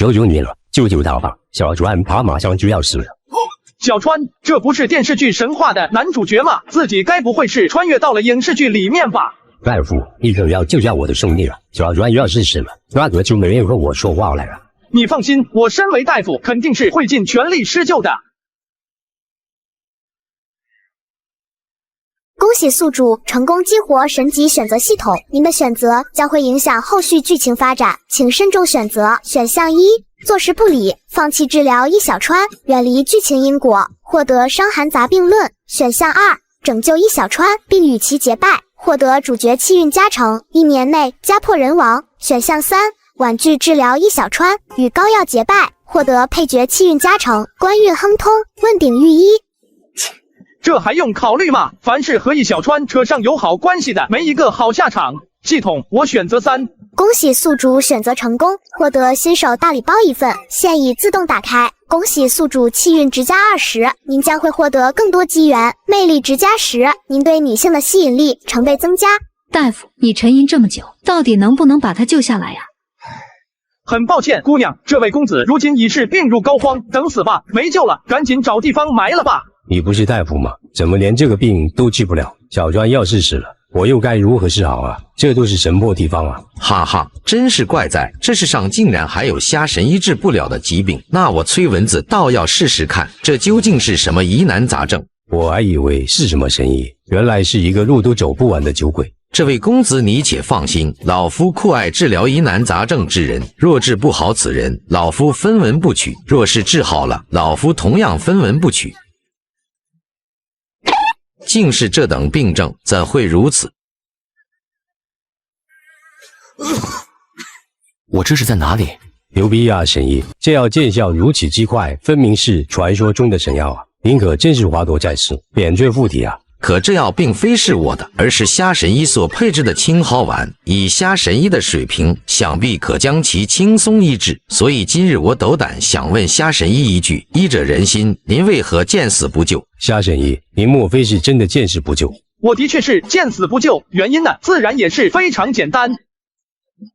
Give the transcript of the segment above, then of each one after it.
求求你了，救救他吧！小川他马上就要死了。小川，这不是电视剧神话的男主角吗？自己该不会是穿越到了影视剧里面吧？大夫，你可要救下我的兄弟了！小川要是死了，那可就没人和我说话了。你放心，我身为大夫，肯定是会尽全力施救的。恭喜宿主成功激活神级选择系统，您的选择将会影响后续剧情发展，请慎重选择。选项一：坐视不理，放弃治疗一小川，远离剧情因果，获得伤寒杂病论。选项二：拯救一小川，并与其结拜，获得主角气运加成，1年内家破人亡。选项三：婉拒治疗一小川，与膏药结拜，获得配角气运加成，官运亨通，问鼎御医。这还用考虑吗？凡是和一小川扯上友好关系的，没一个好下场。系统，我选择3。恭喜宿主选择成功，获得新手大礼包1份，现已自动打开。恭喜宿主气运值加20，您将会获得更多机缘。魅力值加10，您对女性的吸引力成倍增加。大夫，你沉吟这么久，到底能不能把他救下来呀？很抱歉，姑娘，这位公子如今已是病入膏肓，等死吧，没救了，赶紧找地方埋了吧。你不是大夫吗？怎么连这个病都治不了？小川要是死了，我又该如何是好啊？这都是神破地方啊！哈哈，真是怪哉，这世上竟然还有瞎神医治不了的疾病。那我崔蚊子倒要试试看，这究竟是什么疑难杂症？我还以为是什么神医，原来是一个路都走不完的酒鬼。这位公子你且放心，老夫酷爱治疗疑难杂症之人，若治不好此人，老夫分文不取；若是治好了，老夫同样分文不取。竟是这等病症，怎会如此？我这是在哪里？牛逼啊，神医！这药见效如此之快，分明是传说中的神药啊！您可真是华佗在世，扁鹊附体啊！可这药并非是我的，而是虾神医所配制的青蒿丸。以虾神医的水平，想必可将其轻松医治。所以今日我斗胆想问虾神医一句：医者仁心，您为何见死不救？虾神医，您莫非是真的见死不救？我的确是见死不救，原因呢，自然也是非常简单。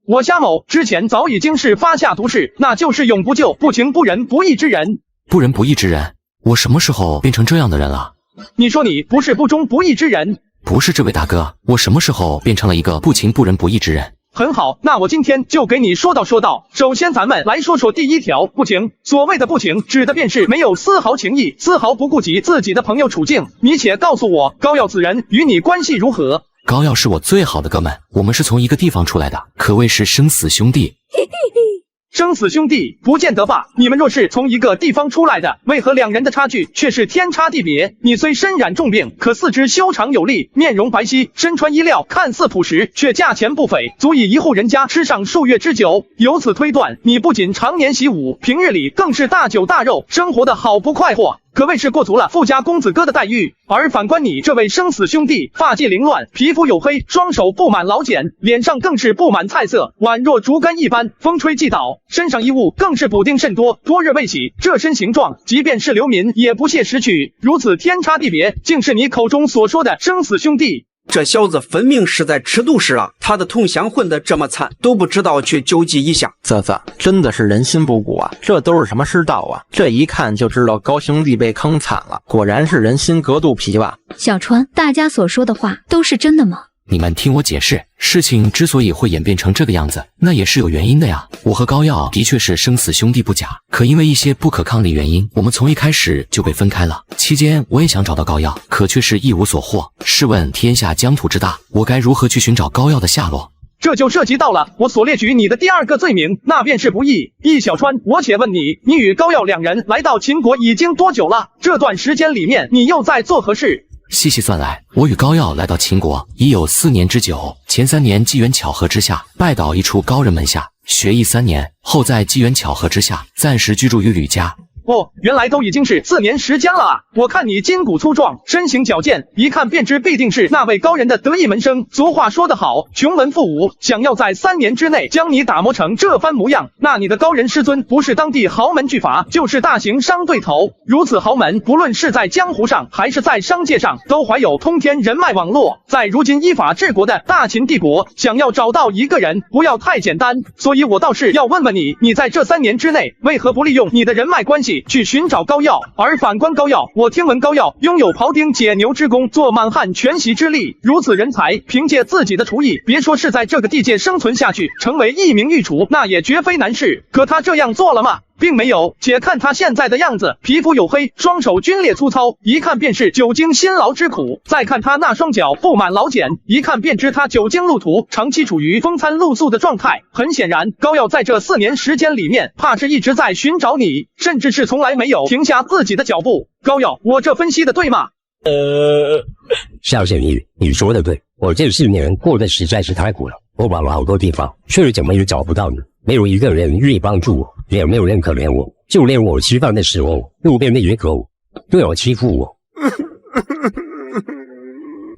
我虾某之前早已经是发下毒誓，那就是永不救不情不仁不义之人。不仁不义之人？我什么时候变成这样的人了？你说你不是不忠不义之人？不是这位大哥，我什么时候变成了一个不情不仁不义之人？很好，那我今天就给你说道说道。首先咱们来说说第一条，不情。所谓的不情，指的便是没有丝毫情义，丝毫不顾及自己的朋友处境。你且告诉我，膏药此人与你关系如何？膏药是我最好的哥们，我们是从一个地方出来的，可谓是生死兄弟。生死兄弟不见得吧？你们若是从一个地方出来的，为何两人的差距却是天差地别？你虽身染重病，可四肢修长有力，面容白皙，身穿衣料看似朴实，却价钱不菲，足以一户人家吃上数月之久。由此推断，你不仅常年习武，平日里更是大酒大肉，生活的好不快活，可谓是过足了富家公子哥的待遇。而反观你这位生死兄弟，发髻凌乱，皮肤黝黑，双手布满老茧，脸上更是布满菜色，宛若竹竿一般，风吹即倒，身上衣物更是补丁甚多，多日未洗，这身形状，即便是流民也不屑拾取，如此天差地别，竟是你口中所说的生死兄弟。这小子分明是在吃独食啊！他的同乡混得这么惨，都不知道去救济一下。真的是人心不古啊！这都是什么世道啊？这一看就知道高兄弟被坑惨了，果然是人心隔肚皮吧？小川，大家所说的话都是真的吗？你们听我解释，事情之所以会演变成这个样子，那也是有原因的呀。我和膏药的确是生死兄弟不假，可因为一些不可抗力原因，我们从一开始就被分开了。期间我也想找到膏药，可却是一无所获。试问天下疆土之大，我该如何去寻找膏药的下落？这就涉及到了我所列举你的第二个罪名，那便是不义。易小川，我且问你，你与膏药两人来到秦国已经多久了？这段时间里面，你又在做何事？细细算来，我与膏药来到秦国已有4年之久。前3年机缘巧合之下，拜倒一处高人门下，学艺3年，后在机缘巧合之下，暂时居住于吕家。哦，原来都已经是4年时间了啊！我看你筋骨粗壮，身形矫健，一看便知必定是那位高人的得意门生。俗话说得好，穷文富武，想要在3年之内将你打磨成这番模样，那你的高人师尊不是当地豪门巨阀，就是大型商对头。如此豪门，不论是在江湖上还是在商界上，都怀有通天人脉网络。在如今依法治国的大秦帝国，想要找到一个人，不要太简单。所以我倒是要问问你，你在这3年之内，为何不利用你的人脉关系去寻找膏药？而反观膏药，我听闻膏药拥有庖丁解牛之功，做满汉全席之力。如此人才，凭借自己的厨艺，别说是在这个地界生存下去，成为一名御厨，那也绝非难事。可他这样做了吗？并没有，且看他现在的样子，皮肤黝黑，双手皲裂粗糙，一看便是久经辛劳之苦。再看他那双脚布满老茧，一看便知他久经路途，长期处于风餐露宿的状态。很显然，膏药在这4年时间里面，怕是一直在寻找你，甚至是从来没有停下自己的脚步。膏药，我这分析的对吗？夏神医，你说的对，我这4年过得实在是太苦了，我跑了好多地方，却怎么也找不到你，没有一个人愿意帮助我，也没有人可怜我，就连我吃饭的时候，路边的野狗都有欺负我。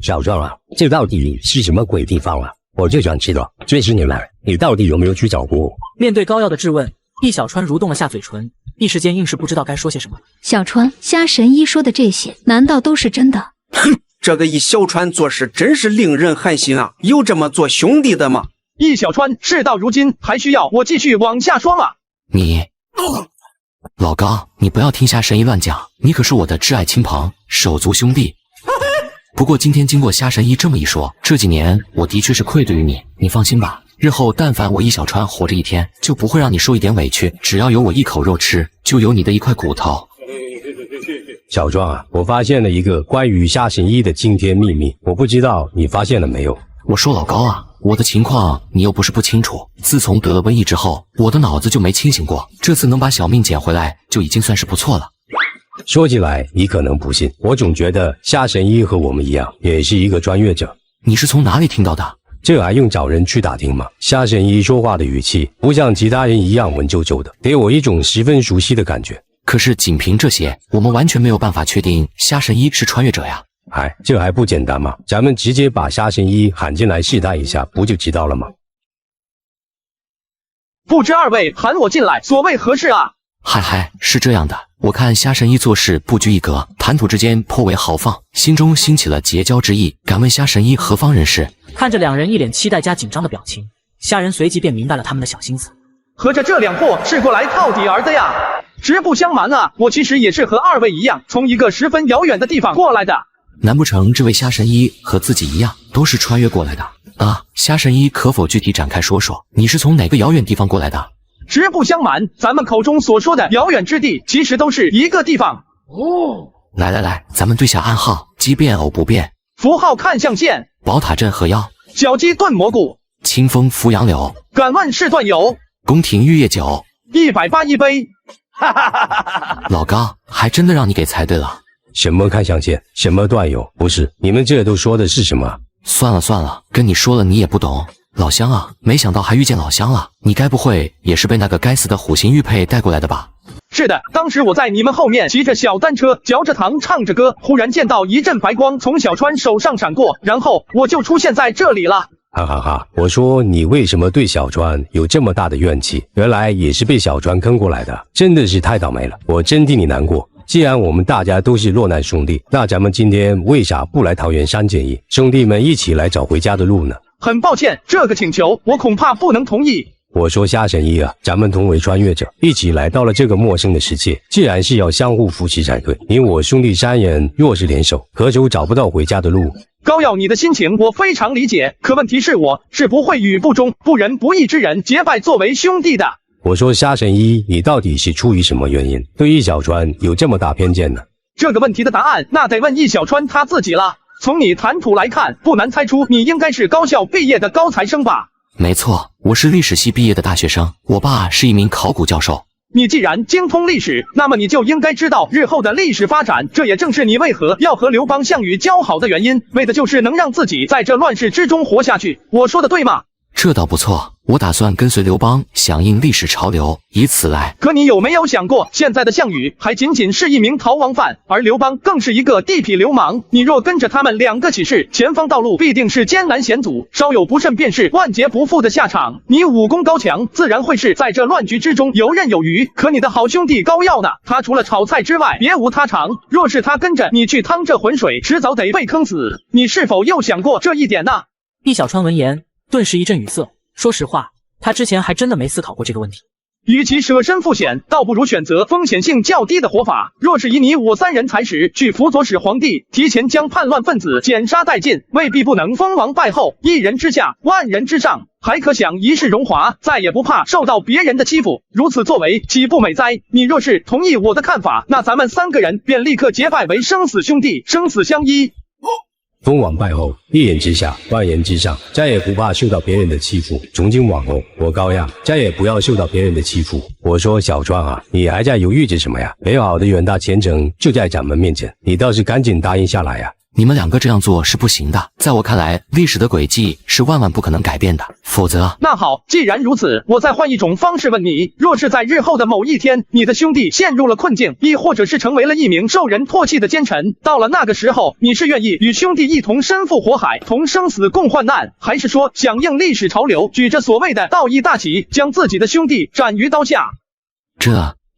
小壮啊，这到底是什么鬼地方啊？我就想知道，这4年来你到底有没有去找过我？面对高耀的质问，易小川蠕动了下嘴唇，一时间硬是不知道该说些什么。小川，虾神医说的这些，难道都是真的？哼，这个易小川做事真是令人寒心啊！有这么做兄弟的吗？易小川，事到如今，还需要我继续往下说吗？老高，你不要听虾神医乱讲，你可是我的挚爱亲朋，手足兄弟。不过今天经过虾神医这么一说，这几年我的确是愧对于你，你放心吧，日后但凡我易小川活着一天，就不会让你受一点委屈，只要有我一口肉吃，就有你的一块骨头。小壮啊，我发现了一个关于虾神医的惊天秘密，我不知道你发现了没有。我说老高啊，我的情况你又不是不清楚，自从得了瘟疫之后，我的脑子就没清醒过，这次能把小命捡回来，就已经算是不错了。说起来你可能不信，我总觉得虾神医和我们一样，也是一个穿越者。你是从哪里听到的？这还用找人去打听吗？虾神医说话的语气不像其他人一样文绉绉的，给我一种十分熟悉的感觉。可是仅凭这些，我们完全没有办法确定虾神医是穿越者呀。这还不简单吗？咱们直接把虾神医喊进来试探一下，不就知道了吗？不知2位喊我进来，所谓何事啊？嗨，是这样的，我看虾神医做事不拘一格，谈吐之间颇为豪放，心中兴起了结交之意，敢问虾神医何方人士？看着2人一脸期待加紧张的表情，虾人随即便明白了他们的小心思。合着这2货是过来套底儿的呀？实不相瞒啊，我其实也是和2位一样，从一个十分遥远的地方过来的。难不成这位虾神医和自己一样，都是穿越过来的啊？虾神医可否具体展开说说，你是从哪个遥远地方过来的？实不相瞒，咱们口中所说的遥远之地，其实都是一个地方。来，咱们对下暗号，奇变偶不变。符号看象限，宝塔镇河妖，小鸡炖蘑菇，清风拂杨柳，敢问是段友，宫廷玉液酒，180一杯。老高，还真的让你给猜对了。什么看象限，什么段友，不是，你们这都说的是什么？算了，跟你说了你也不懂。老乡啊，没想到还遇见老乡了，你该不会也是被那个该死的虎形玉佩带过来的吧？是的，当时我在你们后面骑着小单车，嚼着糖，唱着歌，忽然见到一阵白光从小川手上闪过，然后我就出现在这里了。哈哈哈！我说你为什么对小川有这么大的怨气？原来也是被小川坑过来的，真的是太倒霉了，我真替你难过。既然我们大家都是落难兄弟，那咱们今天为啥不来桃源山建议，兄弟们一起来找回家的路呢？很抱歉，这个请求我恐怕不能同意。我说虾神医啊，咱们同为穿越者，一起来到了这个陌生的世界，自然是要相互扶持才对。你我兄弟3人若是联手，何愁找不到回家的路？高耀，你的心情我非常理解，可问题是我是不会与不忠、不仁不义之人结拜作为兄弟的。我说虾神医，你到底是出于什么原因对易小川有这么大偏见呢？这个问题的答案那得问易小川他自己了。从你谈吐来看，不难猜出你应该是高校毕业的高材生吧？没错，我是历史系毕业的大学生，我爸是一名考古教授。你既然精通历史，那么你就应该知道日后的历史发展，这也正是你为何要和刘邦、项羽交好的原因，为的就是能让自己在这乱世之中活下去。我说的对吗？这倒不错，我打算跟随刘邦，响应历史潮流，以此来……可你有没有想过，现在的项羽还仅仅是一名逃亡犯，而刘邦更是一个地痞流氓。你若跟着他们两个起事，前方道路必定是艰难险阻，稍有不慎便是万劫不复的下场。你武功高强，自然会是在这乱局之中游刃有余。可你的好兄弟高耀呢？他除了炒菜之外，别无他长。若是他跟着你去趟这浑水，迟早得被坑死。你是否又想过这一点呢？易小川闻言，顿时一阵语塞。说实话，他之前还真的没思考过这个问题。与其舍身赴险，倒不如选择风险性较低的活法。若是以你我三人才识去辅佐始皇帝，提前将叛乱分子剪杀殆尽，未必不能封王败后，一人之下，万人之上，还可享一世荣华，再也不怕受到别人的欺负。如此作为，岂不美哉？你若是同意我的看法，那咱们三个人便立刻结拜为生死兄弟，生死相依。封王败后，一人之下，万人之上，再也不怕受到别人的欺负。从今往后，我高阳再也不要受到别人的欺负。我说小川啊，你还在犹豫着什么呀？美好的远大前程就在咱们面前，你倒是赶紧答应下来呀！你们两个这样做是不行的，在我看来，历史的轨迹是万万不可能改变的，否则……那好，既然如此，我再换一种方式问你：若是在日后的某一天，你的兄弟陷入了困境，亦或者是成为了一名受人唾弃的奸臣，到了那个时候，你是愿意与兄弟一同身负火海，同生死共患难，还是说响应历史潮流，举着所谓的道义大旗，将自己的兄弟斩于刀下？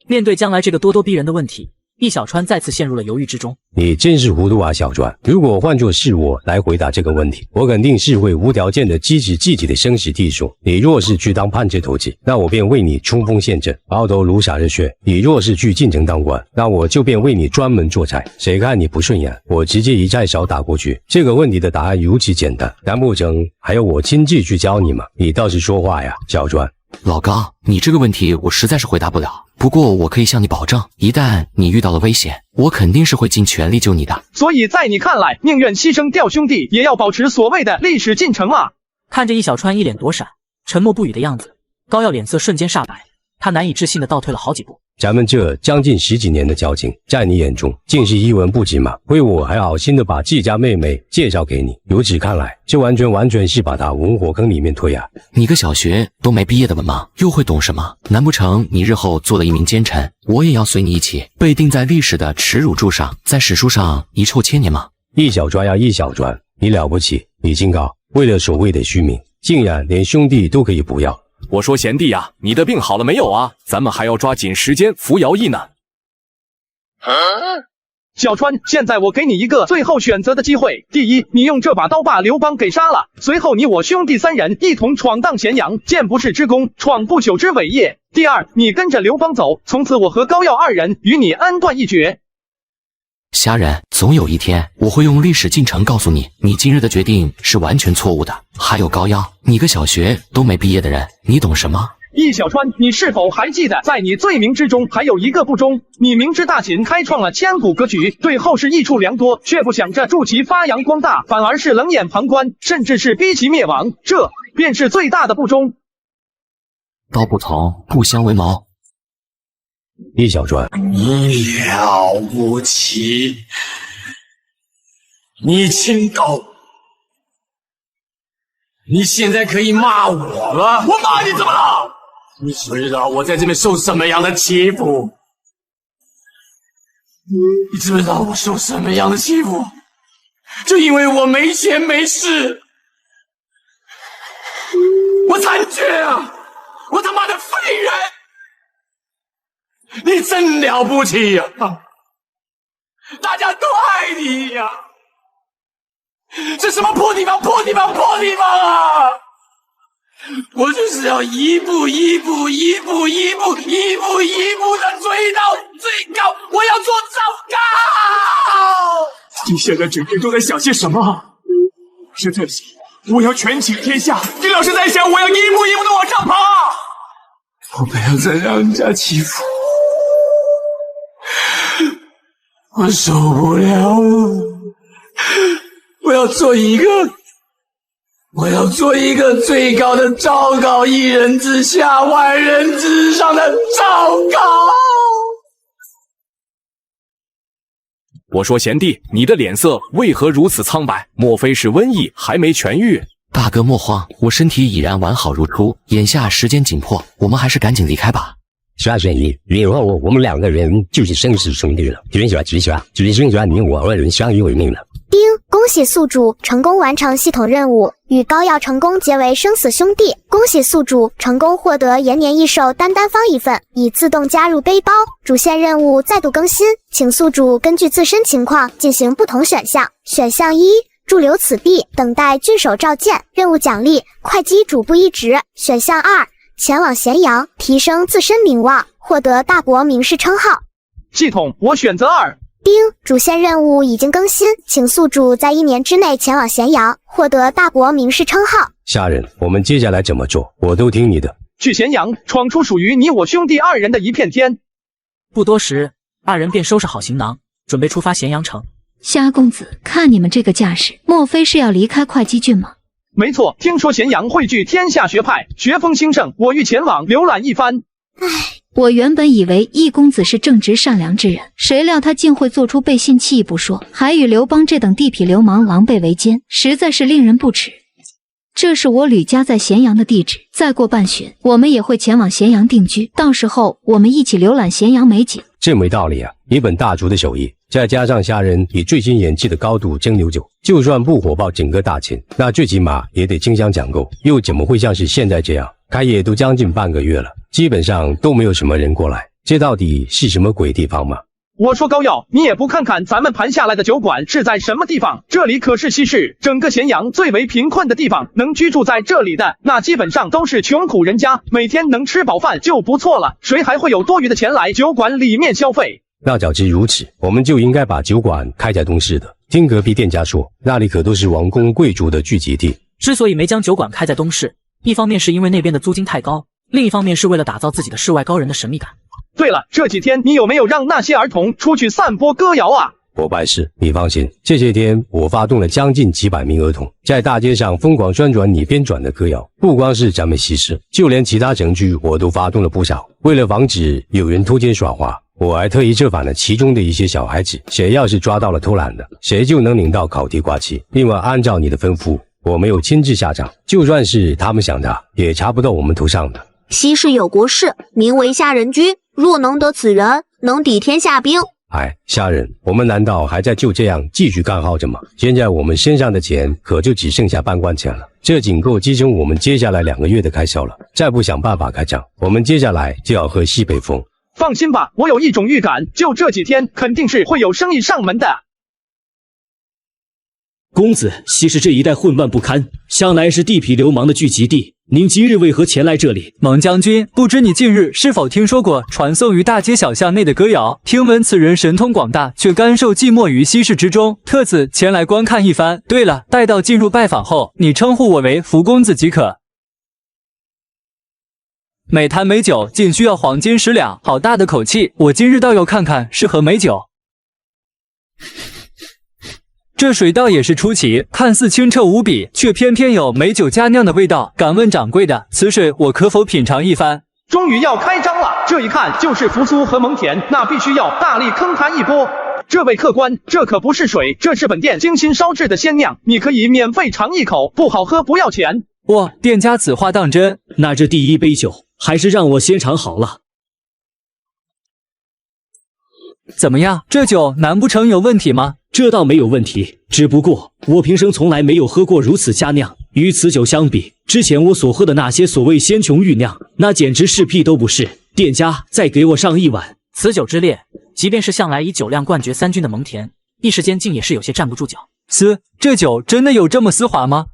面对将来这个咄咄逼人的问题，易小川再次陷入了犹豫之中。你真是糊涂啊，小川！如果换作是我来回答这个问题，我肯定是会无条件的支持自己的生死弟兄。你若是去当叛贼头子，那我便为你冲锋陷阵，抛头颅洒热血；你若是去进城当官，那我就便为你专门做菜。谁看你不顺眼，我直接一菜勺打过去。这个问题的答案如此简单，难不成还要我亲自去教你吗？你倒是说话呀，小川！老高，你这个问题我实在是回答不了。不过我可以向你保证，一旦你遇到了危险，我肯定是会尽全力救你的。所以在你看来，宁愿牺牲掉兄弟，也要保持所谓的历史进程吗？看着易小川一脸躲闪、沉默不语的样子，高耀脸色瞬间煞白，他难以置信的倒退了好几步。咱们这将近10几年的交情，在你眼中竟是一文不值吗？亏我还好心的把自家妹妹介绍给你，由此看来，这完全是把她往火坑里面推啊！你个小学都没毕业的文盲，又会懂什么？难不成你日后做了一名奸臣，我也要随你一起被钉在历史的耻辱柱上，在史书上遗臭千年吗？易小川呀，易小川，你了不起！你清高，为了所谓的虚名，竟然连兄弟都可以不要。我说贤弟啊，你的病好了没有啊？咱们还要抓紧时间服徭役呢。小川，现在我给你一个最后选择的机会。第一，你用这把刀把刘邦给杀了，随后你我兄弟三人一同闯荡咸阳，建不世之功，创不朽之伟业。第二，你跟着刘邦走，从此我和高耀二人与你恩断义绝。虾仁，总有一天我会用历史进程告诉你，你今日的决定是完全错误的。还有高耀，你个小学都没毕业的人，你懂什么？易小川，你是否还记得，在你罪名之中还有一个不忠？你明知大秦开创了千古格局，对后世益处良多，却不想着助其发扬光大，反而是冷眼旁观，甚至是逼其灭亡，这便是最大的不忠。道不同，不相为谋。易小川，你了不起，你清高，你现在可以骂我了。我骂你怎么了？你知道我在这边受什么样的欺负？你知不知道我受什么样的欺负？就因为我没钱没势，我残缺啊！我他妈的废人！你真了不起呀！大家都爱你呀！这什么破地方啊！我就是要一步的追到最高，我要做糟糕！你现在整天都在想些什么？我是在想，我要权倾天下。你老是在想，我要一步的往上爬。我不要再让人家欺负我受不了了。我要做一个最高的昭告，一人之下，万人之上的昭告。我说贤弟，你的脸色为何如此苍白？莫非是瘟疫还没痊愈？大哥莫慌，我身体已然完好如初，眼下时间紧迫，我们还是赶紧离开吧。夏神医，以后我们两个人就是生死兄弟了，只剩下你我二人相依为命了。丁，恭喜宿主成功完成系统任务，与高耀成功结为生死兄弟。恭喜宿主成功获得延年益寿丹方1份，已自动加入背包。主线任务再度更新，请宿主根据自身情况进行不同选项。选项1，驻留此地，等待郡守召见。任务奖励：会稽主簿1职。选项2，前往咸阳，提升自身名望，获得大伯名士称号。系统，我选择2。丁，主线任务已经更新，请宿主在1年之内前往咸阳，获得大伯名士称号。夏人，我们接下来怎么做？我都听你的。去咸阳，闯出属于你我兄弟2人的一片天。不多时，2人便收拾好行囊，准备出发咸阳城。虾公子，看你们这个架势，莫非是要离开会稽郡吗？没错，听说咸阳汇聚天下学派，学风兴盛，我欲前往浏览一番。我原本以为易公子是正直善良之人，谁料他竟会做出背信弃义不说，还与刘邦这等地痞流氓狼狈为奸，实在是令人不齿。这是我吕家在咸阳的地址，再过半旬，我们也会前往咸阳定居，到时候我们一起浏览咸阳美景。这没道理啊！一本大厨的手艺，再加上虾人以最新演技的高度蒸馏酒，就算不火爆整个大秦，那最起码也得清香讲究，又怎么会像是现在这样？开业都将近半个月了，基本上都没有什么人过来，这到底是什么鬼地方吗？我说高耀，你也不看看咱们盘下来的酒馆是在什么地方？这里可是西市整个咸阳最为贫困的地方，能居住在这里的那基本上都是穷苦人家，每天能吃饱饭就不错了，谁还会有多余的钱来酒馆里面消费？那早知如此，我们就应该把酒馆开在东市的。听隔壁店家说，那里可都是王公贵族的聚集地。之所以没将酒馆开在东市，一方面是因为那边的租金太高，另一方面是为了打造自己的世外高人的神秘感。对了，这几天你有没有让那些儿童出去散播歌谣啊？我办事，你放心。这些天我发动了将近几百名儿童，在大街上疯狂宣传你编纂的歌谣。不光是咱们西市，就连其他城区我都发动了不少。为了防止有人偷奸耍滑，我还特意策反了其中的一些小孩子。谁要是抓到了偷懒的，谁就能领到考题挂期。另外，按照你的吩咐，我没有亲自下场，就算是他们想查，也查不到我们头上的。西市有国士，名为虾仁君。若能得此人，能抵天下兵。哎，虾仁，我们难道还在就这样继续干耗着吗？现在我们身上的钱可就只剩下半罐钱了，这仅够支撑我们接下来2个月的开销了。再不想办法开张，我们接下来就要喝西北风。放心吧，我有一种预感，就这几天肯定是会有生意上门的。公子，西市这一带混乱不堪，向来是地痞流氓的聚集地。您今日为何前来这里？蒙将军，不知你近日是否听说过传颂于大街小巷内的歌谣？听闻此人神通广大，却甘受寂寞于西市之中，特此前来观看一番。对了，待到进入拜访后，你称呼我为福公子即可。每坛美酒仅需要黄金10两，好大的口气！我今日倒要看看是何美酒。这水倒也是出奇，看似清澈无比，却偏偏有美酒佳酿的味道。敢问掌柜的，此水我可否品尝一番？终于要开张了，这一看就是扶苏和蒙恬，那必须要大力坑他一波。这位客官，这可不是水，这是本店精心烧制的鲜酿，你可以免费尝一口，不好喝不要钱。哇，店家此话当真？那这第一杯酒还是让我先尝好了。怎么样，这酒难不成有问题吗？这倒没有问题，只不过我平生从来没有喝过如此佳酿。与此酒相比，之前我所喝的那些所谓仙琼玉酿，那简直是屁都不是。店家再给我上一碗。此酒之烈，即便是向来以酒量冠绝3军的蒙恬，一时间竟也是有些站不住脚。这酒真的有这么丝滑吗？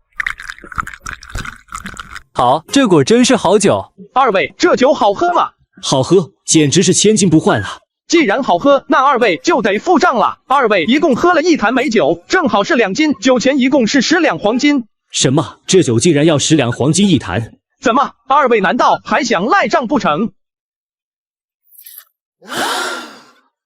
好，这果真是好酒。二位，这酒好喝吗？好喝，简直是千金不换啊！既然好喝，那二位就得付账了。二位一共喝了1坛美酒，正好是2斤，酒钱一共是10两黄金。什么？这酒竟然要10两黄金1坛？怎么，二位难道还想赖账不成？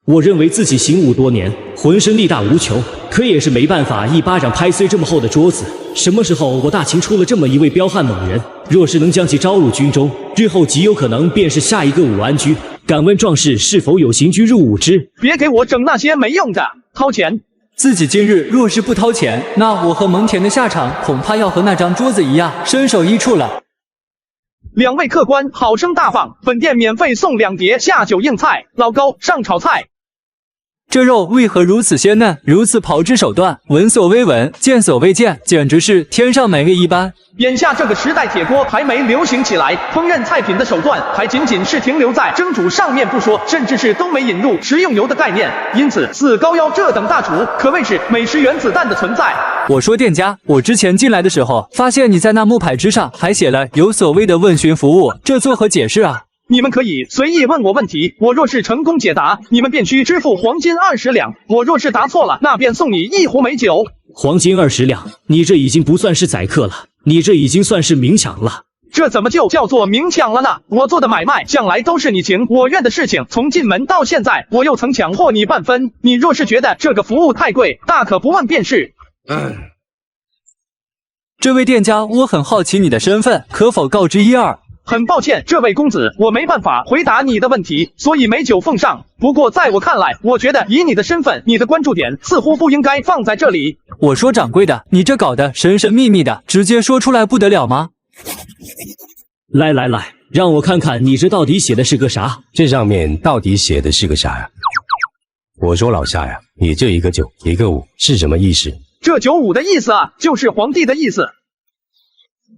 我认为自己行武多年，浑身力大无穷，可也是没办法一巴掌拍碎这么厚的桌子。什么时候我大秦出了这么一位彪悍猛人？若是能将其招入军中，日后极有可能便是下一个武安居。敢问壮士是否有行军入伍之？别给我整那些没用的，掏钱！自己今日若是不掏钱，那我和蒙恬的下场恐怕要和那张桌子一样，身首异处了。两位客官好生大方，本店免费送2碟下酒硬菜，老高上炒菜。这肉为何如此鲜嫩，如此炮制手段，闻所未闻，见所未见，简直是天上美味一般。眼下这个时代，铁锅还没流行起来，烹饪菜品的手段还仅仅是停留在蒸煮上面不说，甚至是都没引入食用油的概念。因此，似高腰这等大厨可谓是美食原子弹的存在。我说店家，我之前进来的时候，发现你在那木牌之上还写了有所谓的问询服务，这作何解释啊？你们可以随意问我问题，我若是成功解答，你们便需支付黄金20两；我若是答错了，那便送你1壶美酒。黄金20两，你这已经不算是宰客了，你这已经算是明抢了。这怎么就叫做明抢了呢？我做的买卖向来都是你情我愿的事情，从进门到现在，我又曾强迫你半分。你若是觉得这个服务太贵，大可不问便是。这位店家，我很好奇你的身份，可否告知一二？很抱歉，这位公子，我没办法回答你的问题，所以美酒奉上。不过在我看来，我觉得以你的身份，你的关注点似乎不应该放在这里。我说掌柜的，你这搞得神神秘秘的，直接说出来不得了吗？来，让我看看你这到底写的是个啥？这上面到底写的是个啥呀？我说老夏呀，你这一个9一个5是什么意思？这95的意思啊，就是皇帝的意思。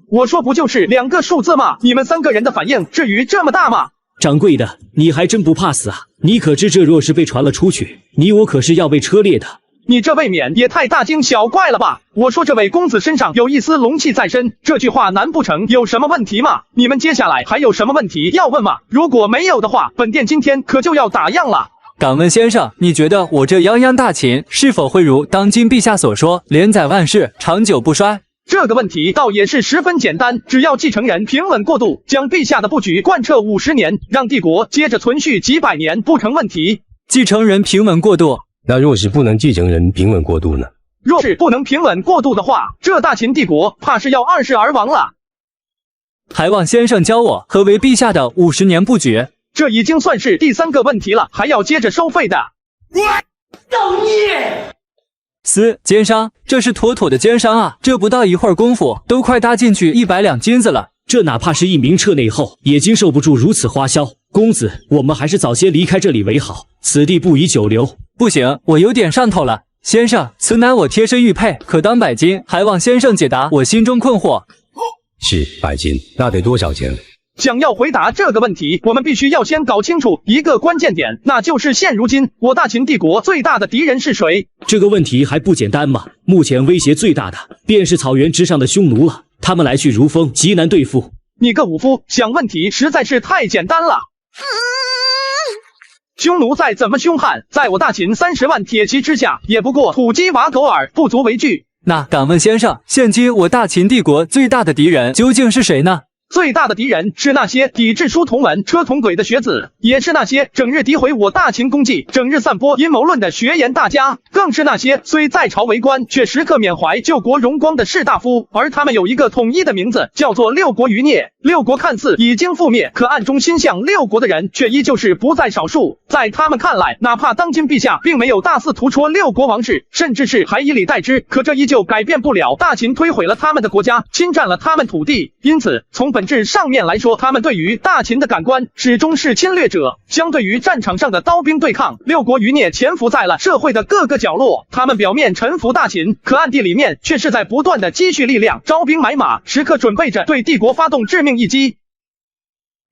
我说不就是2个数字吗？你们3个人的反应至于这么大吗？掌柜的，你还真不怕死啊？你可知这若是被传了出去，你我可是要被车裂的。你这未免也太大惊小怪了吧！我说这位公子身上有一丝龙气在身，这句话难不成有什么问题吗？你们接下来还有什么问题要问吗？如果没有的话，本店今天可就要打烊了。敢问先生，你觉得我这泱泱大秦是否会如当今陛下所说，连载万世，长久不衰？这个问题倒也是十分简单，只要继承人平稳过渡，将陛下的布局贯彻50年，让帝国接着存续几百年不成问题。继承人平稳过渡，那若是不能继承人平稳过渡呢？若是不能平稳过渡的话，这大秦帝国怕是要2世而亡了。还望先生教我何为陛下的50年布局。这已经算是第3个问题了，还要接着收费的。造孽！奸商，这是妥妥的奸商啊！这不到一会儿功夫，都快搭进去100两金子了。这哪怕是一名彻内后，也经受不住如此花销。公子，我们还是早些离开这里为好，此地不宜久留。不行，我有点上头了。先生，此乃我贴身玉佩，可当100金，还望先生解答我心中困惑。是100金，那得多少钱？想要回答这个问题，我们必须要先搞清楚一个关键点，那就是现如今我大秦帝国最大的敌人是谁？这个问题还不简单吗？目前威胁最大的便是草原之上的匈奴了，他们来去如风，极难对付。你个武夫，想问题实在是太简单了。匈奴再怎么凶悍，在我大秦30万铁骑之下，也不过土鸡瓦狗耳，不足为惧。那敢问先生，现今我大秦帝国最大的敌人究竟是谁呢？最大的敌人是那些抵制书同文、车同轨的学子，也是那些整日诋毁我大秦功绩、整日散播阴谋论的学言大家，更是那些虽在朝为官却时刻缅怀救国荣光的士大夫。而他们有一个统一的名字，叫做6国余孽。6国看似已经覆灭，可暗中心向6国的人却依旧是不在少数。在他们看来，哪怕当今陛下并没有大肆屠戳6国王室，甚至是还以礼待之，可这依旧改变不了大秦推毁了他们的国家，侵占了他们土地。因此，从本质上面来说，他们对于大秦的感官始终是侵略者。相对于战场上的刀兵对抗，6国余孽潜伏在了社会的各个角落。他们表面臣服大秦，可暗地里面却是在不断的积蓄力量，招兵买马，时刻准备着对帝国发动致命一击。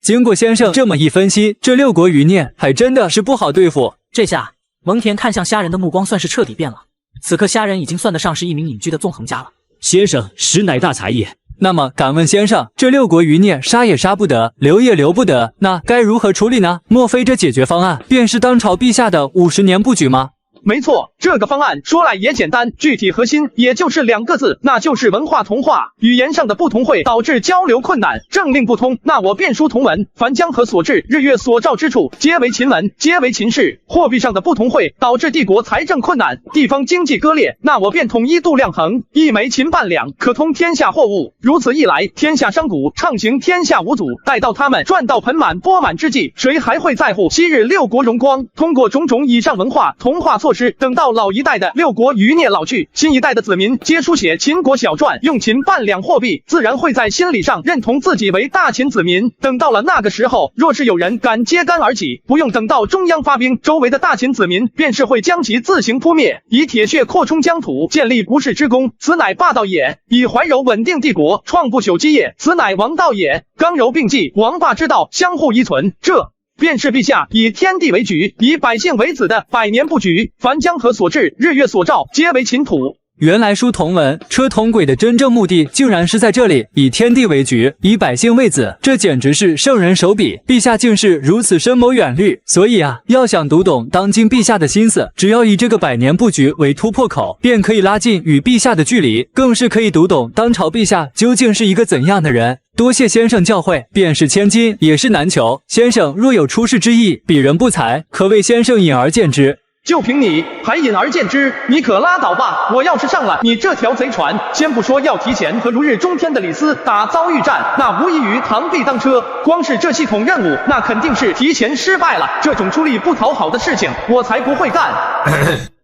经过先生这么一分析，这6国余孽还真的是不好对付。这下蒙恬看向虾仁的目光算是彻底变了。此刻虾仁已经算得上是一名隐居的纵横家了。先生实乃大才也。那么敢问先生，这6国余孽杀也杀不得，留也留不得，那该如何处理呢？莫非这解决方案便是当朝陛下的50年布局吗？没错，这个方案说来也简单，具体核心也就是2个字，那就是文化同化。语言上的不同会导致交流困难，政令不通，那我便书同文，凡江河所至，日月所照之处，皆为秦文，皆为秦氏。货币上的不同会导致帝国财政困难，地方经济割裂，那我便统一度量衡，一枚秦半两，可通天下货物。如此一来，天下商贾畅行天下无阻，待到他们赚到盆满钵满之际，谁还会在乎昔日6国荣光？通过种种以上文化同化措作诗，等到老一代的六国余孽老去，新一代的子民皆书写秦国小传，用秦半两货币，自然会在心理上认同自己为大秦子民。等到了那个时候，若是有人敢揭竿而起，不用等到中央发兵，周围的大秦子民便是会将其自行扑灭，以铁血扩充疆土，建立不世之功，此乃霸道也；以怀柔稳定帝国，创不朽基业，此乃王道也。刚柔并济，王霸之道相互依存，这便是陛下以天地为局，以百姓为子的百年布局。凡江河所至，日月所照，皆为秦土。原来书同文，车同轨的真正目的竟然是在这里，以天地为局，以百姓为子，这简直是圣人手笔。陛下竟是如此深谋远虑，所以啊，要想读懂当今陛下的心思，只要以这个百年布局为突破口，便可以拉近与陛下的距离，更是可以读懂当朝陛下究竟是一个怎样的人。多谢先生教诲，便是千金也是难求。先生若有出世之意，鄙人不才，可为先生引而见之。就凭你还引而见之，你可拉倒吧！我要是上了你这条贼船，先不说要提前和如日中天的李斯打遭遇战，那无异于螳臂当车。光是这系统任务，那肯定是提前失败了。这种出力不讨好的事情，我才不会干。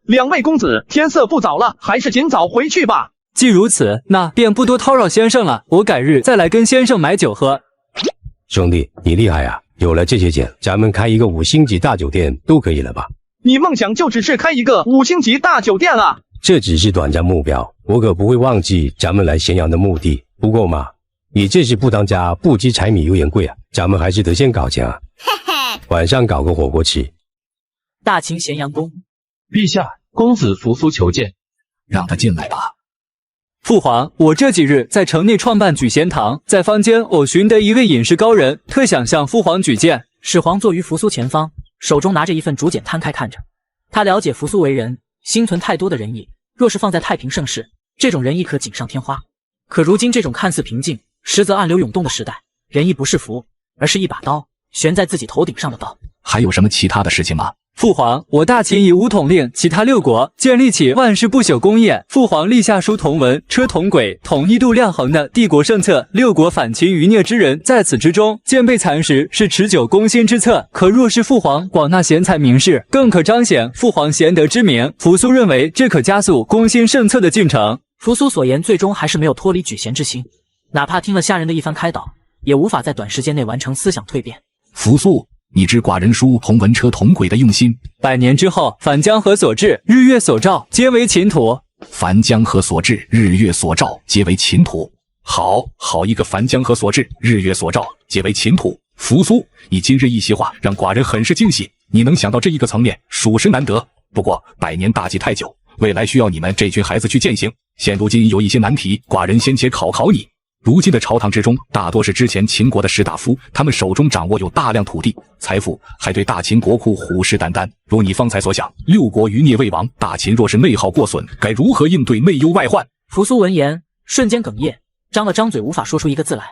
两位公子，天色不早了，还是尽早回去吧。既如此，那便不多叨扰先生了，我改日再来跟先生买酒喝。兄弟，你厉害啊！有了这些钱，咱们开一个5星级大酒店都可以了吧？你梦想就只是开一个5星级大酒店啊？这只是短暂目标，我可不会忘记咱们来咸阳的目的。不过嘛，你这是不当家不知柴米油盐贵啊，咱们还是得先搞钱啊。晚上搞个火锅吃。大秦咸阳宫，陛下，公子扶苏求见，让他进来吧。父皇，我这几日在城内创办举贤堂，在坊间偶寻得一位隐士高人，特想向父皇举荐。始皇坐于扶苏前方，手中拿着一份竹简摊开看着。他了解扶苏为人，心存太多的仁义，若是放在太平盛世，这种仁义可锦上添花。可如今这种看似平静，实则暗流涌动的时代，仁义不是符，而是一把刀，悬在自己头顶上的刀。还有什么其他的事情吗？父皇，我大秦以武统令其他6国，建立起万世不朽功业。父皇立下书同文，车同轨，统一度量衡的帝国政策，6国反秦余孽之人在此之中，兼备蚕食，是持久攻心之策。可若是父皇广纳贤才名士，更可彰显父皇贤德之名。扶苏认为这可加速攻心圣策的进程。扶苏所言最终还是没有脱离举贤之心，哪怕听了下人的一番开导，也无法在短时间内完成思想蜕变。扶苏，你知寡人书同文车同轨的用心。100年之后，凡江河所至，日月所照，皆为秦土。凡江河所至，日月所照，皆为秦土。好一个凡江河所至，日月所照，皆为秦土。扶苏，你今日一席话，让寡人很是惊喜。你能想到这一个层面，属实难得。不过100年大计太久，未来需要你们这群孩子去践行。现如今有一些难题，寡人先且考考你。如今的朝堂之中，大多是之前秦国的士大夫，他们手中掌握有大量土地、财富，还对大秦国库虎视眈眈。如你方才所想，6国余孽未亡，大秦若是内耗过损，该如何应对内忧外患？扶苏闻言，瞬间哽咽，张了张嘴，无法说出一个字来。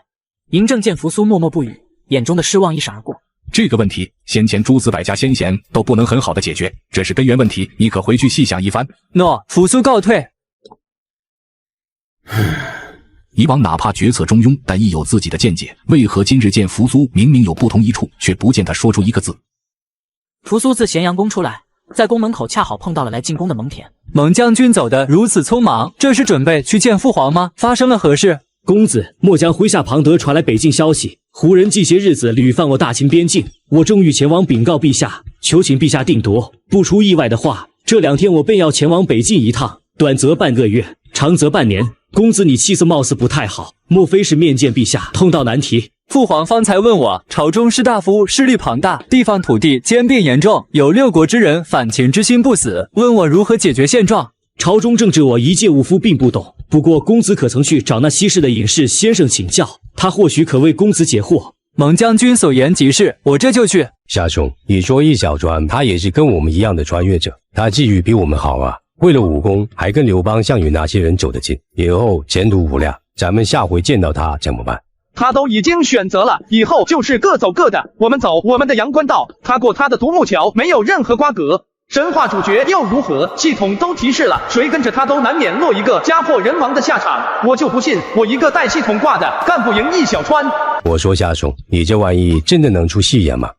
嬴政见扶苏默默不语，眼中的失望一闪而过。这个问题，先前诸子百家先贤都不能很好的解决，这是根源问题，你可回去细想一番。诺，扶苏告退。以往哪怕决策中庸，但亦有自己的见解，为何今日见扶苏明明有不同一处，却不见他说出一个字？扶苏自咸阳宫出来，在宫门口恰好碰到了来进宫的蒙恬。蒙将军走得如此匆忙，这是准备去见父皇吗？发生了何事？公子，末将麾下庞德传来北境消息，胡人近些日子屡犯我大秦边境，我正欲前往禀告陛下，求请陛下定夺。不出意外的话，这2天我便要前往北境一趟，短则半个月，长则半年。公子，你气色貌似不太好，莫非是面见陛下碰到难题？父皇方才问我，朝中士大夫势力庞大，地方土地兼并严重，有6国之人反秦之心不死，问我如何解决现状。朝中政治我一介武夫并不懂，不过公子可曾去找那西市的隐士先生请教，他或许可为公子解惑。蒙将军所言极是，我这就去。夏兄，你说易小川，他也是跟我们一样的穿越者，他际遇比我们好啊。为了武功，还跟刘邦、项羽那些人走得近，以后前途无量。咱们下回见到他怎么办？他都已经选择了，以后就是各走各的，我们走我们的阳关道，他过他的独木桥，没有任何瓜葛。神话主角又如何？系统都提示了，谁跟着他都难免落一个家破人亡的下场。我就不信我一个带系统挂的干不赢易小川。我说夏兄，你这万一真的能出戏言吗？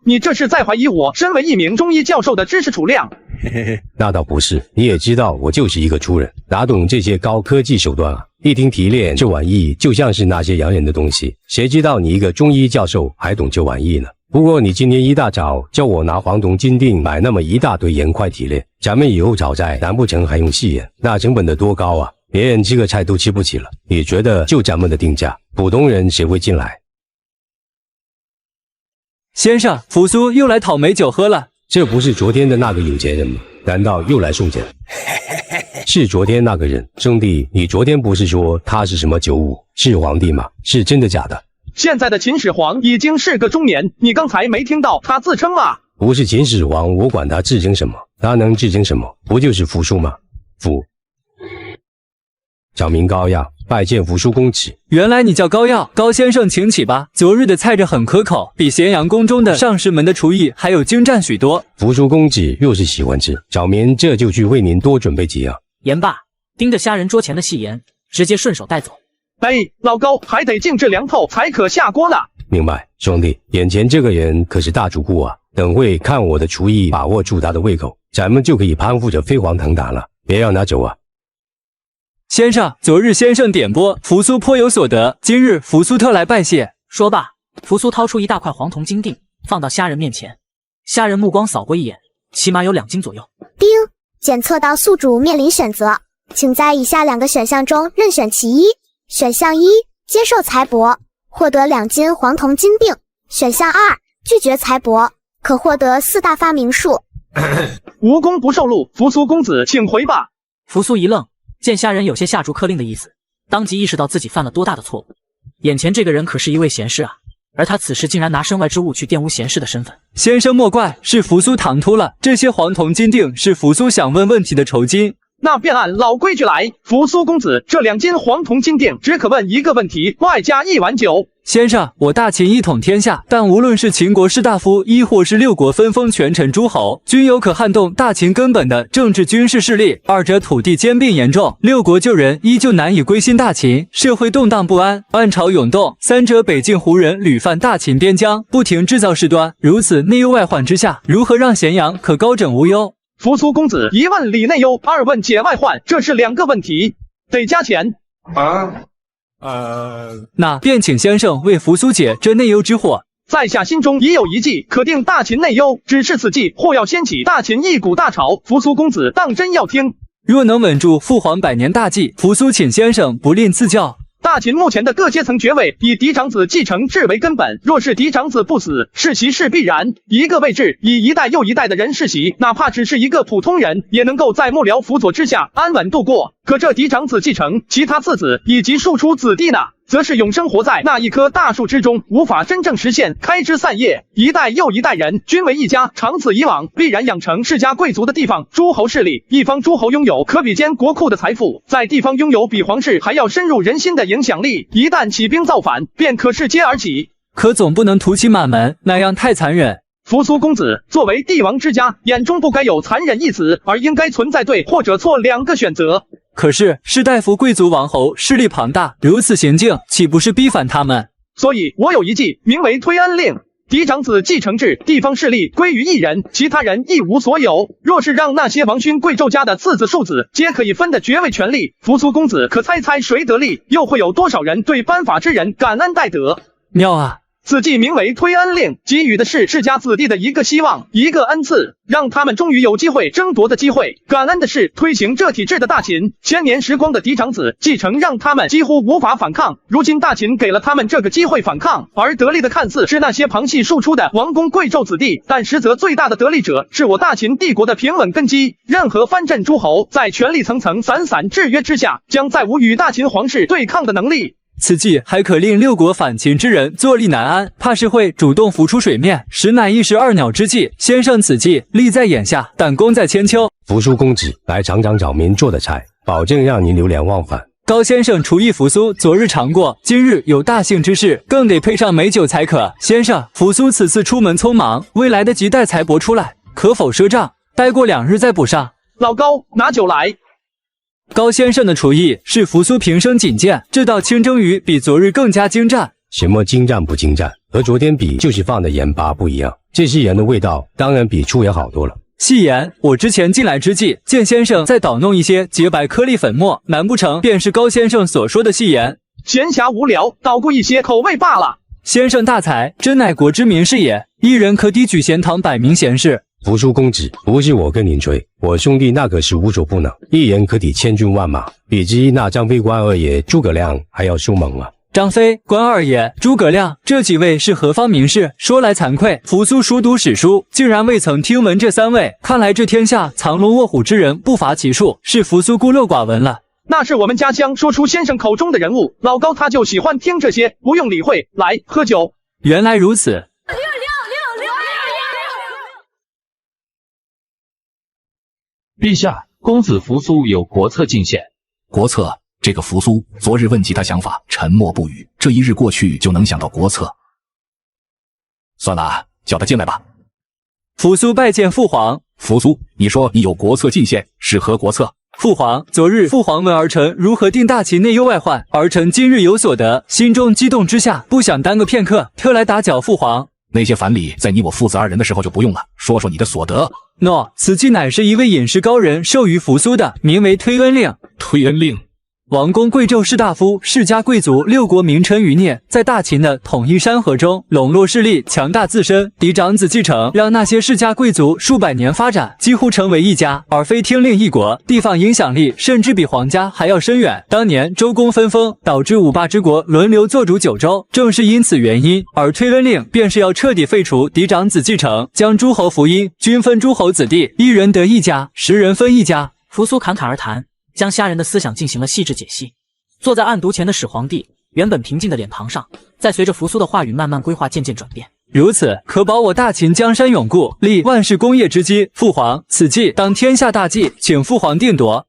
你这是在怀疑我身为一名中医教授的知识储量？嘿嘿嘿，那倒不是，你也知道我就是一个粗人，哪懂这些高科技手段啊？一听提炼这玩意，就像是那些洋人的东西，谁知道你一个中医教授还懂这玩意呢？不过你今天一大早叫我拿黄铜金锭买那么一大堆盐块提炼，咱们以后炒菜难不成还用细盐？那成本得多高啊！别人吃个菜都吃不起了，你觉得就咱们的定价，普通人谁会进来？先生，扶苏又来讨美酒喝了。这不是昨天的那个有钱人吗？难道又来送钱？是昨天那个人，兄弟，你昨天不是说他是什么95是皇帝吗？是真的假的？现在的秦始皇已经是个中年，你刚才没听到他自称吗？不是秦始皇，我管他自称什么，他能自称什么？不就是扶苏吗？扶。小名高耀，拜见扶苏公子。原来你叫高耀，高先生请起吧。昨日的菜着很可口，比咸阳宫中的上士们的厨艺还有精湛许多。扶苏公子若是喜欢吃，小民这就去为您多准备几样。言罢，盯着虾仁桌前的细盐，直接顺手带走。哎，老高还得静置凉透才可下锅呢。明白，兄弟，眼前这个人可是大主顾啊，等会看我的厨艺把握住他的胃口，咱们就可以攀附着飞黄腾达了。别让他走啊！先生，昨日先生点拨，扶苏颇有所得，今日扶苏特来拜谢。说罢，扶苏掏出一大块黄铜金锭，放到虾仁面前。虾仁目光扫过一眼，起码有2斤左右。丁，检测到宿主面临选择，请在以下2个选项中任选其一。选项1，接受财帛，获得2斤黄铜金锭。选项2，拒绝财帛，可获得4大发明术。无功不受禄，扶苏公子请回吧。扶苏一愣，见虾仁有些下逐客令的意思，当即意识到自己犯了多大的错误。眼前这个人可是一位贤士啊，而他此时竟然拿身外之物去玷污贤士的身份。先生莫怪，是扶苏唐突了。这些黄铜金锭是扶苏想问问题的酬金。那便按老规矩来，扶苏公子，这2斤黄铜金锭只可问1个问题，外加1碗酒。先生，我大秦一统天下，但无论是秦国士大夫，亦或是6国分封权臣诸侯，均有可撼动大秦根本的政治军事势力，二者土地兼并严重，6国旧人依旧难以归心大秦，社会动荡不安，暗潮涌动，三者北境胡人屡犯大秦边疆，不停制造事端，如此内忧外患之下，如何让咸阳可高枕无忧？扶苏公子1问理内忧，2问解外患，这是2个问题，得加钱啊。那便请先生为扶苏解这内忧之祸。在下心中已有一计，可定大秦内忧。只是此计或要掀起大秦一股大潮，扶苏公子当真要听？若能稳住父皇100年大计，扶苏请先生不吝赐教。大秦目前的各阶层爵位以嫡长子继承制为根本，若是嫡长子不死，世袭是必然。一个位置以一代又一代的人世袭，哪怕只是一个普通人，也能够在幕僚辅佐之下安稳度过。可这嫡长子继承，其他次子以及庶出子弟呢，则是永生活在那一棵大树之中，无法真正实现开枝散叶。一代又一代人均为一家，长此以往，必然养成世家贵族的地方诸侯势力。一方诸侯拥有可比肩国库的财富，在地方拥有比皇室还要深入人心的影响力。一旦起兵造反，便可伺机而起。可总不能屠其满门，那样太残忍。扶苏公子作为帝王之家，眼中不该有残忍一词，而应该存在对或者错2个选择。可是士大夫贵族王侯势力庞大，如此行径岂不是逼反他们？所以我有一计，名为推恩令。嫡长子继承制，地方势力归于一人，其他人一无所有。若是让那些王勋贵胄家的次子庶子皆可以分的爵位权利，扶苏公子可猜谁得利？又会有多少人对颁法之人感恩戴德？妙啊！此计名为推恩令，给予的是世家子弟的一个希望，一个恩赐，让他们终于有机会争夺的机会。感恩的是推行这体制的大秦，千年时光的嫡长子继承，让他们几乎无法反抗。如今大秦给了他们这个机会反抗，而得利的看似是那些旁系庶出的王公贵胄子弟，但实则最大的得利者是我大秦帝国的平稳根基。任何藩镇诸侯在权力层层散散制约之下，将再无与大秦皇室对抗的能力。此计还可令6国反秦之人坐立难安，怕是会主动浮出水面，实乃一石二鸟之计。先生此计利在眼下，但功在千秋。扶苏公子来尝尝找民做的菜，保证让您流连忘返。高先生厨艺扶苏昨日尝过，今日有大幸之事，更得配上美酒才可。先生，扶苏此次出门匆忙，未来得及带财帛出来，可否赊账？待过2日再补上。老高，拿酒来。高先生的厨艺是扶苏平生仅见，这道清蒸鱼比昨日更加精湛。什么精湛不精湛？和昨天比就是放的盐巴不一样，这些盐的味道当然比猪盐好多了。细盐，我之前进来之际，见先生在捣弄一些洁白颗粒粉末，难不成便是高先生所说的细盐？闲暇无聊，捣鼓一些口味罢了。先生大才，真乃国之名士也，一人可抵举贤堂百名贤士。扶苏公子，不是我跟您吹，我兄弟那可是无所不能，一言可抵千军万马，比之那张飞关二爷诸葛亮还要凶猛啊！张飞、关二爷、诸葛亮这几位是何方名士？说来惭愧，扶苏熟读史书，竟然未曾听闻这三位。看来这天下藏龙卧虎之人不乏其数，是扶苏孤陋寡闻了。那是我们家乡说出先生口中的人物，老高他就喜欢听这些，不用理会。来，喝酒。原来如此。陛下，公子扶苏有国策进献。国策？这个扶苏昨日问及他想法，沉默不语。这一日过去，就能想到国策。算了，叫他进来吧。扶苏拜见父皇。扶苏，你说你有国策进献，是何国策？父皇，昨日父皇问儿臣如何定大秦内忧外患，儿臣今日有所得，心中激动之下，不想耽搁片刻，特来打搅父皇。那些反礼，在你我父子二人的时候就不用了，说说你的所得。诺，此计乃是一位隐士高人授予扶苏的，名为推恩令。推恩令。王公贵胄士大夫世家贵族六国名臣余孽，在大秦的统一山河中笼络势力，强大自身，嫡长子继承，让那些世家贵族数百年发展，几乎成为一家，而非听令一国，地方影响力甚至比皇家还要深远。当年周公分封，导致五霸之国轮流做主九州，正是因此原因。而推恩令便是要彻底废除嫡长子继承，将诸侯福音均分诸侯子弟，一人得一家，10人分一家。扶苏侃侃而谈，将虾仁的思想进行了细致解析。坐在案牍前的始皇帝，原本平静的脸庞上，在随着扶苏的话语慢慢规划，渐渐转变。如此，可保我大秦江山永固，立万世功业之基。父皇，此计当天下大计，请父皇定夺。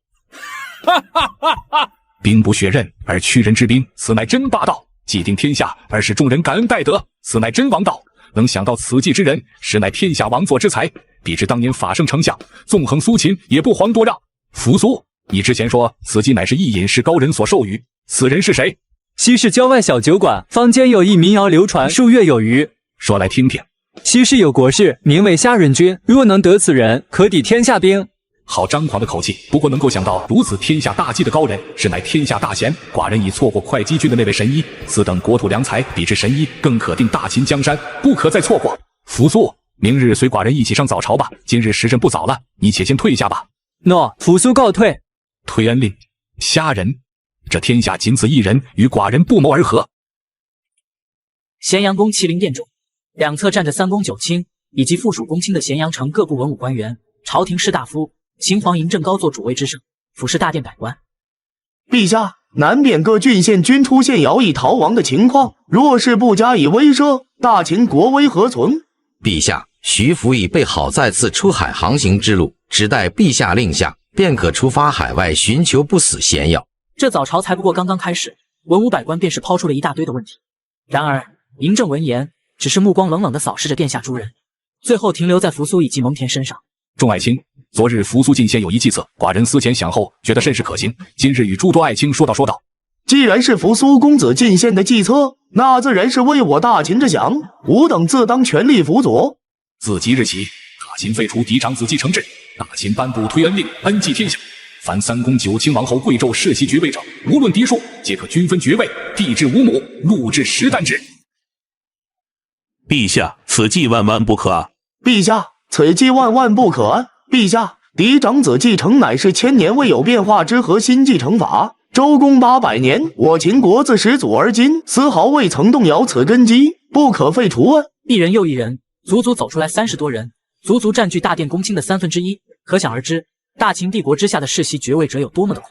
兵不血刃而屈人之兵，此乃真霸道；既定天下而使众人感恩戴德，此乃真王道。能想到此计之人，实乃天下王座之才。比之当年法圣丞相，纵横苏秦，也不遑多让。扶苏，你之前说此计乃是一隐士高人所授予，此人是谁？西市郊外小酒馆，坊间有一民谣流传数月有余。说来听听。西市有国士，名为虾仁君，若能得此人，可抵天下兵。好张狂的口气！不过能够想到如此天下大计的高人，是乃天下大贤。寡人已错过会稽郡的那位神医，此等国土良才，比之神医更可定大秦江山，不可再错过。扶苏，明日随寡人一起上早朝吧。今日时辰不早了，你且先退下吧。诺，扶苏告退。推恩令，虾仁，这天下仅此一人，与寡人不谋而合。咸阳宫麒麟殿中，两侧站着三公九卿以及附属公卿的咸阳城各部文武官员、朝廷士大夫。秦皇嬴政高坐主位之上，俯视大殿百官。陛下，南边各郡县均出现徭役逃亡的情况，若是不加以威慑，大秦国威何存？陛下，徐福已备好再次出海航行之路，只待陛下令下，便可出发海外寻求不死仙药。这早朝才不过刚刚开始，文武百官便是抛出了一大堆的问题。然而嬴政闻言，只是目光冷冷地扫视着殿下诸人，最后停留在扶苏以及蒙恬身上。众爱卿，昨日扶苏进献有一计策，寡人思前想后，觉得甚是可行。今日与诸多爱卿说道。既然是扶苏公子进献的计策，那自然是为我大秦着想，吾等自当全力辅佐。自即日起，大秦废除嫡长子继承制，大秦颁布推恩令，恩济天下。凡三公九卿王侯贵胄世袭爵位者，无论嫡庶，皆可均分爵位，地至5亩，禄至10担制。陛下，此计万万不可啊！陛下，此计万万不可。陛下，嫡长子继承乃是千年未有变化之核心继承法。周公800年，我秦国自始祖而今，丝毫未曾动摇此根基，不可废除啊！一人又一人，足足走出来30多人，足足占据大殿公卿的1/3，可想而知，大秦帝国之下的世袭爵位者有多么的苦。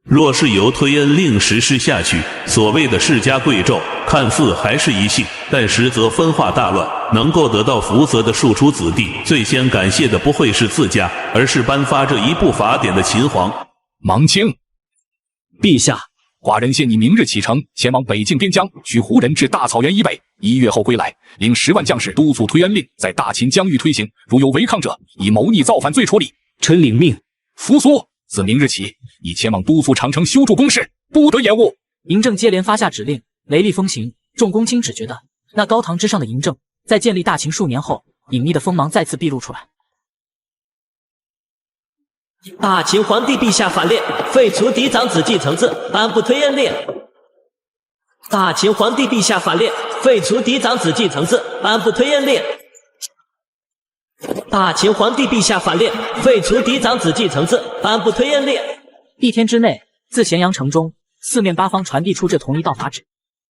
若是由推恩令实施下去，所谓的世家贵胄看似还是一姓，但实则分化大乱。能够得到福泽的庶出子弟，最先感谢的不会是自家，而是颁发这一部法典的秦皇。芒青，陛下，寡人限你明日启程，前往北境边疆，取胡人至大草原以北，1月后归来，领10万将士督促推恩令在大秦疆域推行，如有违抗者，以谋逆造反罪处理。臣领命。扶苏，自明日起，你前往督促长城修筑工事，不得延误。嬴政接连发下指令，雷厉风行，众公卿只觉得那高堂之上的嬴政，在建立大秦数年后，隐秘的锋芒再次毕露出来。大秦皇帝陛下反列，废除嫡长子继承制，颁布推恩令。大秦皇帝陛下反列，废除嫡长子继承制，颁布推恩令。大秦皇帝陛下反列，废除嫡长子继承制，颁布推恩令。一天之内，自咸阳城中四面八方传递出这同一道法旨，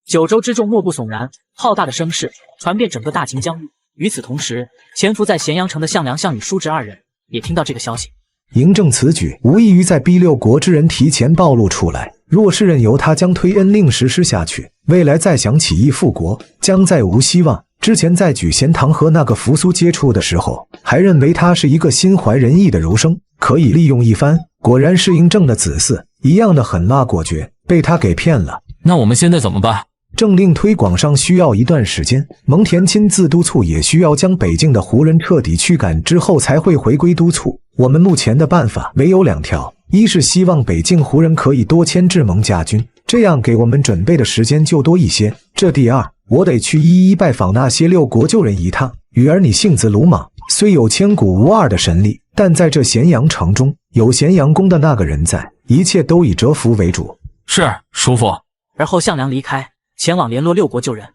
九州之众莫不悚然，浩大的声势传遍整个大秦疆域。与此同时，潜伏在咸阳城的项梁、项羽、叔侄二人也听到这个消息。嬴政此举无异于在逼六国之人提前暴露出来，若是任由他将推恩令实施下去，未来再想起义复国，将再无希望。之前在举贤堂和那个扶苏接触的时候，还认为他是一个心怀仁义的儒生，可以利用一番，果然是嬴政的子嗣，一样的狠辣果决，被他给骗了。那我们现在怎么办？政令推广上需要一段时间，蒙恬亲自督促，也需要将北境的胡人彻底驱赶之后才会回归督促。我们目前的办法唯有两条，一是希望北境胡人可以多迁至蒙家军，这样给我们准备的时间就多一些。这第二，我得去一一拜访那些六国旧人一趟。羽儿，你性子鲁莽，虽有千古无二的神力，但在这咸阳城中有咸阳宫的那个人在，一切都以折服为主。是，叔父。而后项梁离开，前往联络六国旧人。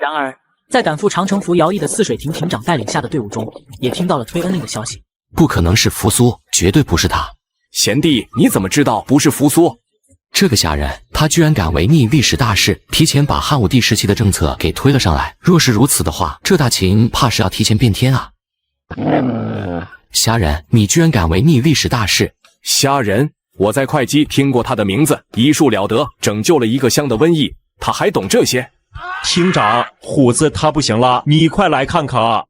然而，在赶赴长城服徭役的泗水亭亭长带领下的队伍中，也听到了推恩令的消息。不可能是扶苏，绝对不是他。贤弟，你怎么知道不是扶苏？这个下人，他居然敢违逆历史大势，提前把汉武帝时期的政策给推了上来。若是如此的话，这大秦怕是要提前变天啊！虾仁，你居然敢违逆历史大势！虾仁，我在会稽听过他的名字，医术了得，拯救了一个乡的瘟疫，他还懂这些？厅长，虎子他不行了，你快来看看啊！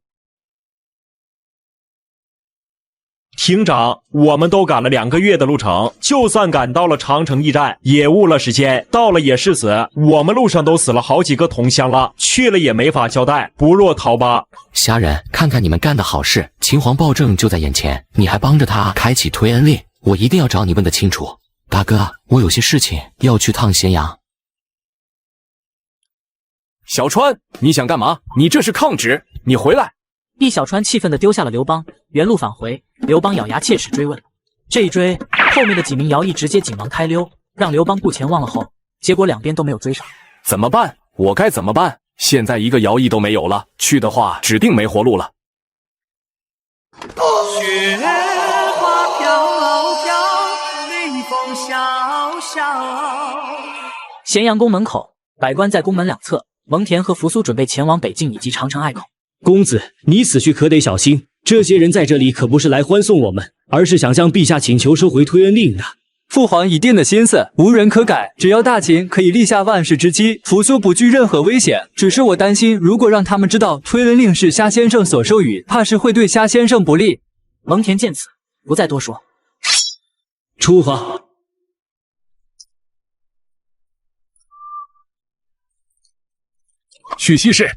厅长，我们都赶了2个月的路程，就算赶到了长城驿站，也误了时间，到了也是死。我们路上都死了好几个同乡了，去了也没法交代，不若逃吧。虾仁，看看你们干的好事，秦皇暴政就在眼前，你还帮着他开启推恩令，我一定要找你问得清楚。大哥，我有些事情要去趟咸阳。小川，你想干嘛？你这是抗旨，你回来！毕小川气愤地丢下了刘邦，原路返回。刘邦咬牙切齿追问，这一追，后面的几名徭役直接紧忙开溜，让刘邦顾前忘了后，结果两边都没有追上。怎么办？我该怎么办？现在一个徭役都没有了，去的话指定没活路了。雪花飘飘，微风萧萧。咸阳宫门口，百官在宫门两侧，蒙恬和扶苏准备前往北境以及长城隘口。公子，你此去可得小心，这些人在这里可不是来欢送我们，而是想向陛下请求收回推恩令的。父皇已定的心思，无人可改。只要大秦可以立下万世之基，扶苏不惧任何危险。只是我担心，如果让他们知道推恩令是虾先生所授予，怕是会对虾先生不利。蒙恬见此，不再多说。出发。去西市。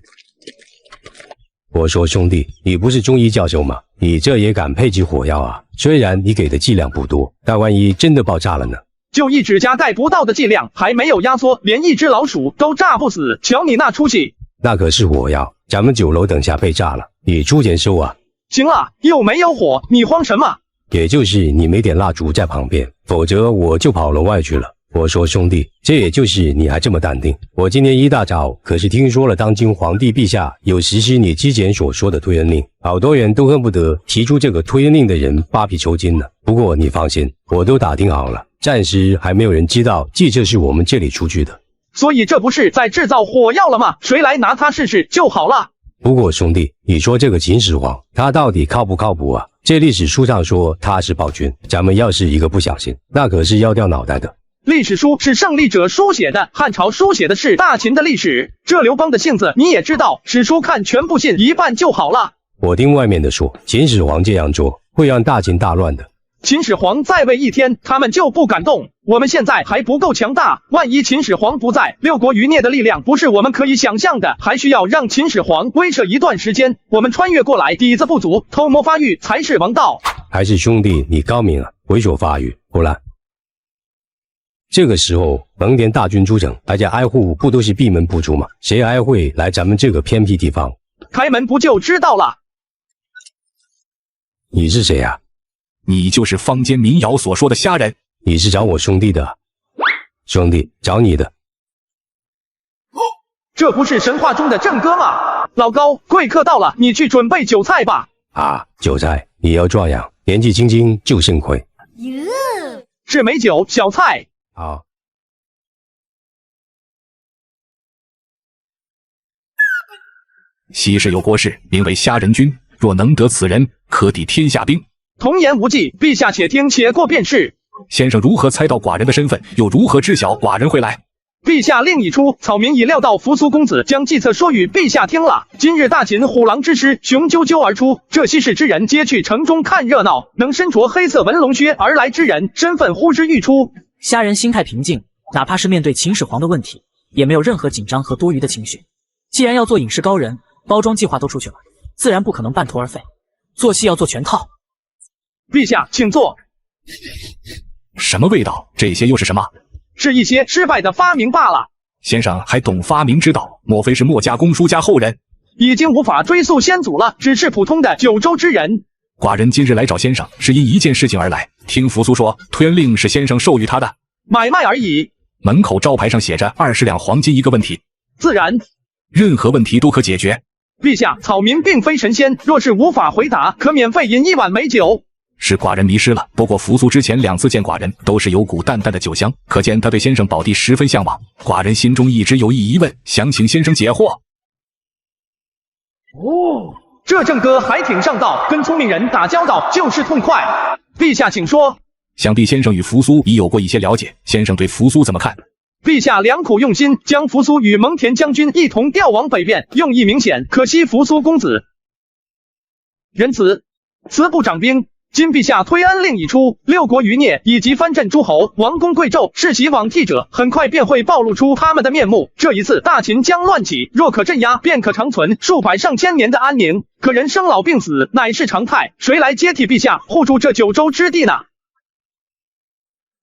我说兄弟，你不是中医教授吗？你这也敢配给火药啊？虽然你给的剂量不多，但万一真的爆炸了呢？就一指甲盖不到的剂量，还没有压缩，连一只老鼠都炸不死。瞧你那出息！那可是火药，咱们酒楼等下被炸了，你出钱收啊？行了，又没有火，你慌什么？也就是你没点蜡烛在旁边，否则我就跑楼外去了。我说兄弟，这也就是你还这么淡定。我今天一大早可是听说了当今皇帝陛下有实施你之前所说的推恩令，好多人都恨不得提出这个推恩令的人扒皮抽筋呢。不过你放心，我都打听好了，暂时还没有人知道计策是我们这里出去的。所以这不是在制造火药了吗？谁来拿它试试就好了。不过兄弟，你说这个秦始皇他到底靠不靠谱啊？这历史书上说他是暴君，咱们要是一个不小心，那可是要掉脑袋的。历史书是胜利者书写的，汉朝书写的是大秦的历史。这刘邦的性子你也知道，史书看全部信一半就好了。我听外面的说，秦始皇这样做会让大秦大乱的。秦始皇在位一天，他们就不敢动。我们现在还不够强大，万一秦始皇不在，六国余孽的力量不是我们可以想象的，还需要让秦始皇威慑一段时间。我们穿越过来，底子不足，偷摸发育才是王道。还是兄弟你高明啊，猥琐发育，不然。这个时候，蒙恬大军出城，大家挨户不都是闭门不出吗？谁还会来咱们这个偏僻地方？开门不就知道了。你是谁呀？你就是坊间民谣所说的虾人。你是找我兄弟的？兄弟，找你的。这不是神话中的郑哥吗？老高，贵客到了，你去准备酒菜吧。啊，酒菜，你要壮阳，年纪轻轻就肾亏。是美酒小菜。好。西市有国士，名为虾仁君，若能得此人，可抵天下兵。童言无忌，陛下且听且过便是。先生如何猜到寡人的身份，又如何知晓寡人会来？陛下令已出，草民已料到扶苏公子将计策说与陛下听了。今日大秦虎狼之师雄赳赳而出，这西市之人皆去城中看热闹，能身着黑色文龙靴而来之人，身份呼之欲出。虾仁心态平静，哪怕是面对秦始皇的问题，也没有任何紧张和多余的情绪。既然要做影视高人，包装计划都出去了，自然不可能半途而废，做戏要做全套。陛下，请坐。什么味道？这些又是什么？是一些失败的发明罢了。先生还懂发明之道，莫非是墨家公叔家后人？已经无法追溯先祖了，只是普通的九州之人。寡人今日来找先生，是因一件事情而来。听扶苏说，推恩令是先生授予他的，买卖而已。门口招牌上写着20两黄金一个问题。自然，任何问题都可解决。陛下，草民并非神仙，若是无法回答，可免费饮一碗美酒。是寡人迷失了，不过扶苏之前2次见寡人，都是有股淡淡的酒香，可见他对先生宝地十分向往。寡人心中一直有一疑问，想请先生解惑。哦，这郑哥还挺上道，跟聪明人打交道就是痛快。陛下请说。想必先生与扶苏已有过一些了解，先生对扶苏怎么看？陛下良苦用心，将扶苏与蒙恬将军一同调往北边，用意明显，可惜扶苏公子仁慈，慈不掌兵。今陛下推恩令已出，6国余孽以及藩镇诸侯、王公贵胄、世袭罔替者，很快便会暴露出他们的面目。这一次大秦将乱起，若可镇压，便可长存数百上千年的安宁。可人生老病死乃是常态，谁来接替陛下护住这九州之地呢？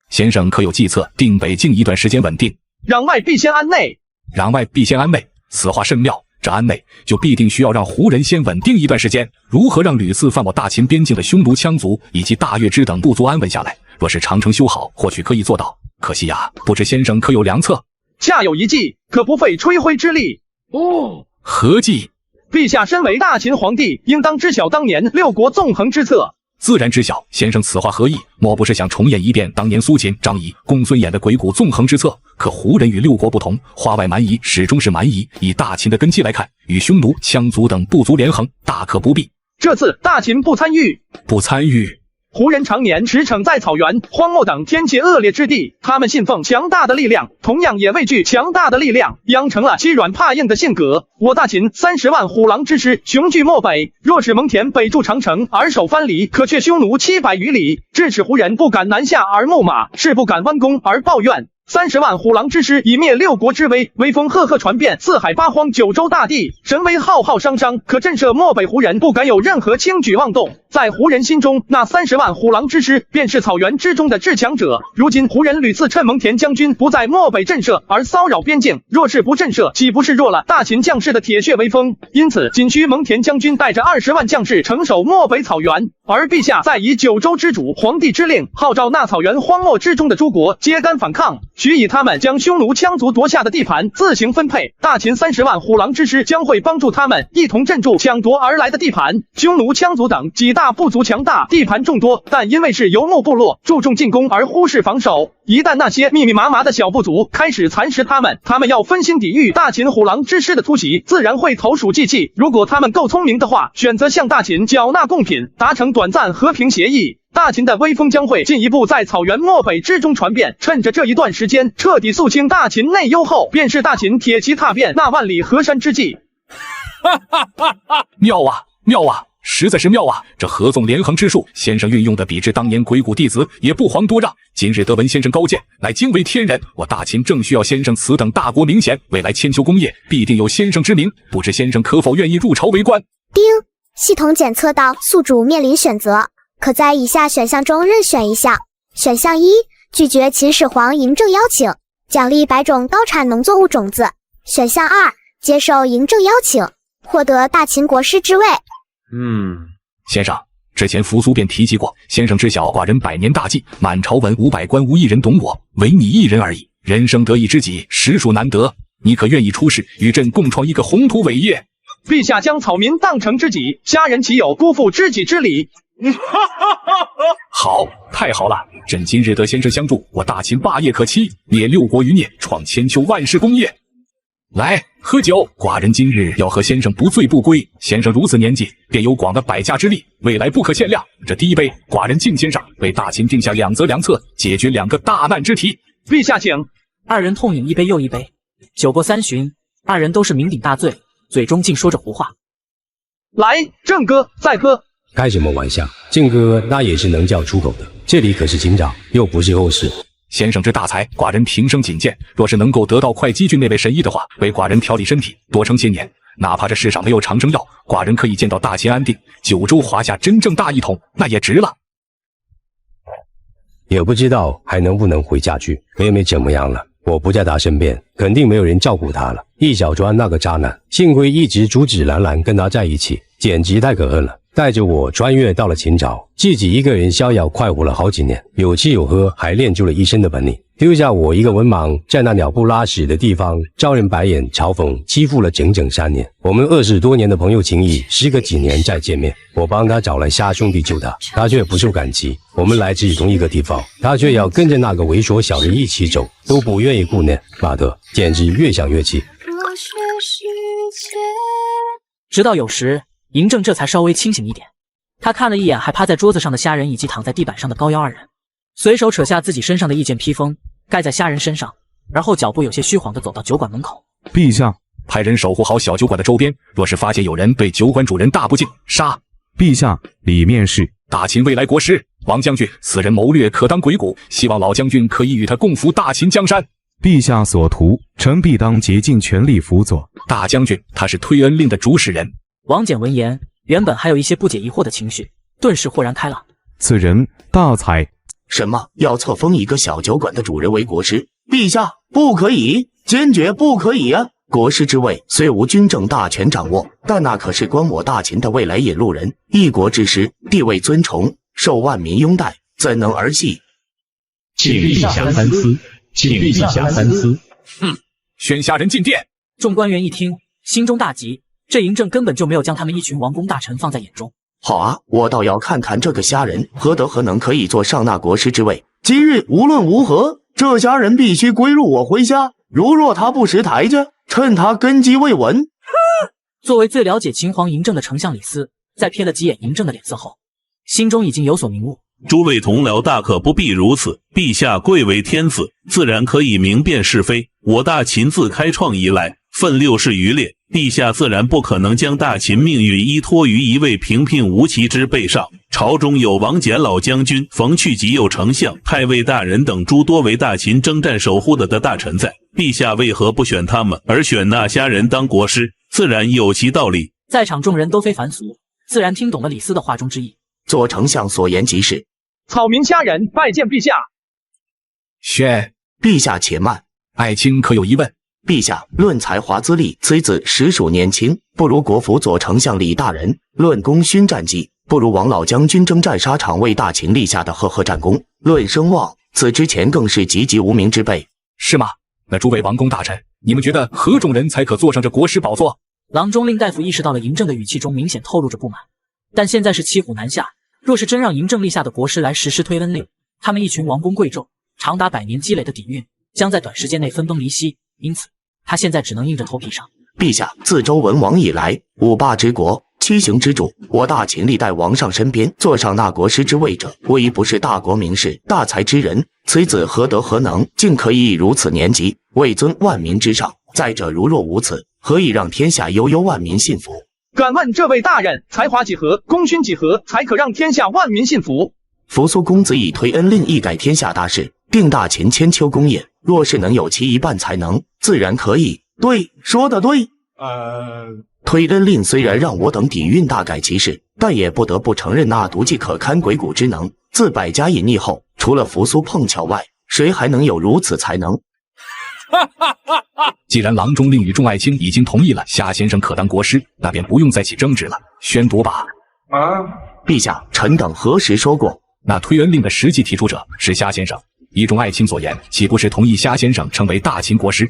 先生可有计策，定北境一段时间稳定？攘外必先安内。攘外必先安内，此话甚妙。这安内就必定需要让胡人先稳定一段时间。如何让屡次犯我大秦边境的匈奴羌族以及大月支等部族安稳下来？若是长城修好，或许可以做到。可惜呀，不知先生可有良策？恰有一计，可不费吹灰之力。哦，何计？陛下身为大秦皇帝，应当知晓当年6国纵横之策。自然知晓，先生此话何意？莫不是想重演一遍当年苏秦、张仪、公孙衍的鬼谷纵横之策？可胡人与6国不同，化外蛮夷始终是蛮夷。以大秦的根基来看，与匈奴、羌族等部族连横，大可不必。这次大秦不参与。不参与。胡人常年驰骋在草原、荒漠等天气恶劣之地，他们信奉强大的力量，同样也畏惧强大的力量，养成了欺软怕硬的性格。我大秦30万虎狼之师雄踞漠北，若是蒙恬北筑长城而守藩篱，可却匈奴700余里，致使胡人不敢南下而牧马，是不敢弯弓而抱怨。30万虎狼之师以灭6国之威，威风赫赫传遍四海八荒九州大地，神威浩浩汤汤，可震慑漠北胡人不敢有任何轻举妄动。在胡人心中，那30万虎狼之师便是草原之中的至强者。如今胡人屡次趁蒙恬将军不在漠北震慑而骚扰边境，若是不震慑，岂不是弱了大秦将士的铁血威风？因此仅需蒙恬将军带着20万将士城守漠北草原，而陛下再以九州之主、皇帝之令，号召那草原荒漠之中的诸国揭竿反抗，许以他们将匈奴羌族夺下的地盘自行分配。大秦30万虎狼之师将会帮助他们一同镇住抢夺而来的地盘。匈奴、羌族等几大部族强大，地盘众多，但因为是游牧部落，注重进攻而忽视防守。一旦那些密密麻麻的小部族开始蚕食他们要分心抵御大秦虎狼之师的突袭，自然会投鼠忌器。如果他们够聪明的话，选择向大秦缴纳贡品，达成短暂和平协议，大秦的威风将会进一步在草原漠北之中传遍。趁着这一段时间彻底肃清大秦内忧后，便是大秦铁骑踏遍那万里河山之际。妙啊，妙啊！实在是妙啊！这合纵连横之术，先生运用的比之当年鬼谷弟子也不遑多让。今日得闻先生高见，乃惊为天人。我大秦正需要先生此等大国名贤，未来千秋功业必定有先生之名。不知先生可否愿意入朝为官？丁，系统检测到宿主面临选择，可在以下选项中任选一项。选项1，拒绝秦始皇嬴政邀请，奖励100种高产农作物种子。选项2，接受嬴政邀请，获得大秦国师之位。先生，之前扶苏便提及过，先生知晓寡人100年大计，满朝文500官无一人懂我，唯你一人而已。人生得意知己，实属难得。你可愿意出仕，与朕共创一个宏图伟业？陛下将草民当成知己，虾人岂有辜负知己之理？好，太好了！朕今日得先生相助，我大秦霸业可期，灭6国余孽，创千秋万世功业。来，喝酒！寡人今日要和先生不醉不归。先生如此年纪，便有广的百家之力，未来不可限量。这第一杯，寡人敬先生为大秦定下2则良策，解决2个大难之题。陛下请。二人痛饮一杯又一杯，酒过3巡，二人都是酩酊大醉，嘴中竟说着胡话。来，郑哥，再喝。开什么玩笑？靖哥那也是能叫出口的，这里可是秦朝，又不是后世。先生之大才，寡人平生仅见。若是能够得到会稽郡那位神医的话，为寡人调理身体，多撑些年，哪怕这世上没有长生药，寡人可以见到大秦安定，九州华夏真正大一统，那也值了。也不知道还能不能回家去。妹妹怎么样了？我不在她身边，肯定没有人照顾她了。易小川那个渣男，幸亏一直阻止兰兰跟他在一起，简直太可恨了。带着我穿越到了秦朝，自己一个人逍遥快活了好几年，有吃有喝，还练就了一身的本领。丢下我一个文盲，在那鸟不拉屎的地方招人白眼嘲讽，欺负了整整3年。我们20多年的朋友情谊，时隔几年再见面，我帮他找来虾兄弟救他，他却不受感激。我们来自同一个地方，他却要跟着那个猥琐小人一起走，都不愿意顾念。妈的，简直越想越气。直到有时嬴政这才稍微清醒一点，他看了一眼还趴在桌子上的虾人以及躺在地板上的高腰二人，随手扯下自己身上的一件披风盖在虾人身上，而后脚步有些虚晃地走到酒馆门口。陛下，派人守护好小酒馆的周边，若是发现有人对酒馆主人大不敬，杀。陛下，里面是大秦未来国师王将军，此人谋略可当鬼谷，希望老将军可以与他共扶大秦江山。陛下所图，臣必当竭尽全力辅佐。大将军，他是推恩令的主使人。王翦闻言，原本还有一些不解疑惑的情绪，顿时豁然开朗。此人大才。什么？要册封一个小酒馆的主人为国师？陛下，不可以，坚决不可以啊！国师之位虽无军政大权掌握，但那可是观我大秦的未来引路人，一国之师，地位尊崇，受万民拥戴，怎能儿戏？请陛下三思，请陛下三思。宣下人进殿。众官员一听，心中大急，这嬴政根本就没有将他们一群王公大臣放在眼中。好啊，我倒要看看这个虾人何德何能，可以坐上那国师之位。今日无论如何，这虾人必须归入我麾下。如若他不识抬价，趁他根基未稳。作为最了解秦皇嬴政的丞相李斯，在瞥了几眼嬴政的脸色后，心中已经有所明悟。诸位同僚大可不必如此，陛下贵为天子，自然可以明辨是非。我大秦自开创以来，奋6世余烈，陛下自然不可能将大秦命运依托于一位平平无奇之辈上。朝中有王翦老将军、冯去疾右丞相、太尉大人等诸多为大秦征战守护的大臣在，陛下为何不选他们，而选那虾人当国师？自然有其道理。在场众人都非凡俗，自然听懂了李斯的话中之意。左丞相所言极是。草民虾人拜见陛下。宣，陛下且慢，爱卿可有疑问？陛下，论才华资历，崔子实属年轻，不如国府左丞相李大人；论功勋战绩，不如王老将军征战沙场为大秦立下的赫赫战功；论声望，此之前更是籍籍无名之辈。是吗？那诸位王公大臣，你们觉得何种人才可坐上这国师宝座？郎中令大夫意识到了嬴政的语气中明显透露着不满，但现在是骑虎难下，若是真让嬴政立下的国师来实施推恩令，他们一群王公贵胄长达100年积累的底蕴将在短时间内分崩离析，因此他现在只能硬着头皮上。陛下，自周文王以来，5霸之国，7行之主，我大秦历代王上身边坐上那国师之位者，无一不是大国名士、大才之人。崔子何德何能，竟可以以如此年纪位尊万民之上？再者，如若无此，何以让天下悠悠万民信服？敢问这位大人，才华几何，功勋几何，才可让天下万民信服？扶苏公子以推恩令一改天下大事，定大秦千秋功业。若是能有其一半才能，自然可以。对，说得对。推恩令虽然让我等底蕴大改其事，但也不得不承认那毒计可堪鬼谷之能。自百家隐匿后，除了扶苏碰巧外，谁还能有如此才能？既然郎中令与众爱卿已经同意了夏先生可当国师，那便不用再起争执了，宣读吧。陛下，臣等何时说过？那推恩令的实际提出者是夏先生，依众爱卿所言，岂不是同意夏先生成为大秦国师？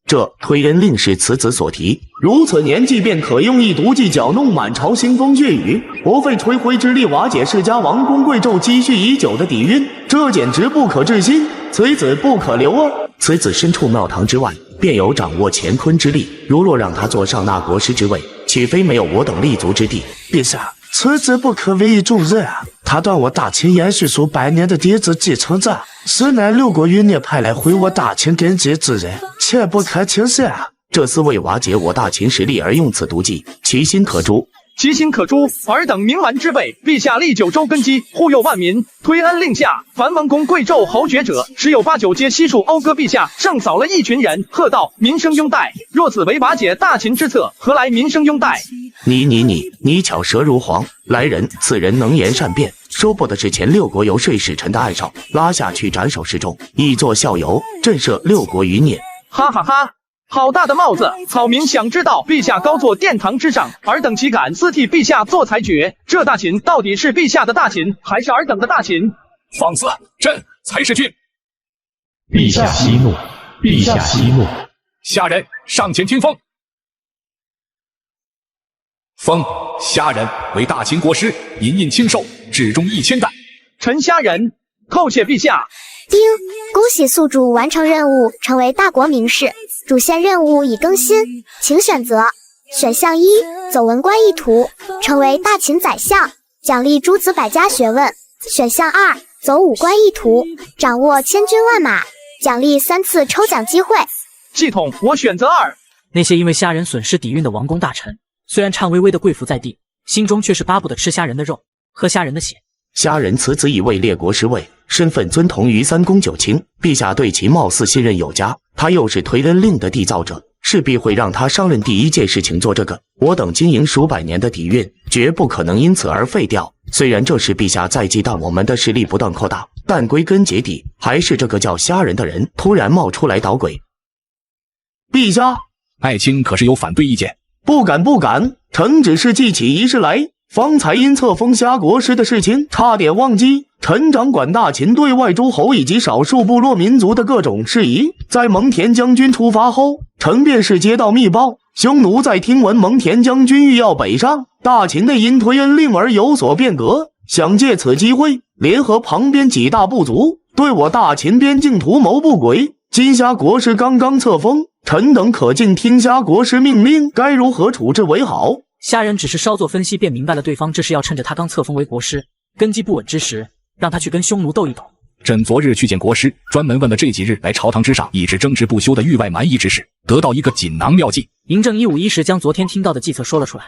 这推恩令是此子所提，如此年纪便可用一毒计搅弄满朝腥风血雨，不费吹灰之力瓦解世家王公贵胄积蓄已久的底蕴，这简直不可置信，此子不可留啊！此子身处庙堂之外，便有掌握乾坤之力，如若让他坐上那国师之位，岂非没有我等立足之地？陛下，此子不可为一重任啊！他断我大秦延续数百年的嫡子继承者，实乃6国余孽派来毁我大秦根基之人，切不可轻视啊！这厮为瓦解我大秦实力而用此毒计，其心可诛。其心可诛，尔等冥顽之辈！陛下立9州根基，护佑万民。推恩令下，凡王公贵胄侯爵者，十有8、9皆悉数讴歌陛下，胜扫了一群人，喝道：民生拥戴！若此为瓦解大秦之策，何来民生拥戴？你巧舌如簧！来人，此人能言善辩，说不得之前6国游说使臣的暗哨，拉下去斩首示众，以作效尤，震慑6国余孽。哈哈哈！好大的帽子！草民想知道，陛下高坐殿堂之上，尔等岂敢私替陛下做裁决？这大秦到底是陛下的大秦，还是尔等的大秦？放肆！朕才是君。陛下息怒！陛下息怒！下人上前听封。封虾人为大秦国师，银印亲授，至忠1000担。臣虾人叩谢陛下。丁，恭喜宿主完成任务，成为大国名士。主线任务已更新，请选择。选项1，走文官一途，成为大秦宰相，奖励诸子百家学问。选项2，走武官一途，掌握千军万马，奖励3次抽奖机会。系统，我选择2。那些因为虾仁损失底蕴的王公大臣，虽然颤巍巍的跪伏在地，心中却是巴不得吃虾仁的肉，喝虾仁的血。虾仁此子已位列国师位，身份尊同于3公9卿，陛下对其貌似信任有加，他又是推恩令的缔造者，势必会让他上任第一件事情做这个。我等经营数百年的底蕴，绝不可能因此而废掉。虽然这时陛下在忌惮我们的势力不断扩大，但归根结底，还是这个叫虾仁的人突然冒出来捣鬼。陛下，爱卿可是有反对意见？不敢，臣只是记起一事来。方才因册封虾国师的事情，差点忘记。臣掌管大秦对外诸侯以及少数部落民族的各种事宜。在蒙恬将军出发后，臣便是接到密报，匈奴在听闻蒙恬将军欲要北上，大秦内因推恩令而有所变革，想借此机会联合旁边几大部族，对我大秦边境图谋不轨。今虾国师刚刚册封，臣等可尽听虾国师命令，该如何处置为好？虾仁只是稍作分析便明白了，对方这是要趁着他刚册封为国师，根基不稳之时，让他去跟匈奴斗一斗。朕昨日去见国师，专门问了这几日来朝堂之上一直争执不休的域外蛮夷之事，得到一个锦囊妙计。嬴政一五一十将昨天听到的计策说了出来，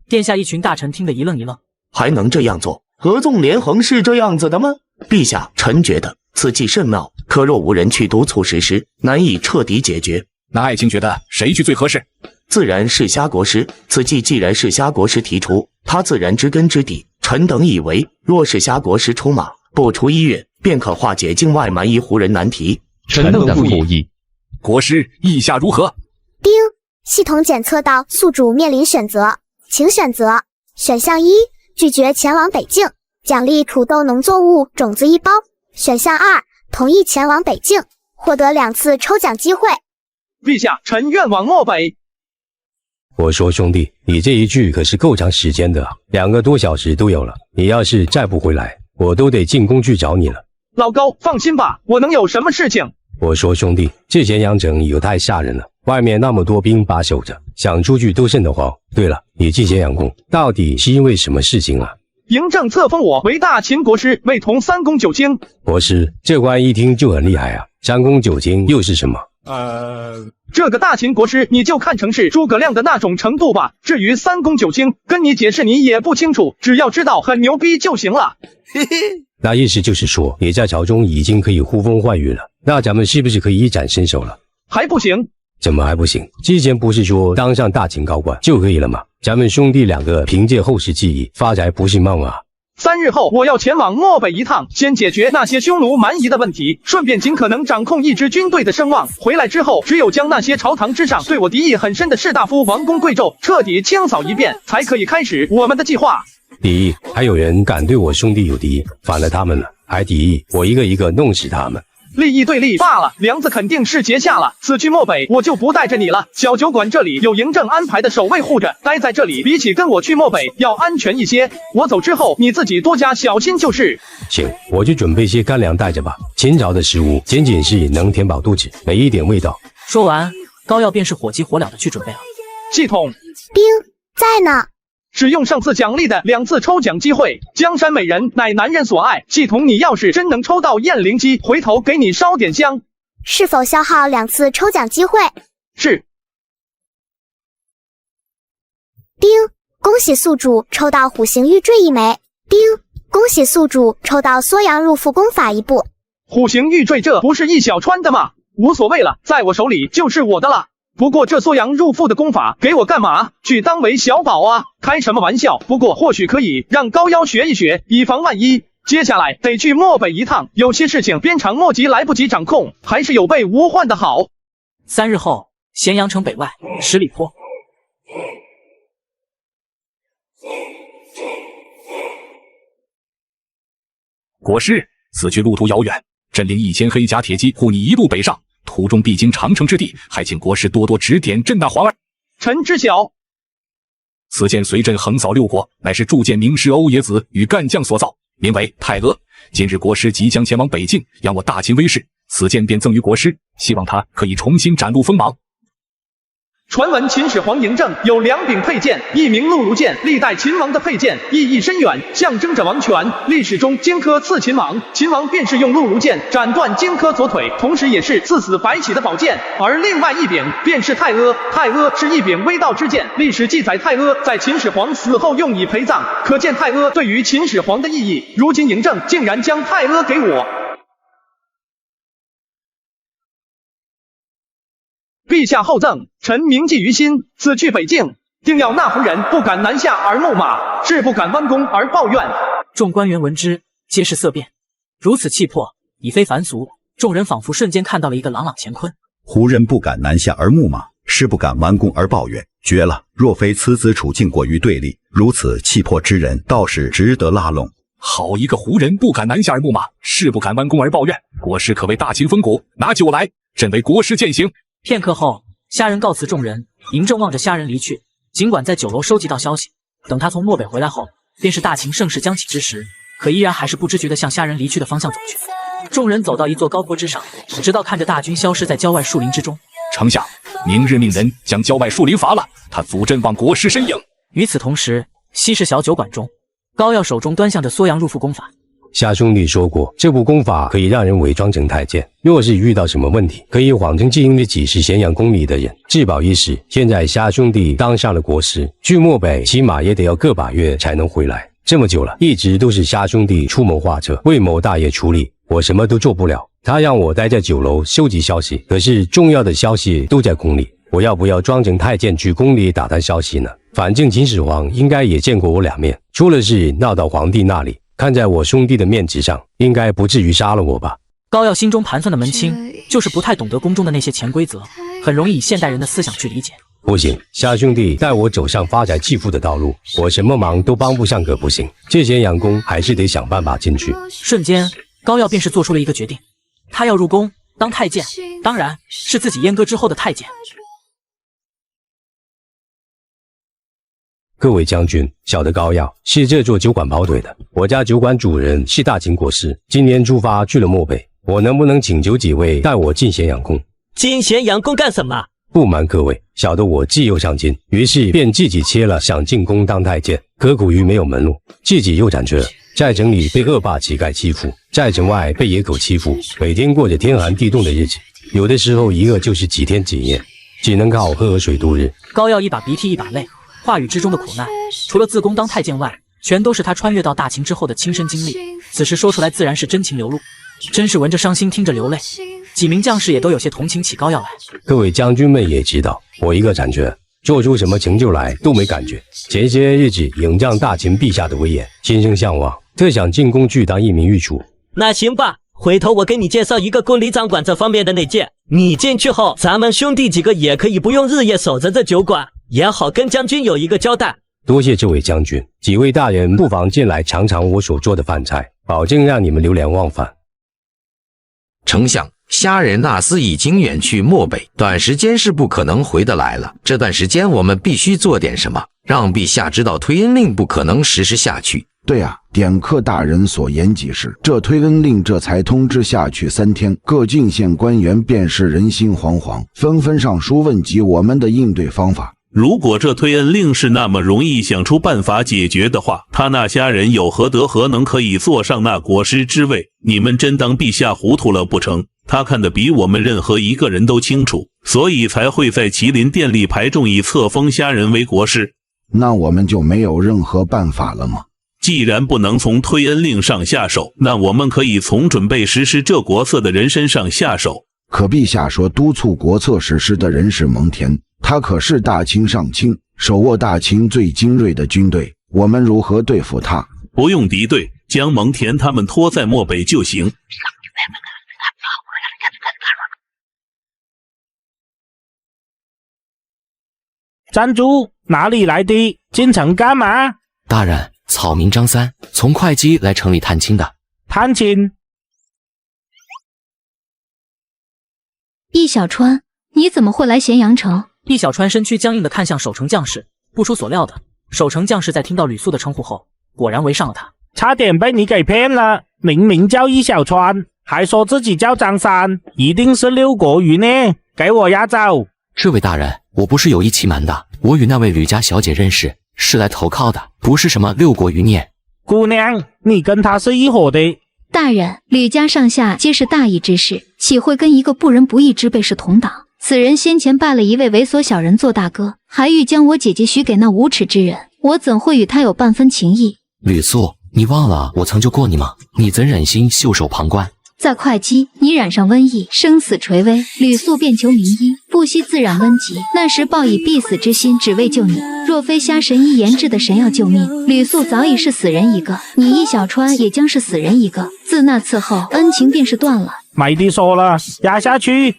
殿下一群大臣听得一愣一愣。还能这样做？合纵连横是这样子的吗？陛下，臣觉得此计甚妙，可若无人去督促实施，难以彻底解决。那爱卿觉得谁去最合适？自然是虾国师。此计既然是虾国师提出，他自然知根知底。臣等以为，若是虾国师出马，不出1月，便可化解境外蛮夷胡人难题。臣等附议。国师意下如何？丁，系统检测到宿主面临选择，请选择。选项1，拒绝前往北境，奖励土豆农作物种子1包。选项2，同意前往北境，获得2次抽奖机会。陛下，臣愿往漠北。我说兄弟，你这一句可是够长时间的，2个多小时都有了。你要是再不回来，我都得进宫去找你了。老高，放心吧，我能有什么事情？我说兄弟，这咸阳城有太吓人了，外面那么多兵把守着，想出去都瘆得慌。对了，你进咸阳宫到底是因为什么事情啊？嬴政册封我为大秦国师，位同3公9卿。国师，这官一听就很厉害啊，3公9卿又是什么？这个大秦国师你就看成是诸葛亮的那种程度吧。至于3公9卿，跟你解释你也不清楚，只要知道很牛逼就行了。那意思就是说你在朝中已经可以呼风唤雨了，那咱们是不是可以一展身手了？还不行。怎么还不行？之前不是说当上大秦高官就可以了吗？咱们兄弟2个凭借后世记忆发财不是梦啊。3日后，我要前往漠北一趟，先解决那些匈奴蛮夷的问题，顺便尽可能掌控一支军队的声望。回来之后，只有将那些朝堂之上对我敌意很深的士大夫、王公贵胄彻底清扫一遍，才可以开始我们的计划。敌意？还有人敢对我兄弟有敌意？反了他们了，还敌意？我一个一个弄死他们！利益对立罢了，梁子肯定是结下了。此去漠北，我就不带着你了。小酒馆这里有嬴政安排的守卫护着，待在这里比起跟我去漠北要安全一些。我走之后，你自己多加小心就是。行，我就准备些干粮带着吧。秦朝的食物仅仅是能填饱肚子，没一点味道。说完，高耀便是火急火燎的去准备了。系统，兵在呢。使用上次奖励的2次抽奖机会，江山美人乃男人所爱。系统，你要是真能抽到燕灵鸡，回头给你烧点香。是否消耗2次抽奖机会？是。丁，恭喜宿主抽到虎形玉坠1枚。丁，恭喜宿主抽到缩阳入腹功法1部。虎形玉坠这不是易小川的吗？无所谓了，在我手里就是我的了。不过这缩阳入腹的功法给我干嘛？去当为小宝啊？开什么玩笑！不过或许可以让高妖学一学，以防万一。接下来得去漠北一趟，有些事情鞭长莫及，来不及掌控，还是有备无患的好。3日后，咸阳城北外10里坡。国师，此去路途遥远，朕领1000黑甲铁骑护你一路北上。途中必经长城之地，还请国师多多指点朕那皇儿。臣知晓。此剑随朕横扫6国，乃是铸剑名师欧冶子与干将所造，名为太阿。今日国师即将前往北境，扬我大秦威势，此剑便赠于国师，希望他可以重新展露锋芒。传闻秦始皇嬴政有2柄佩剑，一名辘轳剑，历代秦王的佩剑，意义深远，象征着王权。历史中荆轲刺秦王，秦王便是用辘轳剑斩断荆轲左腿，同时也是刺死白起的宝剑。而另外一柄便是太阿，太阿是一柄微道之剑，历史记载太阿在秦始皇死后用以陪葬，可见太阿对于秦始皇的意义。如今嬴政竟然将太阿给我。陛下厚赠，臣铭记于心。此去北境，定要那胡人不敢南下而牧马，志不敢弯弓而抱怨。众官员闻之，皆是色变。如此气魄，已非凡俗。众人仿佛瞬间看到了一个朗朗乾坤。胡人不敢南下而牧马，士不敢弯弓而抱怨，绝了！若非此子处境过于对立，如此气魄之人，倒是值得拉拢。好一个胡人不敢南下而牧马，士不敢弯弓而抱怨，国师可谓大秦风骨。拿酒来，朕为国师饯行。片刻后，虾仁告辞众人，嬴政望着虾仁离去。尽管在酒楼收集到消息，等他从漠北回来后，便是大秦盛世将起之时，可依然还是不知觉地向虾仁离去的方向走去。众人走到一座高坡之上，直到看着大军消失在郊外树林之中。丞相，明日命人将郊外树林伐了，他阻朕望国师身影。与此同时，西市小酒馆中，高耀手中端详着缩阳入腹功法。夏兄弟说过，这部功法可以让人伪装成太监，若是遇到什么问题，可以谎称经营了几十咸阳宫里的人，自保一时。现在夏兄弟当上了国师，去漠北起码也得要个把月才能回来。这么久了，一直都是夏兄弟出谋划策，为某大爷出力，我什么都做不了。他让我待在酒楼收集消息，可是重要的消息都在宫里，我要不要装成太监去宫里打探消息呢？反正秦始皇应该也见过我2面，出了事闹到皇帝那里，看在我兄弟的面子上，应该不至于杀了我吧。高耀心中盘算的门清，就是不太懂得宫中的那些潜规则，很容易以现代人的思想去理解。不行，夏兄弟带我走上发财致富的道路，我什么忙都帮不上，可不行。这咸阳宫还是得想办法进去。瞬间，高耀便是做出了一个决定，他要入宫当太监，当然是自己阉割之后的太监。各位将军，小的高耀是这座酒馆跑腿的，我家酒馆主人是大秦国师，今年出发去了漠北，我能不能请求几位带我进咸阳宫？进咸阳宫干什么？不瞒各位，小的我既又上进，于是便自己切了想进宫当太监，可苦于没有门路，自己又斩车，在城里被恶霸乞丐欺负，在城外被野狗欺负，每天过着天寒地冻的日子，有的时候一饿就是几天几夜，只能靠喝河水度日。高耀一把鼻涕一把泪，话语之中的苦难，除了自宫当太监外，全都是他穿越到大秦之后的亲身经历。此时说出来自然是真情流露，真是闻着伤心，听着流泪。几名将士也都有些同情起高耀来。各位将军们也知道，我一个斩车，做出什么成就来都没感觉。前些日子仰仗大秦陛下的威严，心生向往，特想进宫去当一名御厨。那行吧，回头我给你介绍一个宫里掌管这方面的内监。你进去后，咱们兄弟几个也可以不用日夜守着这酒馆，也好跟将军有一个交代。多谢这位将军，几位大人不妨进来尝尝我所做的饭菜，保证让你们流连忘返。丞相，虾仁纳斯已经远去漠北，短时间是不可能回得来了。这段时间我们必须做点什么，让陛下知道推恩令不可能实施下去。对啊，典客大人所言极是。这推恩令这才通知下去3天，各郡县官员便是人心惶惶，纷纷上书问及我们的应对方法。如果这推恩令是那么容易想出办法解决的话，他那虾仁有何德何能可以坐上那国师之位？你们真当陛下糊涂了不成？他看得比我们任何一个人都清楚，所以才会在麒麟殿里排众议册封虾仁为国师。那我们就没有任何办法了吗？既然不能从推恩令上下手，那我们可以从准备实施这国策的人身上下手。可陛下说督促国策实施的人是蒙恬，他可是大清上卿，手握大清最精锐的军队，我们如何对付他？不用敌对，将蒙恬他们拖在漠北就行。站住！哪里来的？进城干嘛？大人，草民张三从会稽来城里探亲的。探亲？易小川，你怎么会来咸阳城？易小川身躯僵硬地看向守城将士，不出所料的，守城将士在听到吕肃的称呼后，果然围上了他。差点被你给骗了，明明叫易小川，还说自己叫张三，一定是六国余孽，给我押走！这位大人，我不是有意欺瞒的，我与那位吕家小姐认识，是来投靠的，不是什么六国余孽。姑娘，你跟他是一伙的。大人，吕家上下皆是大义之士，岂会跟一个不仁不义之辈是同党？此人先前拜了一位猥琐小人做大哥，还欲将我姐姐许给那无耻之人，我怎会与他有半分情谊？吕肃，你忘了我曾救过你吗？你怎忍心袖手旁观？在会稽，你染上瘟疫，生死垂危，吕肃便求名医，不惜自染瘟疾。那时抱以必死之心，只为救你。若非虾神医研制的神药救命，吕肃早已是死人一个，你易小川也将是死人一个。自那次后，恩情便是断了。没得说了，压下去。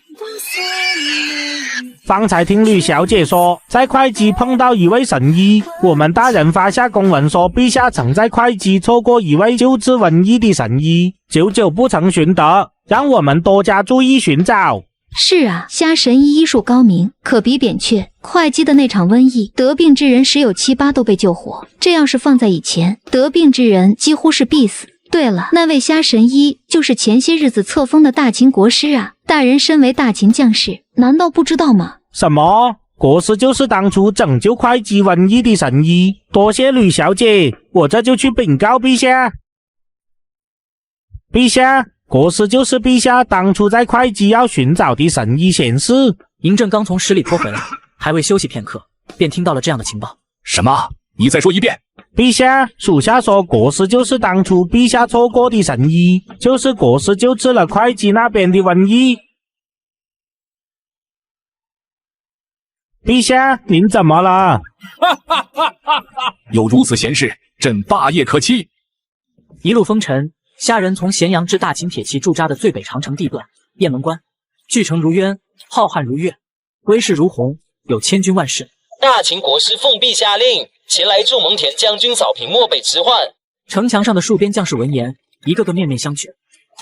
方才听吕小姐说，在会稽碰到一位神医，我们大人发下公文说，陛下曾在会稽错过一位救治瘟疫的神医，久久不曾寻得，让我们多加注意寻找。是啊，虾神医医术高明，可比扁鹊。会稽的那场瘟疫，得病之人10有7、8都被救活，这要是放在以前，得病之人几乎是必死。对了，那位虾神医就是前些日子册封的大秦国师啊！大人身为大秦将士，难道不知道吗？什么？国师就是当初拯救会稽瘟疫的神医。多谢吕小姐，我这就去禀告陛下。陛下，国师就是陛下当初在会稽要寻找的神医贤士。嬴政刚从十里坡回来，还未休息片刻，便听到了这样的情报。什么？你再说一遍。陛下，属下说国师就是当初陛下错过的神医，就是国师救治了会稽那边的瘟疫。陛下，您怎么了？有如此贤士，朕大业可期。一路风尘，虾仁从咸阳至大秦铁骑驻扎的最北长城地段雁门关，巨城如渊，浩瀚如月，威势如虹，有千军万士。大秦国师奉陛下令，前来助蒙恬将军扫平漠北之患。城墙上的戍边将士闻言，一个个面面相觑。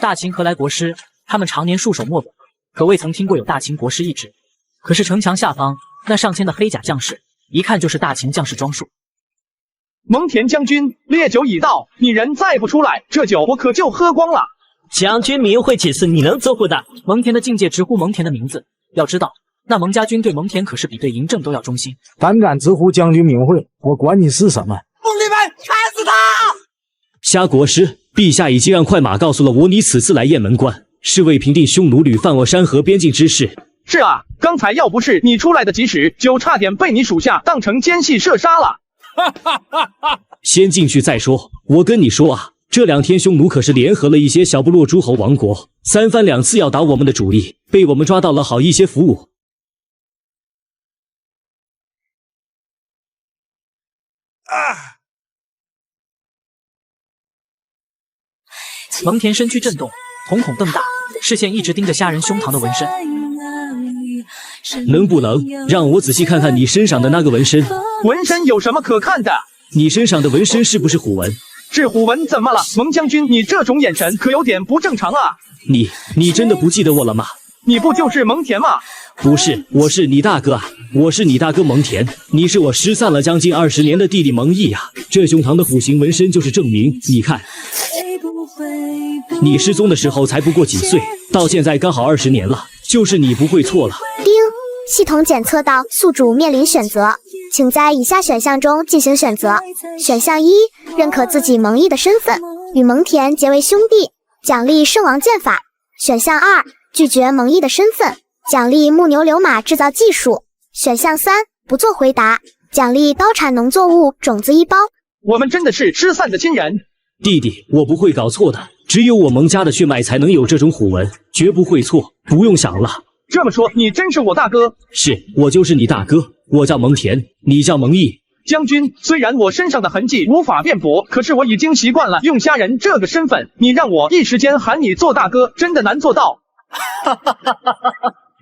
大秦何来国师？他们常年戍守漠北，可未曾听过有大秦国师一职。可是城墙下方那上千的黑甲将士，一看就是大秦将士装束。蒙恬将军，烈酒已到，你人再不出来，这酒我可就喝光了。将军明会起事，你能做乎的？蒙恬的境界直呼蒙恬的名字，要知道那蒙家军对蒙恬可是比对嬴政都要忠心。胆敢直呼将军名讳，我管你是什么！兄弟们，砍死他！虾国师，陛下已经让快马告诉了我，你此次来雁门关，是为平定匈奴屡犯我山河边境之事。是啊，刚才要不是你出来的及时，就差点被你属下当成奸细射杀了。先进去再说。我跟你说啊，这2天匈奴可是联合了一些小部落诸侯王国，3番2次要打我们的主力，被我们抓到了好一些俘虏。蒙恬身躯震动，瞳孔瞪大，视线一直盯着虾仁胸膛的纹身。能不能让我仔细看看你身上的那个纹身？纹身有什么可看的？你身上的纹身是不是虎纹？是虎纹怎么了？蒙将军，你这种眼神可有点不正常啊！你真的不记得我了吗？你不就是蒙恬吗？不是，我是你大哥啊，我是你大哥蒙恬，你是我失散了将近20年的弟弟蒙毅啊。这胸膛的虎形纹身就是证明，你看，你失踪的时候才不过几岁，到现在刚好20年了，就是你不会错了。叮，系统检测到宿主面临选择，请在以下选项中进行选择。选项1，认可自己蒙毅的身份，与蒙恬结为兄弟，奖励圣王剑法。选项2，拒绝蒙毅的身份，奖励木牛流马制造技术。选项3，不做回答，奖励高产农作物种子1包。我们真的是失散的亲人。弟弟，我不会搞错的，只有我蒙家的血脉才能有这种虎纹，绝不会错，不用想了。这么说，你真是我大哥？是，我就是你大哥，我叫蒙恬，你叫蒙毅。将军，虽然我身上的痕迹无法辩驳，可是我已经习惯了用虾仁这个身份，你让我一时间喊你做大哥，真的难做到。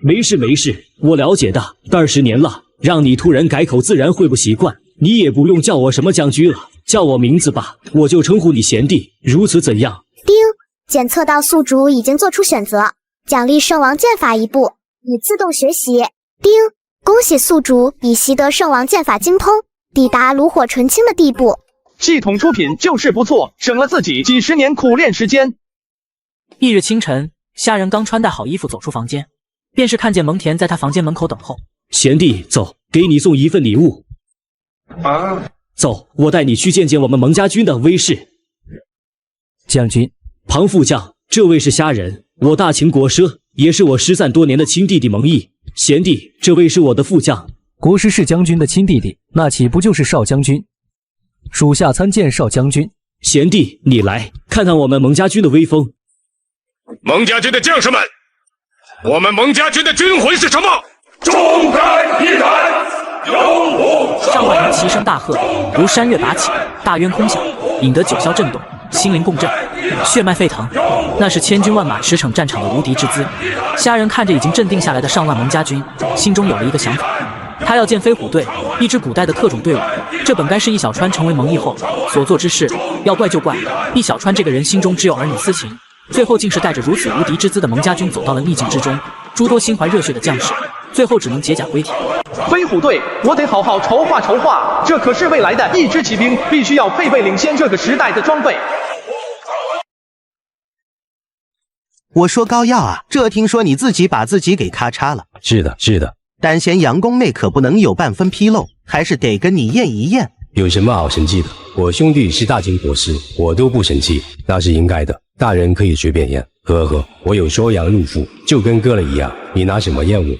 没事没事，我了解的，20年了，让你突然改口自然会不习惯，你也不用叫我什么将军了，叫我名字吧，我就称呼你贤弟，如此怎样？叮，检测到宿主已经做出选择，奖励圣王剑法1部，已自动学习。叮，恭喜宿主已习得圣王剑法精通，抵达炉火纯青的地步。系统出品就是不错，省了自己几十年苦练时间。翌日清晨，虾仁刚穿戴好衣服走出房间，便是看见蒙恬在他房间门口等候。贤弟，走，给你送一份礼物。走，我带你去见见我们蒙家军的威势。将军，庞副将，这位是虾仁，我大秦国奢，也是我失散多年的亲弟弟蒙毅。贤弟，这位是我的副将。国师是将军的亲弟弟，那岂不就是少将军？属下参见少将军。贤弟，你来看看我们蒙家军的威风。蒙家军的将士们，我们蒙家军的军魂是什么？忠肝义胆，有武上万人齐声大喝，如山岳拔起，大渊空响，引得九霄震动，心灵共振，血脉沸腾。那是千军万马驰骋战场的无敌之姿。虾仁看着已经镇定下来的上万蒙家军，心中有了一个想法。他要建飞虎队，一支古代的特种队伍。这本该是易小川成为蒙毅后所做之事，要怪就怪易小川这个人心中只有儿女私情，最后竟是带着如此无敌之姿的蒙家军走到了逆境之中。诸多心怀热血的将士，最后只能解甲归田。飞虎队，我得好好筹划筹划，这可是未来的一支骑兵，必须要配备领先这个时代的装备。我说高耀啊，这听说你自己把自己给咔嚓了。是的，是的。胆贤杨宫内可不能有半分纰漏，还是得跟你验一验。有什么好生气的？我兄弟是大秦国师，我都不生气，那是应该的。大人可以随便验。呵呵，我有收养入腹，就跟哥了一样。你拿什么验我？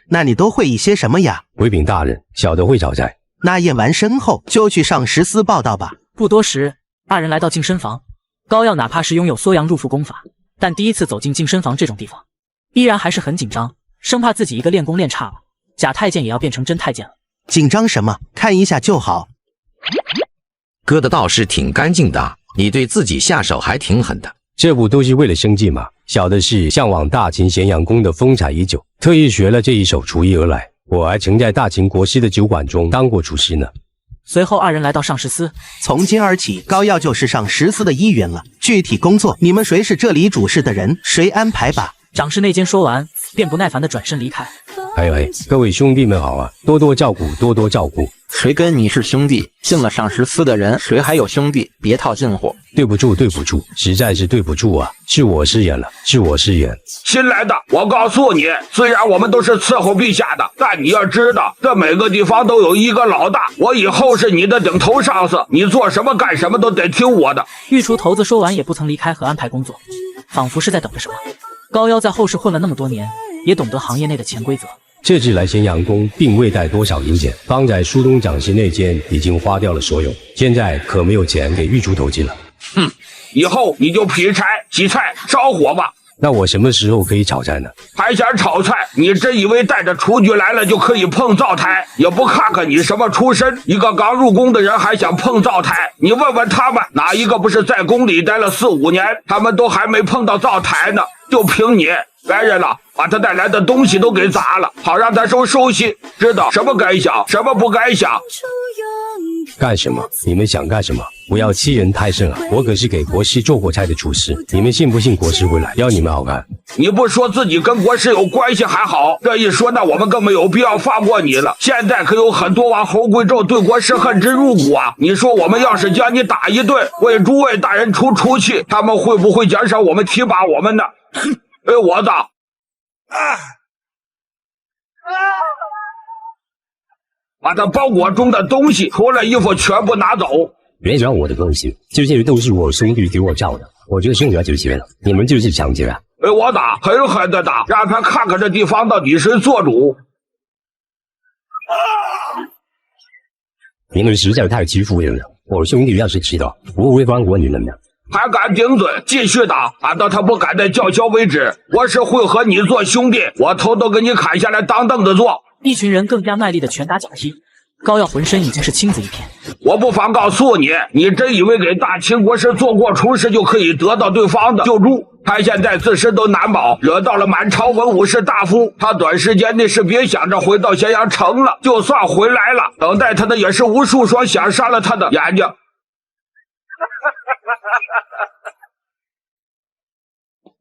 那你都会一些什么呀？回禀大人，小的会讨债。那验完身后就去上十司报道吧。不多时，二人来到净身房。高耀哪怕是拥有缩阳入腹功法，但第一次走进净身房这种地方，依然还是很紧张，生怕自己一个练功练差了，假太监也要变成真太监了。紧张什么？看一下就好。哥的倒是挺干净的，你对自己下手还挺狠的。这不都是为了生计吗？小的是向往大秦咸阳宫的风采已久，特意学了这一手厨艺而来。我还曾在大秦国师的酒馆中当过厨师呢。随后二人来到上十司，从今而起，高耀就是上十司的一员了。具体工作，你们谁是这里主事的人，谁安排吧。掌事内监说完，便不耐烦地转身离开。各位兄弟们好啊，多多照顾，多多照顾。谁跟你是兄弟？进了上十司的人，谁还有兄弟？别套近乎。对不住，实在是对不住啊！是我失言了，是我失言。新来的，我告诉你，虽然我们都是伺候陛下的，但你要知道，这每个地方都有一个老大。我以后是你的顶头上司，你做什么干什么都得听我的。御厨头子说完，也不曾离开和安排工作，仿佛是在等着什么。高妖在后世混了那么多年，也懂得行业内的潜规则。这次来咸阳宫并未带多少银钱，方在书东掌事内监已经花掉了所有，现在可没有钱给御厨投机了。以后你就劈柴、洗菜、烧火吧。那我什么时候可以炒菜呢？还想炒菜？你真以为带着厨具来了就可以碰灶台？也不看看你什么出身，一个刚入宫的人还想碰灶台？你问问他们，哪一个不是在宫里待了4、5年，他们都还没碰到灶台呢？就凭你，来人了，把他带来的东西都给砸了，好让他收息，知道什么该想，什么不该想。干什么？你们想干什么？不要欺人太甚啊！我可是给国师做过菜的厨师，你们信不信国师会来要你们好看？你不说自己跟国师有关系还好，这一说那我们更没有必要放过你了。现在可有很多王侯贵胄对国师恨之入骨啊！你说我们要是将你打一顿，为诸位大人出气，他们会不会奖赏我们提拔我们呢？哎，我的！把他包裹中的东西，除了衣服全部拿走。别讲我的东西，这些都是我兄弟给我照的，我这兄弟就行了，你们就是强奸啊！哎，我打，狠狠的打，让他看看这地方到底谁做主。你们实在太欺负人了，我兄弟要是知道，不会放过你们的。还敢顶嘴，继续打，打到他不敢再叫嚣为止。我是会和你做兄弟，我头都给你砍下来当凳子坐。一群人更加卖力的拳打脚踢，高耀浑身已经是青紫一片。我不妨告诉你，你真以为给大秦国师做过厨师就可以得到对方的救助？他现在自身都难保，惹到了满朝文武士大夫，他短时间内是别想着回到咸阳城了。就算回来了，等待他的也是无数双想杀了他的眼睛。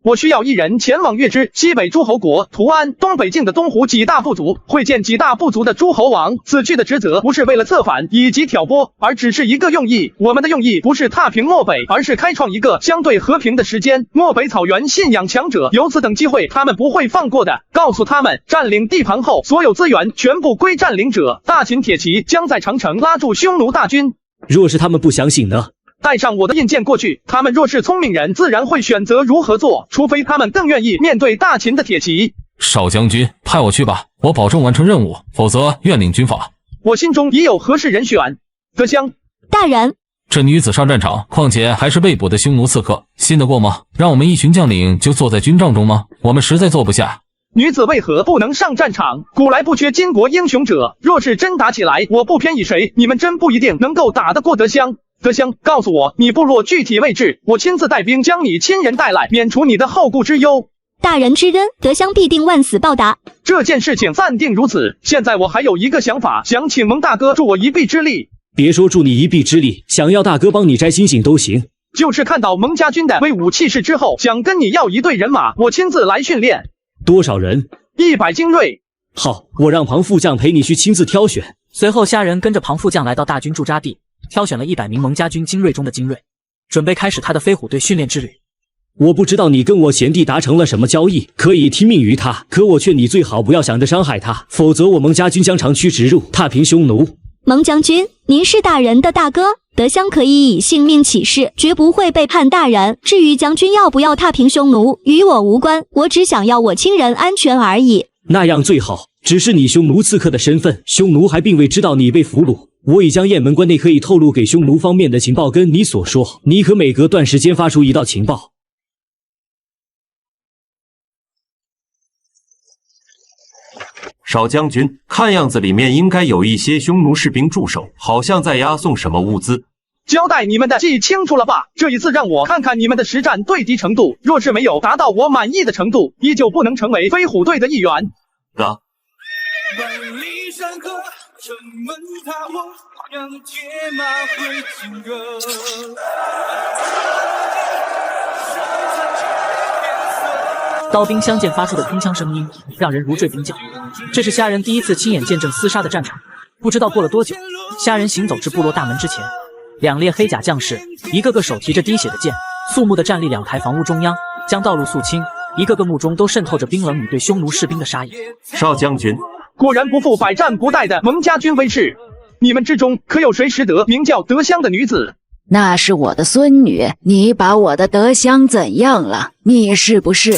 我需要一人前往月支、西北诸侯国、图安、东北境的东湖几大部族，会见几大部族的诸侯王。此去的职责不是为了策反以及挑拨，而只是一个用意。我们的用意不是踏平漠北，而是开创一个相对和平的时间。漠北草原信仰强者，有此等机会，他们不会放过的。告诉他们，占领地盘后，所有资源全部归占领者。大秦铁骑将在长城拉住匈奴大军。若是他们不相信呢？带上我的印鉴过去，他们若是聪明人，自然会选择如何做，除非他们更愿意面对大秦的铁骑。少将军，派我去吧，我保证完成任务，否则愿领军法。我心中已有合适人选。德香大人，这女子上战场，况且还是被捕的匈奴刺客，信得过吗？让我们一群将领就坐在军帐中吗？我们实在坐不下。女子为何不能上战场？古来不缺巾帼英雄者，若是真打起来，我不偏倚谁，你们真不一定能够打得过德香。德香，告诉我你部落具体位置，我亲自带兵将你亲人带来，免除你的后顾之忧。大人之恩，德香必定万死报答。这件事情暂定如此。现在我还有一个想法，想请蒙大哥助我一臂之力。别说助你一臂之力，想要大哥帮你摘星星都行。就是看到蒙家军的威武气势之后，想跟你要一队人马，我亲自来训练。多少人？100精锐。好，我让庞副将陪你去亲自挑选。随后虾仁跟着庞副将来到大军驻扎地，挑选了100名蒙家军精锐中的精锐，准备开始他的飞虎队训练之旅。我不知道你跟我贤弟达成了什么交易，可以听命于他，可我劝你最好不要想着伤害他，否则我蒙家军将长驱直入，踏平匈奴。蒙将军，您是大人的大哥，德香可以以性命起誓，绝不会背叛大人。至于将军要不要踏平匈奴，与我无关，我只想要我亲人安全而已。那样最好，只是你匈奴刺客的身份，匈奴还并未知道你被俘虏。我已将雁门关内可以透露给匈奴方面的情报跟你所说，你可每隔段时间发出一道情报。少将军，看样子里面应该有一些匈奴士兵驻守，好像在押送什么物资。交代你们的记清楚了吧？这一次让我看看你们的实战对敌程度，若是没有达到我满意的程度，依旧不能成为飞虎队的一员。万里山河，城门踏火，让铁马挥金戈。刀兵相见发出的铿锵声音，让人如坠冰窖。这是虾仁第一次亲眼见证厮杀的战场。不知道过了多久，虾仁行走至部落大门之前，2列黑甲将士，一个个手提着滴血的剑，肃穆地站立2排房屋中央，将道路肃清，一个个目中都渗透着冰冷与对匈奴士兵的杀意。少将军，果然不负百战不殆的蒙家军威势。你们之中可有谁识得名叫德香的女子？那是我的孙女，你把我的德香怎样了？你是不是？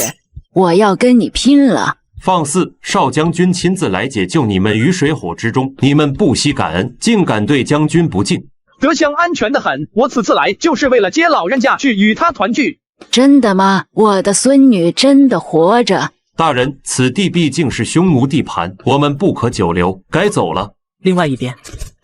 我要跟你拼了！放肆！少将军亲自来解救你们于水火之中，你们不惜感恩，竟敢对将军不敬。德香安全的很，我此次来就是为了接老人家去与他团聚。真的吗？我的孙女真的活着？大人，此地毕竟是匈奴地盘，我们不可久留，该走了。另外一边，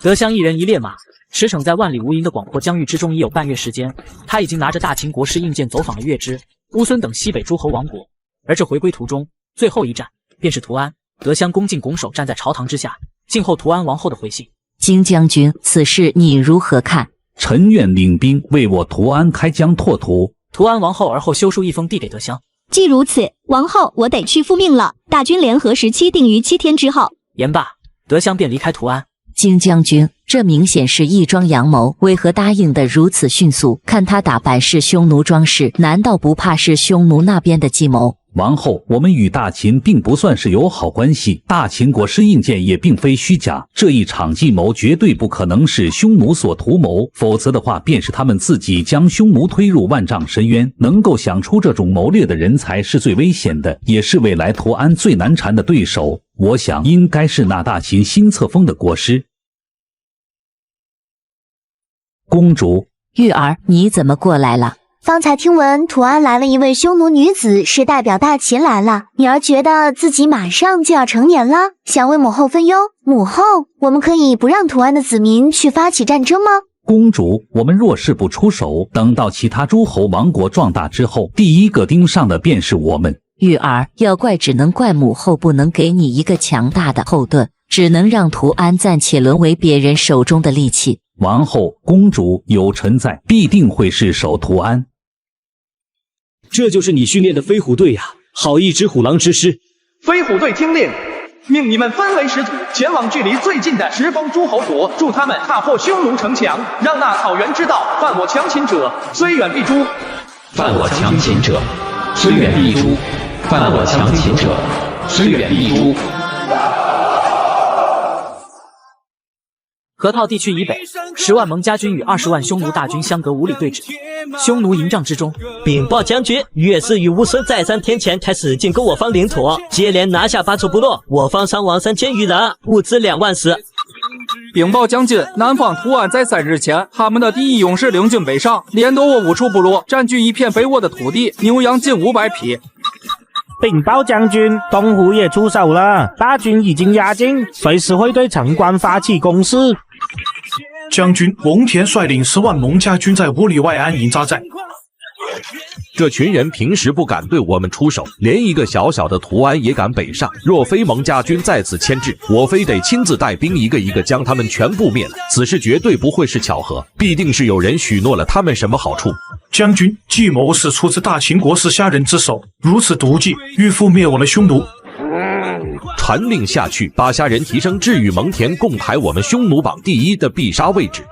德香一人一列马，驰骋在万里无垠的广阔疆域之中已有半月时间。他已经拿着大秦国师印鉴走访了月支、乌孙等西北诸侯王国，而这回归途中，最后一站便是图安。德香恭敬拱手站在朝堂之下，静候图安王后的回信。荆将军，此事你如何看？臣愿领兵为我图安开疆拓土。图安王后而后修书一封递给德香。既如此，王后我得去复命了。大军联合时期定于7天之后。言罢，德香便离开图安。荆将军，这明显是一桩阳谋，为何答应得如此迅速？看他打扮是匈奴装饰，难道不怕是匈奴那边的计谋？王后，我们与大秦并不算是友好关系，大秦国师印鉴也并非虚假，这一场计谋绝对不可能是匈奴所图谋，否则的话便是他们自己将匈奴推入万丈深渊。能够想出这种谋略的人才是最危险的，也是未来图安最难缠的对手。我想应该是那大秦新册封的国师。公主，玉儿，你怎么过来了？方才听闻图安来了一位匈奴女子，是代表大秦来了。女儿觉得自己马上就要成年了，想为母后分忧。母后，我们可以不让图安的子民去发起战争吗？公主，我们若是不出手，等到其他诸侯王国壮大之后，第一个盯上的便是我们。玉儿，要怪只能怪母后不能给你一个强大的后盾，只能让图安暂且沦为别人手中的利器。王后，公主，有臣在，必定会誓守图安。这就是你训练的飞虎队呀！好一支虎狼之师！飞虎队听令，命你们分为10组，前往距离最近的10方诸侯国，助他们踏破匈奴城墙，让那草原之道犯我强秦者，虽远必诛。犯我强秦者，虽远必诛。犯我强秦者，虽远必诛。河套地区以北，10万蒙家军与20万匈奴大军相隔5里对峙。匈奴营帐之中，禀报将军，月氏与乌孙在3天前开始进攻我方领土，接连拿下8处部落，我方伤亡3000余人，物资2万石。禀报将军，南方图安在3日前，他们的第一勇士领军北上，连夺我5处部落，占据一片肥沃的土地，牛羊近500匹。禀报将军，东湖也出手了，大军已经压境，随时会对城关发起攻势。将军，蒙恬率领10万蒙家军在5里外安营扎寨。这群人平时不敢对我们出手，连一个小小的图安也敢北上。若非蒙家军在此牵制，我非得亲自带兵一个一个将他们全部灭了。此事绝对不会是巧合，必定是有人许诺了他们什么好处。将军，计谋是出自大秦国师虾人之手，如此毒计，欲覆灭我的匈奴。传令下去，把虾人提升至与蒙恬共排我们匈奴榜第1的必杀位置。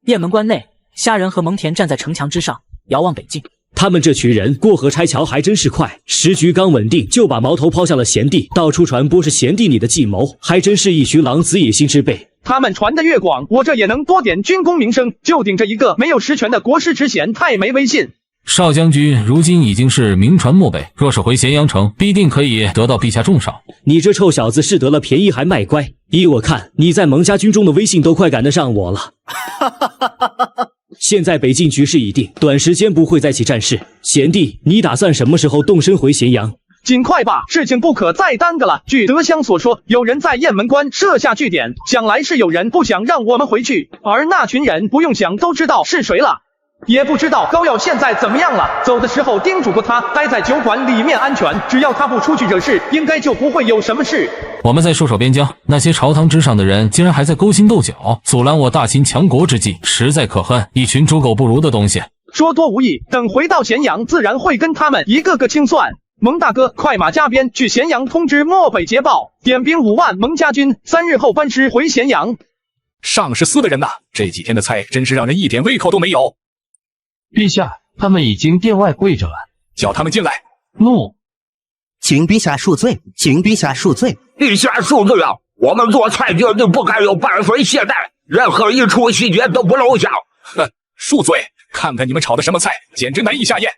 雁门关内，虾人和蒙恬站在城墙之上，遥望北境。他们这群人过河拆桥还真是快，时局刚稳定就把矛头抛向了贤弟，到处传播是贤弟你的计谋，还真是一群狼子野心之辈。他们传得越广，我这也能多点军功名声，就顶着一个没有实权的国师之嫌，太没威信。少将军如今已经是名传漠北，若是回咸阳城，必定可以得到陛下重赏。你这臭小子是得了便宜还卖乖，依我看，你在蒙家军中的威信都快赶得上我了。现在北境局势已定，短时间不会再起战事。贤弟，你打算什么时候动身回咸阳？尽快吧，事情不可再耽搁了。据德香所说，有人在雁门关设下据点，想来是有人不想让我们回去，而那群人不用想都知道是谁了。也不知道高耀现在怎么样了，走的时候叮嘱过他待在酒馆里面安全，只要他不出去惹事，应该就不会有什么事。我们在戍守边疆，那些朝堂之上的人竟然还在勾心斗角，阻拦我大秦强国之计，实在可恨，一群猪狗不如的东西。说多无益，等回到咸阳，自然会跟他们一个个清算。蒙大哥，快马加鞭去咸阳通知漠北捷报，点兵5万蒙家军，3日后班师回咸阳。上是司的人呐，这几天的菜真是让人一点胃口都没有。陛下，他们已经殿外跪着了，叫他们进来。怒！请陛下恕罪，请陛下恕罪。陛下恕罪啊！我们做菜绝对不该有半分懈怠，任何一处细节都不漏下。哼，恕罪！看看你们炒的什么菜，简直难以下咽。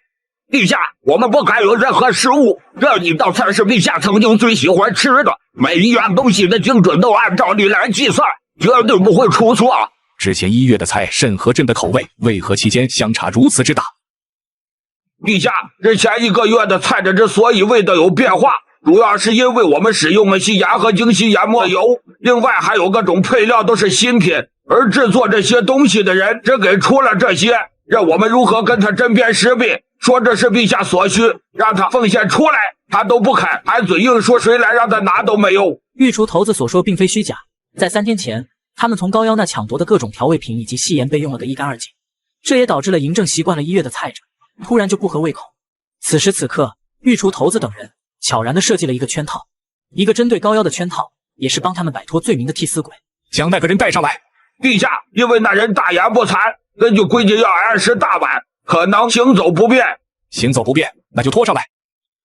陛下，我们不该有任何失误。这一道菜是陛下曾经最喜欢吃的，每一样东西的精准都按照例来计算，绝对不会出错。之前1月的菜甚合朕的口味，为何期间相差如此之大？陛下，这前1个月的菜汁之所以味道有变化，主要是因为我们使用了西盐和精细研磨油，另外还有各种配料都是新品，而制作这些东西的人只给出了这些，让我们如何跟他针砭时弊，说这是陛下所需，让他奉献出来，他都不肯，还嘴硬说谁来让他拿都没有。御厨头子所说并非虚假，在3天前，他们从高腰那抢夺的各种调味品以及细盐被用了个一干二净，这也导致了嬴政习惯了1月的菜汁，突然就不合胃口。此时此刻，御厨头子等人悄然地设计了一个圈套，一个针对高腰的圈套，也是帮他们摆脱罪名的替死鬼。将那个人带上来。陛下，因为那人大言不惭，根据规矩要按时大晚，可能行走不便。行走不便，那就拖上来。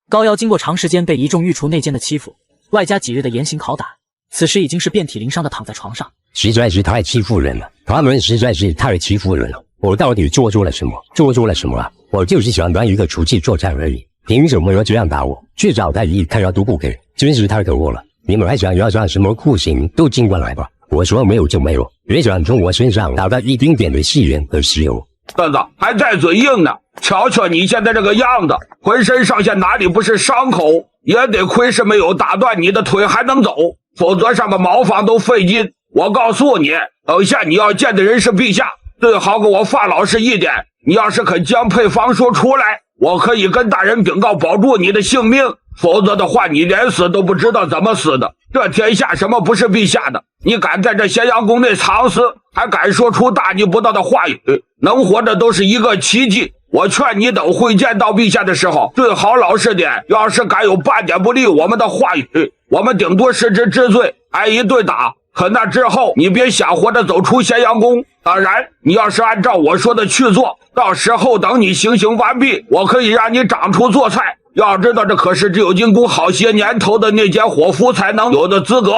高腰经过长时间被一众御厨内奸的欺负，外加几日的严刑拷打，此时已经是遍体鳞伤的躺在床上。实在是太欺负人了，他们实在是太欺负人了。我到底做错了什么？做错了什么啊？我就是想当一个厨师做菜而已，凭什么要这样打我？去找太医看药都不给，真是太可恶了。你们还想要上什么酷刑都尽管来吧，我说没有就没有，别想从我身上打到一丁点的细盐和石油。孙子还在嘴硬呢，瞧瞧你现在这个样子，浑身上下哪里不是伤口，也得亏是没有打断你的腿还能走，否则上面茅房都费劲。我告诉你，等下你要见的人是陛下，最好给我发老实一点，你要是肯将配方说出来，我可以跟大人禀告保住你的性命，否则的话你连死都不知道怎么死的。这天下什么不是陛下的？你敢在这咸阳宫内藏私，还敢说出大逆不道的话语，能活着都是一个奇迹。我劝你等会见到陛下的时候，最好老实点，要是敢有半点不利我们的话语，我们顶多失职治罪，挨一顿打，可那之后你别想活着走出咸阳宫。当然你要是按照我说的去做，到时候等你行刑完毕，我可以让你长出做菜。要知道这可是只有进宫好些年头的内奸伙夫才能有的资格。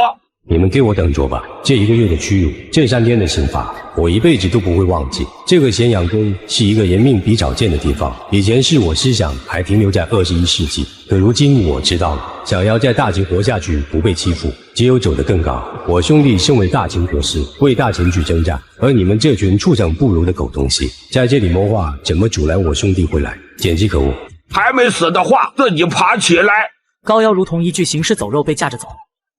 你们给我等着吧，这1个月的屈辱，这3天的刑罚，我一辈子都不会忘记。这个咸阳宫是一个人命比较贱的地方，以前是我思想还停留在21世纪，可如今我知道了，想要在大秦活下去不被欺负，只有走得更高。我兄弟身为大秦国师，为大秦去征战，而你们这群畜生不如的狗东西，在这里谋划怎么阻拦我兄弟回来，简直可恶。还没死的话，自己爬起来。高腰如同一具行尸走肉被架着走，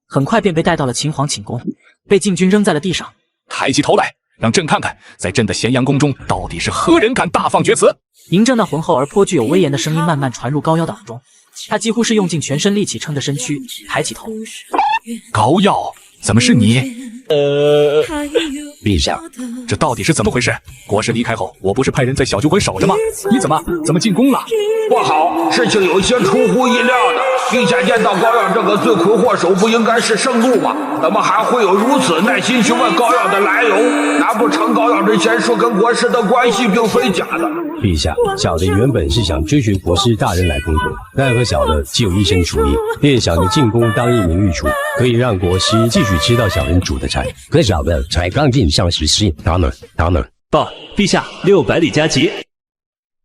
很快便被带到了秦皇寝宫，被禁军扔在了地上。抬起头来，让朕看看，在朕的咸阳宫中到底是何人敢大放厥词。嬴政那浑厚而颇具有威严的声音慢慢传入高腰的耳中，他几乎是用尽全身力气撑着身躯，抬起头。高耀，怎么是你？陛下，这到底是怎么回事？国师离开后，我不是派人在小酒馆守着吗？你怎么进宫了？不好，事情有些出乎意料的。陛下见到高耀这个罪魁祸首，不应该是圣路吗？怎么还会有如此耐心询问高耀的来由？难不成高耀之前说跟国师的关系并非假的？陛下，小的原本是想追随国师大人来宫中，奈何小的只有一身厨艺，便小的进宫当一名御厨，可以让国师继续吃到小人煮的菜。可小的才刚进上实施，他们报陛下600里加急。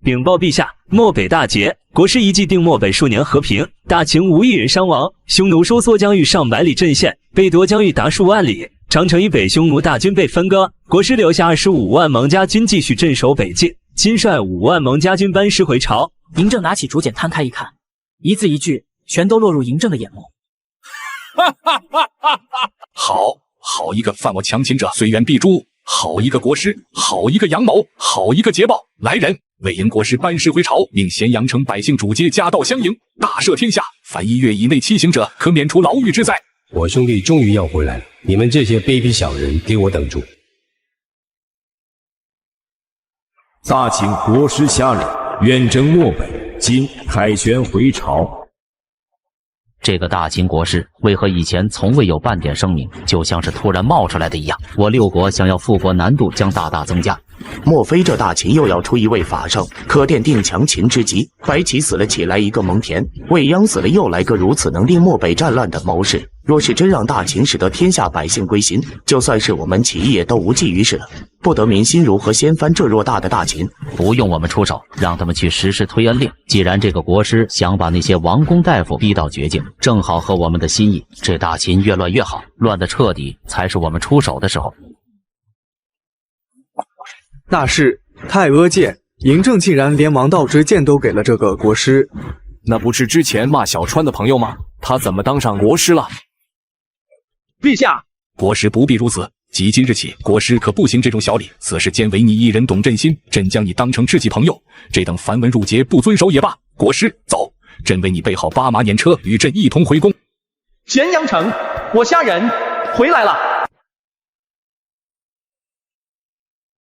禀报陛下，漠北大捷，国师一计定漠北数年和平，大秦无一人伤亡，匈奴收缩疆域上百里阵线，被夺疆域达数万里，长城以北匈奴大军被分割，国师留下25万蒙家军继续镇守北境，亲率5万蒙家军班师回朝。嬴政拿起竹简摊开一看，一字一句全都落入嬴政的眼眸。好一个犯我强秦者，虽远必诛；好一个国师，好一个阳谋，好一个捷报！来人，为迎国师班师回朝，命咸阳城百姓主街夹道相迎，大赦天下。凡1月以内欺行者，可免除牢狱之灾。我兄弟终于要回来了，你们这些卑鄙小人，给我等住！大秦国师下任，远征漠北，今凯旋回朝。这个大秦国师为何以前从未有半点声明，就像是突然冒出来的一样？我6国想要复国难度将大大增加。莫非这大秦又要出一位法圣，可奠定强秦之基？白起死了起来一个蒙恬，未央死了又来个如此能令漠北战乱的谋士。若是真让大秦使得天下百姓归心，就算是我们起义也都无济于事了。不得民心，如何掀翻这偌大的大秦？不用我们出手，让他们去实施推恩令。既然这个国师想把那些王公大夫逼到绝境，正好合我们的心意。这大秦越乱越好，乱得彻底才是我们出手的时候。那是太阿剑，嬴政竟然连王道之剑都给了这个国师，那不是之前骂小川的朋友吗？他怎么当上国师了？陛下，国师不必如此。即今日起，国师可不行这种小礼。此事兼唯你一人懂朕心，朕将你当成知己朋友。这等繁文缛节不遵守也罢。国师，走，朕为你备好8马辇车，与朕一同回宫。咸阳城，我虾仁回来了。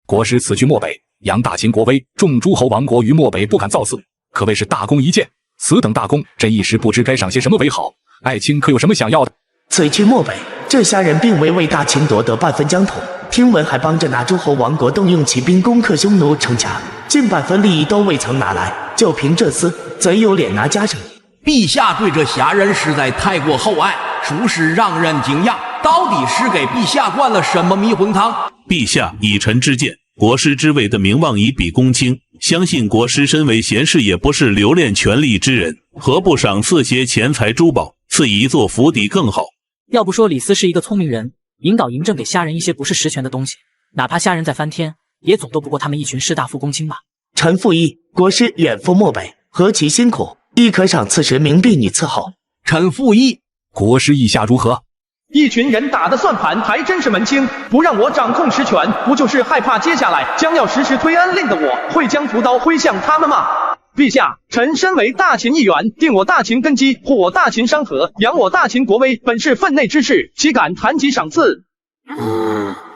国师此去漠北，扬大秦国威，众诸侯王国于漠北不敢造次，可谓是大功一件。此等大功，朕一时不知该赏些什么为好。爱卿可有什么想要的？此去漠北，这虾仁并未为大秦夺得半分疆土，听闻还帮着那诸侯王国动用骑兵攻克匈奴城墙，近半分利益都未曾拿来，就凭这厮，怎有脸拿家产？陛下对这侠人实在太过厚爱，属实让人惊讶。到底是给陛下灌了什么迷魂汤？陛下以臣之见，国师之位的名望已比公卿，相信国师身为贤士，也不是留恋权力之人，何不赏赐些钱财珠宝，赐一座府邸更好？要不说李斯是一个聪明人，引导嬴政给虾仁一些不是实权的东西，哪怕虾仁再翻天，也总斗不过他们一群士大夫公卿吧。臣附议，国师远赴漠北，何其辛苦，亦可赏赐10名婢女伺候。臣附议。国师意下如何？一群人打的算盘还真是门清，不让我掌控实权，不就是害怕接下来将要实施推恩令的我会将屠刀挥向他们吗？陛下，臣身为大秦一员，定我大秦根基，护我大秦山河，扬我大秦国威，本是分内之事，岂敢谈及赏赐？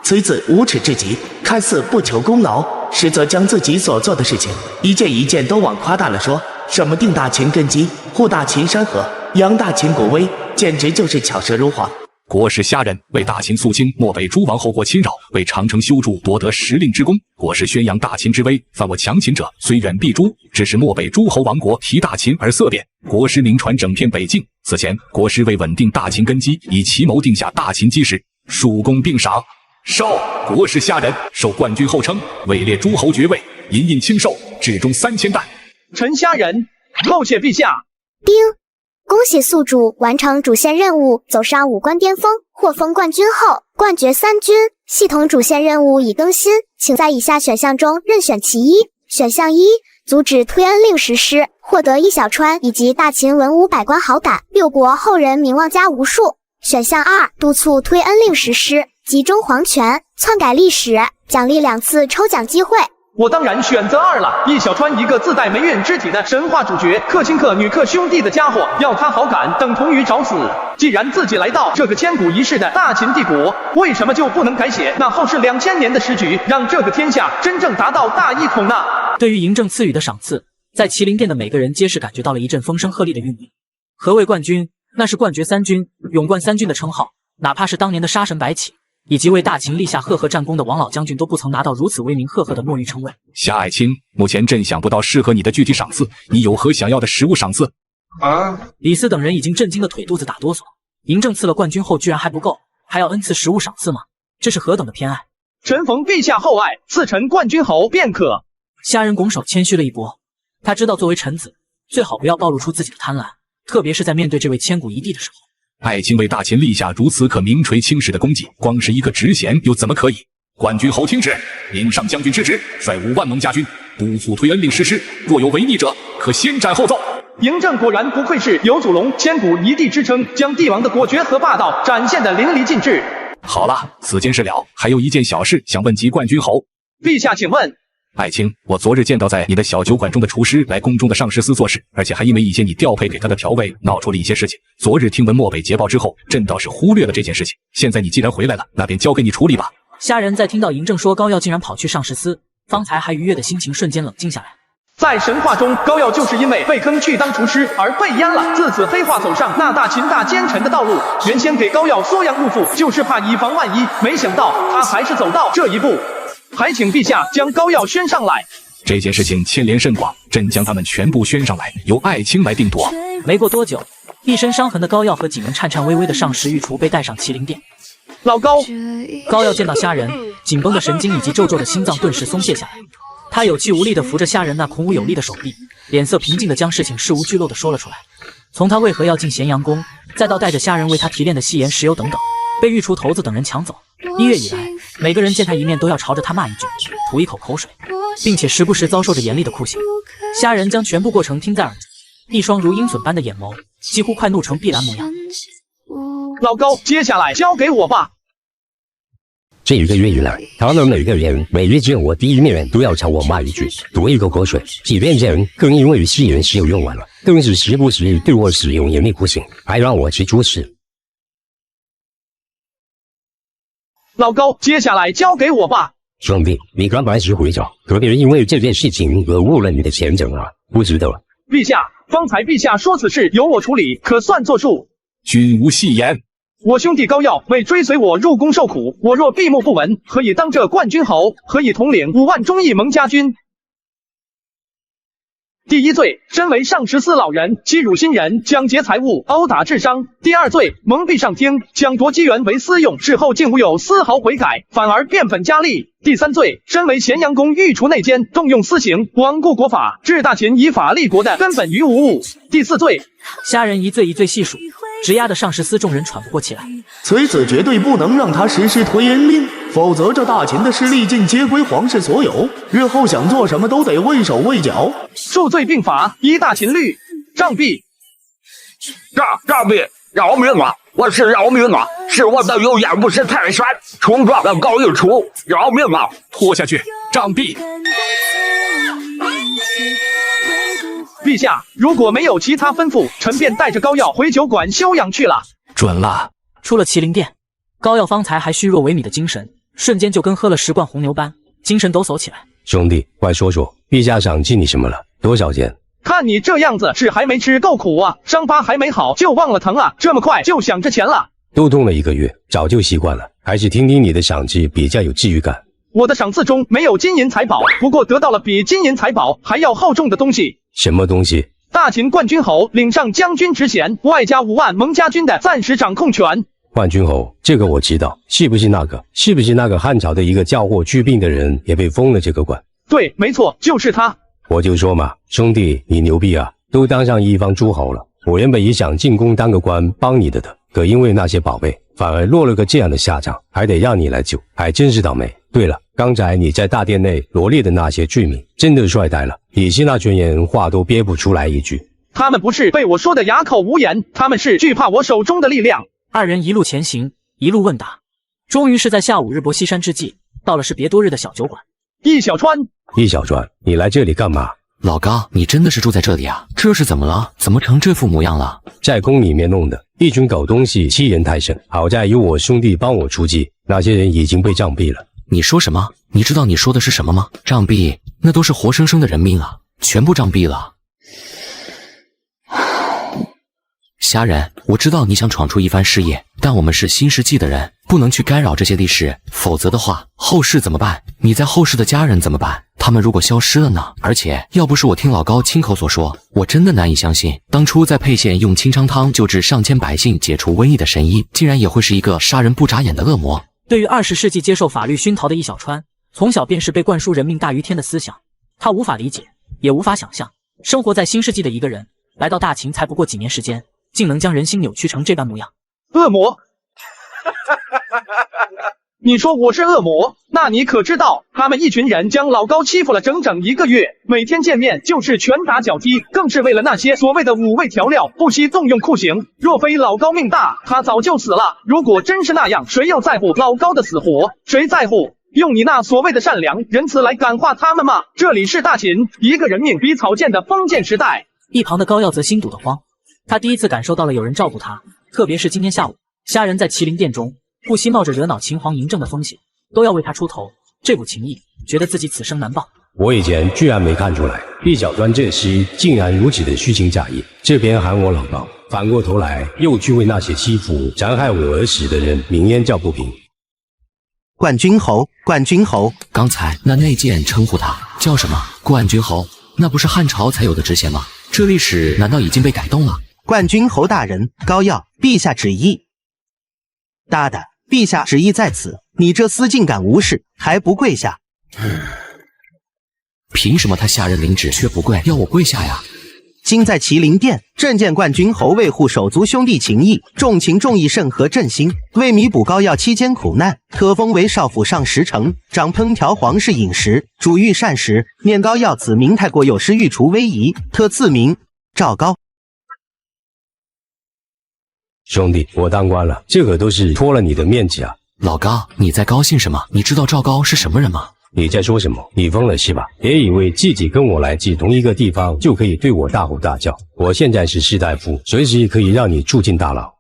此子无耻至极，看似不求功劳，实则将自己所做的事情一件一件都往夸大了说。什么定大秦根基，护大秦山河，扬大秦国威，简直就是巧舌如簧。国师虾仁为大秦肃清漠北诸王后国侵扰，为长城修筑夺得时令之功。国师宣扬大秦之威，犯我强秦者，虽远必诛。致使漠北诸侯王国提大秦而色变。国师名传整片北境。此前，国师为稳定大秦根基，以奇谋定下大秦基石，殊功并赏。授国师虾仁受冠军后称，位列诸侯爵位，隐隐清寿，至中3000担。臣虾仁叩谢陛下。丁，恭喜宿主完成主线任务，走上5关巅峰，获封冠军后，冠绝3军。系统主线任务已更新，请在以下选项中任选其一。选项1，阻止推恩令实施，获得一小川以及大秦文武百官好感，6国后人名望加无数。选项2，督促推恩令实施，集中皇权，篡改历史，奖励2次抽奖机会。我当然选择2了。一小川一个自带霉运之体的神话主角，克亲克女克兄弟的家伙，要他好感等同于找死。既然自己来到这个千古一世的大秦帝国，为什么就不能改写那后世2000年的时局，让这个天下真正达到大一统呢？对于嬴政赐予的赏赐，在麒麟殿的每个人皆是感觉到了一阵风声鹤唳的韵味。何谓冠军？那是冠绝3军、勇冠3军的称号，哪怕是当年的杀神白起，以及为大秦立下赫赫战功的王老将军，都不曾拿到如此威名赫赫的墨玉称谓。夏爱卿，目前朕想不到适合你的具体赏赐，你有何想要的实物赏赐？李斯等人已经震惊的腿肚子打哆嗦。嬴政赐了冠军后居然还不够，还要恩赐实物赏赐吗？这是何等的偏爱！臣逢陛下厚爱，赐臣冠军侯便可。虾仁拱手谦虚了一波，他知道作为臣子，最好不要暴露出自己的贪婪，特别是在面对这位千古一帝的时候。爱卿为大秦立下如此可名垂青史的功绩，光是一个职衔又怎么可以？冠军侯听旨，领上将军之职，率5万蒙家军，督促推恩令实施，若有违逆者，可先斩后奏。嬴政果然不愧是有祖龙千古一帝之称，将帝王的果决和霸道展现得淋漓尽致。好了，此件事了，还有一件小事想问及冠军侯。陛下请问。爱卿，我昨日见到在你的小酒馆中的厨师来宫中的上士司做事，而且还因为一些你调配给他的调味闹出了一些事情。昨日听闻漠北捷报之后，朕倒是忽略了这件事情。现在你既然回来了，那便交给你处理吧。虾仁在听到嬴政说高要竟然跑去上士司，方才还愉悦的心情瞬间冷静下来。在神话中，高要就是因为被坑去当厨师而被阉了，自此黑化走上那大秦大奸臣的道路。原先给高要缩阳入腹，就是怕以防万一，没想到他还是走到这一步。还请陛下将高要宣上来。这件事情牵连甚广，朕将他们全部宣上来，由爱卿来定夺。没过多久，一身伤痕的高要和几名颤颤巍巍的上士御厨被带上麒麟殿。老高，高要见到虾仁，紧绷的神经以及皱皱的心脏顿时松懈下来。他有气无力地扶着虾仁那孔武有力的手臂，脸色平静地将事情事无巨漏地说了出来。从他为何要进咸阳宫，再到带着虾仁为他提炼的细盐、石油等等，被御厨头子等人抢走。1月以来，每个人见他一面都要朝着他骂一句，吐一口口水，并且时不时遭受着严厉的酷刑。虾仁将全部过程听在耳际，一双如鹰隼般的眼眸几乎快怒成碧蓝模样。老高，接下来交给我吧。这一个月以来，他们每个人每日见我第一面都要朝我骂一句，吐一口口水。即便这样，更因为吸引使用完了，更是时不时对我使用严厉酷刑，还让我去出事。老高，接下来交给我吧。兄弟，你刚开始回找，可别因为这件事情而误了你的前程啊，不值得。陛下，方才陛下说此事由我处理，可算作数。君无戏言。我兄弟高耀为追随我入宫受苦，我若闭目不闻，何以当这冠军侯？何以统领5万忠义蒙家军？第一罪，身为上十司老人，欺辱新人，抢劫财物，殴打致伤；第二罪，蒙蔽上听，抢夺机缘为私用，事后竟无有丝毫悔改，反而变本加厉；第三罪，身为咸阳宫御厨内监，动用私刑，罔顾国法，置大秦以法立国的根本于无物；第四罪，虾仁一罪一罪细数，直压得上十司众人喘不过气来。此子绝对不能让他实施推恩令，否则这大秦的势力尽皆归皇室所有，日后想做什么都得畏手畏脚。数罪并罚，依大秦律，杖毙。杖毙！饶命啊！我是饶命啊！是我的有眼不识泰山，冲撞了高御厨，饶命啊！拖下去，杖毙！陛下，如果没有其他吩咐，臣便带着高耀回酒馆休养去了。准了。出了麒麟殿，高耀方才还虚弱萎靡的精神，瞬间就跟喝了10罐红牛般，精神抖擞起来。兄弟，快说说，陛下赏赐你什么了？多少钱？看你这样子，是还没吃够苦啊，伤疤还没好就忘了疼啊，这么快就想着钱了？都动了1个月，早就习惯了，还是听听你的赏赐比较有治愈感。我的赏赐中没有金银财宝，不过得到了比金银财宝还要厚重的东西。什么东西？大秦冠军侯领上将军职衔，外加5万蒙家军的暂时掌控权。冠军侯，这个我知道，是不是那个汉朝的一个叫霍去病的人也被封了这个官？对，没错，就是他。我就说嘛，兄弟，你牛逼啊，都当上一方诸侯了。我原本也想进宫当个官帮你的，可因为那些宝贝，反而落了个这样的下场，还得让你来救，还真是倒霉。对了，刚才你在大殿内罗列的那些罪名，真的帅呆了，李希那群人话都憋不出来一句。他们不是被我说的哑口无言，他们是惧怕我手中的力量。二人一路前行，一路问答，终于是在下午日薄西山之际，到了是别多日的小酒馆。易小川，你来这里干嘛？老高，你真的是住在这里啊？这是怎么了？怎么成这副模样了？在宫里面弄的，一群狗东西欺人太甚，好在有我兄弟帮我出计，那些人已经被杖毙了。你说什么？你知道你说的是什么吗？杖毙？那都是活生生的人命啊，全部杖毙了。虾仁，我知道你想闯出一番事业，但我们是新世纪的人，不能去干扰这些历史，否则的话，后世怎么办？你在后世的家人怎么办？他们如果消失了呢？而且，要不是我听老高亲口所说，我真的难以相信，当初在沛县用清昌汤救治上千百姓解除瘟疫的神医，竟然也会是一个杀人不眨眼的恶魔。对于20世纪接受法律熏陶的易小川，从小便是被灌输人命大于天的思想，他无法理解，也无法想象，生活在新世纪的一个人，来到大秦才不过几年时间，竟能将人心扭曲成这般模样。恶魔你说我是恶魔，那你可知道他们一群人将老高欺负了整整1个月，每天见面就是拳打脚踢，更是为了那些所谓的5味调料不惜动用酷刑。若非老高命大，他早就死了。如果真是那样，谁又在乎老高的死活？谁在乎用你那所谓的善良仁慈来感化他们吗？这里是大秦，一个人命比草贱的封建时代。一旁的高耀则心堵得慌，他第一次感受到了有人照顾他，特别是今天下午，虾仁在麒麟殿中不惜冒着惹恼秦皇嬴政的风险，都要为他出头，这股情谊，觉得自己此生难报。我以前居然没看出来，易小川这时竟然如此的虚情假意，这边喊我老高，反过头来又去为那些欺负残害我而死的人鸣冤叫不平。冠军侯，刚才那内监称呼他叫什么？冠军侯，那不是汉朝才有的职衔吗？这历史难道已经被改动了？冠军侯大人，高耀，陛下旨意。大的，陛下旨意在此，你这厮竟敢无视，还不跪下？凭什么他下人领旨却不跪，要我跪下呀？今在麒麟殿，镇剑冠军侯卫护手足兄弟情谊，重情重义，甚合朕心。为弥补高要期间苦难，特封为少府上10城，掌烹调皇室饮食，主御膳食。念高要子明太过有失御除威仪，特赐名赵高。兄弟，我当官了，这可都是托了你的面子啊！老高，你在高兴什么？你知道赵高是什么人吗？你在说什么？你疯了是吧？别以为自己跟我来自同一个地方就可以对我大吼大叫。我现在是士大夫，随时可以让你住进大牢。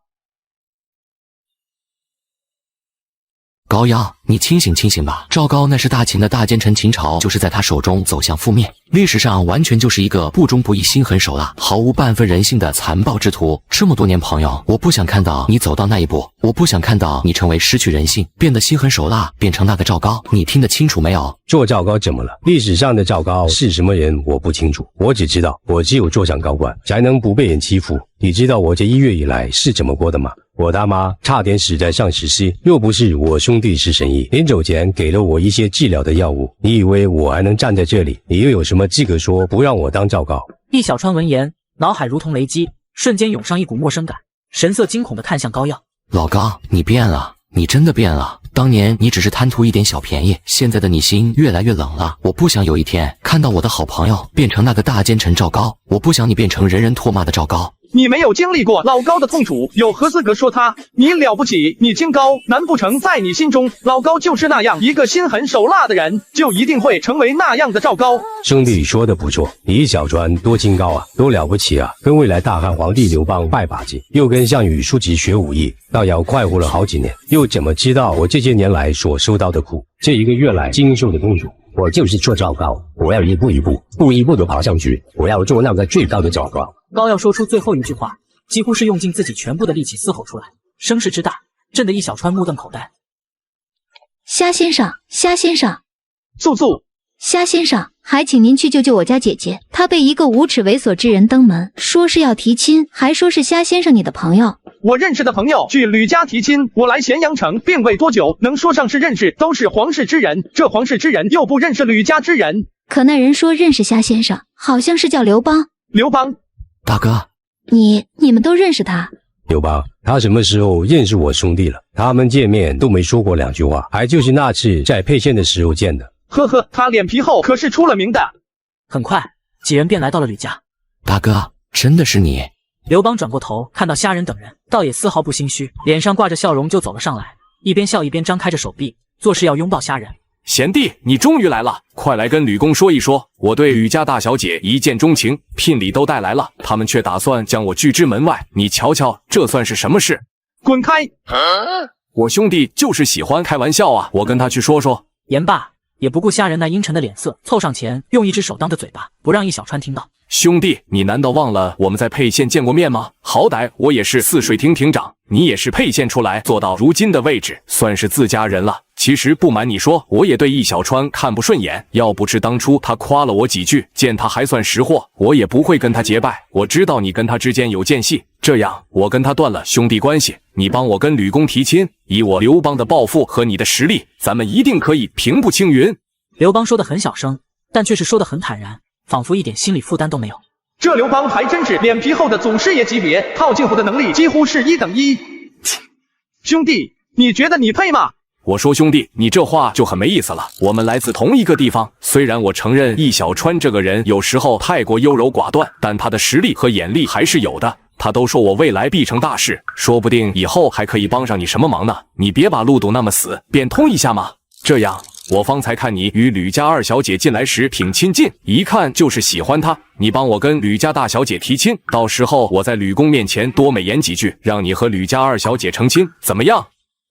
高要，你清醒清醒吧！赵高那是大秦的大奸臣，秦朝就是在他手中走向覆灭，历史上完全就是一个不忠不义、心狠手辣、毫无半分人性的残暴之徒。这么多年朋友，我不想看到你走到那一步，我不想看到你成为失去人性、变得心狠手辣，变成那个赵高。你听得清楚没有？做赵高怎么了？历史上的赵高是什么人我不清楚，我只知道我只有做上高官，才能不被人欺负。你知道我这1月以来是怎么过的吗？我他妈差点死在上石溪，又不是我兄弟是神医，临走前给了我一些治疗的药物。你以为我还能站在这里？你又有什么资格说不让我当赵高？易小川闻言，脑海如同雷击，瞬间涌上一股陌生感，神色惊恐地看向高要。老高，你变了，你真的变了。当年你只是贪图一点小便宜，现在的你心越来越冷了。我不想有一天看到我的好朋友变成那个大奸臣赵高，我不想你变成人人唾骂的赵高。你没有经历过老高的痛楚，有何资格说他？你了不起，你清高，难不成在你心中，老高就是那样一个心狠手辣的人，就一定会成为那样的赵高？兄弟说的不错，你小川多清高啊，多了不起啊！跟未来大汉皇帝刘邦拜把子，又跟项羽叔侄学武艺，倒要快活了好几年，又怎么知道我这些年来所受到的苦，这1个月来经受的痛楚？我就是做赵高，我要一步一步的爬上去，我要做那个最高的赵高。高要说出最后一句话，几乎是用尽自己全部的力气嘶吼出来，声势之大，震得易小川目瞪口呆。虾先生，虾先生，素，虾先生，还请您去救救我家姐姐，她被一个无耻猥琐之人登门，说是要提亲，还说是虾先生你的朋友。我认识的朋友去吕家提亲，我来咸阳城并未多久，能说上是认识都是皇室之人，这皇室之人又不认识吕家之人。可那人说认识虾先生，好像是叫刘邦。刘邦，大哥，你们都认识他？刘邦，他什么时候认识我兄弟了？他们见面都没说过2句话，还就是那次在沛县的时候见的。呵呵，他脸皮厚可是出了名的。很快，几人便来到了吕家。大哥，真的是你？刘邦转过头，看到虾仁等人，倒也丝毫不心虚，脸上挂着笑容就走了上来，一边笑一边张开着手臂，作势要拥抱虾仁。贤弟，你终于来了，快来跟吕公说一说，我对吕家大小姐一见钟情，聘礼都带来了，他们却打算将我拒之门外，你瞧瞧，这算是什么事？滚开！我兄弟就是喜欢开玩笑啊，我跟他去说说。言罢，也不顾虾仁那阴沉的脸色，凑上前用一只手当着嘴巴，不让易小川听到。兄弟，你难道忘了我们在沛县见过面吗？好歹我也是泗水亭亭长，你也是沛县出来做到如今的位置，算是自家人了。其实不瞒你说，我也对易小川看不顺眼，要不是当初他夸了我几句，见他还算识货，我也不会跟他结拜。我知道你跟他之间有间隙，这样我跟他断了兄弟关系，你帮我跟吕公提亲，以我刘邦的抱负和你的实力，咱们一定可以平步青云。刘邦说得很小声，但却是说得很坦然，仿佛一点心理负担都没有。这刘邦还真是脸皮厚的祖师爷级别，套近乎的能力几乎是1等1。兄弟，你觉得你配吗？我说兄弟，你这话就很没意思了。我们来自同一个地方，虽然我承认易小川这个人有时候太过优柔寡断，但他的实力和眼力还是有的。他都说我未来必成大事，说不定以后还可以帮上你什么忙呢。你别把路堵那么死，变通一下嘛。这样，我方才看你与吕家二小姐进来时挺亲近，一看就是喜欢她。你帮我跟吕家大小姐提亲，到时候我在吕公面前多美言几句，让你和吕家二小姐成亲，怎么样？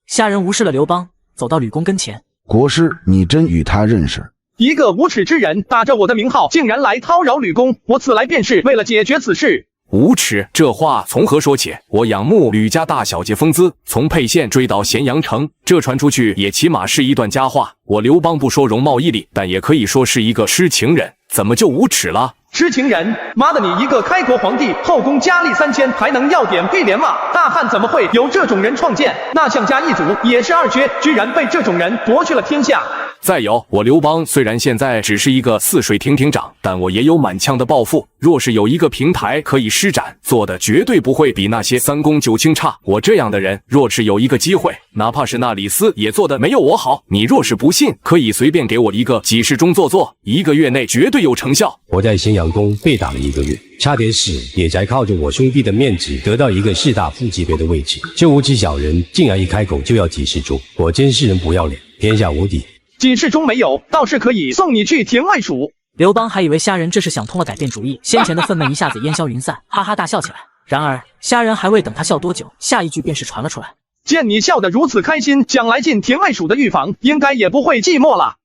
虾仁无视了刘邦，走到吕公跟前。国师，你真与他认识？一个无耻之人，打着我的名号，竟然来叨扰吕公，我此来便是为了解决此事。无耻，这话从何说起？我仰慕吕家大小姐风姿，从沛县追到咸阳城，这传出去也起码是一段佳话。我刘邦不说容貌毅力，但也可以说是一个痴情人，怎么就无耻了？痴情人，妈的，你一个开国皇帝，后宫佳丽3000，还能要点碧莲吗？大汉怎么会有这种人创建？那项家一族也是2绝，居然被这种人夺去了天下。再有，我刘邦虽然现在只是一个泗水亭亭长，但我也有满腔的抱负。若是有一个平台可以施展，做的绝对不会比那些三公九卿差。我这样的人，若是有一个机会，哪怕是那李斯也做的没有我好。你若是不信，可以随便给我一个几事中做，1个月内绝对有成效。我在咸阳宫被打了1个月，差点死，也才靠着我兄弟的面子得到一个士大夫级别的位置。这无稽小人竟然一开口就要几事中，果真是人不要脸，天下无敌。几事中没有，倒是可以送你去廷尉署。刘邦还以为虾仁这是想通了改变主意，先前的愤懑一下子烟消云散，哈哈大笑起来。然而虾仁还未等他笑多久，下一句便是传了出来：见你笑得如此开心，将来进廷尉署的预防应该也不会寂寞了。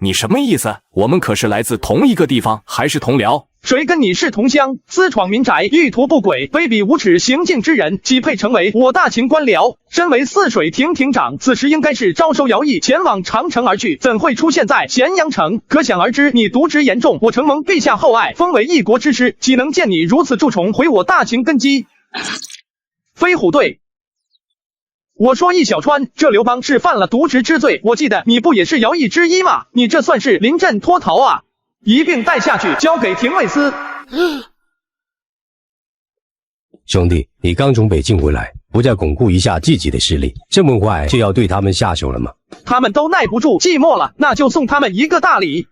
你什么意思？我们可是来自同一个地方，还是同僚？谁跟你是同乡？私闯民宅，欲图不轨，卑鄙无耻行径之人，岂配成为我大秦官僚？身为泗水亭亭长，此时应该是招收徭役，前往长城而去，怎会出现在咸阳城？可想而知，你渎职严重。我承蒙陛下厚爱，封为一国之师，岂能见你如此蛀虫，毁我大秦根基？飞虎队。我说易小川，这刘邦是犯了渎职之罪，我记得你不也是徭役之一吗？你这算是临阵脱逃啊！一并带下去，交给廷尉司。兄弟，你刚从北境回来，不再巩固一下自己的势力，这么快就要对他们下手了吗？他们都耐不住寂寞了，那就送他们一个大礼。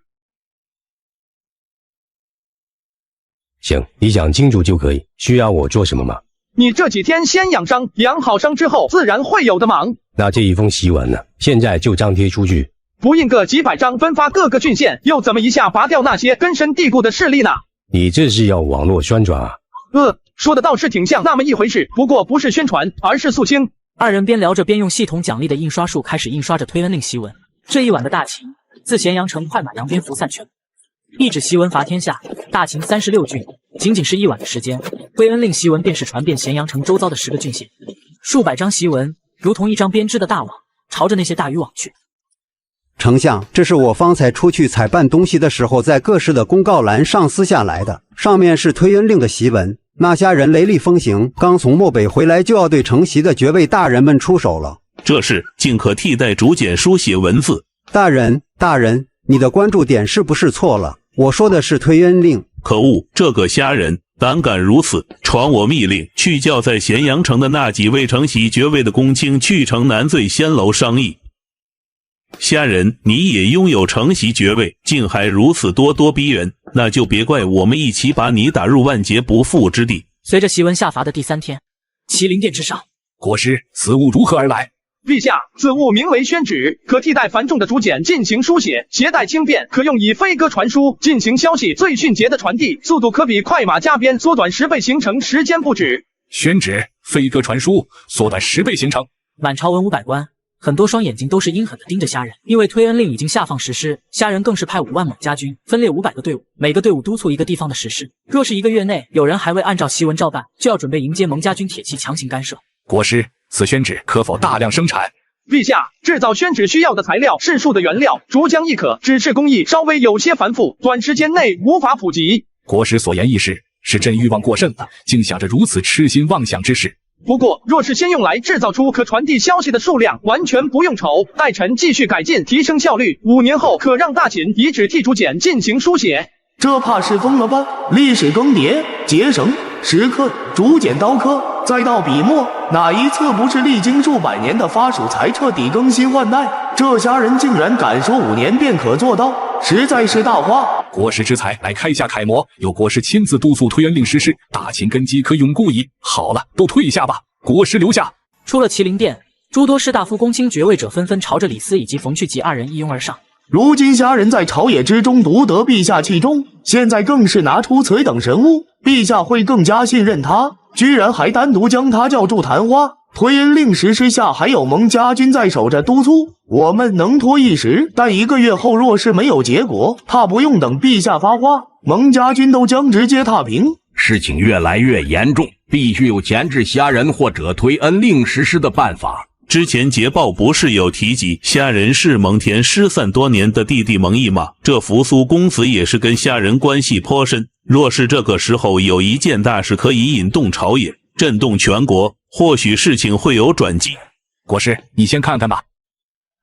行，你讲清楚就可以。需要我做什么吗？你这几天先养伤，养好伤之后自然会有的忙。那这一封檄文呢？现在就张贴出去。不印个几百张，分发各个郡县，又怎么一下拔掉那些根深蒂固的势力呢？你这是要网络宣传啊？说的倒是挺像那么一回事，不过不是宣传，而是肃清。二人边聊着边用系统奖励的印刷术开始印刷着推恩令檄文。这一晚的大秦，自咸阳城快马扬鞭拂散全。一纸檄文伐天下，大秦36郡，仅仅是一晚的时间，推恩令檄文便是传遍咸阳城周遭的10个郡县。数百张檄文如同一张编织的大网，朝着那些大鱼网去。丞相，这是我方才出去采办东西的时候，在各市的公告栏上撕下来的，上面是推恩令的檄文。那虾人雷厉风行，刚从漠北回来，就要对承袭的爵位大人们出手了。这事竟可替代竹简书写文字。大人，你的关注点是不是错了？我说的是推恩令。可恶，这个虾人胆敢如此，传我密令，去叫在咸阳城的那几位承袭爵位的公卿去城南醉仙楼商议。虾人，你也拥有承袭爵位，竟还如此咄逼人，那就别怪我们一起把你打入万劫不复之地。随着檄文下发的第3天，麒麟殿之上，国师，此物如何而来？陛下，此物名为宣纸，可替代繁重的竹简进行书写，携带轻便，可用以飞鸽传书，进行消息最迅捷的传递，速度可比快马加鞭缩短10倍，行程时间不止。宣纸，飞鸽传书，缩短10倍行程。满朝文武百官，很多双眼睛都是阴狠地盯着虾人，因为推恩令已经下放实施，虾人更是派5万猛家军，分列500个队伍，每个队伍督促一个地方的实施。若是1个月内有人还未按照檄文照办，就要准备迎接蒙家军铁骑强行干涉。国师，此宣纸可否大量生产？陛下，制造宣纸需要的材料是树的原料，竹浆亦可，只是工艺稍微有些繁复，短时间内无法普及。国师所言亦是，是朕欲望过甚了，竟想着如此痴心妄想之事。不过，若是先用来制造出可传递消息的数量，完全不用愁。待臣继续改进，提升效率，5年后可让大秦以纸替竹简进行书写。这怕是疯了吧？历史更迭，结绳、石刻、竹简刀刻，再到笔墨，哪一次不是历经数百年的发属才彻底更新换代？这虾人竟然敢说5年便可做到，实在是大话。国师之才，来开下楷模，有国师亲自督促推恩令实施，大秦根基可永固矣。好了，都退下吧，国师留下。出了麒麟殿，诸多士大夫公卿爵位者纷纷朝着李斯以及冯去疾2人一拥而上。如今虾人在朝野之中独得陛下器重，现在更是拿出此等神物，陛下会更加信任他，居然还单独将他叫住谈话。推恩令实施下，还有蒙家军在守着督促，我们能拖一时，但1个月后若是没有结果，怕不用等陛下发话，蒙家军都将直接踏平。事情越来越严重，必须有钳制虾人或者推恩令实施的办法。之前捷报不是有提及虾人是蒙恬失散多年的弟弟蒙毅吗？这扶苏公子也是跟虾人关系颇深，若是这个时候有一件大事可以引动朝野，震动全国，或许事情会有转机。国师，你先看看吧。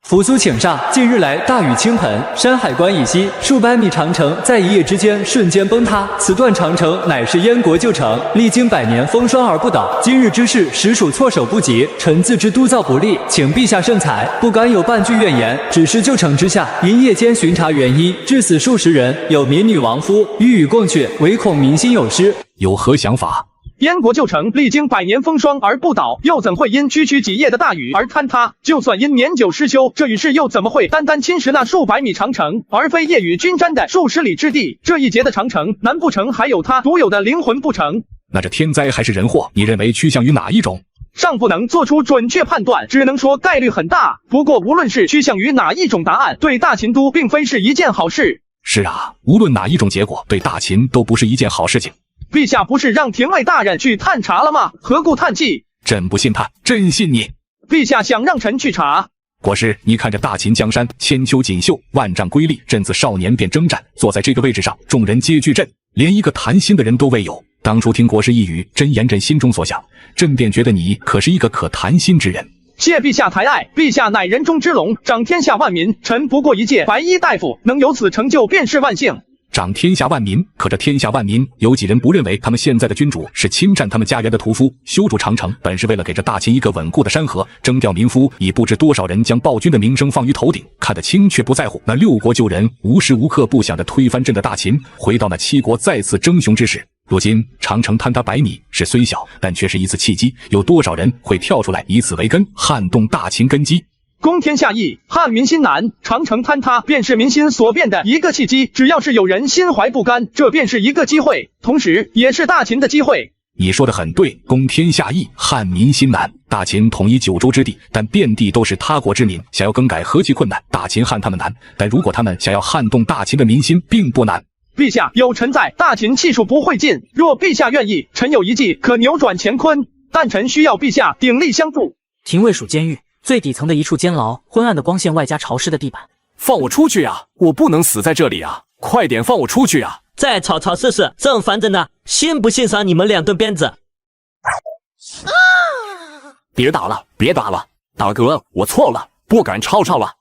扶苏请上，近日来大雨倾盆，山海关以西数百米长城在一夜之间瞬间崩塌。此段长城乃是燕国旧城，历经100年风霜而不倒。今日之事，实属措手不及，臣自知督造不力，请陛下圣裁，不敢有半句怨言。只是旧城之下，因夜间巡查原因，致死数十人，有民女亡夫，欲与共去，唯恐民心有失。有何想法？燕国旧城历经100年风霜而不倒，又怎会因区区几夜的大雨而坍塌？就算因年久失修，这雨势又怎么会单单侵蚀那数百米长城，而非夜雨均沾的数十里之地？这一截的长城，难不成还有它独有的灵魂不成？那这天灾还是人祸，你认为趋向于哪一种？尚不能做出准确判断，只能说概率很大。不过无论是趋向于哪一种答案，对大秦都并非是一件好事。是啊，无论哪一种结果，对大秦都不是一件好事情。陛下不是让廷尉大人去探查了吗？何故叹气？朕不信他，朕信你。陛下想让臣去查？国师，你看这大秦江山，千秋锦绣，万丈瑰丽。朕自少年便征战，坐在这个位置上，众人皆惧朕，连一个谈心的人都未有。当初听国师一语，真言朕心中所想，朕便觉得你可是一个可谈心之人。谢陛下抬爱，陛下乃人中之龙，长天下万民。臣不过一介白衣大夫，能有此成就，便是万幸。长天下万民，可这天下万民有几人不认为他们现在的君主是侵占他们家园的屠夫？修筑长城本是为了给这大秦一个稳固的山河，征调民夫，已不知多少人将暴君的名声放于头顶，看得清却不在乎。那6国旧人无时无刻不想着推翻朕的大秦，回到那7国再次争雄之时。如今长城坍塌100米是虽小，但却是一次契机，有多少人会跳出来以此为根，撼动大秦根基？攻天下易，撼民心难。长城坍塌便是民心所变的一个契机，只要是有人心怀不甘，这便是一个机会，同时也是大秦的机会。你说的很对，攻天下易，撼民心难。大秦统一9州之地，但遍地都是他国之民，想要更改何其困难？大秦撼他们难，但如果他们想要撼动大秦的民心，并不难。陛下有臣在，大秦气数不会尽。若陛下愿意，臣有一计可扭转乾坤，但臣需要陛下鼎力相助。廷尉署监狱最底层的一处监牢，昏暗的光线外加潮湿的地板。放我出去呀！我不能死在这里啊！快点放我出去啊！再吵吵试试，正烦着呢。信不信赏你们2顿鞭子？别打了，别打了，大哥，我错了，不敢吵吵了。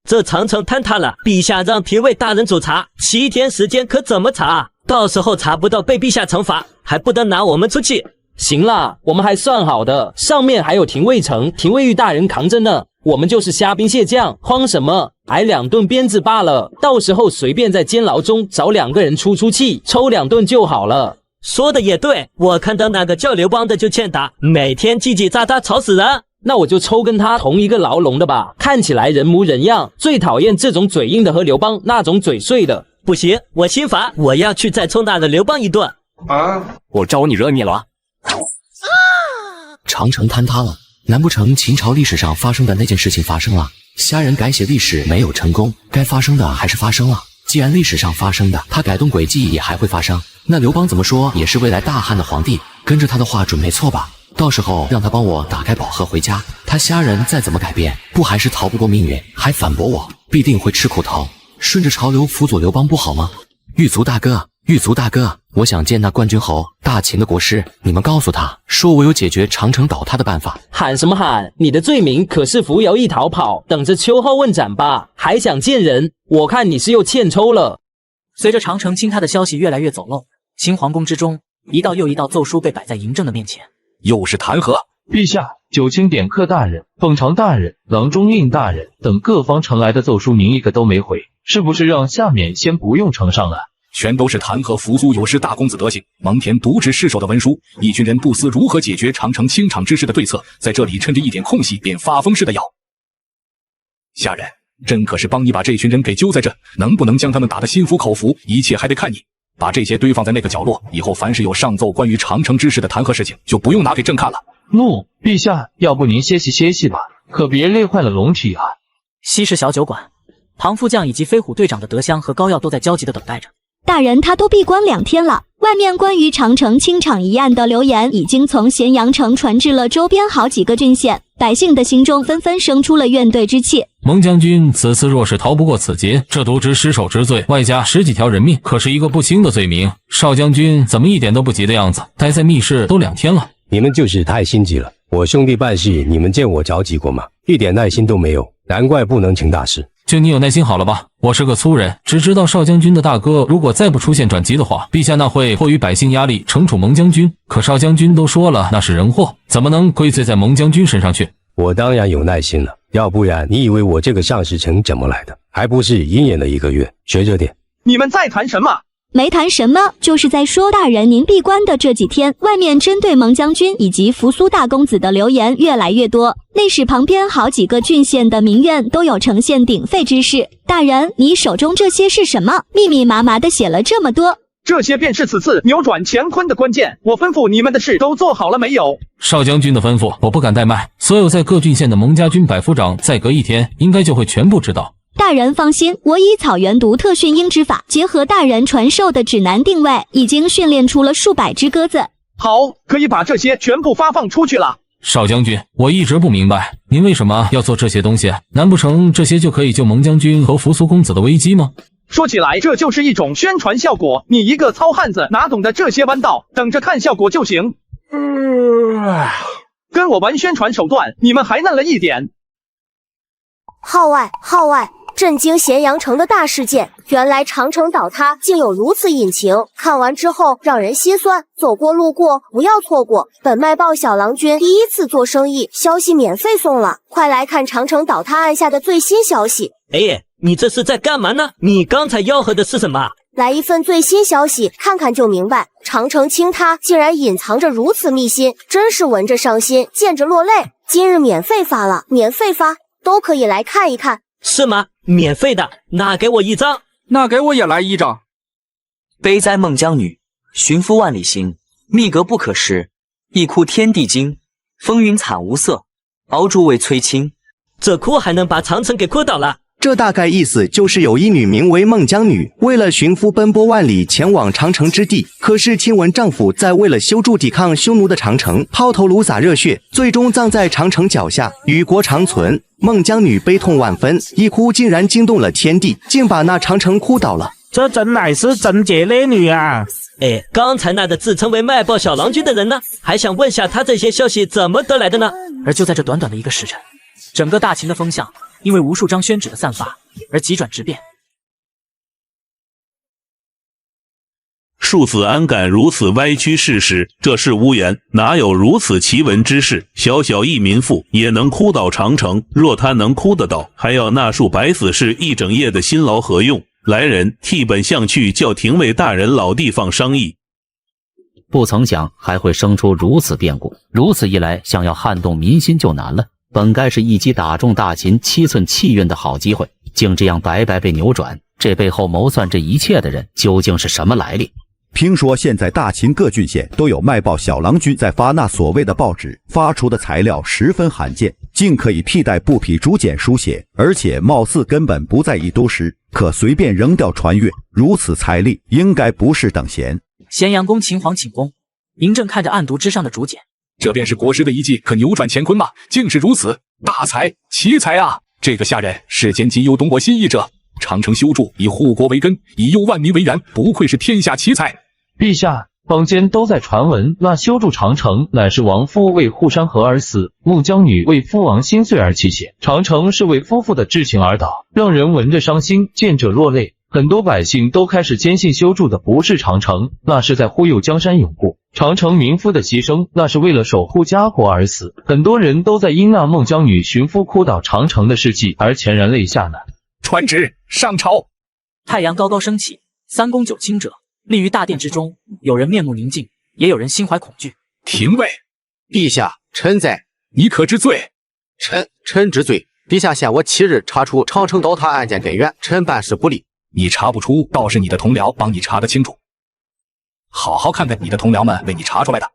这长城坍塌了，陛下让廷尉大人主查，7天时间可怎么查？到时候查不到被陛下惩罚，还不得拿我们出气？行啦，我们还算好的，上面还有廷尉城、廷尉御大人扛着呢，我们就是虾兵蟹将，慌什么？挨2顿鞭子罢了，到时候随便在监牢中找2个人出气，抽2顿就好了。说的也对，我看到那个叫刘邦的就欠打，每天叽叽喳喳吵死人。那我就抽跟他同一个牢笼的吧，看起来人模人样，最讨厌这种嘴硬的和刘邦那种嘴碎的。不行，我心烦，我要去再抽那个刘邦一顿。我招你惹你了？长城坍塌了，难不成秦朝历史上发生的那件事情发生了？虾仁改写历史没有成功，该发生的还是发生了。既然历史上发生的，他改动轨迹也还会发生。那刘邦怎么说也是未来大汉的皇帝，跟着他的话准没错吧？到时候让他帮我打开宝盒回家，他虾仁再怎么改变，不还是逃不过命运，还反驳我，必定会吃苦头。顺着潮流辅佐刘邦不好吗？狱卒大哥，狱卒大哥，我想见那冠军侯，大秦的国师，你们告诉他，说我有解决长城倒塌的办法。喊什么喊？你的罪名可是扶摇一逃跑，等着秋后问斩吧，还想见人？我看你是又欠抽了。随着长城倾塌的消息越来越走漏，秦皇宫之中，一道又一道奏书被摆在嬴政的面前。又是弹劾。陛下，九卿典客大人、奉常大人、郎中令大人等各方呈来的奏书，您一个都没回，是不是让下面先不用呈上了？全都是弹劾扶苏有失大公子德行，蒙恬渎职失守的文书。一群人不思如何解决长城清场之事的对策，在这里趁着一点空隙便发疯似的要。下人，朕可是帮你把这群人给揪在这，能不能将他们打得心服口服，一切还得看你。把这些堆放在那个角落，以后凡是有上奏关于长城之事的弹劾事情，就不用拿给朕看了。怒，陛下，要不您歇息歇息吧，可别累坏了龙体啊。西市小酒馆，庞副将以及飞虎队长的德香和高耀都在焦急地等待着。大人，他都闭关2天了，外面关于长城清场一案的流言已经从咸阳城传至了周边好几个郡县，百姓的心中纷纷生出了怨怼之气。蒙将军此次若是逃不过此劫，这渎职失守之罪，外加10几条人命，可是一个不轻的罪名。少将军怎么一点都不急的样子？待在密室都2天了。你们就是太心急了。我兄弟办事，你们见我着急过吗？一点耐心都没有，难怪不能成大事。就你有耐心好了吧？我是个粗人，只知道少将军的大哥如果再不出现转机的话，陛下那会迫于百姓压力惩处蒙将军。可少将军都说了那是人祸，怎么能归罪在蒙将军身上去？我当然有耐心了，要不然你以为我这个上士城怎么来的？还不是鹰眼了1个月，学着点。你们在谈什么？没谈什么，就是在说大人您闭关的这几天，外面针对蒙将军以及扶苏大公子的流言越来越多，内史旁边好几个郡县的民怨都有呈现鼎沸之势。大人，你手中这些是什么？密密麻麻的写了这么多。这些便是此次扭转乾坤的关键。我吩咐你们的事都做好了没有？少将军的吩咐我不敢怠慢，所有在各郡县的蒙家军百夫长再隔1天应该就会全部知道。大人放心，我以草原独特训鹰之法，结合大人传授的指南定位，已经训练出了数百只鸽子。好，可以把这些全部发放出去了。少将军，我一直不明白您为什么要做这些东西，难不成这些就可以救蒙将军和扶苏公子的危机吗？说起来，这就是一种宣传效果。你一个糙汉子哪懂得这些弯道，等着看效果就行。跟我玩宣传手段，你们还嫩了一点。号外！震惊咸阳城的大事件，原来长城倒塌竟有如此隐情，看完之后让人心酸，走过路过不要错过。本卖报小郎君第一次做生意，消息免费送了，快来看长城倒塌案下的最新消息。哎，你这是在干嘛呢？你刚才吆喝的是什么？来一份最新消息，看看就明白。长城倾塌竟然隐藏着如此秘辛，真是闻着伤心，见着落泪。今日免费发了，免费发，都可以来看一看。是吗？免费的，那给我1张。那给我也来1张。悲哉孟姜女，寻夫万里行，密阁不可识，一哭天地惊，风云惨无色，熬竹为催青。这哭还能把长城给哭倒了？这大概意思就是有一女名为孟姜女，为了寻夫奔波万里前往长城之地，可是亲闻丈夫在为了修筑抵抗匈奴的长城，抛头颅洒热血，最终葬在长城脚下，与国长存。孟姜女悲痛万分，一哭竟然惊动了天地，竟把那长城哭倒了。这真乃是贞洁烈女啊！哎，刚才那个自称为卖报小郎君的人呢？还想问下他这些消息怎么得来的呢？而就在这短短的1个时辰，整个大秦的风向因为无数张宣纸的散发而急转直变。庶子安敢如此歪曲事实？这是无言，哪有如此奇闻之事？小小一民妇也能哭倒长城，若他能哭得倒，还要那数百死士一整夜的辛劳何用？来人，替本相去叫廷尉大人老地方商议。不曾想还会生出如此变故，如此一来，想要撼动民心就难了。本该是一击打中大秦7寸气运的好机会，竟这样白白被扭转。这背后谋算这一切的人究竟是什么来历？听说现在大秦各郡县都有卖报小郎君在发那所谓的报纸，发出的材料十分罕见，竟可以替代布匹竹简书写，而且貌似根本不在一都师，可随便扔掉传阅。如此财力，应该不是等闲。咸阳宫秦皇寝宫，嬴政看着案牍之上的竹简，这便是国师的一计，可扭转乾坤吗？竟是如此，大才奇才啊！这个下人世间仅有懂我心意者。长城修筑以护国为根，以佑万民为然，不愧是天下奇才。陛下，坊间都在传闻，那修筑长城乃是王夫为护山河而死，孟姜女为夫王心碎而泣血，长城是为夫妇的至情而倒，让人闻着伤心，见者落泪。很多百姓都开始坚信修筑的不是长城，那是在忽悠江山永固。长城民夫的牺牲，那是为了守护家国而死。很多人都在因那孟姜女寻夫哭倒长城的事迹而潸然泪下呢。传旨上朝。太阳高高升起，3公9卿者立于大殿之中，有人面目宁静，也有人心怀恐惧。廷尉，陛下，臣在。你可知罪？臣知罪。陛下限我7日查出长城倒塌案件根源，臣办事不力。你查不出，倒是你的同僚帮你查得清楚。好好看看你的同僚们为你查出来的。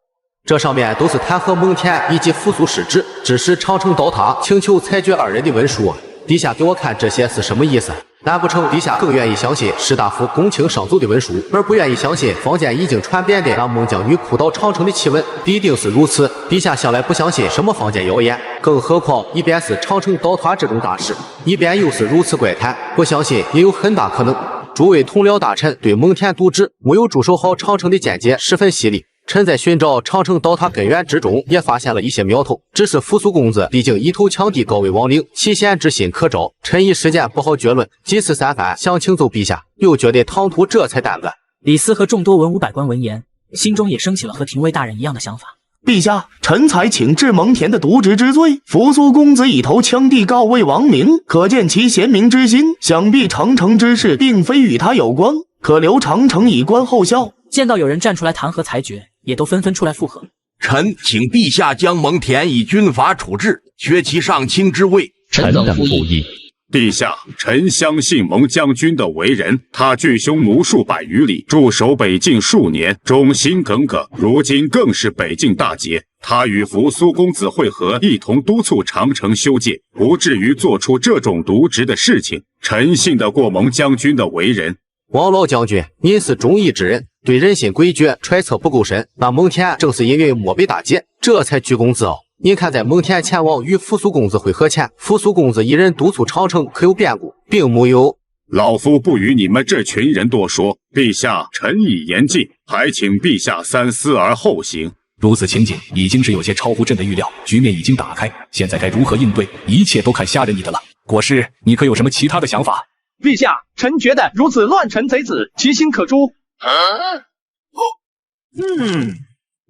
这上面都是弹劾蒙恬以及扶苏失职，指使长城倒塌，请求裁决2人的文书。陛下给我看这些是什么意思？难不成陛下更愿意相信士大夫公卿上奏的文书，而不愿意相信坊间已经传遍的那孟姜女哭倒长城的奇闻？必定是如此。陛下向来不相信什么坊间谣言，更何况一边是长城倒塌这种大事，一边又是如此怪谈，我相信也有很大可能诸位同僚大臣对蒙恬渎职没有驻守好长城的见解十分犀利。臣在寻找长城倒塌根源之中，也发现了一些苗头。只是扶苏公子毕竟一头强敌高位亡灵，其贤之心可昭。臣一时间不好决论，几次三番想请奏陛下，又觉得唐突这才耽搁。李斯和众多文武百官闻言，心中也升起了和廷尉大人一样的想法。陛下，臣才请治蒙恬的渎职之罪。扶苏公子一头强敌高位亡命，可见其贤明之心。想必长城之事并非与他有关，可留长城以观后效。见到有人站出来弹劾裁决，也都纷纷出来附和。臣请陛下将蒙恬以军法处置，削其上卿之位。臣等附议。陛下，臣相信蒙将军的为人，他拒匈奴数百余里，驻守北境数年，忠心耿耿。如今更是北境大捷，他与扶苏公子会合，一同督促长城修建，不至于做出这种渎职的事情。臣信得过蒙将军的为人。王老将军，您是忠义之人，对人心诡谲揣测不够深。那蒙恬正是因为漠北大捷，这才居功自傲。您看，在蒙恬前往与扶苏公子会合前，扶苏公子一人督促长城，可有变故，并木有。老夫不与你们这群人多说，陛下臣已言尽，还请陛下三思而后行。如此情景已经是有些超乎朕的预料，局面已经打开，现在该如何应对，一切都看虾仁你的了。国师，你可有什么其他的想法？陛下，臣觉得如此乱臣贼子，其心可诛。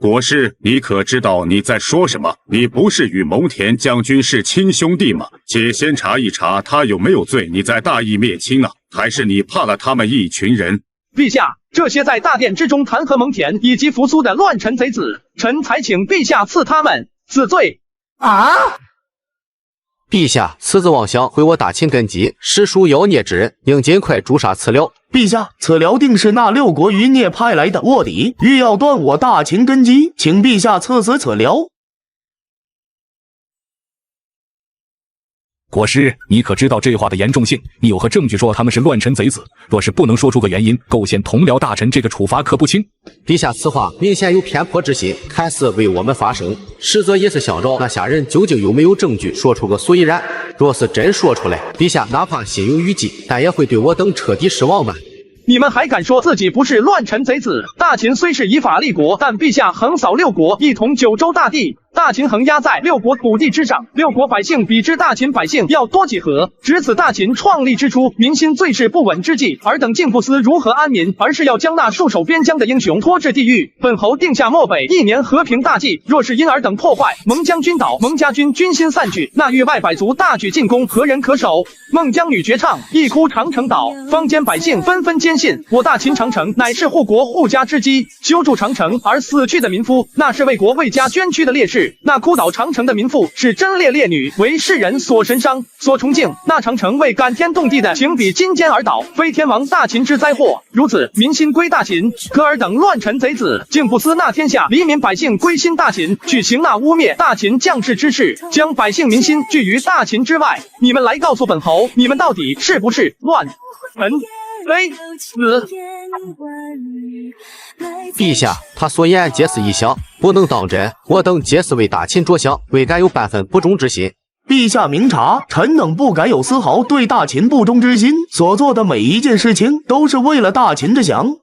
国师，你可知道你在说什么？你不是与蒙恬将军是亲兄弟吗？且先查一查他有没有罪，你在大义灭亲啊？还是你怕了他们一群人？陛下，这些在大殿之中弹劾蒙恬以及扶苏的乱臣贼子，臣才请陛下赐他们死罪。陛下私自妄想毁我大秦根基，实属妖孽之人，应尽快诛杀此僚。陛下，此僚定是那6国余孽派来的卧底，欲要断我大秦根基，请陛下赐死此僚。国师，你可知道这话的严重性？你有何证据说他们是乱臣贼子？若是不能说出个原因，构陷同僚大臣，这个处罚可不轻。陛下此话明显有偏颇之心，看似为我们发声，实则也是想着那下人究竟有没有证据，说出个所以然。若是真说出来，陛下哪怕心有余悸，但也会对我等彻底失望吧。你们还敢说自己不是乱臣贼子？大秦虽是以法立国，但陛下横扫6国，一统9州大地。大秦横压在6国土地之上，6国百姓比之大秦百姓要多几何？值此大秦创立之初，民心最是不稳之际，尔等竟不思如何安民，而是要将那戍守边疆的英雄拖至地狱。本侯定下漠北1年和平大计，若是因尔等破坏，蒙将军倒，蒙家军军心散去，那域外百族大举进攻，何人可守？孟姜女绝唱，一哭长城倒，坊间百姓纷纷坚信，我大秦长城乃是护国护家之基，修筑长城而死去的民夫，那是为国为家捐躯的烈士。那哭倒长城的民妇是贞烈烈女，为世人所神伤所崇敬。那长城为感天动地的情比金坚而倒，非天亡大秦之灾祸。如此民心归大秦，可尔等乱臣贼子竟不思那天下黎民百姓归心大秦，去行那污蔑大秦将士之事，将百姓民心拒于大秦之外。你们来告诉本侯，你们到底是不是乱臣贼子？陛下，他所言皆是臆想，不能当真。我等皆是为大秦着想，未敢有半分不忠之心。陛下明察，臣等不敢有丝毫对大秦不忠之心，所做的每一件事情都是为了大秦着想。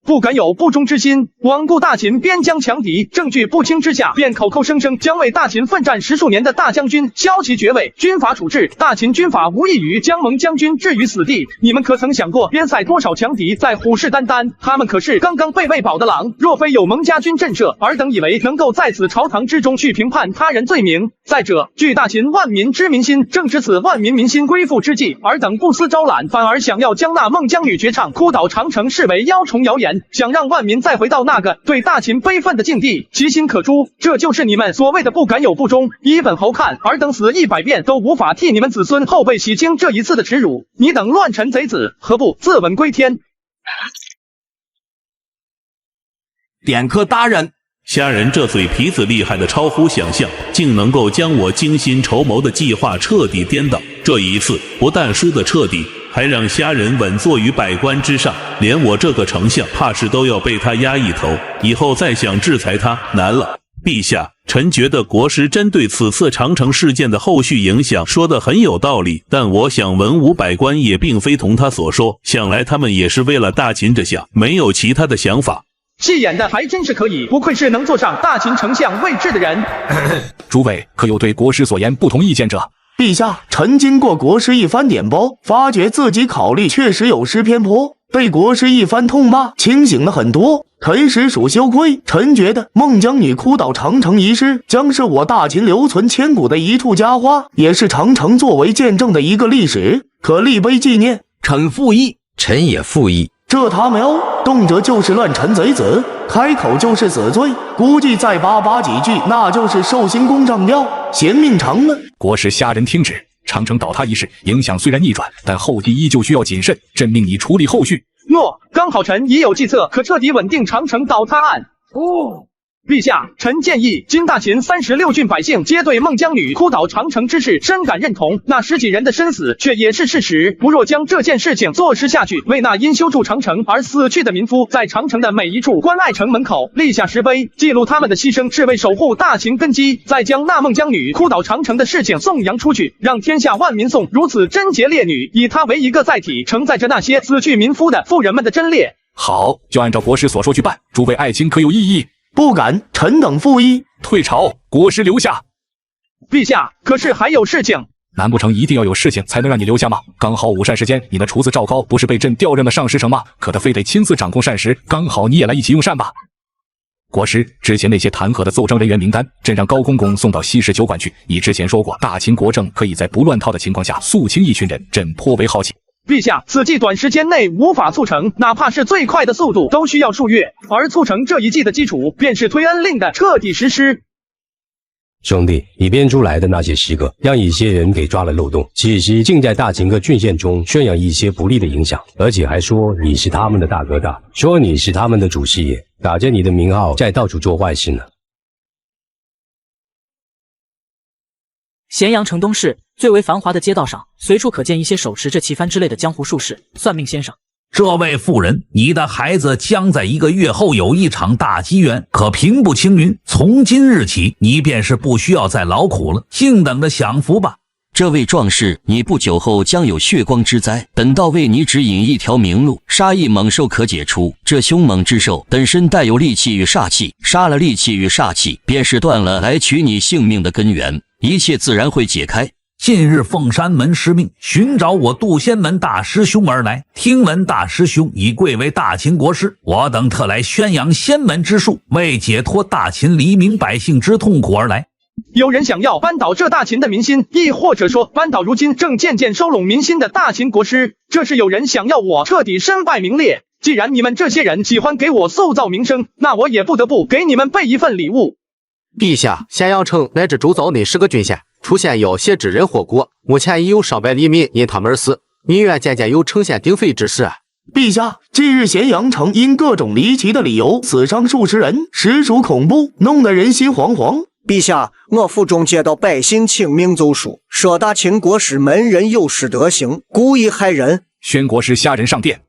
不敢有不忠之心，罔顾大秦边疆强敌，证据不清之下，便口口声声将为大秦奋战10数年的大将军削其爵位，军法处置。大秦军法无异于将蒙将军置于死地。你们可曾想过，边塞多少强敌在虎视眈眈，他们可是刚刚被喂饱的狼。若非有蒙家军震慑，尔等以为能够在此朝堂之中去评判他人罪名？再者，据大秦万民之民心，正值此万民民心归附之际，尔等不思招揽，反而想要将那孟姜女绝唱哭倒长城视为妖虫谣言，想让万民再回到那个对大秦悲愤的境地，其心可诛。这就是你们所谓的不敢有不忠。依本侯看，尔等死100遍都无法替你们子孙后辈洗清这一次的耻辱。你等乱臣贼子，何不自刎归天？典客大人，虾仁这嘴皮子厉害的超乎想象，竟能够将我精心筹谋的计划彻底颠倒。这一次不但输得彻底，还让虾仁稳坐于百官之上，连我这个丞相怕是都要被他压一头，以后再想制裁他难了。陛下，臣觉得国师针对此次长城事件的后续影响说得很有道理，但我想文武百官也并非同他所说，想来他们也是为了大秦着想，没有其他的想法。戏演的还真是可以，不愧是能坐上大秦丞相位置的人。诸位可有对国师所言不同意见者？陛下，臣经过国师一番点拨，发觉自己考虑确实有失偏颇，被国师一番痛骂，清醒了很多。臣实属羞愧。臣觉得孟姜女哭倒长城一事，将是我大秦留存千古的一处佳话，也是长城作为见证的一个历史，可立碑纪念。臣附议。臣也附议。这他喵，动辄就是乱臣贼子，开口就是死罪，估计再叭几句，那就是寿星公上吊，嫌命长了。国师虾仁听旨，长城倒塌一事影响虽然逆转，但后继依旧需要谨慎，朕命你处理后续。诺，刚好臣已有计策，可彻底稳定长城倒塌案。陛下，臣建议，今大秦36郡百姓皆对孟姜女哭倒长城之事深感认同，那10几人的生死却也是事实。不若将这件事情坐实下去，为那因修筑长城而死去的民夫，在长城的每一处关隘城门口立下石碑，记录他们的牺牲是为守护大秦根基，再将那孟姜女哭倒长城的事情颂扬出去，让天下万民颂如此贞洁烈女，以她为一个载体，承载着那些死去民夫的妇人们的贞烈。好，就按照国师所说去办。诸位爱卿可有异议？不敢，臣等附议。退朝，国师留下。陛下，可是还有事情？难不成一定要有事情才能让你留下吗？刚好午膳时间，你的厨子赵高不是被朕调任了上师城吗？可他非得亲自掌控膳食，刚好你也来一起用膳吧。国师，之前那些弹劾的奏章人员名单，朕让高公公送到西市酒馆去。你之前说过，大秦国政可以在不乱套的情况下肃清一群人，朕颇为好奇。陛下，此计短时间内无法促成，哪怕是最快的速度都需要数月，而促成这一计的基础便是推恩令的彻底实施。兄弟，你编出来的那些诗歌，让一些人给抓了漏洞，其实竟在大秦各郡县中宣扬一些不利的影响，而且还说你是他们的大哥大，说你是他们的祖师爷，打着你的名号在到处做坏事呢。咸阳城东市最为繁华的街道上，随处可见一些手持着旗幡之类的江湖术士。算命先生，这位妇人，你的孩子将在1个月后有一场大机缘，可平步青云。从今日起，你便是不需要再劳苦了，静等着享福吧。这位壮士，你不久后将有血光之灾，本道为你指引一条明路。杀一猛兽可解除，这凶猛之兽本身带有戾气与煞气，杀了戾气与煞气，便是断了来取你性命的根源，一切自然会解开。近日凤山门师命寻找我渡仙门大师兄而来，听闻大师兄已贵为大秦国师，我等特来宣扬仙门之术，为解脱大秦黎民百姓之痛苦而来。有人想要扳倒这大秦的民心，亦或者说扳倒如今正渐渐收拢民心的大秦国师，这是有人想要我彻底身败名裂。既然你们这些人喜欢给我塑造名声，那我也不得不给你们备一份礼物。陛下，咸阳城乃至周遭内10个郡县出现有血之人祸国，目前已有上百黎民因他们而死，民怨渐渐有呈现鼎沸之势。陛下，近日咸阳城因各种离奇的理由死伤数十人，实属恐怖，弄得人心惶惶。陛下，我府中接到百姓请命奏书，说大秦国师门人有失德行，故意害人。宣国师虾仁上殿。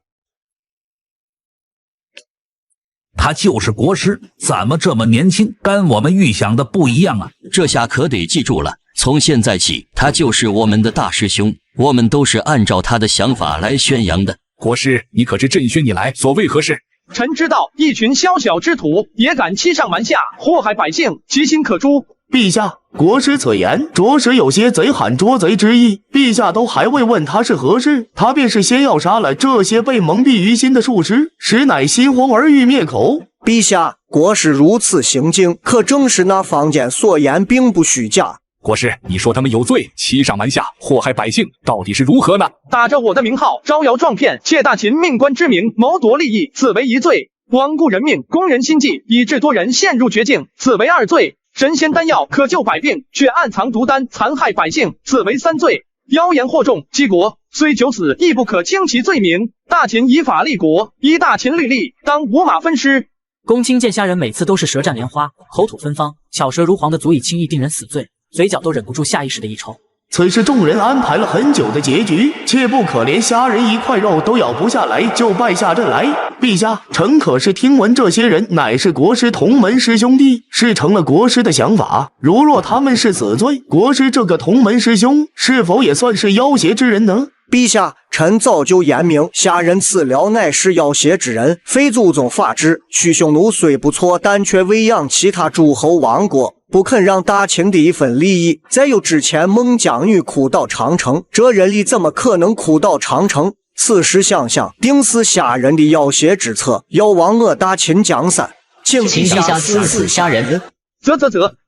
他就是国师，怎么这么年轻，跟我们预想的不一样啊？这下可得记住了，从现在起，他就是我们的大师兄，我们都是按照他的想法来宣扬的。国师，你可知朕宣你来所为何事？臣知道，一群宵小之徒也敢欺上瞒下，祸害百姓，其心可诛。陛下，国师此言着实有些贼喊捉贼之意，陛下都还未问他是何事，他便是先要杀了这些被蒙蔽于心的术士，实乃心慌而欲灭口。陛下，国师如此行径，可正是那坊间所言，并不虚假。国师，你说他们有罪，欺上瞒下，祸害百姓，到底是如何呢？打着我的名号招摇撞骗，窃大秦命官之名，谋夺利益，此为一罪；罔顾人命，攻人心计，以致多人陷入绝境，此为2罪；神仙丹药可救百病，却暗藏毒丹，残害百姓，此为3罪；妖言惑众，欺国，虽九死，亦不可轻其罪名。大秦以法立国，依大秦律例，当五马分尸。公卿见虾仁每次都是舌战莲花，口吐芬芳，巧舌如簧的，足以轻易定人死罪，嘴角都忍不住下意识的一抽。此是众人安排了很久的结局，切不可连虾人一块肉都咬不下来就败下阵来。陛下，臣可是听闻这些人乃是国师同门师兄弟，是成了国师的想法。如若他们是死罪，国师这个同门师兄是否也算是要挟之人呢？陛下，臣早就言明，虾人此僚乃是要挟之人，非祖宗法制。徐匈奴虽不错，但却喂养其他诸侯王国，不肯让大秦的一份利益。再有之前孟姜女哭到长城，这人力怎么可能哭到长城？此时想想，定是虾人的要挟之策，要亡我大秦江山。请陛下赐死虾人。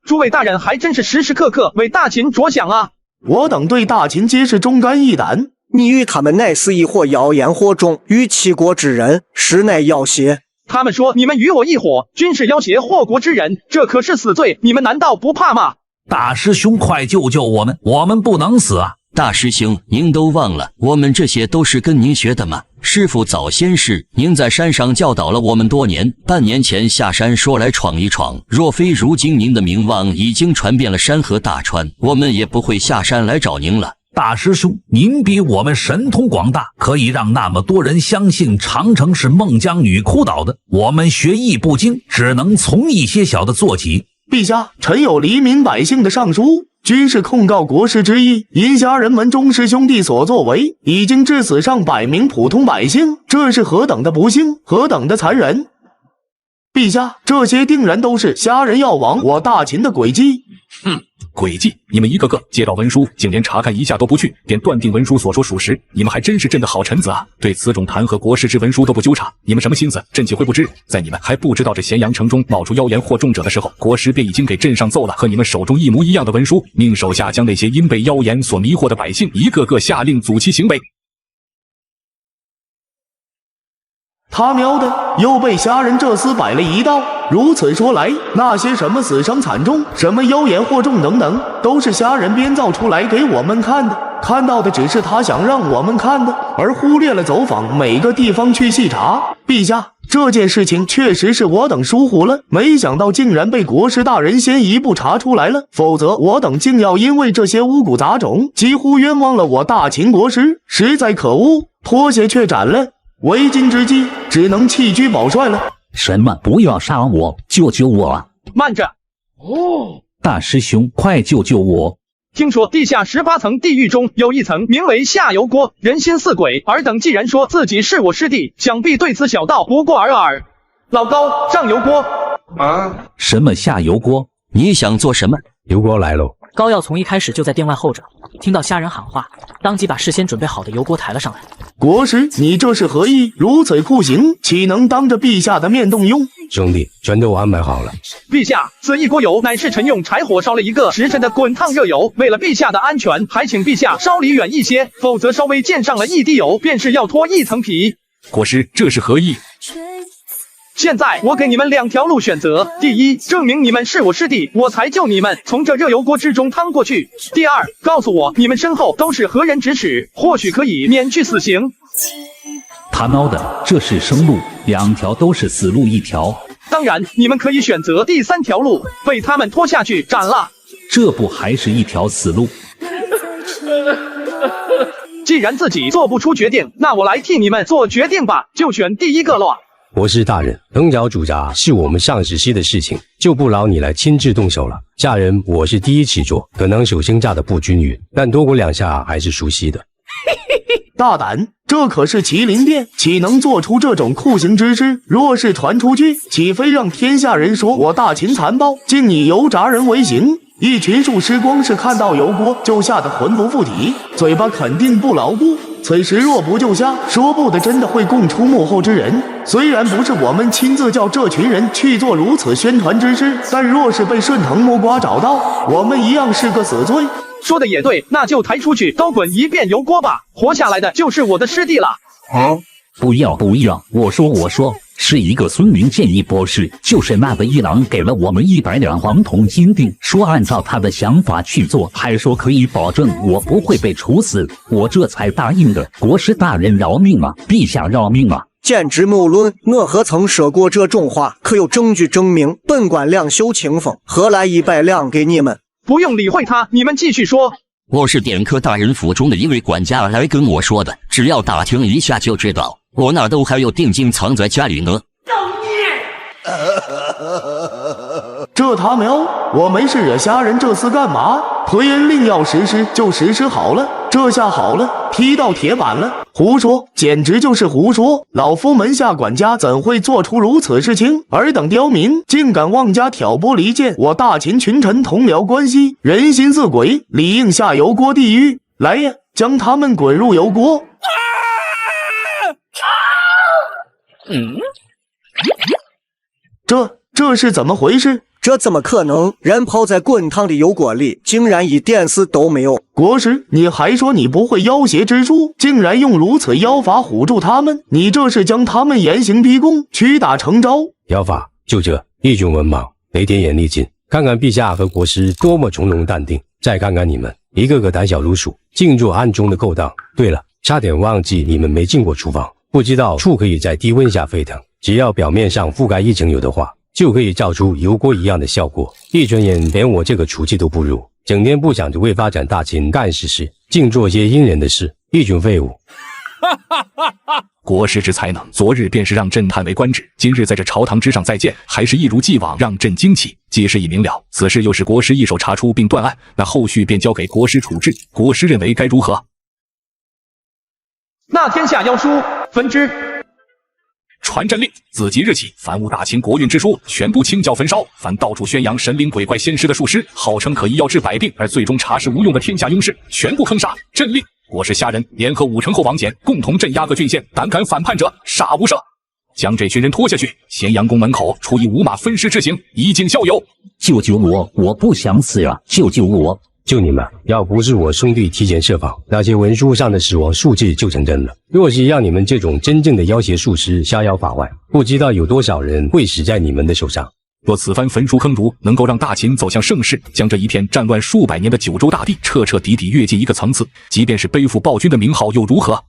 诸位大人还真是时时刻刻为大秦着想啊！我等对大秦皆是忠肝义胆。你与他们乃是一伙妖言惑众、与齐国之人，实乃要挟。他们说你们与我一伙，均是要挟祸国之人，这可是死罪，你们难道不怕吗？大师兄，快救救我们，我们不能死啊！大师兄，您都忘了，我们这些都是跟您学的吗？师父早先世，您在山上教导了我们多年，半年前下山说来闯一闯，若非如今您的名望已经传遍了山河大川，我们也不会下山来找您了。大师兄，您比我们神通广大，可以让那么多人相信长城是孟姜女哭倒的。我们学艺不精，只能从一些小的做起。陛下，臣有黎民百姓的上书，均是控告国师之意，因虾人门中师兄弟所作为，已经致死上百名普通百姓，这是何等的不幸，何等的残忍！陛下，这些定然都是虾人要亡我大秦的诡计。哼，诡计！你们一个个接到文书，竟连查看一下都不去，便断定文书所说属实，你们还真是朕的好臣子啊！对此种弹劾国师之文书都不纠察，你们什么心思？朕岂会不知？在你们还不知道这咸阳城中冒出妖言惑众者的时候，国师便已经给朕上奏了和你们手中一模一样的文书，命手下将那些因被妖言所迷惑的百姓一个个下令阻其行北。他喵的，又被虾人这厮摆了一道。如此说来，那些什么死伤惨重、什么妖言惑众等等，都是虾人编造出来给我们看的。看到的只是他想让我们看的，而忽略了走访每个地方去细查。陛下，这件事情确实是我等疏忽了，没想到竟然被国师大人先一步查出来了，否则我等竟要因为这些五谷杂种，几乎冤枉了我大秦国师，实在可恶，拖鞋却斩了。为今之计，只能弃车保帅了。什么？不要杀我，救救我！慢着！大师兄，快救救我！听说地下18层地狱中有一层名为下油锅，人心似鬼。尔等既然说自己是我师弟，想必对此小道不过尔尔。老高，上油锅！啊？什么下油锅？你想做什么？油锅来喽！高耀从一开始就在殿外候着，听到虾人喊话，当即把事先准备好的油锅抬了上来。国师，你这是何意？如此酷刑，岂能当着陛下的面动用？兄弟，全都安排好了。陛下，此一锅油乃是臣用柴火烧了1个时辰的滚烫热油，为了陛下的安全，还请陛下稍离远一些，否则稍微溅上了一滴油，便是要脱一层皮。国师，这是何意？现在我给你们2条路选择：第一，证明你们是我师弟，我才救你们从这热油锅之中趟过去；第二，告诉我你们身后都是何人指使，或许可以免去死刑。他喵的，这是生路，2条都是死路1条。当然，你们可以选择第3条路，被他们拖下去斩了。这不还是一条死路？既然自己做不出决定，那我来替你们做决定吧，就选第1个了。国师大人，横角主闸是我们上使西的事情，就不劳你来亲自动手了。下人我是第一次做，可能手心炸的不均匀，但多过2下还是熟悉的。大胆，这可是麒麟殿，岂能做出这种酷刑之事？若是传出去，岂非让天下人说我大秦残暴，竟以油炸人为刑？一群术师光是看到油锅就吓得魂不附体，嘴巴肯定不牢固。此时若不救下，说不得真的会供出幕后之人。虽然不是我们亲自叫这群人去做如此宣传之事，但若是被顺藤摸瓜找到，我们一样是个死罪。说的也对，那就抬出去都滚一遍油锅吧，活下来的就是我的师弟了。不要，我说，是一个孙明建议博士，就是那个一郎给了我们100两黄铜金锭，说按照他的想法去做，还说可以保证我不会被处死，我这才答应的。国师大人饶命啊，陛下饶命啊！简直谬论！我何曾说过这种话？可有证据证明本官两袖清风，何来100两给你们？不用理会他，你们继续说。我是点科大人府中的一位管家来跟我说的，只要打听一下就知道，我那都还有定金藏在家里呢。这他喵！我没事惹虾仁，这厮干嘛？推恩令要实施就实施好了，这下好了，踢到铁板了。胡说，简直就是胡说！老夫门下管家怎会做出如此事情？尔等刁民竟敢妄加挑拨离间我大秦群臣同僚关系，人心似鬼，理应下油锅地狱！来呀，将他们滚入油锅！这是怎么回事？这怎么可能？人泡在滚烫的油锅里，竟然一点事都没有。国师，你还说你不会妖邪之术，竟然用如此妖法唬住他们，你这是将他们严刑逼供，屈打成招。妖法就这，一群文盲，雷点眼力尽。看看陛下和国师多么从容淡定，再看看你们，一个个胆小如鼠，尽做暗中的勾当。对了，差点忘记你们没进过厨房，不知道醋可以在低温下沸腾，只要表面上覆盖一层油的话，就可以造出油锅一样的效果。一转眼连我这个厨技都不如，整天不想着为发展大秦干实事，净做些阴人的事，一群废物。国师之才能，昨日便是让朕叹为观止，今日在这朝堂之上再见，还是一如既往让朕惊奇。既是已明了，此事又是国师一手查出并断案，那后续便交给国师处置。国师认为该如何？那天下妖书分之。传朕令，自即日起，凡无大秦国运之书，全部清剿焚烧；凡到处宣扬神灵鬼怪仙师的术士，号称可医药治百病，而最终查实无用的天下庸士，全部坑杀。朕令，我是虾仁，联合5城后王翦，共同镇压各郡县，胆敢反叛者，杀无赦。将这群人拖下去，咸阳宫门口处以5马分尸之刑，以儆效尤。救救我！我不想死啊！救救我！就你们，要不是我兄弟提前设防，那些文书上的死亡数字就成真了。若是让你们这种真正的妖邪术师逍遥法外，不知道有多少人会死在你们的手上。若此番焚书坑儒能够让大秦走向盛世，将这一片战乱数百年的九州大地彻彻底底跃进一个层次，即便是背负暴君的名号又如何？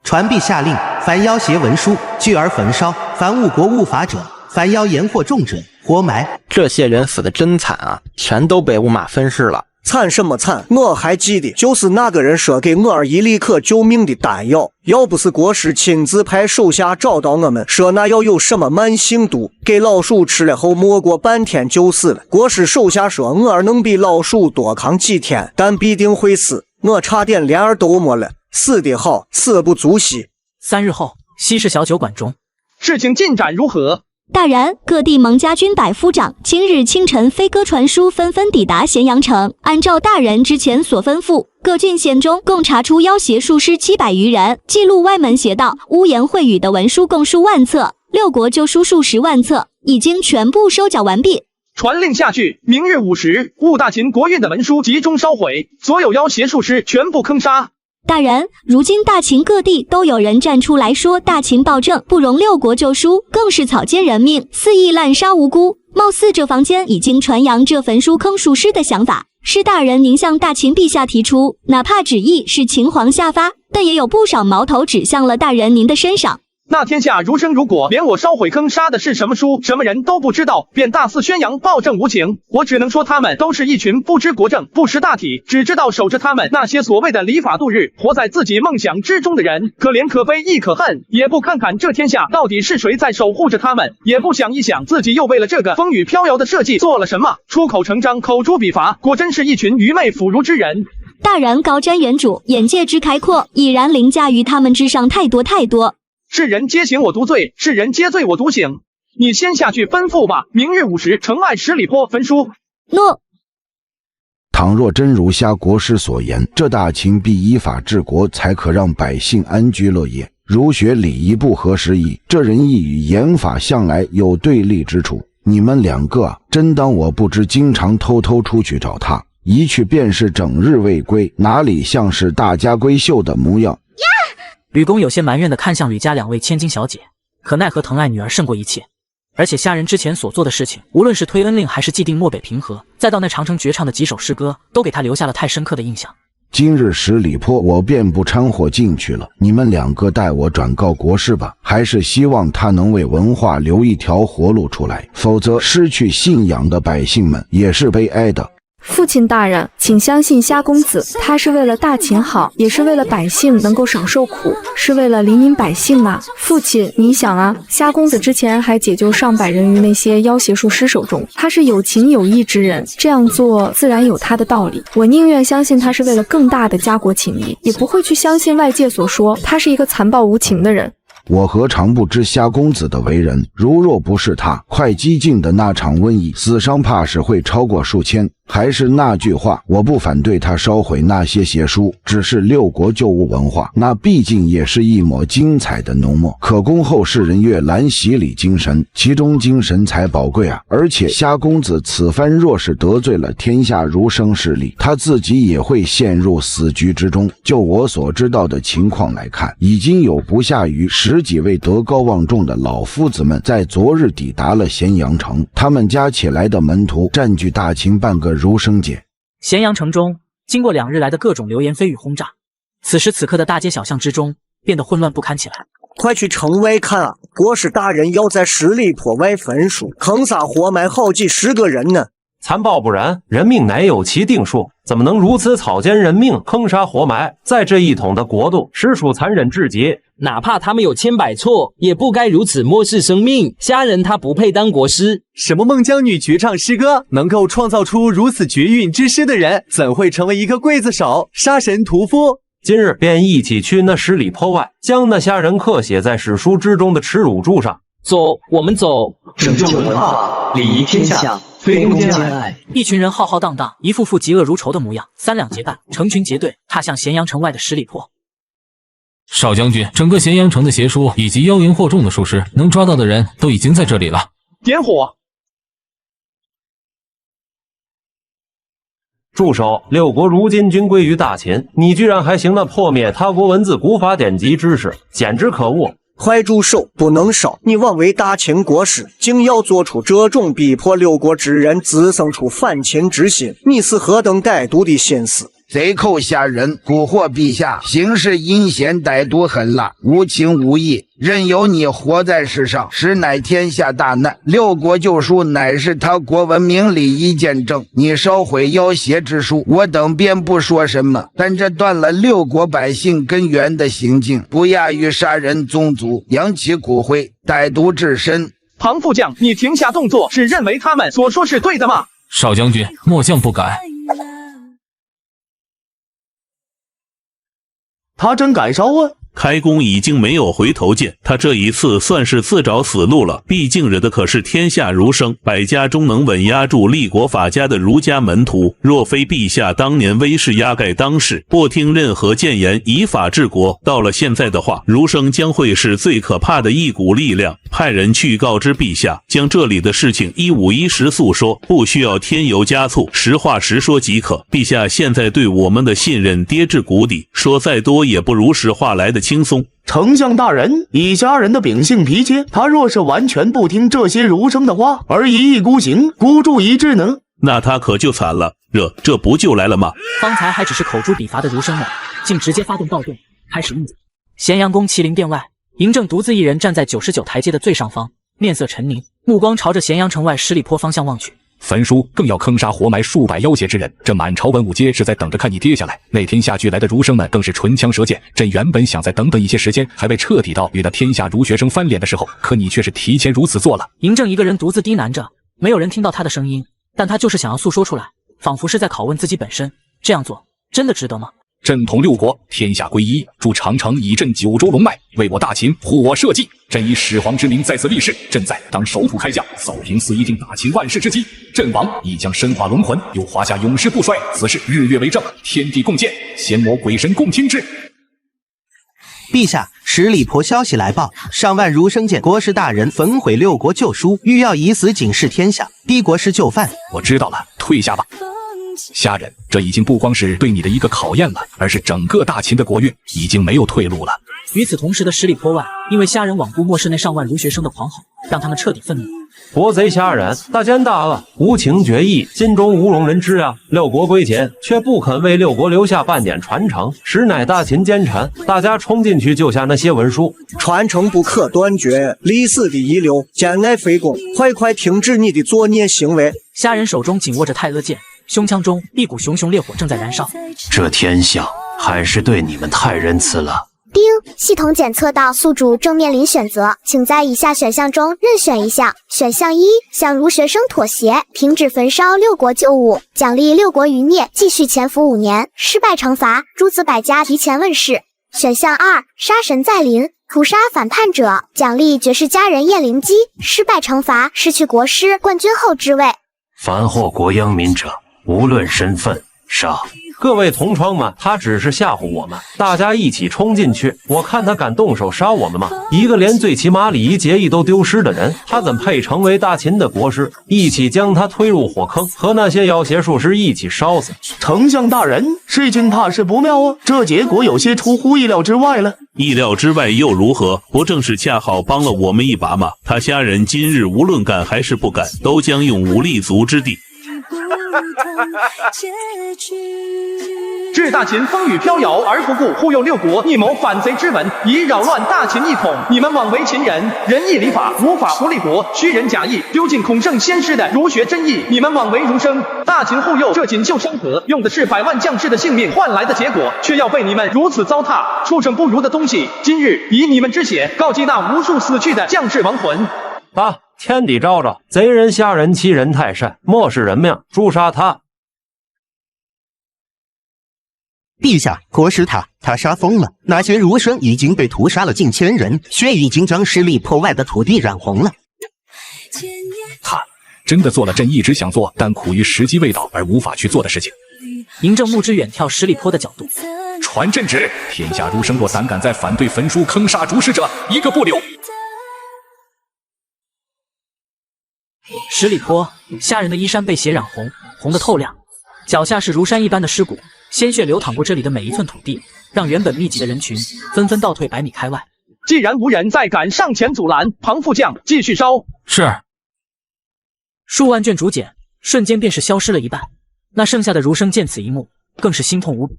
传陛下令，凡妖邪文书，据而焚烧；凡误国误法者，凡妖言惑众者，活埋。这些人死得真惨啊，全都被5马分尸了。惨什么惨？我还记得，就是那个人说给我儿一立刻救命的丹药，要不是国师亲自派手下找到我们，说那药有什么慢性毒，给老鼠吃了后没过半天就死了。国师手下说我儿能比老鼠多扛几天，但必定会死。我差点连儿都没了，死得好，死不足惜。3日后，西市小酒馆中，事情进展如何？大人，各地蒙家军百夫长今日清晨飞鸽传书，纷纷抵达咸阳城。按照大人之前所吩咐，各郡县中共查出妖邪术师700余人，记录歪门邪道、污言秽语的文书共数万册，6国旧书数10万册，已经全部收缴完毕。传令下去，明日5时，务大秦国运的文书集中烧毁，所有妖邪术师全部坑杀。大人，如今大秦各地都有人站出来说大秦暴政不容6国旧书，更是草菅人命，肆意滥杀无辜。貌似这坊间已经传扬这焚书坑术师的想法，是大人您向大秦陛下提出，哪怕旨意是秦皇下发，但也有不少矛头指向了大人您的身上。那天下如生如果，连我烧毁坑杀的是什么书、什么人都不知道，便大肆宣扬暴政无情。我只能说他们都是一群不知国政、不识大体，只知道守着他们那些所谓的礼法度日，活在自己梦想之中的人，可怜可悲亦可恨，也不看看这天下到底是谁在守护着他们，也不想一想自己又为了这个风雨飘摇的社稷做了什么，出口成章，口诛笔伐，果真是一群愚昧腐儒之人。大人高瞻远瞩，眼界之开阔，已然凌驾于他们之上太多太多。是人皆刑我独罪，是人皆罪我独刑。你先下去吩咐吧，明日5时，城外10里坡焚书。诺。倘若真如下国师所言，这大秦必依法治国，才可让百姓安居乐业。儒学礼仪不合时宜，这仁义与严法向来有对立之处。你们2个真当我不知，经常偷偷出去找他，一去便是整日未归，哪里像是大家闺秀的模样？吕公有些埋怨地看向吕家2位千金小姐，可奈何疼爱女儿胜过一切。而且虾仁之前所做的事情，无论是推恩令还是既定漠北平和，再到那长城绝唱的几首诗歌，都给他留下了太深刻的印象。今日十里坡我便不掺和进去了，你们两个代我转告国师吧，还是希望他能为文化留一条活路出来，否则失去信仰的百姓们也是悲哀的。父亲大人，请相信虾公子，他是为了大秦好，也是为了百姓能够少受苦，是为了黎民百姓啊！父亲，你想啊，虾公子之前还解救上百人于那些妖邪术师手中，他是有情有义之人，这样做自然有他的道理。我宁愿相信他是为了更大的家国情谊，也不会去相信外界所说他是一个残暴无情的人。我何尝不知虾公子的为人，如若不是他快激进的那场瘟疫，死伤怕是会超过数千。还是那句话，我不反对他烧毁那些邪书，只是六国旧物文化，那毕竟也是一抹精彩的浓墨，可供后世人阅览洗礼精神，其中精神才宝贵啊！而且虾公子此番若是得罪了天下儒生势力，他自己也会陷入死局之中。就我所知道的情况来看，已经有不下于10几位德高望重的老夫子们在昨日抵达了咸阳城，他们加起来的门徒占据大秦半个儒生界。咸阳城中，经过2日来的各种流言蜚语轰炸，此时此刻的大街小巷之中变得混乱不堪起来。快去城外看啊！国师大人要在十里坡外焚书，坑杀活埋好几10个人呢。残暴不然，人命乃有其定数，怎么能如此草菅人命，坑杀活埋？在这一统的国度，实属残忍至极。哪怕他们有千百错，也不该如此漠视生命。虾仁他不配当国师。什么孟姜女绝唱诗歌，能够创造出如此绝韵之诗的人，怎会成为一个刽子手、杀神屠夫？今日便一起去那10里坡外，将那虾仁刻写在史书之中的耻辱柱上。走，我们走。拯救文化，礼仪天下，推动兼爱。一群人浩浩荡荡，一副副嫉恶如仇的模样，3两结伴，成群结队，踏向咸阳城外的10里坡。少将军，整个咸阳城的邪书以及妖言惑众的术师，能抓到的人都已经在这里了。点火！住手！六国如今均归于大秦，你居然还行那破灭他国文字古法典籍之事，简直可恶！快住手！不能烧！你妄为大秦国师，竟要做出这种逼迫六国之人滋生出反秦之心，你是何等歹毒的心思！贼寇下人，蛊惑陛下，行事阴险歹毒狠辣，无情无义，任由你活在世上，实乃天下大难。六国旧书乃是他国文明礼仪见证，你烧毁妖邪之书，我等便不说什么，但这断了六国百姓根源的行径，不亚于杀人宗族，扬起骨灰，歹毒至深。庞副将，你停下动作，是认为他们所说是对的吗？少将军，末将不敢。他真敢烧啊！开弓已经没有回头箭，他这一次算是自找死路了。毕竟惹的可是天下儒生，百家中能稳压住立国法家的儒家门徒。若非陛下当年威势压盖当世，不听任何谏言，以法治国，到了现在的话，儒生将会是最可怕的一股力量。派人去告知陛下，将这里的事情一五一十诉说，不需要添油加醋，实话实说即可。陛下现在对我们的信任跌至谷底，说再多也不如实话来的轻松。丞相大人，以虾仁的秉性脾气，他若是完全不听这些儒生的话，而一意孤行，孤注一掷呢？那他可就惨了。这不就来了吗？方才还只是口诛笔伐的儒生们，竟直接发动暴动，开始应战。咸阳宫麒麟殿外，嬴政独自一人站在99台阶的最上方，面色沉凝，目光朝着咸阳城外10里坡方向望去。焚书更要坑杀活埋数百妖邪之人，这满朝文武皆是在等着看你跌下来。那天下聚来的儒生们更是唇枪舌剑，朕原本想再等等一些时间，还未彻底到与那天下儒学生翻脸的时候，可你却是提前如此做了。嬴政一个人独自低喃着，没有人听到他的声音，但他就是想要诉说出来，仿佛是在拷问自己本身。这样做真的值得吗？朕统六国，天下归一，助长城以镇九州龙脉，为我大秦护我社稷。朕以始皇之名在此立誓，朕在当首土开疆，扫平4·1定大秦万世之基。朕王亦将身化龙魂，有华夏永世不衰。此事日月为证，天地共鉴，仙魔鬼神共听之。陛下，10里坡消息来报，上万儒生见国师大人焚毁六国旧书，欲要以死警示天下，逼国师就范。我知道了，退下吧。虾仁，这已经不光是对你的一个考验了，而是整个大秦的国运已经没有退路了。与此同时的十里坡外，因为虾人罔顾漠视那上万儒学生的狂吼，让他们彻底愤怒。国贼虾人大奸大恶，无情决意，心中无容人知啊！六国归秦，却不肯为六国留下半点传承，实乃大秦奸臣。大家冲进去救下那些文书，传承不可断绝，历史的遗留，兼爱非攻，快停止你的作孽行为！虾人手中紧握着太阿剑，胸腔中一股熊熊烈火正在燃烧。这天下还是对你们太仁慈了。丁，系统检测到宿主正面临选择，请在以下选项中任选一项。选项一，向儒学生妥协，停止焚烧六国旧物，奖励六国余孽继续潜伏5年，失败惩罚诸子百家提前问世。选项二，杀神在临，屠杀反叛者，奖励绝世佳人燕灵姬，失败惩罚失去国师冠军后之位。凡祸国殃民者，无论身份，杀。各位同窗们，他只是吓唬我们，大家一起冲进去。我看他敢动手杀我们吗？一个连最起码礼仪节义都丢失的人，他怎配成为大秦的国师？一起将他推入火坑，和那些妖邪术士一起烧死。丞相大人，事情怕是不妙啊！这结果有些出乎意料之外了。意料之外又如何？不正是恰好帮了我们一把吗？他虾人今日无论敢还是不敢，都将用武立足之地。致大秦风雨飘摇而不顾，忽悠六国，密谋反贼之文，以扰乱大秦一统。你们枉为秦人，仁义礼法，无法不立国，虚人假义，丢尽孔圣先师的儒学真义。你们枉为儒生，大秦护佑这锦绣山河，用的是百万将士的性命换来的结果，却要被你们如此糟蹋。畜生不如的东西，今日以你们之血告祭那无数死去的将士亡魂。天地昭昭，贼人虾人欺人太甚，漠视人命，诛杀他！陛下，国师他杀疯了，那些儒生已经被屠杀了近1000人，血已经将10里坡外的土地染红了。他真的做了朕一直想做但苦于时机未到而无法去做的事情。嬴政目之远眺10里坡的角度，传朕旨：天下儒生若胆敢再反对焚书坑杀主使者，一个不留。10里坡，虾人的衣衫被血染红，红得透亮，脚下是如山一般的尸骨，鲜血流淌过这里的每一寸土地，让原本密集的人群纷纷倒退100米开外。既然无人再敢上前阻拦，庞副将继续烧。是。数万卷竹简瞬间便是消失了一半，那剩下的儒生见此一幕，更是心痛无比，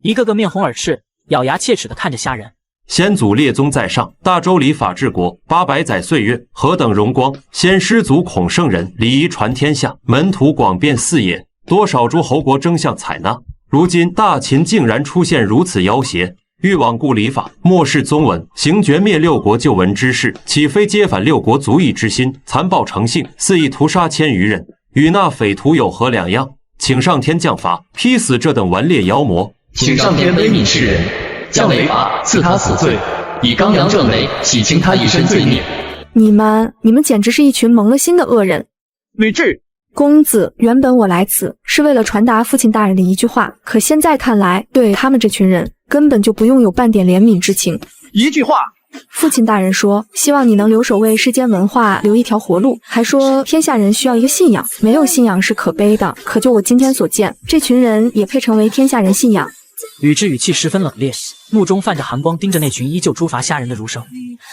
一个个面红耳赤，咬牙切齿地看着虾人。先祖列宗在上，大周礼法治国，800载岁月，何等荣光！先师祖孔圣人，礼仪传天下，门徒广遍四野，多少诸侯国争相采纳。如今大秦竟然出现如此妖邪，欲罔顾礼法，漠视宗文，行绝灭六国旧文之事，岂非揭反六国族义之心，残暴成性，肆意屠杀1000余人，与那匪徒有何两样？请上天降罚，劈死这等顽劣妖魔！请上天悲悯世人，降违法，赐他死罪，以刚阳正雷，洗清他一身罪孽。你们简直是一群蒙了心的恶人！吕雉，公子，原本我来此是为了传达父亲大人的一句话，可现在看来，对他们这群人根本就不用有半点怜悯之情。一句话。父亲大人说，希望你能留守为世间文化留一条活路，还说天下人需要一个信仰，没有信仰是可悲的。可就我今天所见，这群人也配成为天下人信仰。吕雉语气十分冷冽，目中泛着寒光，盯着那群依旧诛伐虾人的儒生。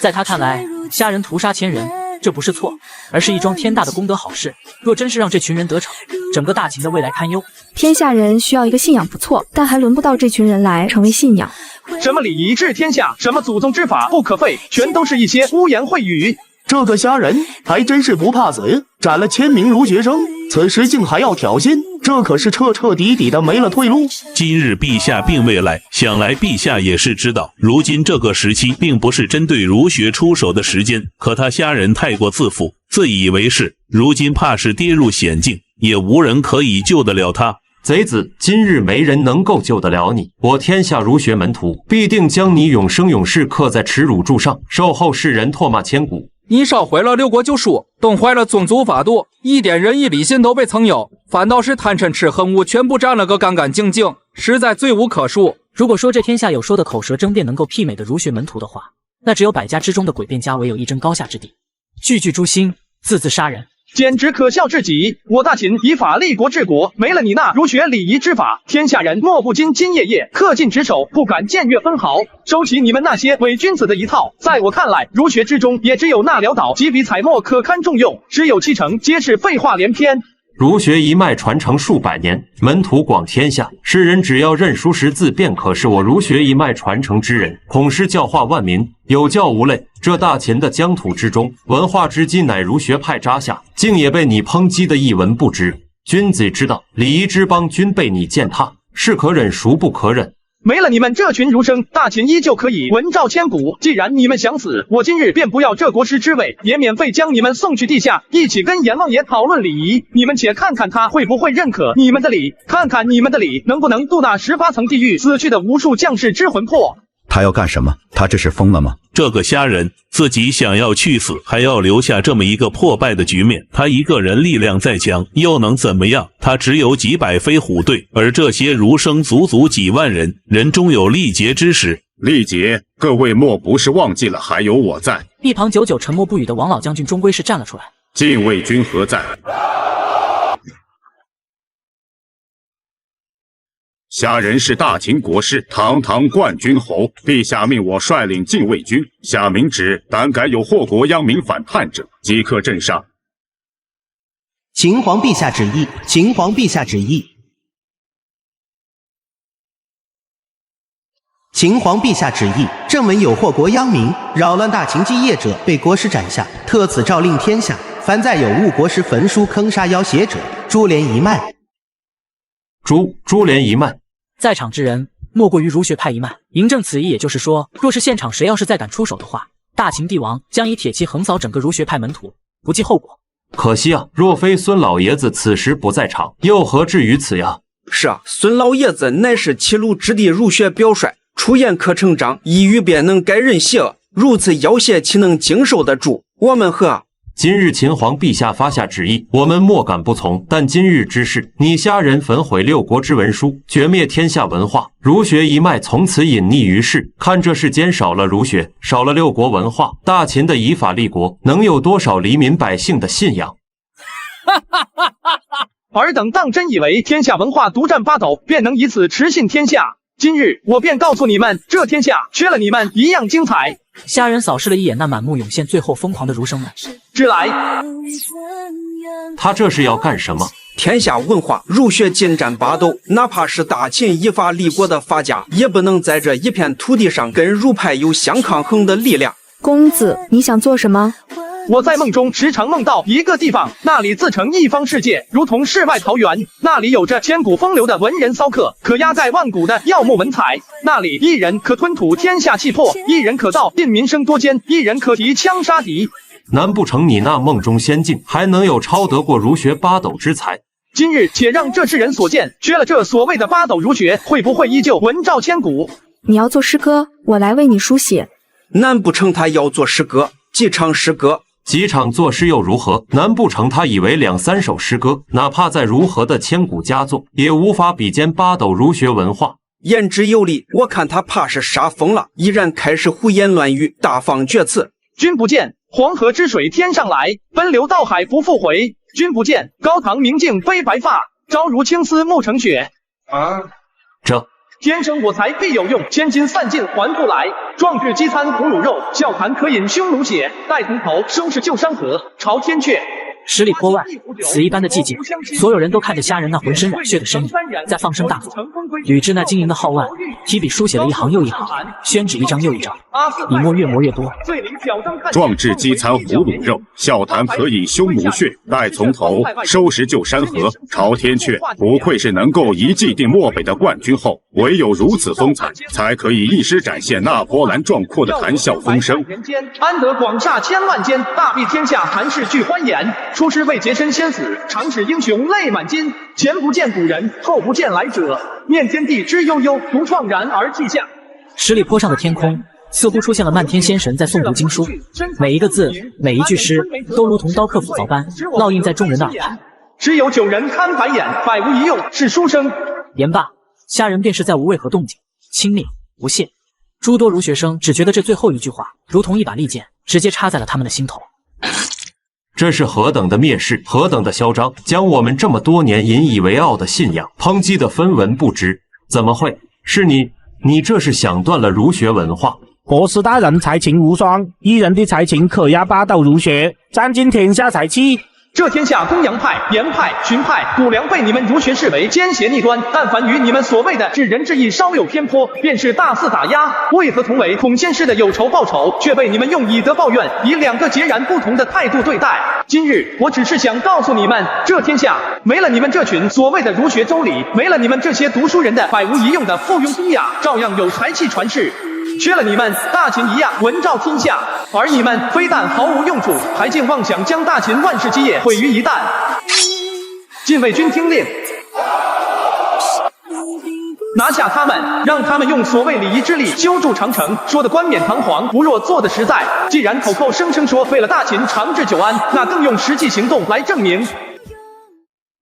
在他看来，虾人屠杀1000人，这不是错，而是一桩天大的功德好事。若真是让这群人得逞，整个大秦的未来堪忧。天下人需要一个信仰不错，但还轮不到这群人来成为信仰。什么礼仪治天下，什么祖宗之法不可废，全都是一些污言秽语。这个虾人还真是不怕死，斩了1000名儒学生，此时竟还要挑衅，这可是彻彻底底的没了退路。今日陛下并未来，想来陛下也是知道，如今这个时期并不是针对儒学出手的时间，可他虾人太过自负，自以为是，如今怕是跌入险境，也无人可以救得了他。贼子，今日没人能够救得了你，我天下儒学门徒必定将你永生永世刻在耻辱柱上，受后世人唾骂千古。你烧毁了六国旧书，动坏了宗族法度，一点仁义礼信都被蹭有，反倒是贪嗔痴恨恶全部占了个干干净净，实在罪无可恕。如果说这天下有说的口舌争辩能够媲美的儒学门徒的话，那只有百家之中的诡辩家唯有一争高下之地，句句诛心，字字杀人。简直可笑至极！我大秦以法立国治国，没了你那儒学礼仪之法，天下人莫不兢兢业业、恪尽职守，不敢僭越分毫。收起你们那些伪君子的一套，在我看来，儒学之中也只有那潦倒几笔彩墨可堪重用，只有70%皆是废话连篇。儒学一脉传承数百年，门徒广天下，世人只要认书识字，便可是我儒学一脉传承之人。孔师教化万民，有教无类。这大秦的疆土之中，文化之基乃儒学派扎下，竟也被你抨击的一文不值。君子之道，礼仪之邦均被你践踏，是可忍孰不可忍？没了你们这群儒生，大秦依旧可以文照千古。既然你们想死，我今日便不要这国师之位，也免费将你们送去地下，一起跟阎王爷讨论礼仪。你们且看看他会不会认可你们的礼，看看你们的礼能不能渡那18层地狱死去的无数将士之魂魄。他要干什么？他这是疯了吗？这个瞎人自己想要去死，还要留下这么一个破败的局面。他一个人力量再强，又能怎么样？他只有几百飞虎队，而这些儒生足足几万人，人终有力竭之时。力竭，各位莫不是忘记了还有我在？一旁久久沉默不语的王老将军终归是站了出来。禁卫军何在？虾仁是大秦国师，堂堂冠军侯，陛下命我率领禁卫军，下明旨，胆敢有祸国殃民反叛者，即刻镇杀。秦皇陛下旨意，秦皇陛下旨意。秦皇陛下旨意，正文有祸国殃民、扰乱大秦基业者，被国师斩下。特此诏令天下，凡在有误国师焚书坑杀要挟者，株连一脉。株连一脉。在场之人莫过于儒学派一脉。嬴政此意也就是说，若是现场谁要是再敢出手的话，大秦帝王将以铁骑横扫整个儒学派门徒，不计后果。可惜啊，若非孙老爷子此时不在场，又何至于此呀？是啊，孙老爷子乃是齐鲁之地儒学表率，出言可成章，一语便能改人邪恶，如此要挟岂能经受得住？我们和今日秦皇陛下发下旨意，我们莫敢不从。但今日之事，你虾人焚毁6国之文书，绝灭天下文化，儒学一脉从此隐匿于世。看这世间少了儒学，少了6国文化，大秦的以法立国，能有多少黎民百姓的信仰？尔等当真以为天下文化独占8斗，便能以此持信天下？今日我便告诉你们，这天下缺了你们一样精彩。虾人扫视了一眼那满目涌现最后疯狂的儒生们，之来。他这是要干什么？天下文化儒学尽占8斗，哪怕是大秦以法立国的法家，也不能在这一片土地上跟儒派有相抗衡的力量。公子，你想做什么？我在梦中时常梦到一个地方，那里自成一方世界，如同世外桃源。那里有着千古风流的文人骚客，可压盖万古的耀目文采。那里一人可吞吐天下气魄，一人可道尽民生多艰，一人可提枪杀敌。难不成你那梦中仙境还能有超得过儒学8斗之才？今日且让这世人所见，缺了这所谓的8斗儒学，会不会依旧文照千古？你要做诗歌，我来为你书写。难不成他要做诗歌，几场诗歌？几场作诗又如何？难不成他以为2、3首诗歌，哪怕在如何的千古佳作，也无法比肩8斗儒学文化？言之有理，我看他怕是杀疯了，依然开始胡言乱语，大放厥词。君不见黄河之水天上来，奔流到海不复回。君不见高堂明镜悲白发，朝如青丝暮成雪。这天生我材必有用，千金散尽还复来。壮志饥餐胡虏肉，笑谈可饮匈奴血。待从头收拾旧山河，朝天阙。10里坡外，死一般的寂静，所有人都看着虾人那浑身染血的身影，在放声大作。吕雉那晶莹的皓腕，提笔书写了一行又一行，宣纸一张又一张，笔墨越磨越多。壮志饥餐胡虏肉，笑谈可饮匈奴血。待从头收拾旧山河，朝天阙。不愧是能够一骑定漠北的冠军后，唯有如此风采，才可以一时展现那波澜壮阔的谈笑风生。安得广厦千万间，大庇天下寒士俱欢颜。出师未捷身先死，长使英雄泪满襟。前不见古人，后不见来者，念天地之悠悠，独怆然而涕下。10里坡上的天空似乎出现了漫天仙神在诵读经书，每一个字，每一句诗，都如同刀刻斧凿般烙印在众人的耳畔。只有9人看白眼，百无一用是书生。言罢，虾人便是再无为何动静，轻蔑不屑。诸多儒学生只觉得这最后一句话如同一把利剑，直接插在了他们的心头。这是何等的蔑视，何等的嚣张，将我们这么多年引以为傲的信仰抨击的分文不值。怎么会？是你这是想断了儒学文化。国师大人才情无双，一人的才情可压霸道儒学，占尽天下才气。这天下公羊派、严派、荀派、卜良被你们儒学视为奸邪逆端，但凡与你们所谓的治人之意稍有偏颇，便是大肆打压。为何同为孔先师的有仇报仇，却被你们用以德报怨，以两个截然不同的态度对待？今日我只是想告诉你们，这天下没了你们这群所谓的儒学周礼，没了你们这些读书人的百无一用的附庸风雅，照样有才气传世。缺了你们，大秦一样文照天下，而你们非但毫无用处，还竟妄想将大秦万世基业毁于一旦。禁卫军听令，拿下他们，让他们用所谓礼仪之力修筑长城，说的冠冕堂皇，不若做的实在。既然口口声声说为了大秦长治久安，那更用实际行动来证明。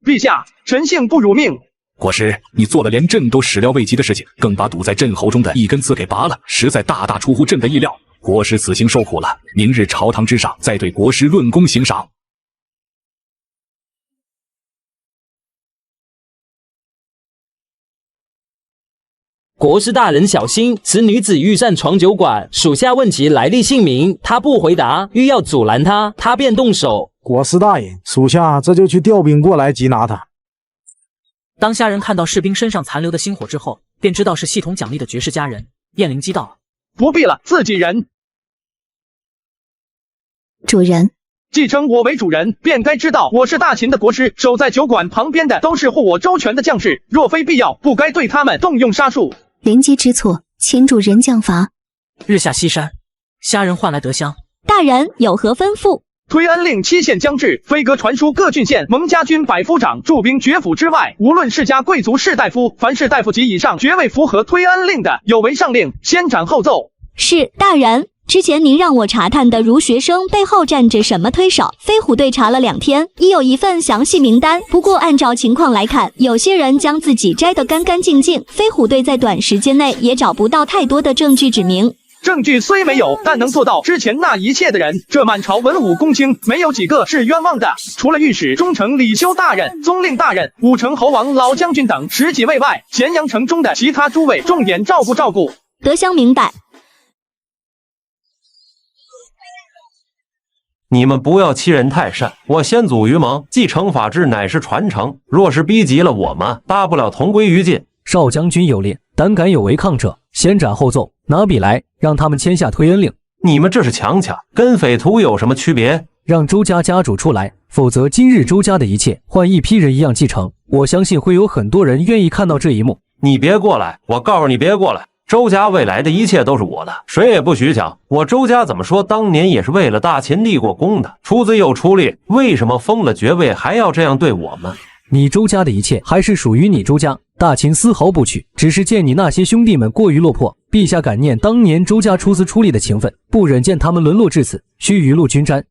陛下，臣幸不辱命。国师，你做了连朕都始料未及的事情，更把堵在朕喉中的一根刺给拔了，实在大大出乎朕的意料。国师此行受苦了，明日朝堂之上再对国师论功行赏。国师大人小心，此女子欲擅闯酒馆，属下问其来历姓名，她不回答，欲要阻拦她，她便动手。国师大人，属下这就去调兵过来缉拿他。当虾仁看到士兵身上残留的星火之后，便知道是系统奖励的绝世佳人。燕灵击道：“不必了，自己人。主人，既称我为主人，便该知道我是大秦的国师，守在酒馆旁边的都是护我周全的将士，若非必要，不该对他们动用杀术。灵机之错，请主人降罚。”日下西山，虾仁唤来德香。大人有何吩咐？推恩令期限将至，飞鸽传书各郡县蒙家军百夫长驻兵爵府之外，无论世家贵族士大夫，凡是大夫级以上爵位符合推恩令的，有违上令，先斩后奏。是大人。之前您让我查探的儒学生背后站着什么推手？飞虎队查了2天，已有一份详细名单。不过按照情况来看，有些人将自己摘得干干净净，飞虎队在短时间内也找不到太多的证据指明。证据虽没有，但能做到之前那一切的人，这满朝文武公卿没有几个是冤枉的。除了御史中丞李修大人、宗令大人、武城侯王老将军等10几位外，咸阳城中的其他诸位重点照顾。德香明白。你们不要欺人太甚，我先祖于蒙，继承法制乃是传承，若是逼急了我们，大不了同归于尽。少将军有令，胆敢有违抗者，先斩后奏。拿笔来，让他们签下推恩令。你们这是强抢，跟匪徒有什么区别？让周家家主出来，否则今日周家的一切换一批人一样继承。我相信会有很多人愿意看到这一幕。你别过来，我告诉你别过来。周家未来的一切都是我的，谁也不许抢。我周家怎么说，当年也是为了大秦立过功的，出资又出力，为什么封了爵位还要这样对我们？你周家的一切还是属于你周家，大秦丝毫不取，只是见你那些兄弟们过于落魄，陛下感念当年周家出资出力的情分，不忍见他们沦落至此，需雨露均沾。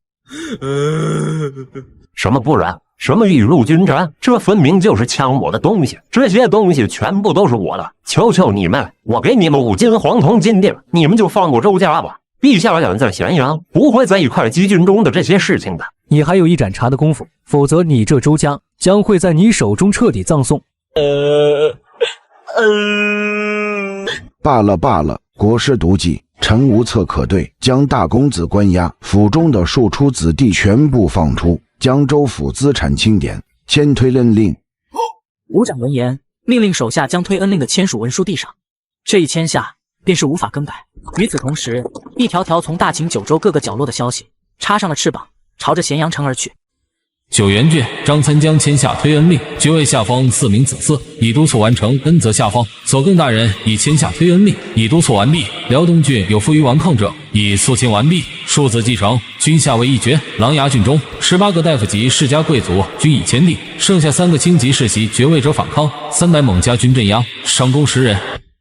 什么不忍？什么雨露均沾？这分明就是抢我的东西，这些东西全部都是我的。求求你们，我给你们5斤黄铜金锭，你们就放过周家吧。陛下远在咸阳，不会在一块积军中的这些事情的。你还有一盏茶的功夫，否则你这周家将会在你手中彻底葬送。罢了，国师毒计，臣无策可对，将大公子关押，府中的庶出子弟全部放出，将州府资产清点，签推恩令。伍长闻言，命令手下将推恩令的签署文书递上。这一签下，便是无法更改。与此同时，一条条从大秦9州各个角落的消息插上了翅膀，朝着咸阳城而去。九原郡张参将签下推恩令，爵位下封4名子嗣，已督促完成，恩泽下方。左更大人已签下推恩令，已督促完毕。辽东郡有负隅顽抗者，已肃清完毕，庶子继承，均下为一爵。琅琊郡中18个大夫级世家贵族均已签订，剩下3个轻级世袭爵位者反抗，3代蒙家军镇压，上宫10人。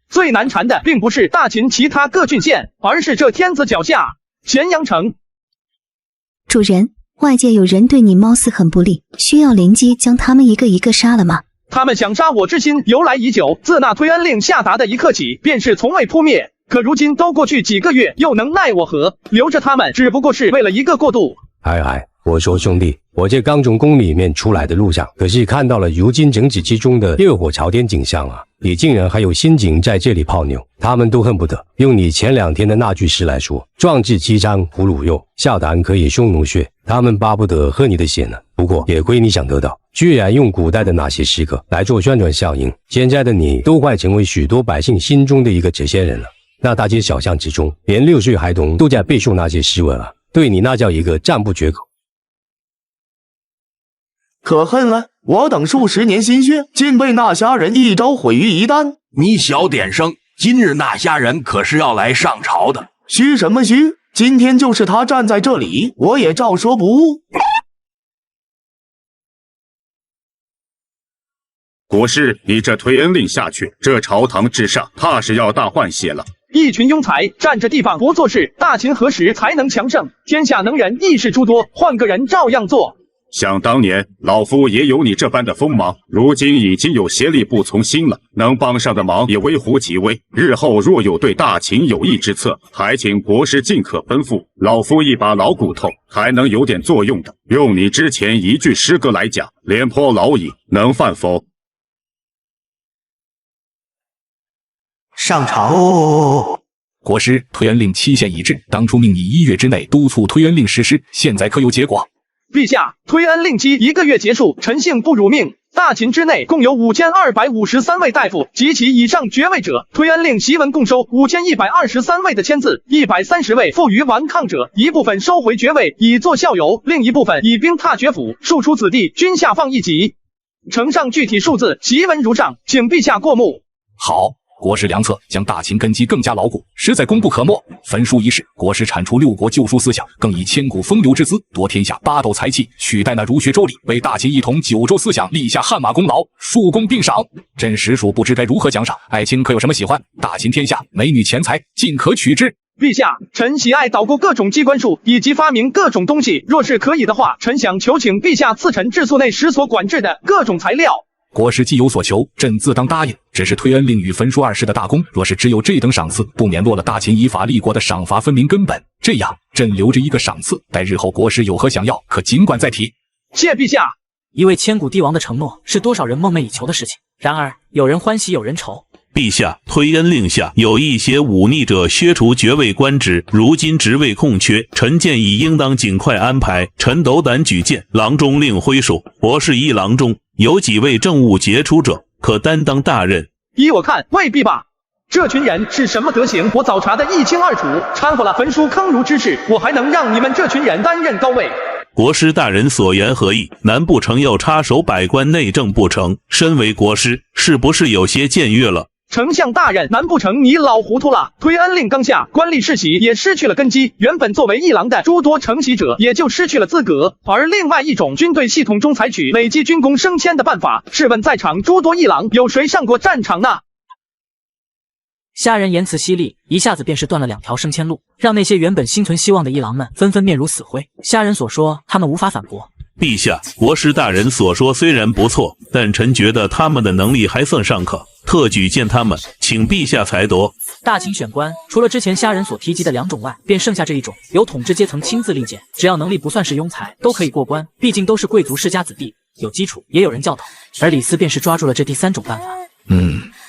最难缠的并不是大秦其他各郡县，而是这天子脚下咸阳城。主人，外界有人对你貌似很不利，需要灵机将他们一个一个杀了吗？他们想杀我之心由来已久，自那推恩令下达的一刻起，便是从未扑灭。可如今都过去几个月，又能奈我何？留着他们只不过是为了一个过渡。我说兄弟，我这刚从宫里面出来的路上，可是看到了如今整治期中的烈火朝天景象啊！你竟然还有心情在这里泡妞，他们都恨不得用你前2天的那句诗来说：壮志饥餐胡虏肉，笑谈可以匈奴血。他们巴不得喝你的血呢。不过也亏你想得到，居然用古代的那些诗歌来做宣传效应。现在的你都快成为许多百姓心中的一个纸仙人了。那大街小巷之中，连6岁孩童都在背诵那些诗文啊！对你那叫一个赞不绝口。可恨了，我等数十年心血，竟被那虾人一招毁于一旦。你小点声，今日那虾人可是要来上朝的。虚什么虚？今天就是他站在这里，我也照说不误。国师，你这推恩令下去，这朝堂之上怕是要大换血了。一群庸才占着地方不做事，大秦何时才能强盛？天下能人异士诸多，换个人照样做。想当年，老夫也有你这般的锋芒，如今已经有协力不从心了，能帮上的忙也微乎其微。日后若有对大秦有益之策，还请国师尽可吩咐。老夫一把老骨头，还能有点作用的。用你之前一句诗歌来讲，廉颇老矣，能犯否？上朝。国师，推恩令期限已至，当初命你1月之内督促推恩令实施，现在可有结果？陛下，推恩令期1个月结束，臣幸不辱命。大秦之内共有5253位大夫及其以上爵位者，推恩令檄文共收5123位的签字，130位附于顽抗者，一部分收回爵位以作效尤，另一部分以兵踏爵府，庶出子弟均下放1级。呈上具体数字，檄文如上，请陛下过目。好。国师良策，将大秦根基更加牢固，实在功不可没。焚书一事，国师铲除6国旧书思想，更以千古风流之姿夺天下八斗才气，取代那儒学周礼，为大秦一统9州思想立下汗马功劳，殊功并赏。朕实属不知该如何奖赏。爱卿可有什么喜欢？大秦天下美女钱财尽可取之。陛下，臣喜爱捣鼓各种机关术，以及发明各种东西。若是可以的话，臣想求请陛下赐臣治粟内史所管制的各种材料。国师既有所求，朕自当答应。只是推恩令与焚书2事的大功，若是只有这等赏赐，不免落了大秦以法立国的赏罚分明根本。这样，朕留着一个赏赐，待日后国师有何想要，可尽管再提。谢陛下。一位千古帝王的承诺，是多少人梦寐以求的事情。然而，有人欢喜，有人愁。陛下，推恩令下有一些忤逆者削除爵位官职，如今职位空缺，臣建议应当尽快安排。臣斗胆举荐，郎中令挥手，博士一郎中有几位政务杰出者，可担当大任。依我看，未必吧。这群人是什么德行？我早查得一清二楚，掺和了焚书坑儒之事，我还能让你们这群人担任高位？国师大人所言何意？难不成要插手百官内政不成？身为国师，是不是有些僭越了？丞相大人，难不成你老糊涂了？推恩令刚下，官吏世袭也失去了根基，原本作为一郎的诸多承袭者也就失去了资格。而另外一种军队系统中采取累积军功升迁的办法，试问在场诸多一郎，有谁上过战场呢？虾人言辞犀利，一下子便是断了2条升迁路，让那些原本心存希望的一郎们纷纷面如死灰。虾人所说，他们无法反驳。陛下，国师大人所说虽然不错，但臣觉得他们的能力还算尚可，特举荐他们，请陛下裁夺。大秦选官，除了之前虾人所提及的2种外，便剩下这一种，由统治阶层亲自力荐，只要能力不算是庸才，都可以过关。毕竟都是贵族世家子弟，有基础，也有人教导。而李斯便是抓住了这第3种办法。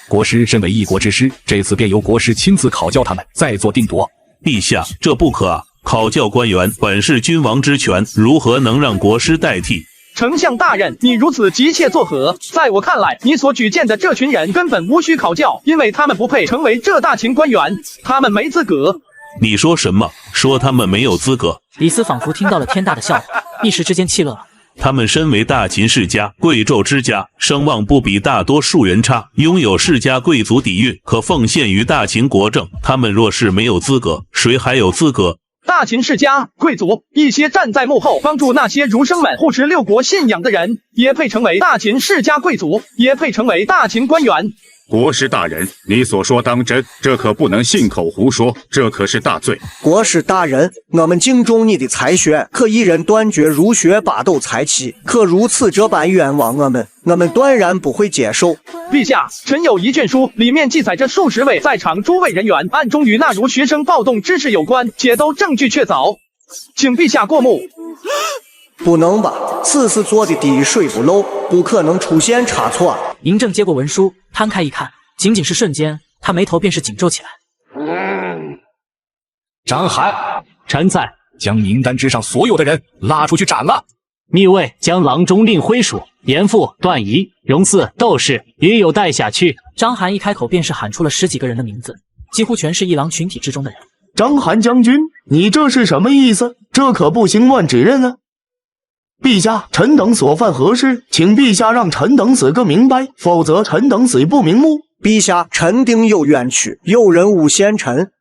国师身为一国之师，这次便由国师亲自考教他们，再做定夺。陛下，这不可啊！考教官员本是君王之权，如何能让国师代替？丞相大人，你如此急切作何？在我看来，你所举荐的这群人根本无需考教，因为他们不配成为这大秦官员，他们没资格。你说什么？说他们没有资格？李斯仿佛听到了天大的笑话，一时之间气乐了。他们身为大秦世家、贵胄之家，声望不比大多数人差，拥有世家贵族底蕴，可奉献于大秦国政。他们若是没有资格，谁还有资格？大秦世家、贵族，一些站在幕后帮助那些儒生们护持6国信仰的人，也配成为大秦世家贵族，也配成为大秦官员。国师大人，你所说当真？这可不能信口胡说，这可是大罪。国师大人，我们敬重你的才学，可一人断绝儒学八斗才气，可如此这般冤枉我们断然不会接受。陛下，臣有一卷书，里面记载着数十位在场诸位人员暗中与那儒学生暴动之事有关，且都证据确凿，请陛下过目。不能吧？此事做的滴水不漏，不可能出现差错啊！嬴政接过文书，摊开一看，仅仅是瞬间，他眉头便是紧皱起来。张翰，臣在，将名单之上所有的人拉出去斩了。密卫将郎中令麾属、严复、段仪、荣嗣、窦氏也有带下去。张邯一开口便是喊出了10几个人的名字，几乎全是一郎群体之中的人。张邯将军，你这是什么意思？这可不行乱指认啊！陛下，臣等所犯何事，请陛下让臣等死个明白，否则臣等死不瞑目。陛下，臣定有冤屈，有人诬陷臣。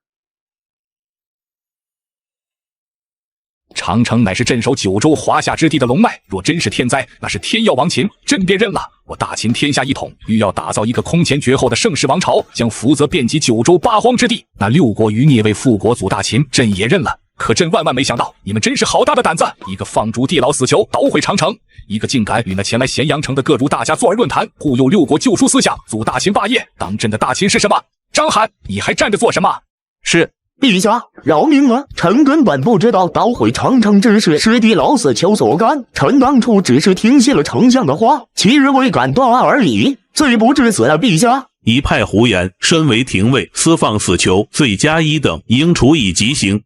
长城乃是镇守九州华夏之地的龙脉，若真是天灾，那是天要亡秦，朕便认了。我大秦天下一统，欲要打造一个空前绝后的盛世王朝，将福泽遍及九州八荒之地。那6国余孽为复国祖大秦，朕也认了。可朕万万没想到，你们真是好大的胆子！一个放逐地老死囚，捣毁长城；一个竟敢与那前来咸阳城的各族大家坐而论坛，忽悠6国救赎思想，阻大秦霸业。当真的大秦是什么？张邯，你还站着做什么？是。陛下，饶命啊！臣根本不知道捣毁长城之事是地老死囚所干，臣当初只是听信了丞相的话，其日未敢断案而已，罪不至死啊！陛下，一派胡言，身为廷尉，私放死囚，罪加1等，应处以极刑。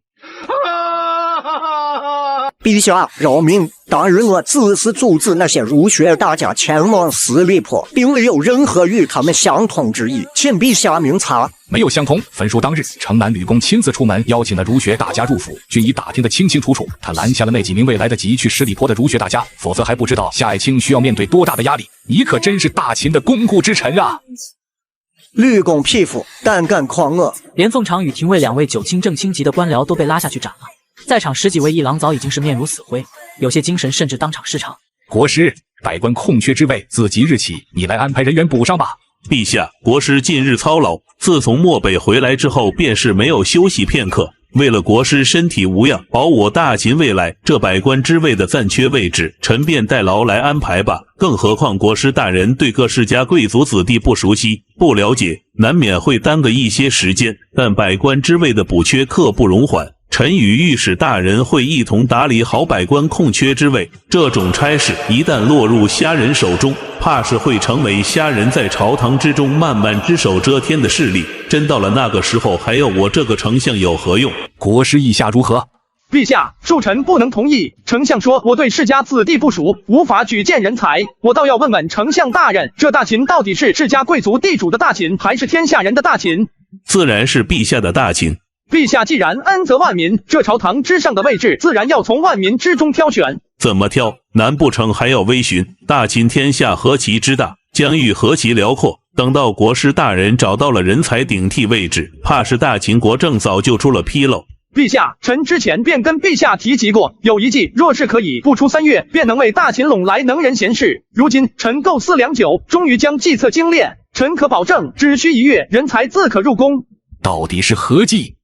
陛下饶命！当日我只是阻止那些儒学大家前往十里坡，并未有任何与他们相通之意，请陛下明察。没有相通。焚书当日，城南吕公亲自出门邀请了儒学大家入府，均已打听得清清楚楚。他拦下了那几名未来得及去十里坡的儒学大家，否则还不知道夏爱卿需要面对多大的压力。你可真是大秦的巩固之臣啊！吕公匹夫，胆敢诓我！连凤长与廷尉2位9卿正卿级的官僚都被拉下去斩了。在场10几位一郎早已经是面如死灰，有些精神甚至当场失常。国师，百官空缺之位，自即日起你来安排人员补上吧。陛下，国师近日操劳，自从漠北回来之后，便是没有休息片刻。为了国师身体无恙，保我大秦未来这百官之位的暂缺位置，臣便代劳来安排吧。更何况国师大人对各世家贵族子弟不熟悉、不了解，难免会耽搁一些时间。但百官之位的补缺刻不容缓。臣与御史大人会一同打理好百官空缺之位，这种差事一旦落入虾人手中，怕是会成为虾人在朝堂之中慢慢只手遮天的势力。真到了那个时候，还要我这个丞相有何用？国师意下如何？陛下，恕臣不能同意。丞相说我对世家子弟不熟，无法举荐人才。我倒要问问丞相大人，这大秦到底是世家贵族地主的大秦，还是天下人的大秦？自然是陛下的大秦。陛下既然恩泽万民，这朝堂之上的位置自然要从万民之中挑选。怎么挑？难不成还要微询？大秦天下何其之大，疆域何其辽阔，等到国师大人找到了人才顶替位置，怕是大秦国政早就出了纰漏。陛下，臣之前便跟陛下提及过，有一计，若是可以，不出3月便能为大秦拢来能人贤士。如今臣构思良久，终于将计策精炼，臣可保证，只需1月，人才自可入宫。到底是何计？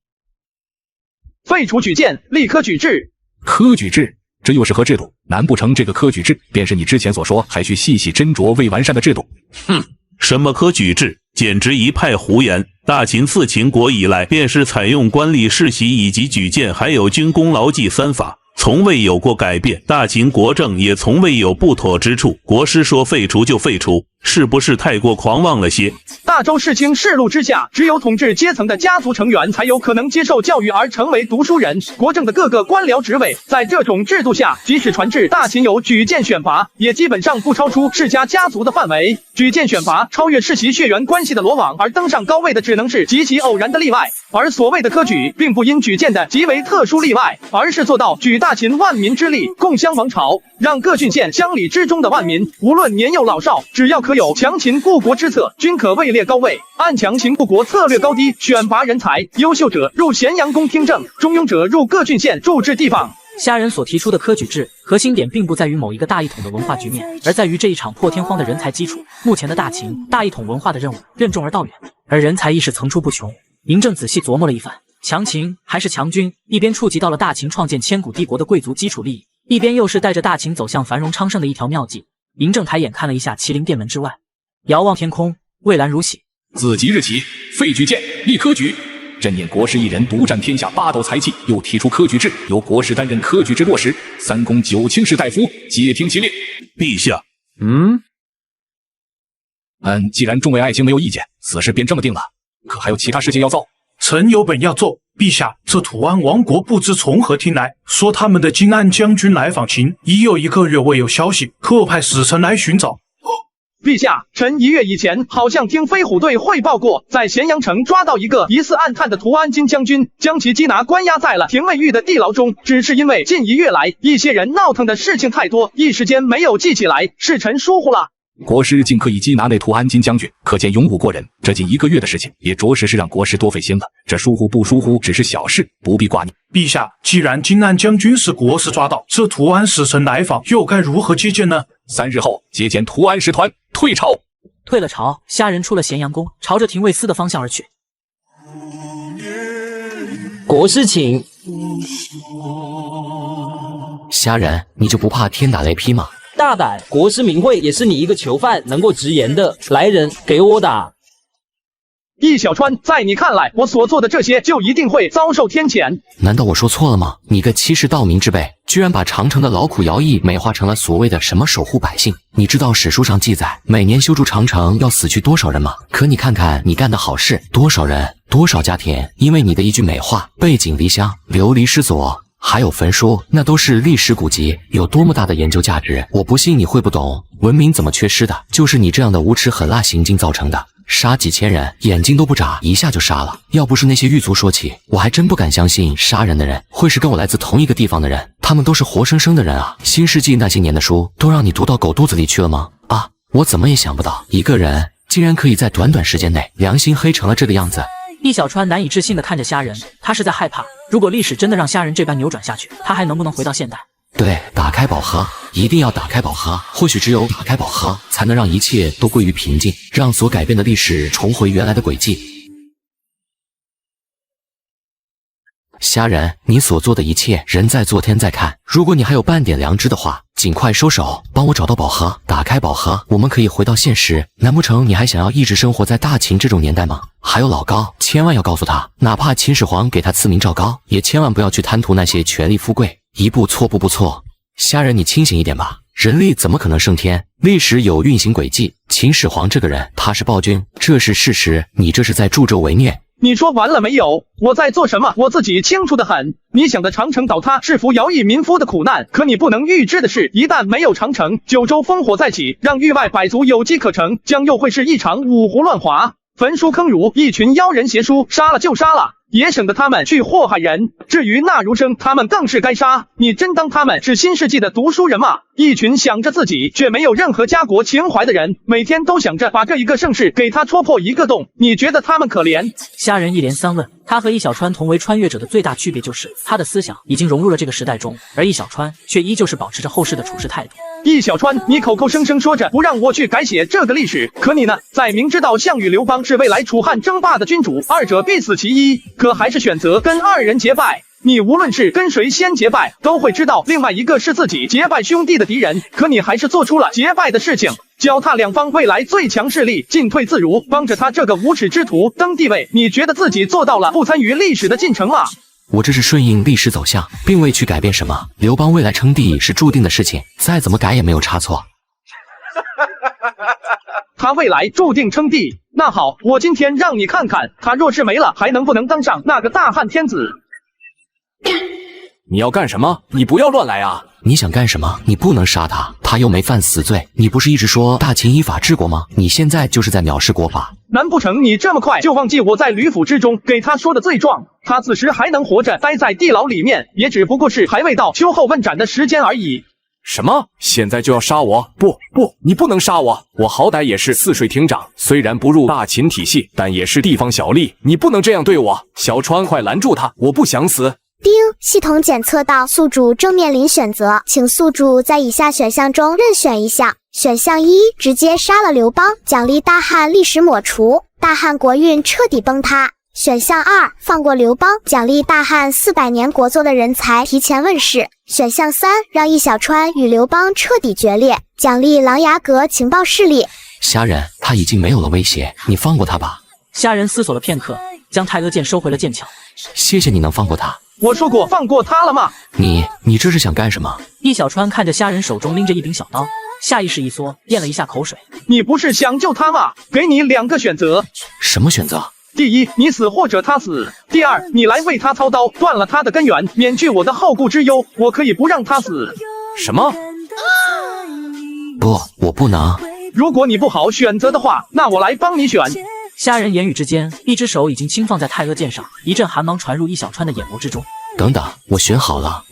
废除举荐，立科举制。科举制，这又是何制度？难不成这个科举制便是你之前所说还需细细斟酌未完善的制度？哼，什么科举制，简直一派胡言。大秦自秦国以来，便是采用官吏世袭以及举荐，还有军功劳绩3法，从未有过改变。大秦国政也从未有不妥之处。国师说废除就废除，是不是太过狂妄了些？大周世卿世禄之下，只有统治阶层的家族成员才有可能接受教育而成为读书人。国政的各个官僚职位，在这种制度下，即使传至大秦有举荐选拔，也基本上不超出世家家族的范围。举荐选拔超越世袭血缘关系的罗网，而登上高位的只能是极其偶然的例外。而所谓的科举，并不因举荐的极为特殊例外，而是做到举大秦万民之力，共襄王朝，让各郡县乡里之中的万民，无论年幼老少，只要可有强秦固国之策，均可位列高位。按强秦固国策略高低选拔人才，优秀者入咸阳宫听政，中庸者入各郡县驻治地方。虾人所提出的科举制，核心点并不在于某一个大一统的文化局面，而在于这一场破天荒的人才基础。目前的大秦大一统文化的任务任重而道远，而人才亦是层出不穷。嬴政仔细琢磨了一番，强秦还是强军，一边触及到了大秦创建千古帝国的贵族基础利益，一边又是带着大秦走向繁荣昌盛的一条妙计。嬴政抬眼看了一下麒麟殿门之外，遥望天空，蔚蓝如洗。自即日起，废举荐，立科举。朕念国师一人独占天下八斗财气，又提出科举制，由国师担任科举制落实，3公9卿士大夫皆听其令。陛下，既然众位爱卿没有意见，此事便这么定了。可还有其他事情要奏？臣有本要奏。陛下，这土安王国不知从何听来，说他们的金安将军来访秦，已有1个月未有消息，可我派使臣来寻找。陛下，臣1月以前好像听飞虎队汇报过，在咸阳城抓到一个疑似暗探的图安金将军，将其缉拿关押在了廷尉狱的地牢中。只是因为近1月来一些人闹腾的事情太多，一时间没有记起来，是臣疏忽了。国师竟可以缉拿那图安金将军，可见勇武过人。这近1个月的事情，也着实是让国师多费心了。这疏忽不疏忽只是小事，不必挂念。陛下，既然金安将军是国师抓到，这图安使臣来访又该如何接见呢？3日后接见图安使团，退朝。退了朝，虾仁出了咸阳宫，朝着廷尉司的方向而去。国师请。虾仁，你就不怕天打雷劈吗？大胆！国师明慧也是你一个囚犯能够直言的。来人，给我打！易小川，在你看来，我所做的这些就一定会遭受天谴？难道我说错了吗？你个欺世盗名之辈，居然把长城的劳苦徭役美化成了所谓的什么守护百姓？你知道史书上记载，每年修筑长城要死去多少人吗？可你看看你干的好事，多少人，多少家庭，因为你的一句美化，背井离乡，流离失所。还有焚书，那都是历史古籍，有多么大的研究价值，我不信你会不懂。文明怎么缺失的，就是你这样的无耻狠辣行径造成的。杀几千人，眼睛都不眨，一下就杀了。要不是那些狱卒说起，我还真不敢相信杀人的人会是跟我来自同一个地方的人，他们都是活生生的人啊！新世纪那些年的书，都让你读到狗肚子里去了吗？啊，我怎么也想不到，一个人竟然可以在短短时间内良心黑成了这个样子。易小川难以置信地看着虾仁，他是在害怕，如果历史真的让虾仁这般扭转下去，他还能不能回到现代？对，打开宝盒，一定要打开宝盒。或许只有打开宝盒，才能让一切都归于平静，让所改变的历史重回原来的轨迹。虾仁，你所做的一切，人在做天在看。如果你还有半点良知的话，尽快收手，帮我找到宝盒，打开宝盒，我们可以回到现实。难不成你还想要一直生活在大秦这种年代吗？还有老高，千万要告诉他，哪怕秦始皇给他赐名赵高，也千万不要去贪图那些权力富贵，一步错步步错。虾仁，你清醒一点吧，人力怎么可能胜天？历史有运行轨迹，秦始皇这个人他是暴君，这是事实，你这是在助纣为虐。你说完了没有？我在做什么，我自己清楚得很。你想的长城倒塌是服徭役民夫的苦难，可你不能预知的是，一旦没有长城，九州烽火再起，让域外百族有机可乘，将又会是一场五胡乱华，焚书坑儒，一群妖人邪书，杀了就杀了，也省得他们去祸害人。至于那儒生，他们更是该杀。你真当他们是新世纪的读书人吗？一群想着自己却没有任何家国情怀的人，每天都想着把这一个盛世给他戳破一个洞。你觉得他们可怜？虾仁一连三问，他和易小川同为穿越者的最大区别就是他的思想已经融入了这个时代中，而易小川却依旧是保持着后世的处事态度。易小川，你口口声声说着不让我去改写这个历史，可你呢，在明知道项羽、刘邦是未来楚汉争霸的君主，二者必死其一，可还是选择跟二人结拜。你无论是跟谁先结拜，都会知道另外一个是自己结拜兄弟的敌人，可你还是做出了结拜的事情，脚踏两方未来最强势力，进退自如，帮着他这个无耻之徒登帝位。你觉得自己做到了不参与历史的进程吗？我这是顺应历史走向，并未去改变什么。刘邦未来称帝是注定的事情，再怎么改也没有差错。他未来注定称帝，那好，我今天让你看看，他若是没了，还能不能当上那个大汉天子？你要干什么？你不要乱来啊！你想干什么？你不能杀他，他又没犯死罪。你不是一直说大秦依法治国吗？你现在就是在藐视国法。难不成你这么快就忘记我在吕府之中给他说的罪状？他此时还能活着待在地牢里面，也只不过是还未到秋后问斩的时间而已。什么？现在就要杀我？不，你不能杀我！我好歹也是泗水亭长，虽然不入大秦体系，但也是地方小吏。你不能这样对我！小川，快拦住他！我不想死！丁，系统检测到宿主正面临选择，请宿主在以下选项中任选一项。选项一，直接杀了刘邦，奖励大汉历史抹除，大汉国运彻底崩塌。选项二，放过刘邦，奖励大汉400年国祚的人才提前问世。选项三，让易小川与刘邦彻底决裂，奖励琅琊阁情报势力。虾仁，他已经没有了威胁，你放过他吧。虾仁思索了片刻，将太阿剑收回了剑鞘。谢谢你能放过他。我说过放过他了吗？你这是想干什么？易小川看着虾人手中拎着一柄小刀，下意识一缩，咽了一下口水。你不是想救他吗？给你2个选择。什么选择？第一，你死或者他死；第二，你来为他操刀，断了他的根源，免去我的后顾之忧。我可以不让他死。什么？不，我不能。如果你不好选择的话，那我来帮你选。虾人言语之间，一只手已经轻放在太阿剑上，一阵寒芒传入易小川的眼眸之中。等等，我选好了。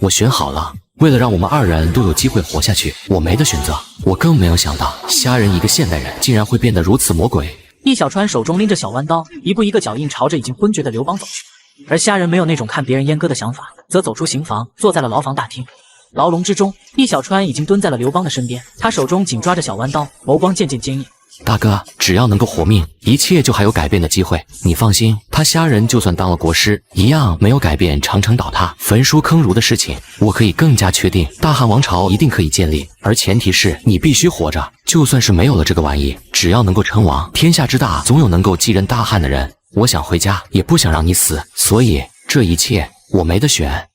为了让我们2人都有机会活下去，我没得选择。我更没有想到，虾人一个现代人竟然会变得如此魔鬼。易小川手中拎着小弯刀，一步一个脚印朝着已经昏厥的刘邦走去。而虾人没有那种看别人阉割的想法，则走出刑房，坐在了牢房大厅。牢笼之中，易小川已经蹲在了刘邦的身边，他手中紧抓着小弯刀，眸光渐渐坚硬。大哥，只要能够活命，一切就还有改变的机会。你放心，他虾人就算当了国师，一样没有改变长城倒塌、焚书坑儒的事情。我可以更加确定，大汉王朝一定可以建立，而前提是你必须活着。就算是没有了这个玩意，只要能够称王，天下之大，总有能够继任大汉的人。我想回家，也不想让你死，所以这一切我没得选。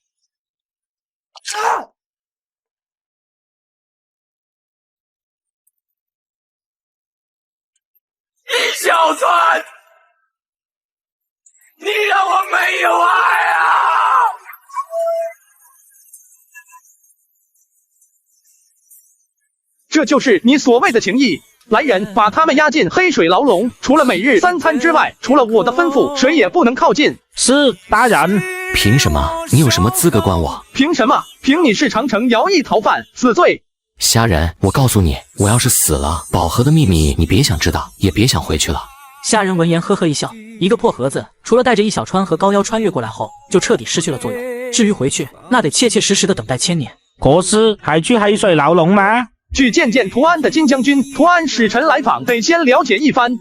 小川，你让我没有爱啊！这就是你所谓的情义。来人，把他们押进黑水牢笼，除了每日3餐之外，除了我的吩咐，谁也不能靠近。是，大人。凭什么？你有什么资格管我？凭什么？凭你是长城徭役逃犯，死罪。虾人，我告诉你，我要是死了，宝盒的秘密你别想知道，也别想回去了。虾人闻言呵呵一笑，一个破盒子，除了带着易小川和高妖穿越过来后，就彻底失去了作用。至于回去，那得切切实实的等待1000年。国师还去黑水牢笼吗？去见见图安的金将军，图安使臣来访，得先了解一番。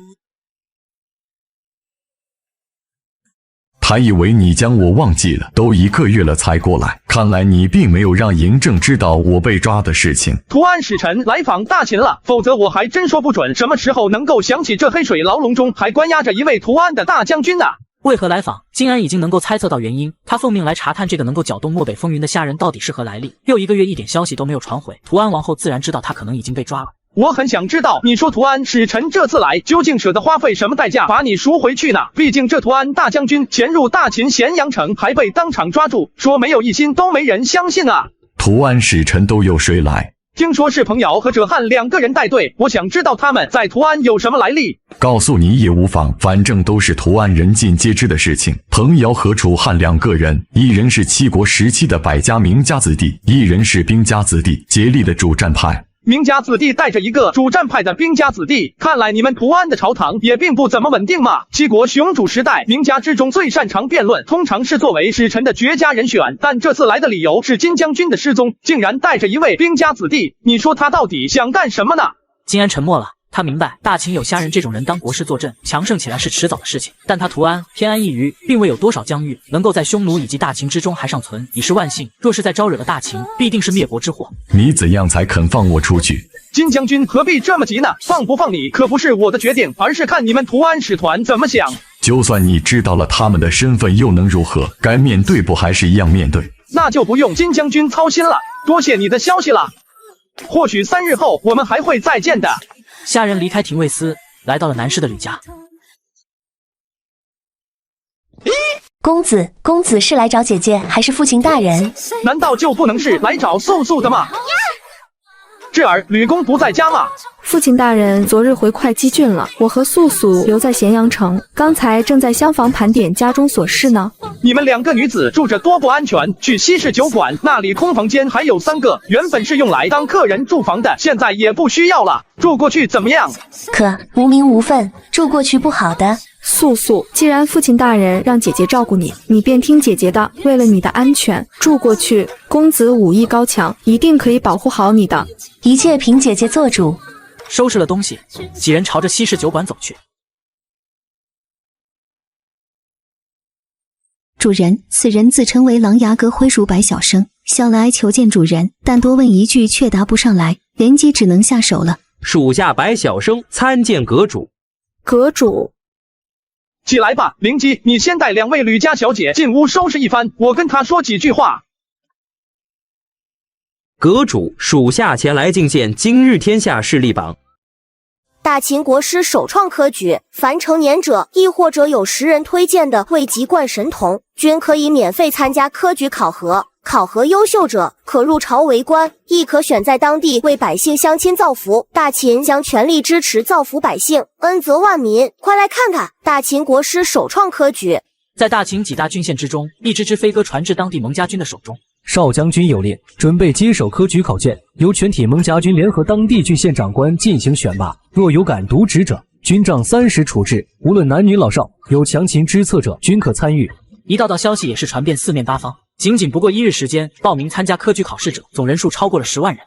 还以为你将我忘记了，都1个月了才过来，看来你并没有让嬴政知道我被抓的事情。图安使臣来访大秦了，否则我还真说不准什么时候能够想起这黑水牢笼中还关押着一位图安的大将军呢。为何来访？金安已经能够猜测到原因，他奉命来查探这个能够搅动漠北风云的虾人到底是何来历。又1个月一点消息都没有传回，图安王后自然知道他可能已经被抓了。我很想知道，你说图安使臣这次来，究竟舍得花费什么代价把你赎回去呢？毕竟这图安大将军潜入大秦咸阳城，还被当场抓住，说没有一心都没人相信啊。图安使臣都有谁来？听说是彭瑶和者汉2个人带队，我想知道他们在图安有什么来历。告诉你也无妨，反正都是图安人尽皆知的事情。彭瑶和楚汉2个人，一人是七国时期的百家名家子弟，一人是兵家子弟，竭力的主战派。名家子弟带着一个主战派的兵家子弟，看来你们图安的朝堂也并不怎么稳定嘛。七国雄主时代，名家之中最擅长辩论，通常是作为使臣的绝佳人选。但这次来的理由是金将军的失踪，竟然带着一位兵家子弟，你说他到底想干什么呢？金安沉默了。他明白大秦有虾人这种人当国师坐镇，强盛起来是迟早的事情，但他图安偏安一隅，并未有多少疆域能够在匈奴以及大秦之中还尚存，已是万幸。若是再招惹了大秦，必定是灭国之祸。你怎样才肯放我出去？金将军何必这么急呢？放不放你可不是我的决定，而是看你们图安使团怎么想。就算你知道了他们的身份又能如何？该面对不还是一样面对？那就不用金将军操心了，多谢你的消息了。或许3日后我们还会再见的。虾人离开廷尉司，来到了南市的吕家。公子是来找姐姐还是父亲大人？难道就不能是来找素素的吗？智儿，吕公不在家吗？父亲大人昨日回会稽郡了，我和素素留在咸阳城，刚才正在厢房盘点家中琐事呢。你们2个女子住着多不安全，去西式酒馆，那里空房间还有3个，原本是用来当客人住房的，现在也不需要了，住过去怎么样？可无名无分，住过去不好的。素素，既然父亲大人让姐姐照顾你，你便听姐姐的，为了你的安全，住过去。公子武艺高强，一定可以保护好你的。一切凭姐姐做主。收拾了东西，几人朝着西式酒馆走去。主人，此人自称为琅琊阁灰鼠白小生，想来求见主人，但多问一句却答不上来，连即只能下手了。属下白小生参见阁主。阁主。起来吧，灵姬，你先带2位吕家小姐进屋收拾一番，我跟她说几句话。阁主，属下前来觐见今日天下势力榜。大秦国师首创科举，凡成年者，亦或者有10人推荐的未籍贯神童，均可以免费参加科举考核。考核优秀者可入朝为官，亦可选在当地为百姓乡亲造福。大秦将全力支持造福百姓，恩泽万民。快来看看大秦国师首创科举。在大秦几大郡县之中，一支飞鸽传至当地蒙家军的手中。少将军有令，准备接手科举考卷，由全体蒙家军联合当地郡县长官进行选拔。若有敢渎职者，军杖30处置。无论男女老少，有强秦之策者，均可参与。一道道消息也是传遍四面八方。仅仅不过1日时间，报名参加科举考试者总人数超过了10万人。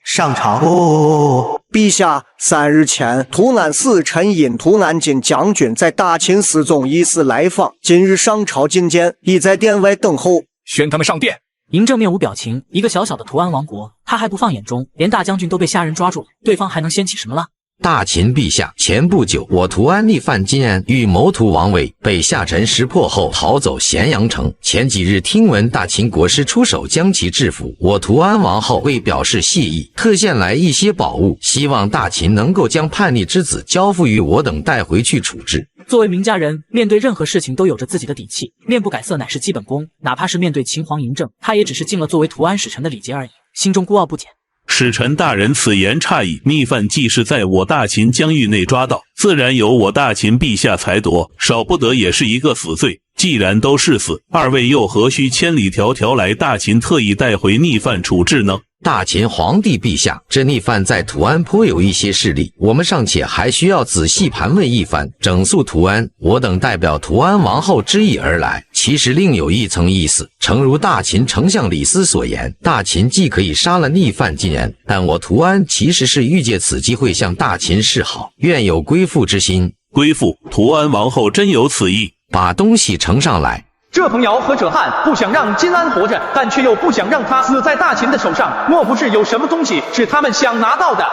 上朝。陛下，3日前，图安寺陈尹图安金将军在大秦寺中疑似来访，今日上朝觐见，已在殿外等候。宣他们上殿。嬴政面无表情，一个小小的图安王国，他还不放眼中，连大将军都被虾人抓住了，对方还能掀起什么了？大秦陛下，前不久我图安逆犯金安，欲谋图王位，被下臣识破后逃走咸阳城。前几日听闻大秦国师出手将其制服，我图安王后为表示谢意，特献来一些宝物，希望大秦能够将叛逆之子交付于我等带回去处置。作为名家人，面对任何事情都有着自己的底气，面不改色乃是基本功。哪怕是面对秦皇嬴政，他也只是尽了作为图安使臣的礼节而已，心中孤傲不减。使臣大人此言差矣，逆犯既是在我大秦疆域内抓到，自然由我大秦陛下裁夺，少不得也是一个死罪。既然都是死，二位又何须千里迢迢来大秦特意带回逆犯处置呢？大秦皇帝陛下，这逆犯在图安颇有一些势力，我们尚且还需要仔细盘问一番，整肃图安。我等代表图安王后之意而来，其实另有一层意思。诚如大秦丞相李斯所言，大秦既可以杀了逆犯金安，但我图安其实是欲借此机会向大秦示好，愿有归附之心。归附？图安王后真有此意？把东西呈上来。这彭瑶和者汉不想让金安活着，但却又不想让他死在大秦的手上，莫不是有什么东西是他们想拿到的？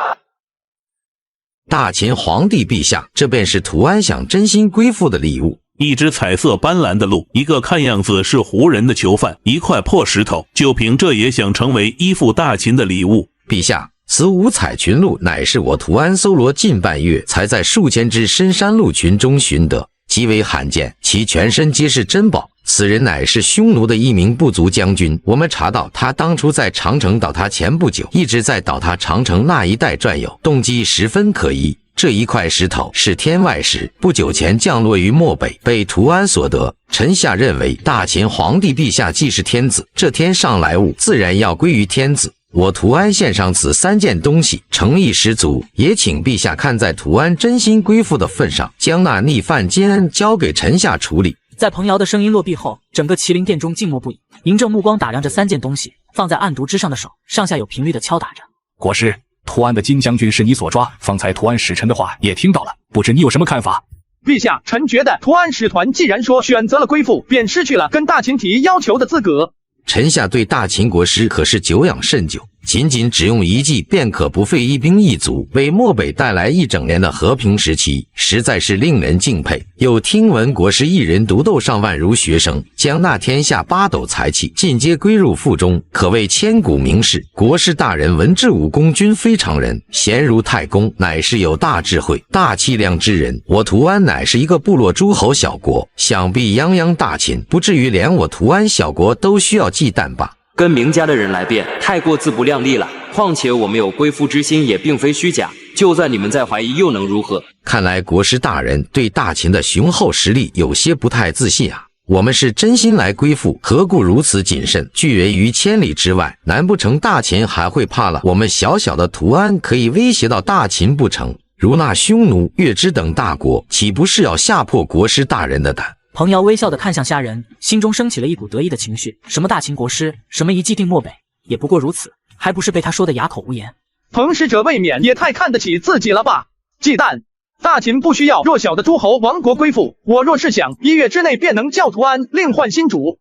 大秦皇帝陛下，这便是图安想真心归附的礼物。一只彩色斑斓的鹿，一个看样子是胡人的囚犯，一块破石头，就凭这也想成为依附大秦的礼物？陛下，此五彩群鹿乃是我图安搜罗近半月，才在数千只深山鹿群中寻得，极为罕见，其全身皆是珍宝。此人乃是匈奴的一名部族将军，我们查到他当初在长城倒塌前不久，一直在倒塌长城那一带转悠，动机十分可疑。这一块石头是天外石，不久前降落于漠北，被图安所得。臣下认为，大秦皇帝陛下既是天子，这天上来物自然要归于天子。我图安献上此3件东西，诚意十足，也请陛下看在图安真心归附的份上，将那逆犯金安交给臣下处理。在彭瑶的声音落毕后，整个麒麟殿中静默不已。嬴政目光打量着3件东西，放在案牍之上的手上下有频率的敲打着。国师，图安的金将军是你所抓，方才图安使臣的话也听到了，不知你有什么看法？陛下，臣觉得图安使团既然说选择了归附，便失去了跟大秦提要求的资格。臣下对大秦国师可是久仰甚久，仅仅只用1计便可不费一兵一卒，为漠北带来1整年的和平时期，实在是令人敬佩。又听闻国师一人独斗上万儒学生，将那天下8斗财气尽皆归入腹中，可谓千古名士。国师大人文治武功均非常人，贤如太公，乃是有大智慧、大气量之人。我图安乃是一个部落诸侯小国，想必泱泱大秦不至于连我图安小国都需要忌惮吧。跟名家的人来辩，太过自不量力了。况且我们有归附之心，也并非虚假。就算你们再怀疑，又能如何？看来国师大人对大秦的雄厚实力有些不太自信啊。我们是真心来归附，何故如此谨慎，拒人于千里之外？难不成大秦还会怕了我们小小的图安可以威胁到大秦不成？如那匈奴、月支等大国，岂不是要吓破国师大人的胆？彭瑶微笑地看向虾人，心中升起了一股得意的情绪。什么大秦国师，什么一计定漠北，也不过如此，还不是被他说得哑口无言。彭使者未免也太看得起自己了吧？忌惮？大秦不需要弱小的诸侯王国归附，我若是想1月之内便能叫图安另换新主。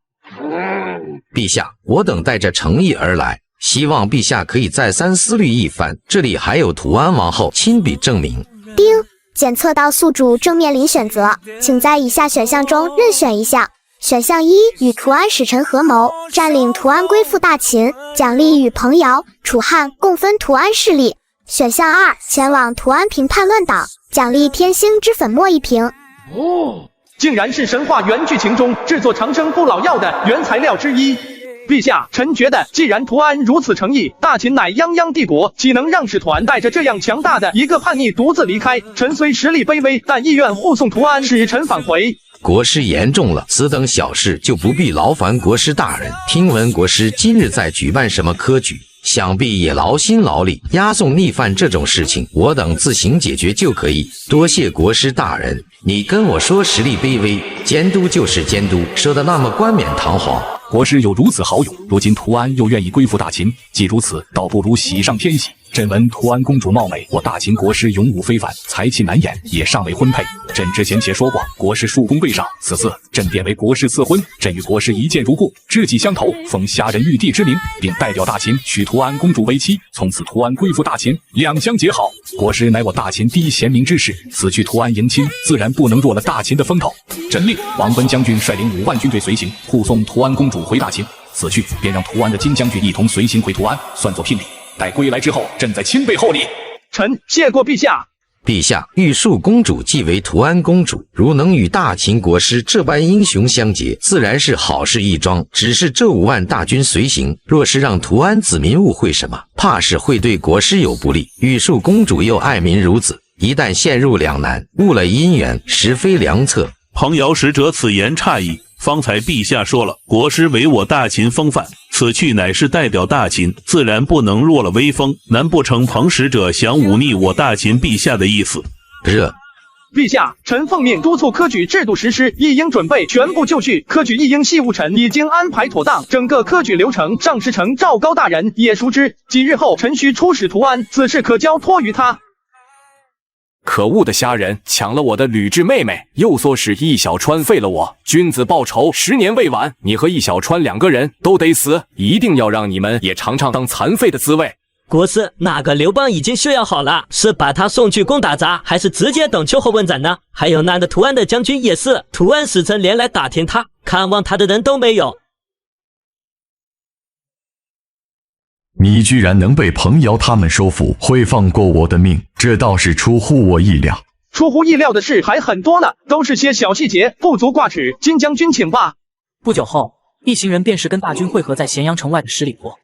陛下，我等带着诚意而来，希望陛下可以再三思虑一番。这里还有图安王后亲笔证明。丁，检测到宿主正面临选择，请在以下选项中任选一项。选项一，与图安使臣合谋，占领图安归附大秦，奖励与彭瑶、楚汉共分图安势力。选项二，前往图安平叛乱党，奖励天星之粉末1瓶。哦，竟然是神话原剧情中制作长生不老药的原材料之一。陛下，臣觉得既然图安如此诚意，大秦乃泱泱帝国，岂能让使团带着这样强大的一个叛逆独自离开？臣虽实力卑微，但意愿护送图安，使臣返回。国师言重了，此等小事就不必劳烦国师大人。听闻国师今日在举办什么科举，想必也劳心劳力，押送逆犯这种事情，我等自行解决就可以。多谢国师大人，你跟我说实力卑微，监督就是监督，说的那么冠冕堂皇。国师有如此豪勇，如今图安又愿意归附大秦，既如此，倒不如喜上添喜。朕闻图安公主貌美，我大秦国师勇武非凡，才气难掩，也尚未婚配。朕之前且说过，国师叔公未上，此次朕便为国师赐婚。朕与国师一见如故，知己相投，封虾仁玉帝之名，并代表大秦娶图安公主为妻。从此图安归附大秦，两相结好。国师乃我大秦第一贤明之士，此去图安迎亲，自然不能弱了大秦的风头。朕令王文将军率领5万军队随行，护送图安公主回大秦。此去便让图安的金将军一同随行回图安，算作聘礼。待归来之后，朕再亲备厚礼。臣谢过陛下。陛下，玉树公主即为图安公主，如能与大秦国师这般英雄相结，自然是好事一桩。只是这5万大军随行，若是让图安子民误会什么，怕是会对国师有不利。玉树公主又爱民如子，一旦陷入两难，误了姻缘，实非良策。彭瑶使者此言差矣。方才陛下说了，国师为我大秦封范，此去乃是代表大秦，自然不能弱了威风。难不成彭使者想忤逆我大秦陛下的意思？陛下，臣奉命督促科举制度实施，一应准备全部就绪。科举一应系务臣已经安排妥当，整个科举流程上师丞赵高大人也熟知。几日后，臣需出使图安，此事可交托于他。可恶的虾人，抢了我的吕雉妹妹，又唆使易小川废了我。君子报仇，10年未晚。你和易小川2个人都得死，一定要让你们也尝尝当残废的滋味。国师，那个刘邦已经修养好了，是把他送去攻打杂，还是直接等秋后问斩呢？还有那个图安的将军也是，图安使臣连来打听他，看望他的人都没有。你居然能被彭瑶他们收服，会放过我的命，这倒是出乎我意料。出乎意料的事还很多呢，都是些小细节，不足挂齿。金将军请吧。不久后，一行人便是跟大军会合在咸阳城外的十里坡。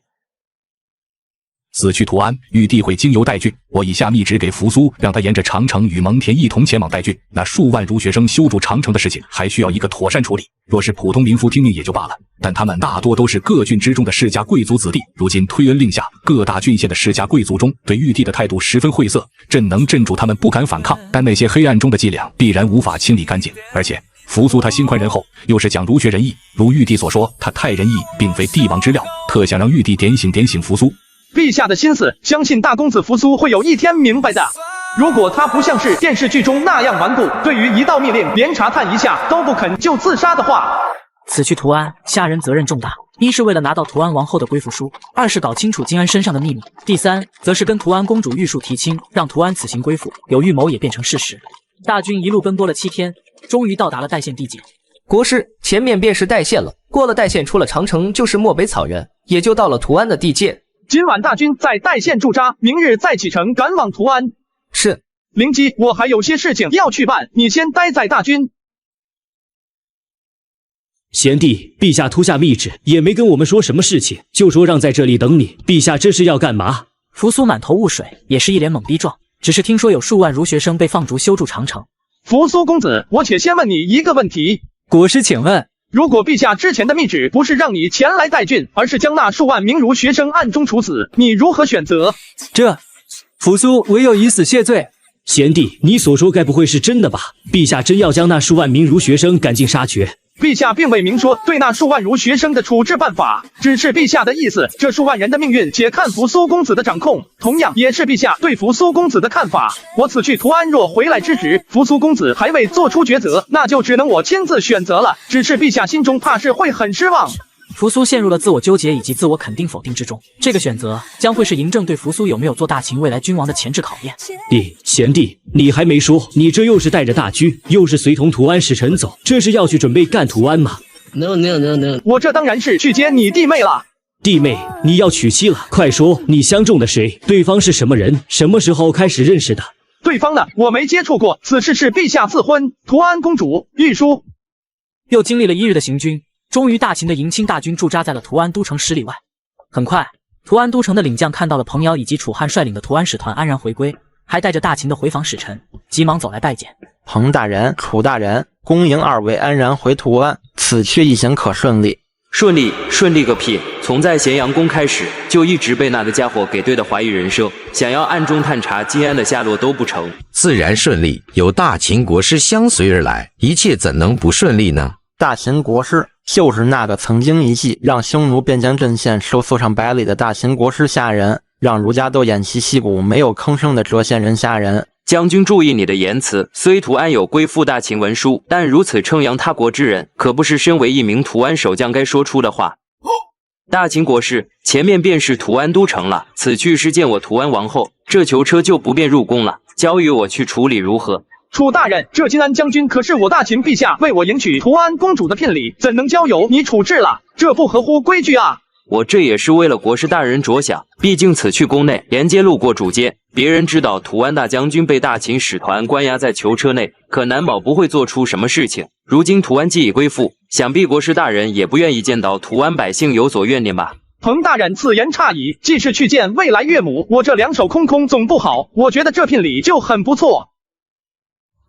此去图安，玉帝会经由代郡。我已下密旨给扶苏，让他沿着长城与蒙恬一同前往代郡。那数万儒学生修筑长城的事情，还需要一个妥善处理。若是普通民夫听命也就罢了，但他们大多都是各郡之中的世家贵族子弟。如今推恩令下，各大郡县的世家贵族中，对玉帝的态度十分晦涩。朕能镇住他们，不敢反抗，但那些黑暗中的伎俩必然无法清理干净。而且扶苏他心宽仁厚，又是讲儒学仁义，如玉帝所说，他太仁义，并非帝王之料，特想让玉帝点醒扶苏。陛下的心思，相信大公子扶苏会有一天明白的。如果他不像是电视剧中那样顽固，对于一道密令连查探一下都不肯就自杀的话，此去图安，虾人责任重大。一是为了拿到图安王后的归附书，二是搞清楚金安身上的秘密，第三则是跟图安公主玉树提亲，让图安此行归附。有预谋也变成事实。大军一路奔波了7天，终于到达了代县地界。国师，前面便是代县了，过了代县，出了长城就是漠北草原，也就到了图安的地界。今晚大军在代县驻扎，明日再启程赶往图安。是。灵姬，我还有些事情要去办，你先待在大军。贤弟，陛下突下密旨，也没跟我们说什么事情，就说让在这里等你。陛下这是要干嘛？扶苏满头雾水，也是一脸懵逼状，只是听说有数万儒学生被放逐修筑长城。扶苏公子，我且先问你一个问题。国师请问。如果陛下之前的密旨不是让你前来代郡，而是将那数万名儒学生暗中处死，你如何选择？扶苏唯有以死谢罪。贤弟，你所说该不会是真的吧？陛下真要将那数万名儒学生赶尽杀绝？陛下并未明说对那数万儒学生的处置办法，只是陛下的意思，这数万人的命运且看扶苏公子的掌控，同样也是陛下对扶苏公子的看法。我此去图安若回来之时，扶苏公子还未做出抉择，那就只能我亲自选择了，只是陛下心中怕是会很失望。扶苏陷入了自我纠结以及自我肯定否定之中。这个选择将会是嬴政对扶苏有没有做大秦未来君王的前置考验。贤弟，你还没说，你这又是带着大军，又是随同屠安使臣走，这是要去准备干屠安吗？ No， 我这当然是去接你弟妹了。弟妹，你要娶妻了，快说你相中的谁？对方是什么人？什么时候开始认识的？对方呢，我没接触过，此事是陛下赐婚，屠安公主御书。又经历了1日的行军，终于大秦的迎亲大军驻扎在了屠安都城10里外。很快，屠安都城的领将看到了彭瑶以及楚汉率领的屠安使团安然回归，还带着大秦的回访使臣，急忙走来拜见。彭大人、楚大人，恭迎二位安然回屠安，此去一行可顺利？顺利个屁！从在咸阳宫开始，就一直被那个家伙给对的怀疑人生，想要暗中探查金安的下落都不成。自然顺利，有大秦国师相随而来，一切怎能不顺利呢？大秦国师就是那个曾经一计让匈奴边疆阵线收缩上100里的大秦国师下人，让儒家都偃旗息鼓没有吭声的谪仙人下人。将军注意你的言辞，虽屠安有归附大秦文书，但如此称扬他国之人，可不是身为一名屠安守将该说出的话。大秦国师，前面便是屠安都城了，此去是见我屠安王后，这囚车就不便入宫了，交与我去处理如何？楚大人，这金安将军可是我大秦陛下为我迎娶屠安公主的聘礼，怎能交由你处置了？这不合乎规矩啊！我这也是为了国师大人着想，毕竟此去宫内，沿街路过主街，别人知道屠安大将军被大秦使团关押在囚车内，可难保不会做出什么事情。如今屠安既已归附，想必国师大人也不愿意见到屠安百姓有所怨念吧？彭大人此言差矣，既是去见未来岳母，我这两手空空总不好。我觉得这聘礼就很不错。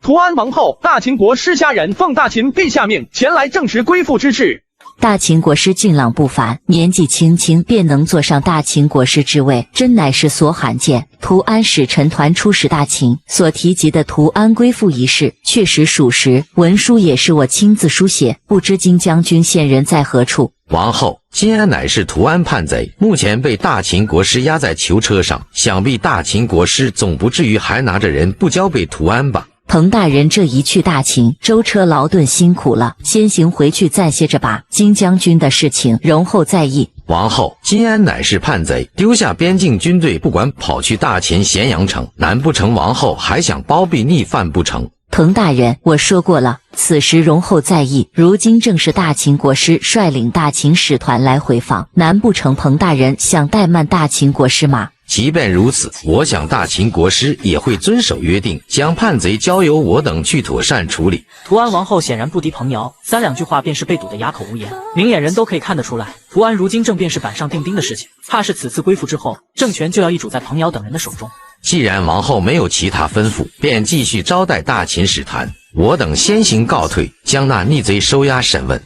屠安王后，大秦国师下人奉大秦陛下命前来证实归附之事。大秦国师俊朗不凡，年纪轻轻便能坐上大秦国师之位，真乃是所罕见。屠安使臣团出使大秦，所提及的屠安归附一事确实属实，文书也是我亲自书写，不知金将军现人在何处？王后，金安乃是屠安叛贼，目前被大秦国师押在囚车上，想必大秦国师总不至于还拿着人不交给屠安吧？彭大人这一去大秦，舟车劳顿辛苦了，先行回去暂歇着吧。金将军的事情，容后再议。王后，金安乃是叛贼，丢下边境军队不管，跑去大秦咸阳城，难不成王后还想包庇逆犯不成？彭大人，我说过了，此时容后再议。如今正是大秦国师率领大秦使团来回访，难不成彭大人想怠慢大秦国师吗？即便如此，我想大秦国师也会遵守约定，将叛贼交由我等去妥善处理。屠安王后显然不敌彭瑶，三两句话便是被堵得哑口无言。明眼人都可以看得出来，屠安如今正便是板上钉钉的事情，怕是此次归附之后，政权就要易主在彭瑶等人的手中。既然王后没有其他吩咐，便继续招待大秦使团，我等先行告退，将那逆贼收押审问。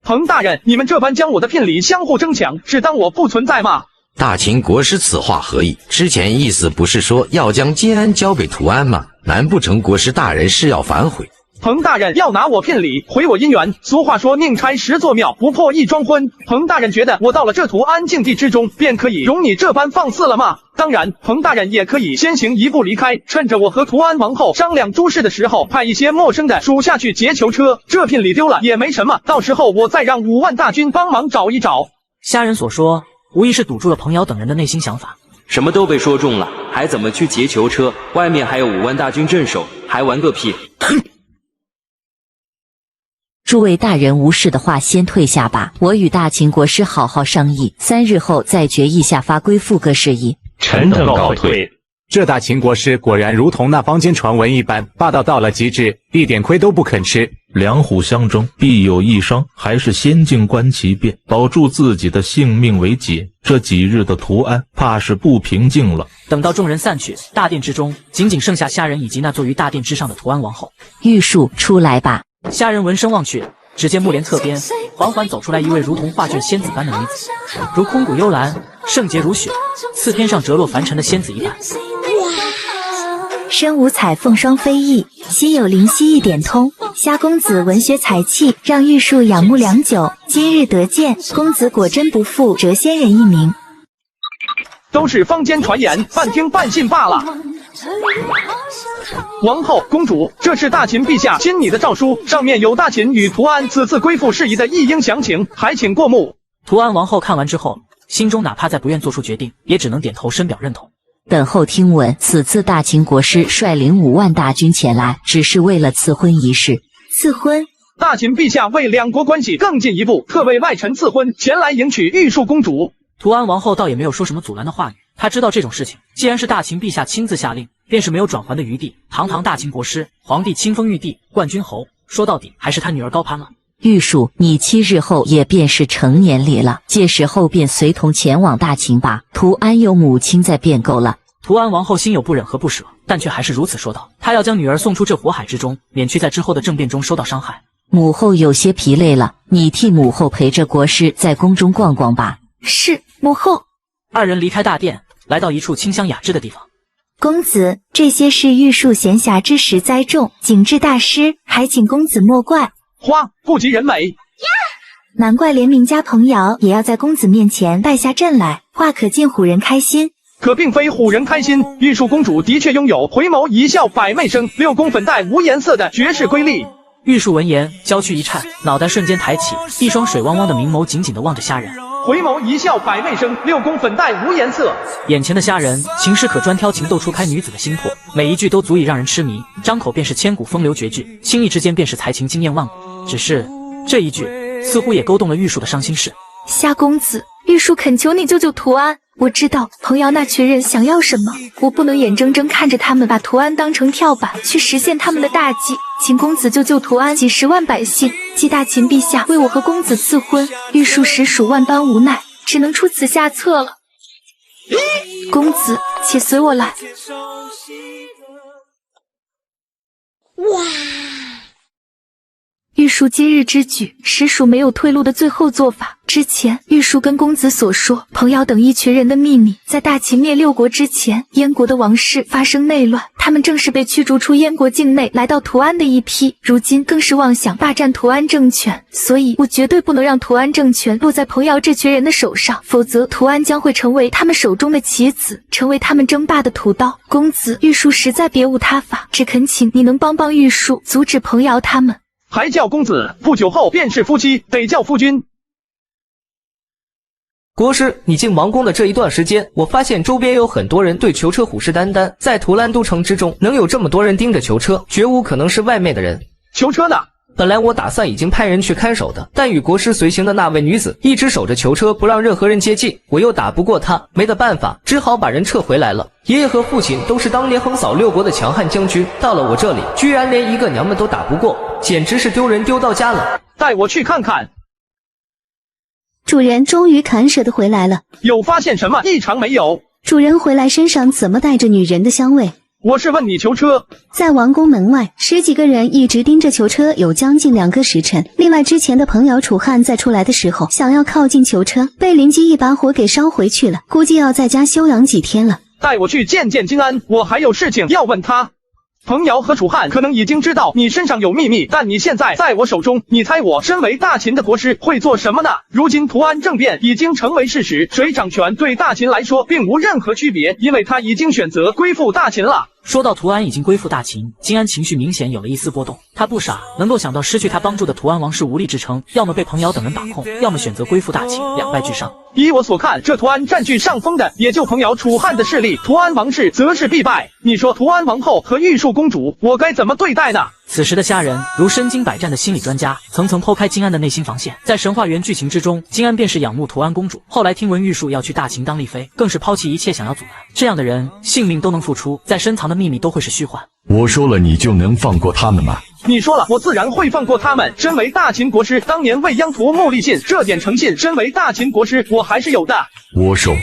彭大人，你们这般将我的聘礼相互争抢，是当我不存在吗？大秦国师此话何意？之前意思不是说要将金安交给屠安吗？难不成国师大人是要反悔？彭大人要拿我聘礼回我姻缘，俗话说宁拆10座庙，不破1桩婚。彭大人觉得我到了这屠安境地之中，便可以容你这般放肆了吗？当然，彭大人也可以先行一步离开，趁着我和屠安王后商量诸事的时候，派一些陌生的属下去劫囚车。这聘礼丢了也没什么，到时候我再让5万大军帮忙找一找。虾人所说，无疑是堵住了彭瑶等人的内心想法。什么都被说中了，还怎么去劫囚车？外面还有5万大军镇守，还玩个屁！诸位大人无事的话，先退下吧。我与大秦国师好好商议，3日后再决议下发归附各事宜。臣等告退。这大秦国师果然如同那坊间传闻一般，霸道到了极致，一点亏都不肯吃。两虎相争，必有一伤，还是先静观其变，保住自己的性命为解。这几日的屠安，怕是不平静了。等到众人散去，大殿之中仅仅剩下虾人以及那坐于大殿之上的屠安王后。玉树，出来吧。虾人闻声望去，只见木帘侧边缓缓走出来一位如同画卷仙子般的女子，如空谷幽兰，圣洁如雪，似天上折落凡尘的仙子一般。身无彩凤双飞翼，心有灵犀一点通。虾公子文学才气，让玉树仰慕良久。今日得见，公子果真不负谪仙人一名。都是坊间传言，半听半信罢了。王后、公主，这是大秦陛下亲拟的诏书，上面有大秦与图安此次归附事宜的一应详情，还请过目。图安王后看完之后，心中哪怕再不愿做出决定，也只能点头深表认同。等候听闻，此次大秦国师率领5万大军前来，只是为了赐婚仪式。赐婚？大秦陛下为两国关系更进一步，特为外臣赐婚，前来迎娶玉树公主。图安王后倒也没有说什么阻拦的话语，她知道这种事情既然是大秦陛下亲自下令，便是没有转圜的余地。堂堂大秦国师，皇帝亲封玉帝、冠军侯，说到底还是他女儿高攀了。玉树，你7日后也便是成年礼了，届时候便随同前往大秦吧。图安有母亲在便够了。图安王后心有不忍和不舍，但却还是如此说道：“她要将女儿送出这火海之中，免去在之后的政变中受到伤害。”母后有些疲累了，你替母后陪着国师在宫中逛逛吧。是，母后。二人离开大殿，来到一处清香雅致的地方。公子，这些是玉树闲暇之时栽种，景致大师，还请公子莫怪。花不及人美。难怪连名家彭瑶也要在公子面前败下阵来，话可见唬人开心。可并非唬人开心，玉树公主的确拥有回眸一笑百媚生，6宫粉黛无颜色的绝世瑰丽。玉树闻言，娇躯一颤，脑袋瞬间抬起，一双水汪汪的明眸紧紧地望着虾仁。回眸一笑百媚生，6宫粉黛无颜色。眼前的虾仁，情诗可专挑情窦初开女子的心魄，每一句都足以让人痴迷，张口便是千古风流绝句，轻易之间便是才情惊艳万古。只是这一句，似乎也勾动了玉树的伤心事。虾公子，玉树恳求你救救图安。我知道彭瑶那群人想要什么，我不能眼睁睁看着他们把图安当成跳板，去实现他们的大计。请公子救救图安几10万百姓，冀大秦陛下为我和公子赐婚，玉树实属万般无奈，只能出此下策了。公子，且随我来。哇！玉树今日之举，实属没有退路的最后做法。之前玉树跟公子所说，彭瑶等一群人的秘密，在大秦灭6国之前，燕国的王室发生内乱，他们正是被驱逐出燕国境内来到图安的一批，如今更是妄想霸占图安政权，所以我绝对不能让图安政权落在彭瑶这群人的手上，否则图安将会成为他们手中的棋子，成为他们争霸的屠刀。公子，玉树实在别无他法，只恳请你能帮帮玉树，阻止彭瑶他们。还叫公子，不久后便是夫妻，得叫夫君。国师，你进王宫的这一段时间，我发现周边有很多人对囚车虎视眈眈，在图兰都城之中，能有这么多人盯着囚车，绝无可能是外面的人。囚车呢？本来我打算已经派人去看守的，但与国师随行的那位女子一直守着囚车，不让任何人接近，我又打不过她，没得办法，只好把人撤回来了。爷爷和父亲都是当年横扫6国的强悍将军，到了我这里，居然连一个娘们都打不过，简直是丢人丢到家了。带我去看看。主人终于肯舍得回来了，有发现什么异常没有？主人回来身上怎么带着女人的香味？我是问你囚车。在王宫门外，10几个人一直盯着囚车，有将近2个时辰。另外，之前的彭瑶、楚汉在出来的时候，想要靠近囚车，被灵机一把火给烧回去了，估计要在家休养几天了。带我去见见金安，我还有事情要问他。彭瑶和楚汉可能已经知道你身上有秘密，但你现在在我手中，你猜我身为大秦的国师会做什么呢？如今图安政变已经成为事实，谁掌权对大秦来说并无任何区别，因为他已经选择归附大秦了。说到图安已经归附大秦，金安情绪明显有了一丝波动。他不傻，能够想到失去他帮助的图安王室无力支撑，要么被彭瑶等人把控，要么选择归附大秦，两败俱伤。依我所看，这图安占据上风的也就彭瑶、楚汉的势力，图安王室则是必败。你说图安王后和玉树公主，我该怎么对待呢？此时的虾仁如身经百战的心理专家，层层剖开金安的内心防线。在神话园剧情之中，金安便是仰慕图安公主，后来听闻玉树要去大秦当丽妃，更是抛弃一切想要阻拦。这样的人，性命都能付出，在深藏的秘密都会是虚幻。我说了，你就能放过他们吗？你说了，我自然会放过他们。身为大秦国师，当年未央图木立信，这点诚信，身为大秦国师，我还是有的。我说。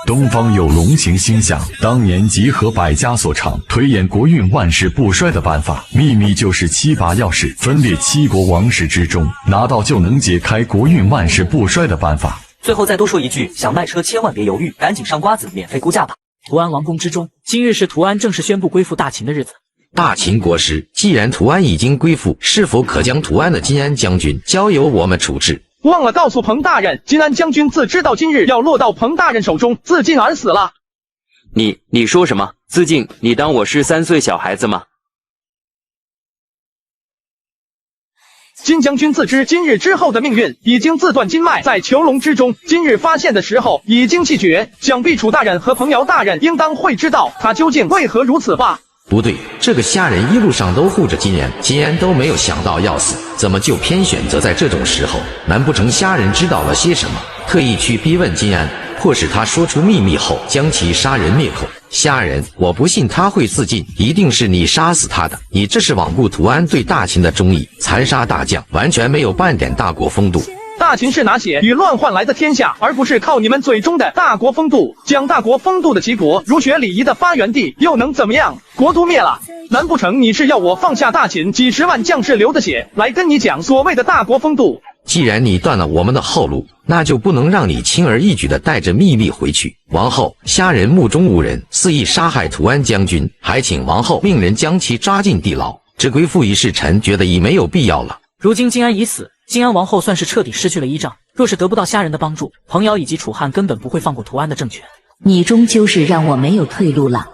东方有龙行星象，当年集合百家所长，推演国运万世不衰的办法，秘密就是7把钥匙，分列7国王室之中，拿到就能解开国运万世不衰的办法。最后再多说一句，想卖车千万别犹豫，赶紧上瓜子，免费估价吧。图安王宫之中，今日是图安正式宣布归附大秦的日子。大秦国师，既然图安已经归附，是否可将图安的金安将军交由我们处置？忘了告诉彭大人，金安将军自知道今日要落到彭大人手中，自尽而死了。你说什么？自尽？你当我是3岁小孩子吗？金将军自知今日之后的命运已经自断筋脉，在囚笼之中，今日发现的时候已经气绝，想必楚大人和彭瑶大人应当会知道他究竟为何如此吧。不对，这个虾人一路上都护着金岩，金岩都没有想到要死，怎么就偏选择在这种时候？难不成虾人知道了些什么，特意去逼问金安，迫使他说出秘密后将其杀人灭口？虾人，我不信他会自尽，一定是你杀死他的。你这是罔顾屠安对大秦的忠义，残杀大将，完全没有半点大国风度。大秦是拿血与乱换来的天下，而不是靠你们嘴中的大国风度。讲大国风度的齐国，儒学礼仪的发源地，又能怎么样？国都灭了，难不成你是要我放下大秦几十万将士流的血，来跟你讲所谓的大国风度？既然你断了我们的后路，那就不能让你轻而易举地带着秘密回去。王后，虾人目中无人，肆意杀害屠安将军，还请王后命人将其抓进地牢。这归附一事，臣觉得已没有必要了。如今金安已死，金安王后算是彻底失去了依仗。若是得不到虾人的帮助，彭瑶以及楚汉根本不会放过屠安的政权。你终究是让我没有退路了。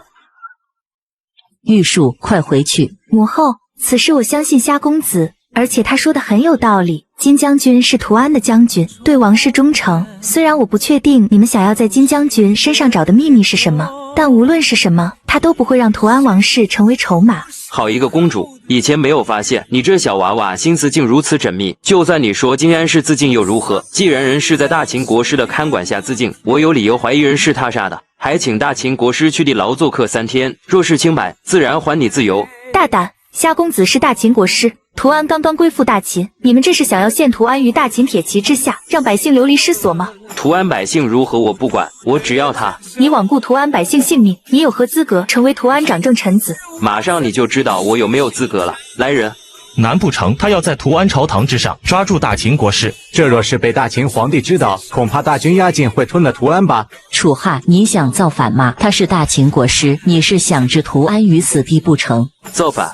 玉树，快回去！母后，此事我相信虾公子，而且他说的很有道理。金将军是屠安的将军，对王室忠诚。虽然我不确定你们想要在金将军身上找的秘密是什么，但无论是什么，他都不会让屠安王室成为筹码。好一个公主，以前没有发现你这小娃娃心思竟如此缜密。就算你说金安是自尽又如何？既然人是在大秦国师的看管下自尽，我有理由怀疑人是他杀的，还请大秦国师去地牢做客3天。若是清白，自然还你自由。大胆！虾公子是大秦国师，屠安刚刚归附大秦，你们这是想要陷屠安于大秦铁骑之下，让百姓流离失所吗？屠安百姓如何我不管，我只要他。你罔顾屠安百姓性命，你有何资格成为屠安掌政臣子？马上你就知道我有没有资格了。来人！难不成他要在屠安朝堂之上抓住大秦国师？这若是被大秦皇帝知道，恐怕大军压境会吞了屠安吧？楚汉，你想造反吗？他是大秦国师，你是想置屠安于死地不成？造反！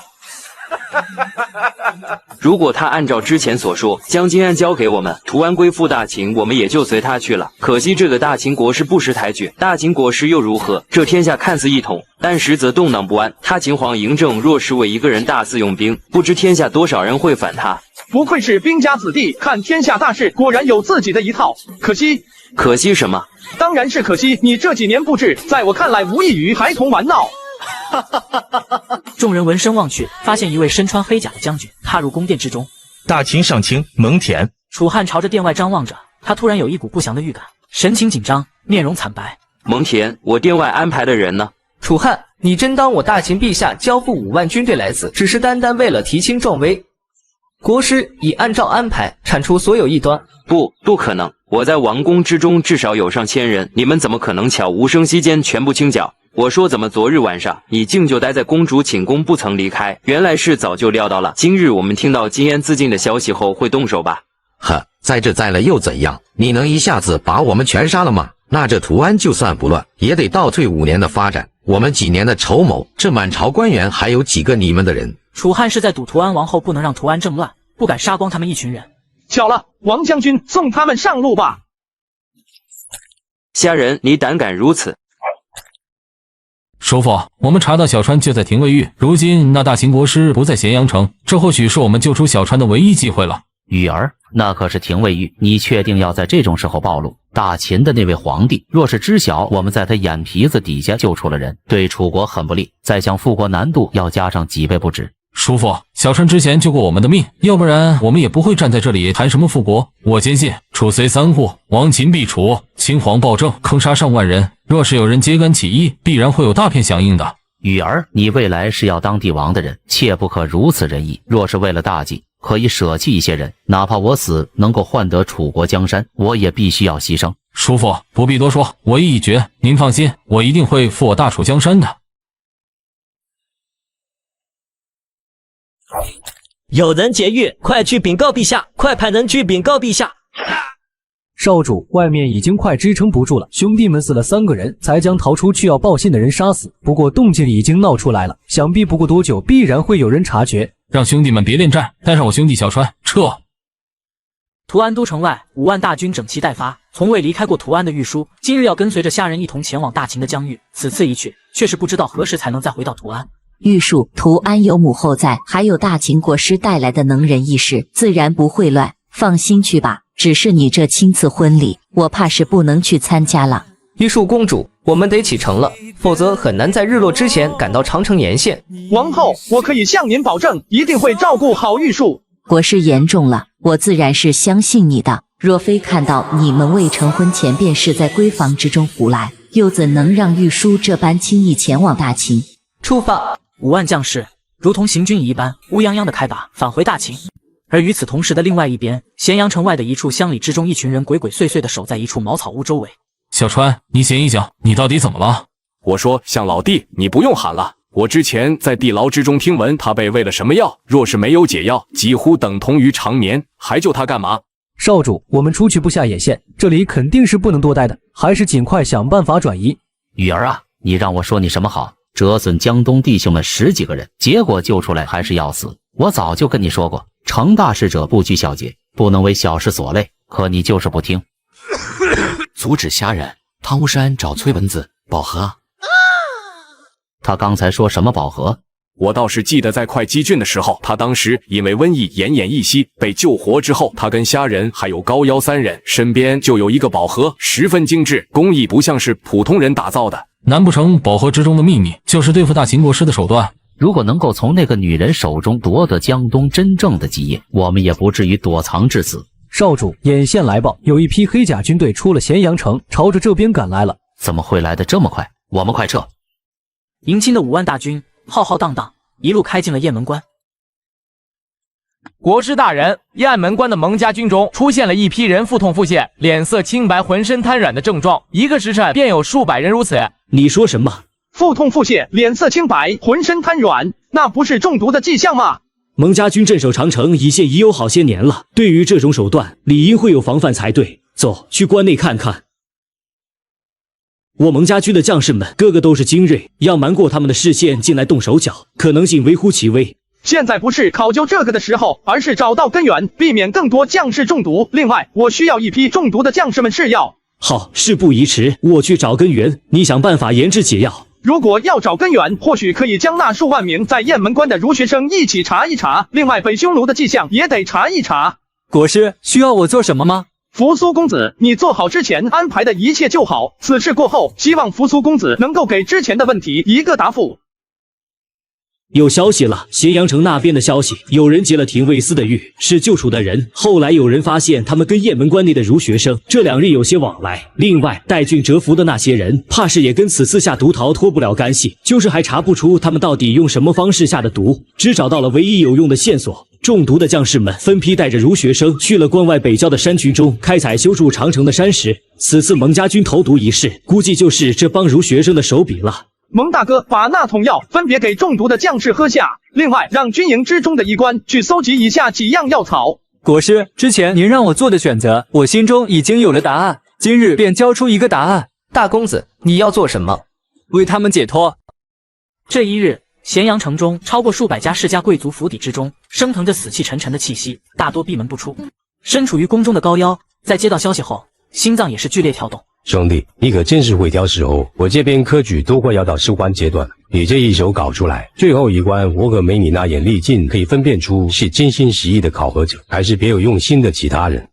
如果他按照之前所说，将金安交给我们，屠安归附大秦，我们也就随他去了。可惜这个大秦国师不识抬举，大秦国师又如何？这天下看似一统，但实则动荡不安。他秦皇嬴政若是为一个人大肆用兵，不知天下多少人会反他。不愧是兵家子弟，看天下大事果然有自己的一套。可惜什么？当然是可惜你这几年布置，在我看来无异于孩童玩闹。众人闻声望去，发现一位身穿黑甲的将军踏入宫殿之中。大秦上卿蒙恬。楚汉朝着殿外张望着，他突然有一股不祥的预感，神情紧张，面容惨白。蒙恬，我殿外安排的人呢？楚汉，你真当我大秦陛下交付5万军队来此，只是单单为了提轻重威？国师已按照安排铲除所有异端。不可能！我在王宫之中至少有上千人，你们怎么可能悄无声息间全部清剿？我说怎么昨日晚上你竟就待在公主寝宫不曾离开？原来是早就料到了，今日我们听到金安自尽的消息后会动手吧？呵，在这栽了又怎样？你能一下子把我们全杀了吗？那这屠安就算不乱，也得倒退5年的发展。我们几年的筹谋，这满朝官员还有几个你们的人？楚汉是在赌屠安王后不能让屠安政乱，不敢杀光他们一群人。巧了，王将军送他们上路吧。虾人，你胆敢如此！叔父，我们查到小川就在廷尉狱，如今那大秦国师不在咸阳城，这或许是我们救出小川的唯一机会了。雨儿，那可是廷尉狱，你确定要在这种时候暴露？大秦的那位皇帝若是知晓我们在他眼皮子底下救出了人，对楚国很不利，再想复国难度要加上几倍不止。叔父，小川之前救过我们的命，要不然我们也不会站在这里谈什么复国。我坚信楚虽三户，亡秦必楚，秦皇暴政，坑杀上万人，若是有人揭竿起义，必然会有大片响应的。雨儿，你未来是要当帝王的人，切不可如此仁义。若是为了大计，可以舍弃一些人，哪怕我死能够换得楚国江山，我也必须要牺牲。叔父不必多说，我意已决，您放心，我一定会复我大楚江山的。有人劫狱，快去禀告陛下！快派人去禀告陛下！少主，外面已经快支撑不住了，兄弟们死了3个人，才将逃出去要报信的人杀死。不过动静已经闹出来了，想必不过多久，必然会有人察觉。让兄弟们别恋战，带上我兄弟小川撤。图安都城外5万大军整齐待发，从未离开过图安的玉书，今日要跟随着虾人一同前往大秦的疆域。此次一去，却是不知道何时才能再回到图安。玉树，图安有母后在，还有大秦国师带来的能人异士，自然不会乱。放心去吧。只是你这亲赐婚礼，我怕是不能去参加了。玉树公主，我们得启程了，否则很难在日落之前赶到长城沿线。王后，我可以向您保证，一定会照顾好玉树。国师言重了，我自然是相信你的。若非看到你们未成婚前便是在闺房之中胡来，又怎能让玉书这般轻易前往大秦？出发！5万将士如同行军一般，乌泱泱的开拔返回大秦。而与此同时的另外一边，咸阳城外的一处乡里之中，一群人鬼鬼祟祟地守在一处茅草屋周围。小川，你醒一醒，你到底怎么了？我说，向老弟，你不用喊了。我之前在地牢之中听闻他被喂了什么药，若是没有解药，几乎等同于长眠，还救他干嘛？少主，我们出去不下眼线，这里肯定是不能多待的，还是尽快想办法转移。雨儿啊，你让我说你什么好？折损江东弟兄们10几个人，结果救出来还是要死。我早就跟你说过，成大事者不拘小节，不能为小事所累，可你就是不听。阻止虾人，汤无山找崔文子保和。他刚才说什么保和？我倒是记得在会稽郡的时候，他当时因为瘟疫奄奄一息被救活之后，他跟虾人还有高妖3人身边就有一个宝盒，十分精致，工艺不像是普通人打造的。难不成宝盒之中的秘密就是对付大秦国师的手段？如果能够从那个女人手中夺得江东真正的基业，我们也不至于躲藏至此。少主，眼线来报，有一批黑甲军队出了咸阳城，朝着这边赶来了。怎么会来得这么快？我们快撤！迎亲的5万大军浩浩荡荡，一路开进了雁门关。国师大人，雁门关的蒙家军中出现了一批人腹痛腹泻、脸色青白、浑身瘫软的症状，一个时辰便有数百人如此。你说什么？腹痛腹泻、脸色青白、浑身瘫软，那不是中毒的迹象吗？蒙家军镇守长城一线已有好些年了，对于这种手段，理应会有防范才对。走，去关内看看。我蒙家军的将士们个个都是精锐，要瞒过他们的视线进来动手脚，可能性微乎其微。现在不是考究这个的时候，而是找到根源，避免更多将士中毒。另外，我需要一批中毒的将士们试药。好，事不宜迟，我去找根源，你想办法研制解药。如果要找根源，或许可以将那数万名在雁门关的儒学生一起查一查，另外北匈奴的迹象也得查一查。国师，需要我做什么吗？扶苏公子，你做好之前安排的一切就好。此事过后，希望扶苏公子能够给之前的问题一个答复。有消息了，咸阳城那边的消息，有人劫了廷尉司的狱，是救出的人。后来有人发现他们跟雁门关内的儒学生这2日有些往来。另外，带郡蛰伏的那些人，怕是也跟此次下毒逃脱不了干系，就是还查不出他们到底用什么方式下的毒，只找到了唯一有用的线索。中毒的将士们分批带着儒学生去了关外北郊的山群中开采修筑长城的山石。此次蒙家军投毒一事，估计就是这帮儒学生的手笔了。蒙大哥，把那桶药分别给中毒的将士喝下，另外让军营之中的医官去搜集以下几样药草。国师，之前您让我做的选择，我心中已经有了答案，今日便交出一个答案。大公子，你要做什么？为他们解脱。这一日，咸阳城中超过数百家世家贵族府邸之中，升腾着死气沉沉的气息，大多闭门不出。身处于宫中的高妖，在接到消息后，心脏也是剧烈跳动。兄弟，你可真是会挑时候，我这边科举都快要到士官阶段了，你这一手搞出来，最后一关我可没你那眼力劲，可以分辨出是真心实意的考核者，还是别有用心的其他人。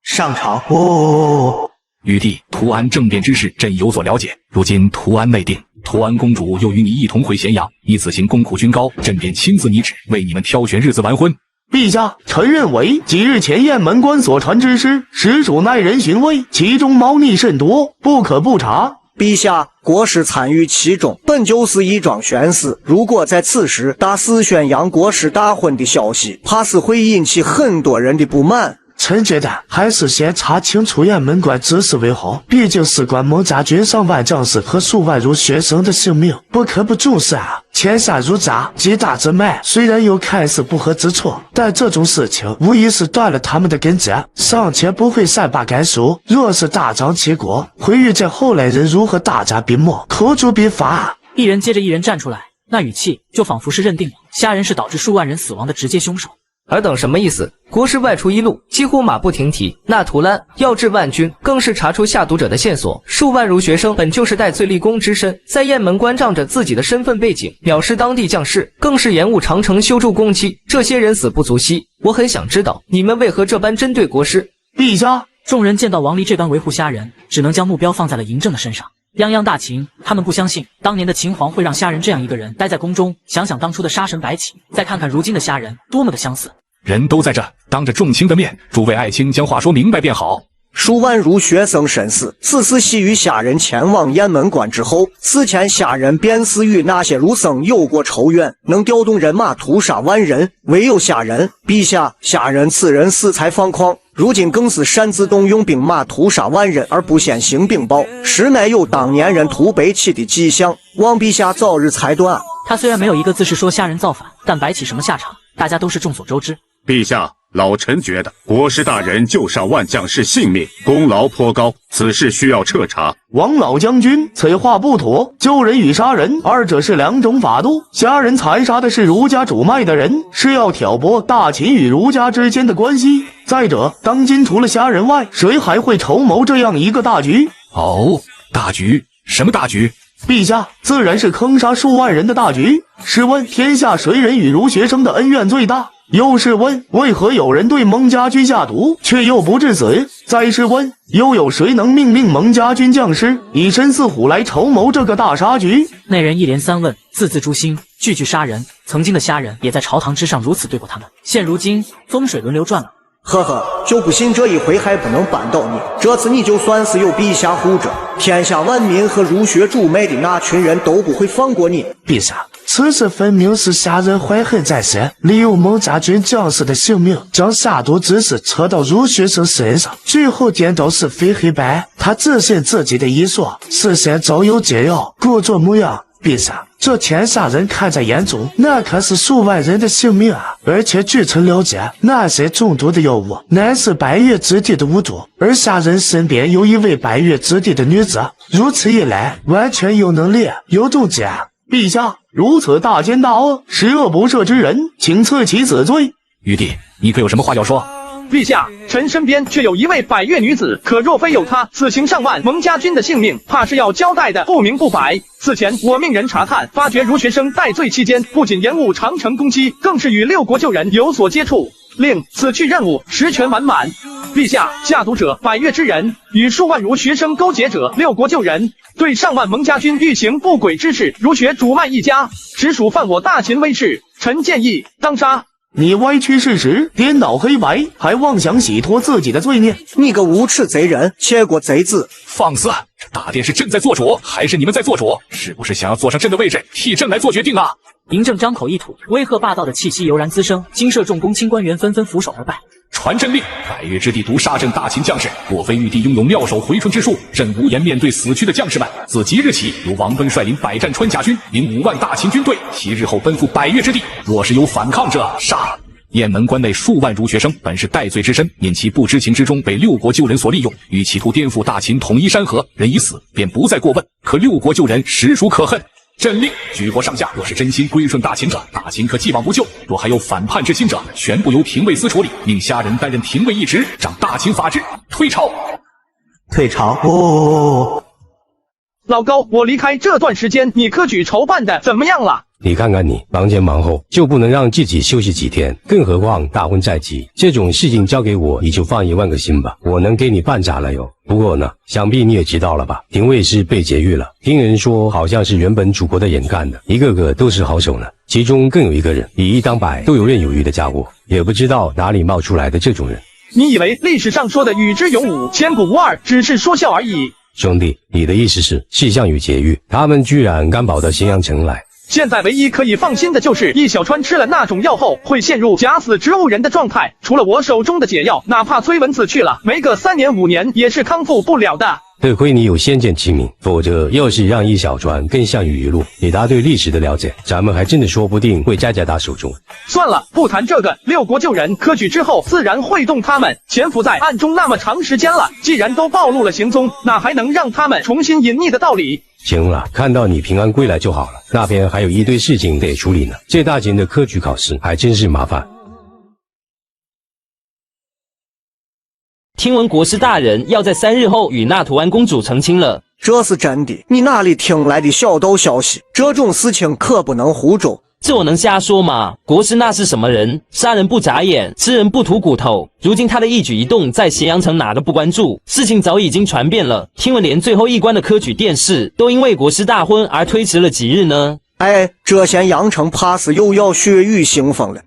上朝。玉帝，图安政变之事，朕有所了解。如今图安内定，图安公主又与你一同回咸阳，以此行功苦君高，朕便亲自拟旨，为你们挑选日子完婚。陛下，臣认为几日前雁门关所传之事，实属耐人寻味，其中猫腻甚多，不可不查。陛下，国师参与其中，本就是一桩悬事。如果在此时大肆宣扬国师大婚的消息，怕是会引起很多人的不满。臣觉得还是先查清楚雁门关之事为好，毕竟事关蒙家军上万将士和数万儒学生的性命，不可不重视啊！千山如闸，积大之脉，虽然有看似不合之处，但这种事情无疑是断了他们的根基，尚且不会善罢甘休。若是大张旗鼓，会遇见后来人如何大展笔墨，口诛笔伐。一人接着一人站出来，那语气就仿佛是认定了虾仁是导致数万人死亡的直接凶手。尔等什么意思？国师外出一路，几乎马不停蹄。那图兰要治万军，更是查出下毒者的线索。数万儒学生本就是戴罪立功之身，在雁门关仗着自己的身份背景，藐视当地将士，更是延误长城修筑工期。这些人死不足惜，我很想知道你们为何这般针对国师。陛下，众人见到王离这般维护虾仁，只能将目标放在了嬴政的身上。泱泱大秦，他们不相信当年的秦皇会让虾仁这样一个人待在宫中。想想当初的杀神白起，再看看如今的虾仁，多么的相似。人都在这，当着众卿的面，诸位爱卿将话说明白便好。数万儒学生审死，此事系于虾仁前往雁门关之后，此前虾仁便是与那些儒僧有过仇怨，能调动人马屠杀万人，唯有虾仁。陛下，虾仁此人恃才放旷，如今更是擅自动用兵马屠杀万人而不先行禀报，实乃有当年人屠北齐的迹象，望陛下早日裁断。他虽然没有一个字是说虾仁造反，但白起什么下场，大家都是众所周知。陛下，老臣觉得国师大人救上万将士性命，功劳颇高，此事需要彻查。王老将军，此话不妥，救人与杀人二者是两种法度。虾仁残杀的是儒家主脉的人，是要挑拨大秦与儒家之间的关系。再者，当今除了虾仁外，谁还会筹谋这样一个大局？哦，大局？什么大局？陛下，自然是坑杀数万人的大局。试问天下谁人与儒学生的恩怨最大？又试问，为何有人对蒙家军下毒，却又不致死？再试问，又有谁能命令蒙家军将士以身饲虎来筹谋这个大杀局？那人一连三问，字字诛心，句句杀人。曾经的虾仁也在朝堂之上如此对过他们，现如今风水轮流转了。呵呵，就不信这一回还不能扳倒你。这次你就算是有陛下护着，天下万民和儒学主脉的那群人都不会放过你。陛下，此事分明是虾仁怀恨在心，利用蒙家军将士的性命，将下毒之事扯到儒学生身上，最后颠倒是非黑白。他自信自己的一说，事先早有解药，故作模样。陛下，这天下人看在眼中，那可是数万人的性命啊！而且据臣了解，那些中毒的药物乃是百越之地的巫毒，而虾仁身边有一位百越之地的女子，如此一来，完全有能力，有动机。陛下，如此大奸大恶、十恶不赦之人，请赐其死罪。玉帝，你可有什么话要说？陛下，臣身边却有一位百越女子，可若非有她，此行上万蒙家军的性命，怕是要交代的不明不白。此前我命人查探，发觉儒学生戴罪期间，不仅延误长城工期，更是与六国旧人有所接触，令此去任务实权完满。陛下，下毒者百越之人，与数万儒学生勾结者六国旧人，对上万蒙家军欲行不轨之事，儒学主脉一家，实属犯我大秦威势，臣建议当杀。你歪曲事实，颠倒黑白，还妄想洗脱自己的罪孽！你个无耻贼人，窃国贼子！放肆！这大殿是朕在做主，还是你们在做主？是不是想要坐上朕的位置，替朕来做决定啊？嬴政张口一吐，威吓霸道的气息油然滋生，惊慑众公卿官员纷纷俯首而拜。传朕令，百越之地毒杀朕大秦将士，若非玉帝拥有妙手回春之术，朕无颜面对死去的将士们。自即日起，由王敦率领百战穿甲军，领5万大秦军队，7日后奔赴百越之地。若是有反抗者，杀！雁门关内数万儒学生本是戴罪之身，因其不知情之中被六国旧人所利用，欲企图颠覆大秦统一山河。人已死，便不再过问。可六国旧人实属可恨。朕令举国上下，若是真心归顺大秦者，大秦可既往不咎；若还有反叛之心者，全部由廷尉司处理，命虾仁担任廷尉一职，掌大秦法制。退朝！退朝！哦，老高，我离开这段时间，你科举筹办的怎么样了？你看看你，忙前忙后，就不能让自己休息几天？更何况大婚在即，这种事情交给我，你就放1万个心吧，我能给你办砸了哟。不过呢，想必你也知道了吧，廷尉是被劫狱了，听人说好像是原本主国的人干的，一个个都是好手呢。其中更有一个人以一当百，都游刃有余的家伙，也不知道哪里冒出来的这种人。你以为历史上说的与之勇武、千古无二，只是说笑而已？兄弟，你的意思是气象与劫狱，他们居然敢跑到咸阳城来？现在唯一可以放心的就是易小川吃了那种药后会陷入假死植物人的状态，除了我手中的解药，哪怕崔文子去了，没个3年5年也是康复不了的。得亏你有先见之明，否则要是让易小川跟项羽一路，以他对历史的了解，咱们还真的说不定会家打手中。算了，不谈这个。六国救人科举之后，自然会动他们潜伏在暗中那么长时间了，既然都暴露了行踪，哪还能让他们重新隐匿的道理？行了，看到你平安归来就好了。那边还有一堆事情得处理呢。这大秦的科举考试还真是麻烦。听闻国师大人要在3日后与那图安公主成亲了，这是真的？你哪里听来的小道消息？这种事情可不能胡诌。这我能瞎说吗？国师那是什么人？杀人不眨眼，吃人不吐骨头。如今他的一举一动在咸阳城哪个不关注？事情早已经传遍了。听闻连最后一关的科举殿试都因为国师大婚而推迟了几日呢。哎，这咸阳城怕是又要血雨腥风了。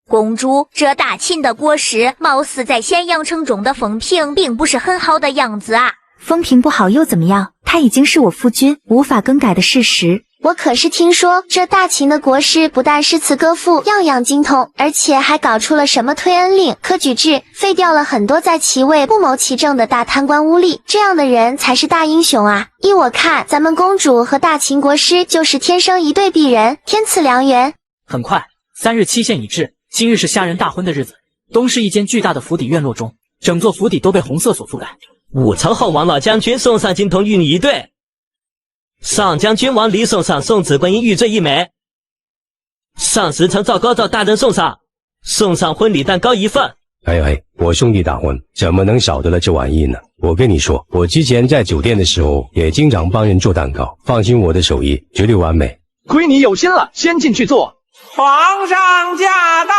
公主，这大秦的国师貌似在咸阳城中的风评并不是很好的样子啊。风评不好又怎么样？他已经是我夫君，无法更改的事实。我可是听说，这大秦的国师不但诗词歌赋样样精通，而且还搞出了什么推恩令、科举制，废掉了很多在其位不谋其政的大贪官污吏。这样的人才是大英雄啊！依我看，咱们公主和大秦国师就是天生一对璧人，天赐良缘。很快，3日期限已至，今日是虾仁大婚的日子。东市一间巨大的府邸院落中，整座府邸都被红色所覆盖。武曹后王老将军送上金童玉女一对，上将军王离送上送子观音玉坠一枚，上时辰赵高赵大人送上婚礼蛋糕一份。哎，我兄弟大婚怎么能少得了这玩意呢？我跟你说，我之前在酒店的时候也经常帮人做蛋糕，放心，我的手艺绝对完美。亏你有心了，先进去做。皇上驾到！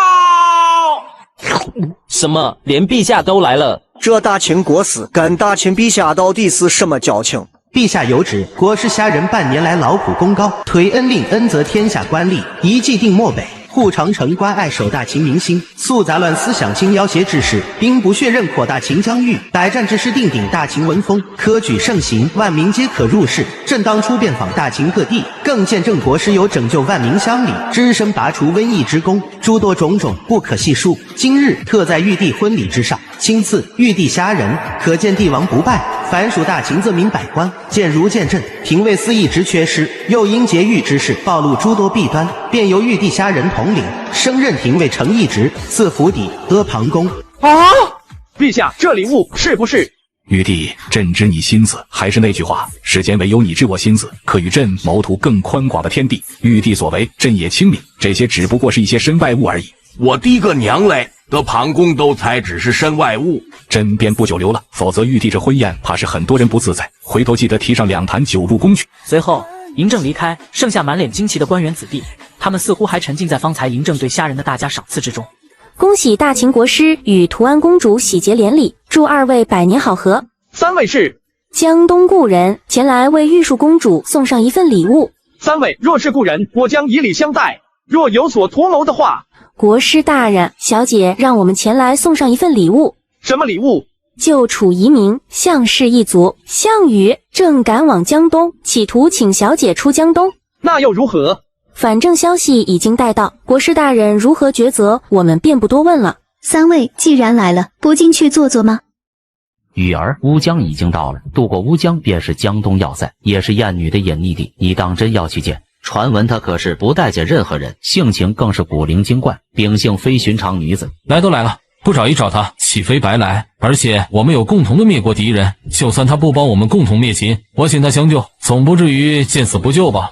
什么？连陛下都来了？这大秦国师跟大秦陛下到底是什么交情？陛下有旨，国师虾仁半年来劳苦功高，推恩令，恩泽天下官吏，一既定漠北，护长城，关爱守大秦民心，肃杂乱思想，轻要挟之事，兵不血刃，扩大秦疆域，百战之师，定鼎大秦文风。科举盛行，万民皆可入仕。朕当初遍访大秦各地，更见证国师有拯救万民乡里、只身拔除瘟疫之功，诸多种种不可细数。今日特在玉帝婚礼之上，亲赐玉帝虾仁，可见帝王不拜。凡属大秦则民百官，见如见朕，廷尉司一直缺失，又因劫狱之事暴露诸多弊端，便由玉帝虾仁统领，升任廷尉承一职，赐府邸阿房宫。陛下，这礼物是不是？玉帝，朕知你心思，还是那句话，世间唯有你知我心思，可与朕谋图更宽广的天地。玉帝所为，朕也清明，这些只不过是一些身外物而已。我的个娘嘞！得旁宫都才只是身外物，朕便不久留了，否则玉帝这婚宴怕是很多人不自在。回头记得提上2坛酒入宫去。随后，嬴政离开，剩下满脸惊奇的官员子弟，他们似乎还沉浸在方才嬴政对虾仁的大加赏赐之中。恭喜大秦国师与图安公主喜结连理，祝2位百年好合。3位是江东故人前来为玉树公主送上一份礼物。3位若是故人，我将以礼相待；若有所图谋的话，国师大人，小姐让我们前来送上一份礼物。什么礼物？旧楚遗民项氏一族，项羽正赶往江东，企图请小姐出江东。那又如何？反正消息已经带到，国师大人如何抉择，我们便不多问了。3位既然来了，不进去坐坐吗？雨儿，乌江已经到了，渡过乌江便是江东要塞，也是燕女的隐匿地。你当真要去见？传闻她可是不待见任何人，性情更是古灵精怪，秉性非寻常女子。来都来了，不找一找她，岂非白来？而且我们有共同的灭国敌人，就算她不帮我们共同灭秦，我请她相救，总不至于见死不救吧？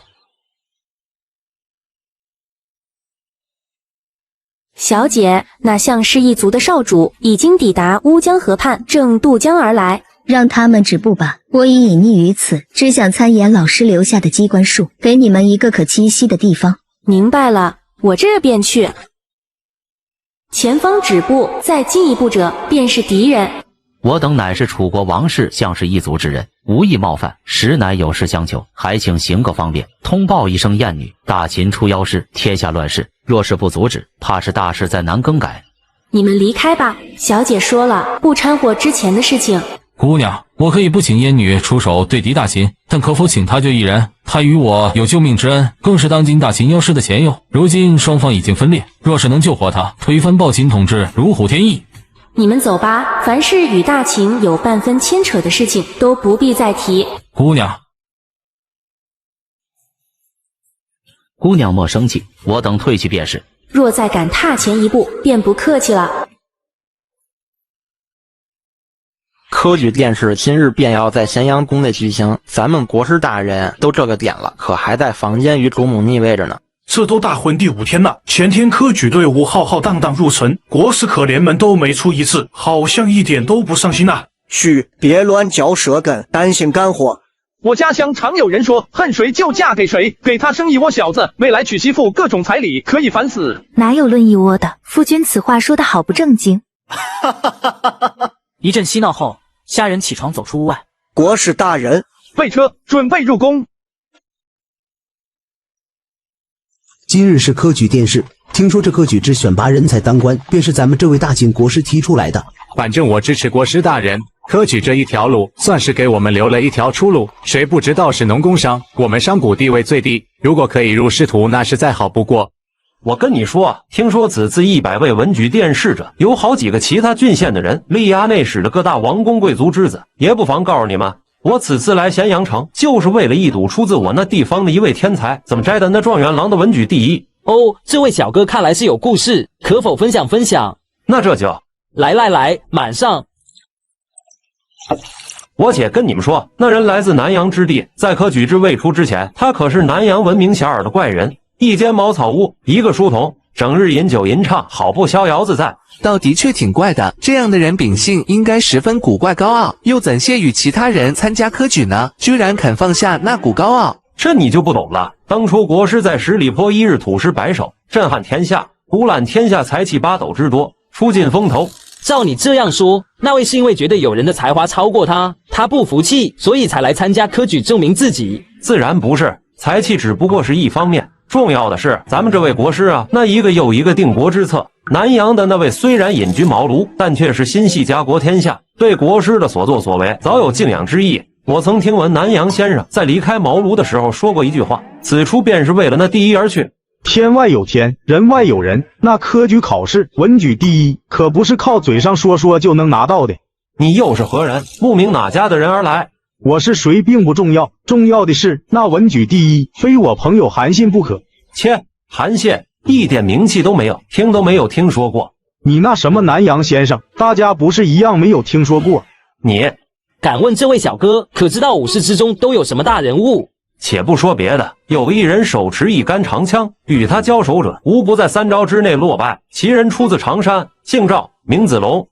小姐，那项氏一族的少主已经抵达乌江河畔，正渡江而来。让他们止步吧，我已隐匿于此，只想参演老师留下的机关术，给你们一个可栖息的地方。明白了，我这便去。前方止步，再进一步者便是敌人。我等乃是楚国王室项氏一族之人，无意冒犯，实乃有事相求，还请行个方便，通报一声燕女，大秦出妖师，天下乱世，若是不阻止，怕是大事再难更改。你们离开吧，小姐说了，不掺和之前的事情。姑娘，我可以不请燕女出手对敌大秦，但可否请她就一人？她与我有救命之恩，更是当今大秦妖师的前友。如今双方已经分裂，若是能救活她，推翻暴秦统治，如虎添翼。你们走吧，凡是与大秦有半分牵扯的事情都不必再提。姑娘，姑娘莫生气，我等退去便是。若再敢踏前一步，便不客气了。科举殿试今日便要在咸阳宫内举行，咱们国师大人都这个点了，可还在房间与主母腻味着呢。这都大婚第5天了，前天科举队伍浩浩荡荡入城，国师可连门都没出一次，好像一点都不上心啊。嘘，别乱嚼舌根，担心肝火。我家乡常有人说，恨谁就嫁给谁，给他生一窝小子，未来娶媳妇各种彩礼可以烦死。哪有论一窝的？夫君此话说得好不正经。一阵嬉闹后，虾仁起床走出屋外。国师大人，备车，准备入宫。今日是科举殿试，听说这科举制选拔人才当官，便是咱们这位大秦国师提出来的。反正我支持国师大人，科举这一条路算是给我们留了一条出路。谁不知道是农工商，我们商贾地位最低，如果可以入仕途，那是再好不过。我跟你说，听说此次100位文举殿试者，有好几个其他郡县的人，力压内史的各大王公贵族之子，也不妨告诉你们，我此次来咸阳城，就是为了一睹出自我那地方的一位天才，怎么摘的那状元郎的文举第1。哦，这位小哥看来是有故事，可否分享分享？那这就来，满上。我且跟你们说，那人来自南阳之地，在科举制未出之前，他可是南阳闻名遐迩的怪人。一间茅草屋，一个书童，整日饮酒吟唱，好不逍遥自在。倒的确挺怪的，这样的人秉性应该十分古怪高傲，又怎屑与其他人参加科举呢？居然肯放下那股高傲，这你就不懂了。当初国师在十里坡1日土石摆手，震撼天下，独揽天下才气8斗之多，出尽风头。照你这样说，那位是因为觉得有人的才华超过他，他不服气，所以才来参加科举证明自己？自然不是，才气只不过是一方面。重要的是，咱们这位国师啊，那一个又一个定国之策。南阳的那位虽然隐居茅庐，但却是心系家国天下，对国师的所作所为早有敬仰之意。我曾听闻南阳先生在离开茅庐的时候说过一句话：此处便是为了那第1而去。天外有天，人外有人。那科举考试文举第1，可不是靠嘴上说说就能拿到的。你又是何人？不明哪家的人而来？我是谁并不重要，重要的是那文举第1非我朋友韩信不可。切，韩信一点名气都没有，听都没有听说过。你那什么南阳先生，大家不是一样没有听说过？你敢问这位小哥，可知道武士之中都有什么大人物？且不说别的，有一人手持一杆长枪，与他交手者无不在3招之内落败。其人出自常山，姓赵，名子龙。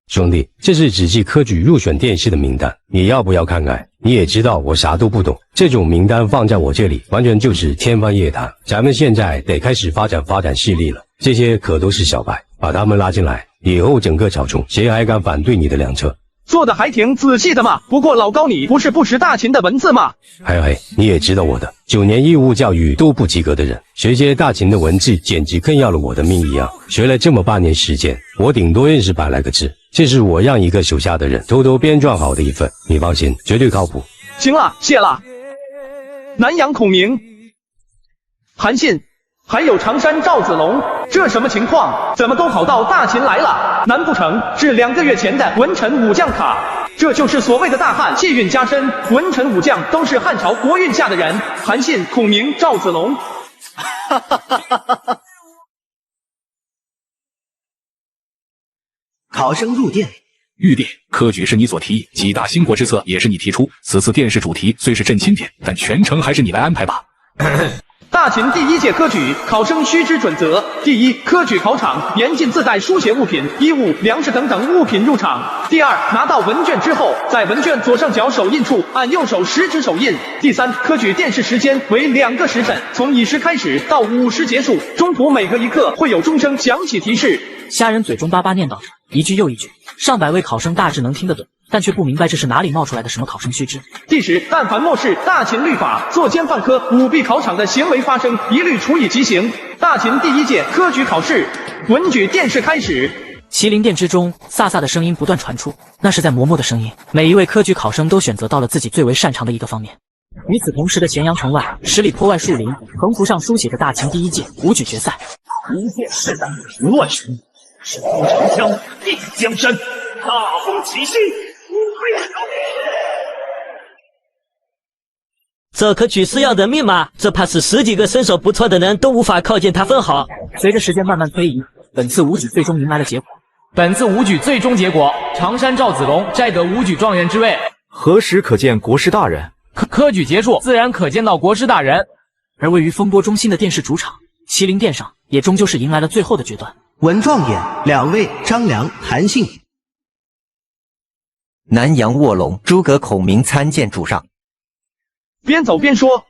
兄弟，这是只记科举入选殿试的名单，你要不要看看？你也知道我啥都不懂，这种名单放在我这里，完全就是天方夜谭。咱们现在得开始发展势力了，这些可都是小白，把他们拉进来，以后整个草丛谁还敢反对你的良策？做的还挺仔细的嘛。不过老高，你不是不识大秦的文字吗？嘿，你也知道我的9年义务教育都不及格的人，学些大秦的文字，简直跟要了我的命一样。学了这么8年时间，我顶多认识100来个字，这是我让一个手下的人偷偷编撰好的一份，你放心，绝对靠谱。行了，谢了。南阳孔明、韩信，还有常山赵子龙，这什么情况？怎么都跑到大秦来了？难不成是2个月前的文臣武将卡？这就是所谓的大汉气运加深，文臣武将都是汉朝国运下的人。韩信、孔明、赵子龙。考生入殿。御殿，科举是你所提，几大兴国之策也是你提出。此次殿试主题虽是朕钦点，但全程还是你来安排吧。大秦第1届科举考生须知准则：第1，科举考场严禁自带书写物品、衣物、粮食等物品入场；第2，拿到文卷之后，在文卷左上角手印处按右手食指手印；第3，科举殿试时间为2个时辰，从寅时开始到午时结束，中途每隔1刻会有钟声响起提示。虾仁嘴中巴巴念叨着，一句又一句，上百位考生大致能听得懂，但却不明白这是哪里冒出来的什么考生须知。第10，但凡漠视大秦律法、作奸犯科、舞弊考场的行为发生，一律处以极刑。大秦第1届科举考试文举殿试开始。麒麟殿之中，飒飒的声音不断传出，那是在磨墨的声音。每一位科举考生都选择到了自己最为擅长的一个方面。与此同时的咸阳城外，10里坡外树林，横幅上书写着大秦第1届武举决赛。一件事的乱世，手中长枪，定江山，大风起兮，不会了。这可举是要人命吗？这怕是10几个身手不错的人都无法靠近他分毫。随着时间慢慢推移，本次武举最终迎来了结果。本次武举最终结果，常山赵子龙摘得武举状元之位。何时可见国师大人？科举结束，自然可见到国师大人。而位于风波中心的殿试主场麒麟殿上，也终究是迎来了最后的决断。文状元2位张良、韩信。南阳卧龙，诸葛孔明参见主上。边走边说。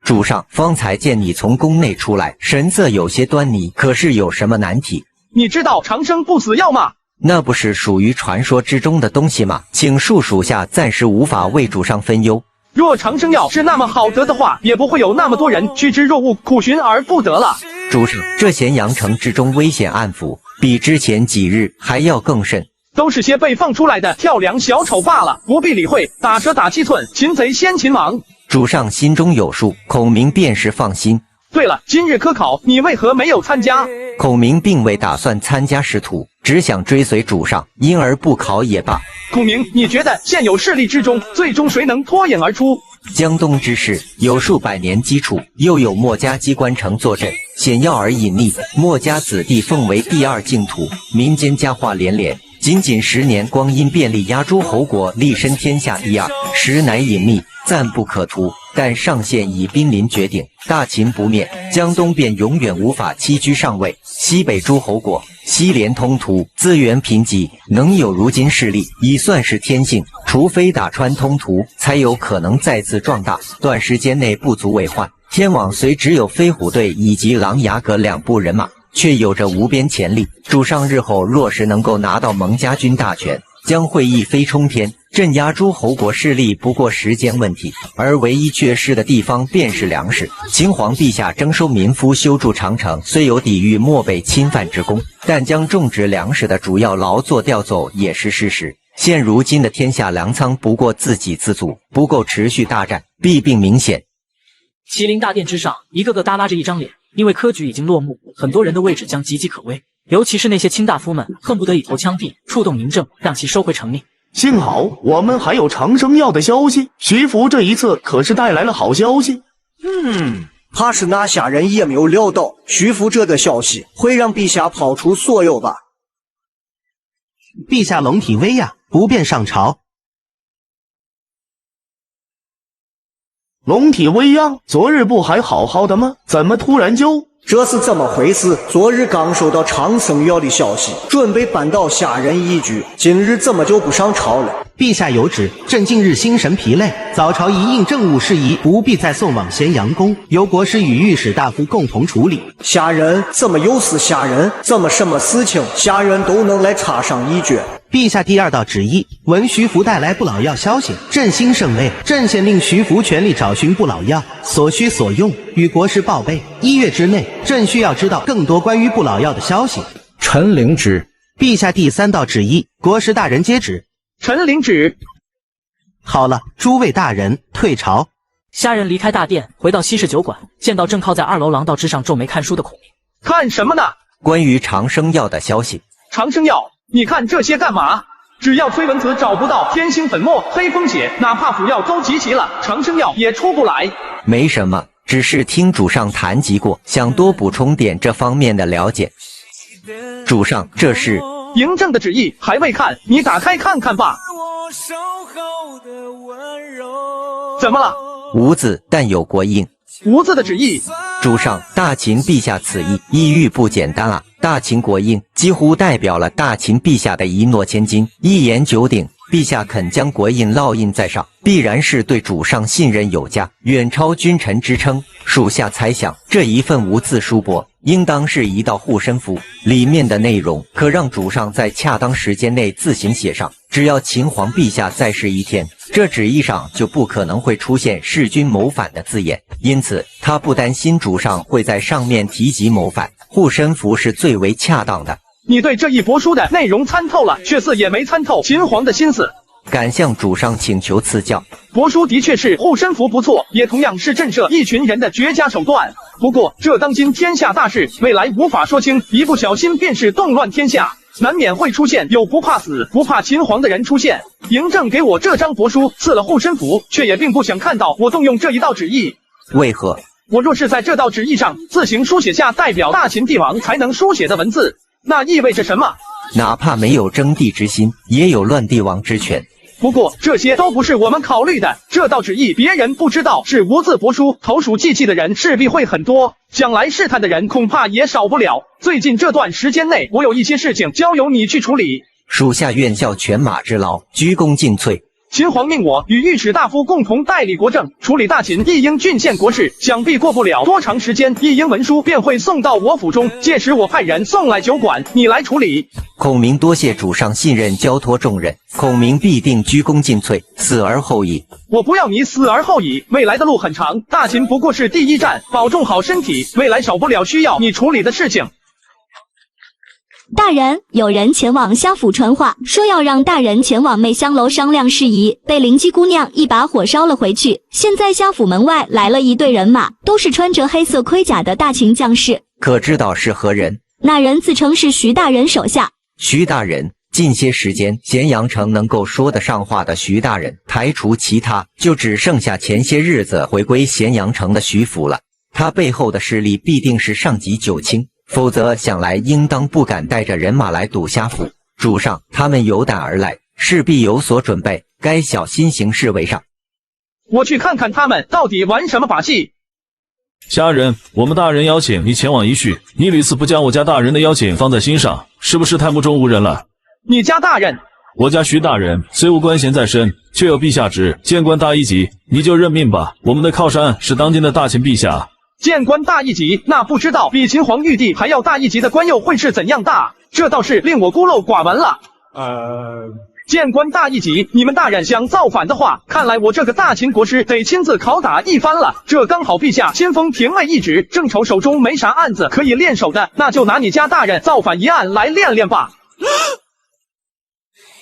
主上，方才见你从宫内出来，神色有些端倪，可是有什么难题？你知道长生不死药吗？那不是属于传说之中的东西吗？请恕属下暂时无法为主上分忧。若长生药是那么好得的话，也不会有那么多人趋之若鹜，苦寻而不得了。主上，这咸阳城之中危险暗伏，比之前几日还要更甚。都是些被放出来的跳梁小丑罢了，不必理会。打蛇打七寸，擒贼先擒王。主上心中有数，孔明便是放心。对了，今日科考你为何没有参加？孔明并未打算参加仕途，只想追随主上，因而不考也罢。孔明，你觉得现有势力之中，最终谁能脱颖而出？江东之事有数百年基础，又有墨家机关城坐镇，险要而隐匿。墨家子弟奉为第2净土，民间佳话连连。仅10年光阴，便立压诸侯国，立身天下第2，实乃隐秘，暂不可图。但上县已濒临绝顶，大秦不灭，江东便永远无法栖居上位。西北诸侯国西连通途，资源贫瘠，能有如今势力，已算是天幸。除非打穿通途，才有可能再次壮大，短时间内不足为患。天网虽只有飞虎队以及琅琊阁2部人马，却有着无边潜力。主上日后若是能够拿到蒙家军大权，将会一飞冲天，镇压诸侯国势力不过时间问题。而唯一缺失的地方便是粮食。秦皇陛下征收民夫修筑长城，虽有抵御漠北侵犯之功，但将种植粮食的主要劳作调走也是事实。现如今的天下粮仓不过自给自足，不够持续大战，弊病明显。麒麟大殿之上，一个个耷拉着一张脸，因为科举已经落幕，很多人的位置将岌岌可危。尤其是那些卿大夫们，恨不得以头枪毙，触动嬴政，让其收回成命。幸好我们还有长生药的消息，徐福这一次可是带来了好消息。怕是那下人也没有料到徐福这个消息会让陛下抛出所有吧？陛下龙体威亚，不便上朝。龙体威亚，昨日不还好好的吗？怎么突然就……这是怎么回事？昨日刚收到长生药的消息，准备扳倒下人一局，今日怎么就不上朝了？陛下有旨，朕近日心神疲累，早朝一应政务事宜，不必再送往咸阳宫，由国师与御史大夫共同处理。下人怎么又是下人？怎么什么事情下人都能来插上一脚？陛下第2道旨意，闻徐福带来不老药消息，朕心甚慰，朕现令徐福全力找寻不老药，所需所用与国师报备。1月之内，朕需要知道更多关于不老药的消息。臣领旨。陛下第3道旨意，国师大人接旨。臣领旨。好了，诸位大人退朝。虾人离开大殿，回到西式酒馆，见到正靠在2楼廊道之上皱眉看书的孔明。看什么呢？关于长生药的消息。长生药？你看这些干嘛？只要崔文慈找不到天星粉末、黑风血，哪怕辅药都集齐了，长生药也出不来。没什么，只是听主上谈及过，想多补充点这方面的了解。主上，这是嬴政的旨意，还未看，你打开看看吧。怎么了？无字，但有国印。无字的旨意。主上，大秦陛下此意意欲不简单啊！大秦国印几乎代表了大秦陛下的一诺千金，一言九鼎。陛下肯将国印烙印在上，必然是对主上信任有加，远超君臣之称。属下猜想，这一份无字书帛，应当是一道护身符，里面的内容可让主上在恰当时间内自行写上。只要秦皇陛下在世一天，这旨意上就不可能会出现弑君谋反的字眼，因此他不担心主上会在上面提及谋反，护身符是最为恰当的。你对这一帛书的内容参透了，却似也没参透秦皇的心思。敢向主上请求赐教。帛书的确是护身符不错，也同样是震慑一群人的绝佳手段。不过这当今天下大事，未来无法说清，一不小心便是动乱天下，难免会出现有不怕死不怕秦皇的人出现。嬴政给我这张帛书，赐了护身符，却也并不想看到我动用这一道旨意。为何？我若是在这道旨意上自行书写下代表大秦帝王才能书写的文字，那意味着什么？哪怕没有征地之心，也有乱帝王之权。不过这些都不是我们考虑的，这道旨意别人不知道是无字帛书，投鼠忌器的人势必会很多，将来试探的人恐怕也少不了。最近这段时间内，我有一些事情交由你去处理。属下愿效犬马之劳，鞠躬尽瘁。秦皇命我与御史大夫共同代理国政，处理大秦一应郡县国事，想必过不了多长时间，一应文书便会送到我府中，届时我派人送来酒馆，你来处理。孔明多谢主上信任，交托重任，孔明必定鞠躬尽瘁，死而后已。我不要你死而后已，未来的路很长，大秦不过是第一站，保重好身体，未来少不了需要你处理的事情。大人，有人前往虾府传话，说要让大人前往媚香楼商量事宜，被灵姬姑娘一把火烧了回去。现在虾府门外来了一队人马，都是穿着黑色盔甲的大秦将士。可知道是何人？那人自称是徐大人手下。徐大人，近些时间咸阳城能够说得上话的徐大人，排除其他，就只剩下前些日子回归咸阳城的徐府了。他背后的势力必定是上级九卿。否则想来应当不敢带着人马来堵虾府。主上，他们有胆而来，势必有所准备，该小心行事为上。我去看看他们到底玩什么把戏。虾人，我们大人邀请你前往一叙，你屡次不将我家大人的邀请放在心上，是不是太目中无人了？你家大人？我家徐大人虽无官衔在身，却有陛下旨，见官大一级，你就认命吧。我们的靠山是当今的大秦陛下。见官大一级，那不知道比秦皇玉帝还要大一级的官又会是怎样大？这倒是令我孤陋寡闻了。见官大一级，你们大人想造反的话，看来我这个大秦国师得亲自拷打一番了。这刚好陛下亲封廷尉一职，正愁手中没啥案子可以练手的，那就拿你家大人造反一案来练练吧。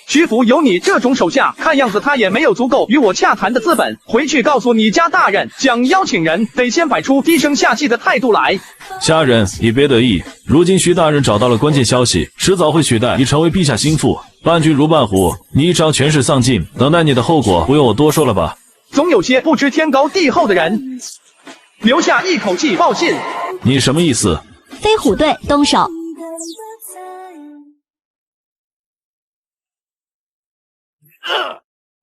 徐福有你这种手下，看样子他也没有足够与我洽谈的资本。回去告诉你家大人，想邀请人得先摆出低声下气的态度来。虾人，你别得意，如今徐大人找到了关键消息，迟早会取代你成为陛下心腹。伴君如伴虎，你一朝权势丧尽，等待你的后果不用我多说了吧？总有些不知天高地厚的人留下一口气报信。你什么意思？飞虎队动手。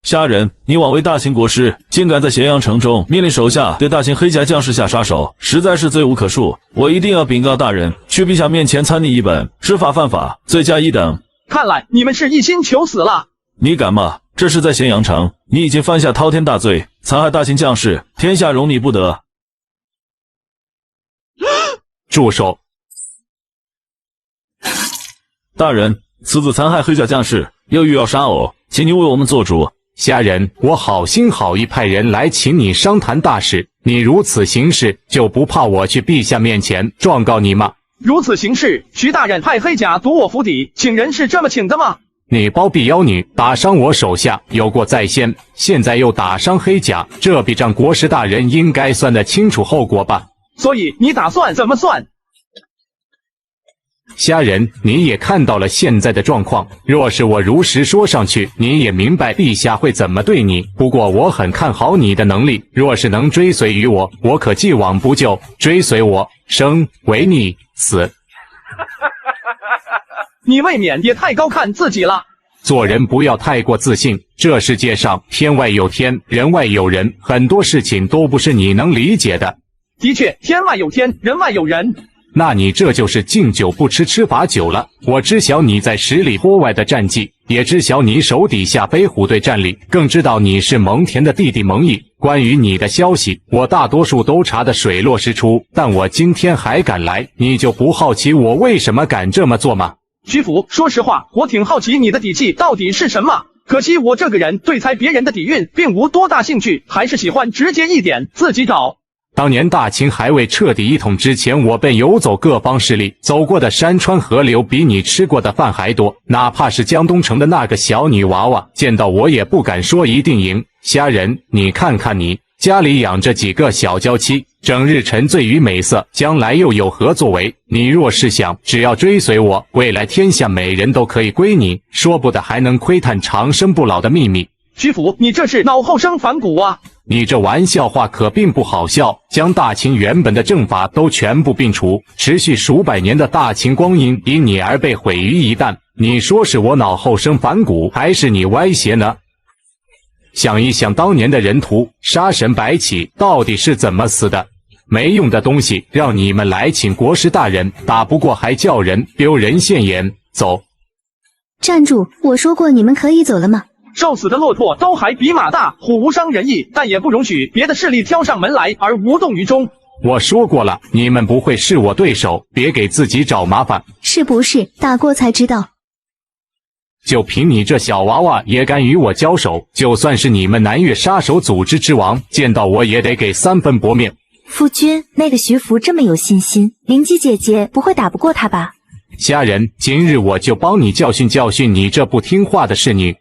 虾人，你枉为大秦国师，竟敢在咸阳城中命令手下对大秦黑甲将士下杀手，实在是罪无可恕。我一定要禀告大人，去陛下面前参拟一本，知法犯法，罪加一等。看来你们是一心求死了。你敢吗？这是在咸阳城，你已经犯下滔天大罪，残害大秦将士，天下容你不得。住手！大人，此子残害黑甲将士，又欲要杀偶，请您为我们做主。虾人，我好心好意派人来请你商谈大事，你如此行事，就不怕我去陛下面前状告你吗？如此行事，徐大人派黑甲堵我府邸，请人是这么请的吗？你包庇妖女，打伤我手下，有过在先，现在又打伤黑甲，这笔账国师大人应该算得清楚后果吧？所以你打算怎么算？虾人，你也看到了现在的状况，若是我如实说上去，你也明白陛下会怎么对你。不过我很看好你的能力，若是能追随于我，我可既往不咎，追随我，生为你，死。你未免也太高看自己了。做人不要太过自信，这世界上天外有天，人外有人，很多事情都不是你能理解的。的确，天外有天，人外有人。那你这就是敬酒不吃吃罚酒了。我知晓你在10里坡外的战绩，也知晓你手底下飞虎队战力，更知道你是蒙恬的弟弟蒙毅。关于你的消息，我大多数都查得水落石出，但我今天还敢来，你就不好奇我为什么敢这么做吗？徐福，说实话，我挺好奇你的底气到底是什么。可惜我这个人对猜别人的底蕴并无多大兴趣，还是喜欢直接一点，自己找。当年大秦还未彻底一统之前，我便游走各方势力，走过的山川河流比你吃过的饭还多。哪怕是江东城的那个小女娃娃，见到我也不敢说一定赢。虾人，你看看你，家里养着几个小娇妻，整日沉醉于美色，将来又有何作为？你若是想，只要追随我，未来天下美人都可以归你，说不得还能窥探长生不老的秘密。徐福，你这是脑后生反骨啊！你这玩笑话可并不好笑，将大秦原本的政法都全部摒除，持续数百年的大秦光阴因你而被毁于一旦。你说是我脑后生反骨，还是你歪斜呢？想一想当年的人屠杀神白起到底是怎么死的？没用的东西，让你们来请国师大人，打不过还叫人丢人现眼。走！站住！我说过你们可以走了吗？瘦死的骆驼都还比马大，虎无伤人意，但也不容许别的势力挑上门来而无动于衷。我说过了，你们不会是我对手，别给自己找麻烦。是不是？打过才知道。就凭你这小娃娃也敢与我交手？就算是你们南越杀手组织之王，见到我也得给3分薄面。夫君，那个徐福这么有信心，灵姬姐姐不会打不过他吧？虾仁，今日我就帮你教训教训你这不听话的侍女。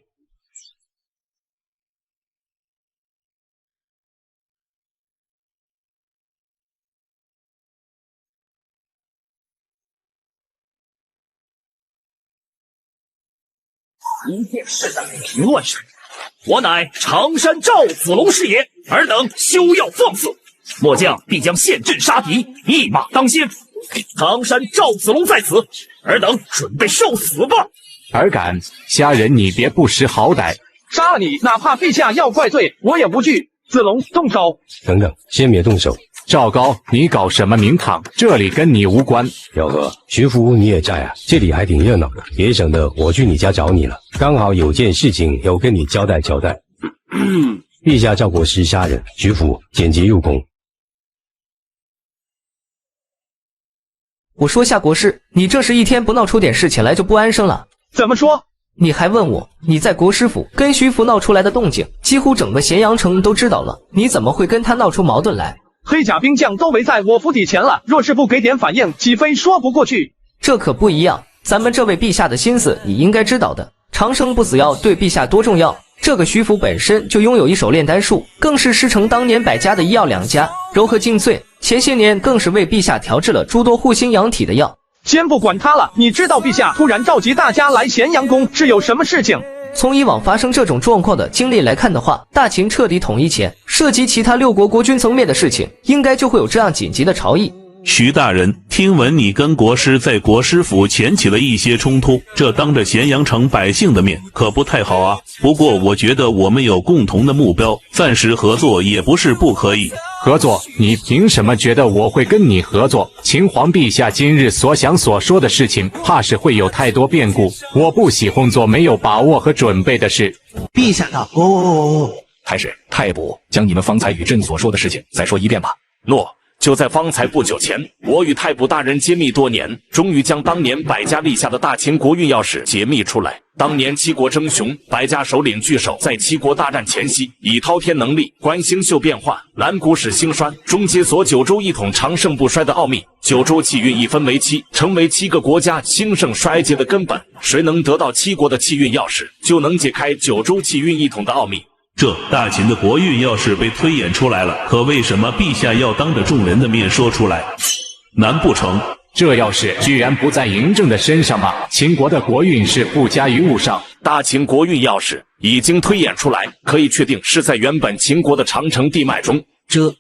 一片是胆平乱世，我乃常山赵子龙是也，尔等休要放肆！末将必将陷阵杀敌，一马当先。常山赵子龙在此，尔等准备受死吧！尔敢！虾仁，你别不识好歹！杀了你，哪怕陛下要怪罪，我也不惧。子龙，动手！等等，先别动手。赵高，你搞什么名堂？这里跟你无关。吆喝，徐福你也在啊？这里还挺热闹的，别省得我去你家找你了。刚好有件事情要跟你交代交代。陛下赵国师杀人，徐福简洁入宫。我说夏国师，你这是一天不闹出点事起来就不安生了？怎么说？你还问我？你在国师府跟徐福闹出来的动静，几乎整个咸阳城都知道了，你怎么会跟他闹出矛盾来？黑甲兵将都围在我府邸前了，若是不给点反应，岂非说不过去？这可不一样，咱们这位陛下的心思你应该知道的。长生不死药对陛下多重要，这个徐福本身就拥有一手炼丹术，更是师承当年百家的医药两家，柔和净萃。前些年更是为陛下调制了诸多护心养体的药。先不管他了，你知道陛下突然召集大家来咸阳宫是有什么事情？从以往发生这种状况的经历来看的话，大秦彻底统一前，涉及其他6国国君层面的事情，应该就会有这样紧急的朝议。徐大人，听闻你跟国师在国师府前起了一些冲突，这当着咸阳城百姓的面可不太好啊。不过我觉得我们有共同的目标，暂时合作也不是不可以。合作？你凭什么觉得我会跟你合作？秦皇陛下今日所想所说的事情，怕是会有太多变故。我不喜欢做没有把握和准备的事。陛下道：太史、太卜，将你们方才与朕所说的事情再说一遍吧。诺。就在方才不久前，我与太卜大人揭秘多年，终于将当年百家立下的大秦国运要史解密出来。当年七国争雄，百家首领聚首在七国大战前夕，以滔天能力观星宿变化，览古史兴衰，终解锁九州一统长盛不衰的奥秘。九州气运一分为7，成为7个国家兴盛衰竭的根本。谁能得到7国的气运钥匙，就能解开九州气运一统的奥秘。这大秦的国运要是被推演出来了，可为什么陛下要当着众人的面说出来？难不成这要是居然不在嬴政的身上吗？秦国的国运是不加于物上，大秦国运钥匙已经推演出来，可以确定是在原本秦国的长城地脉中。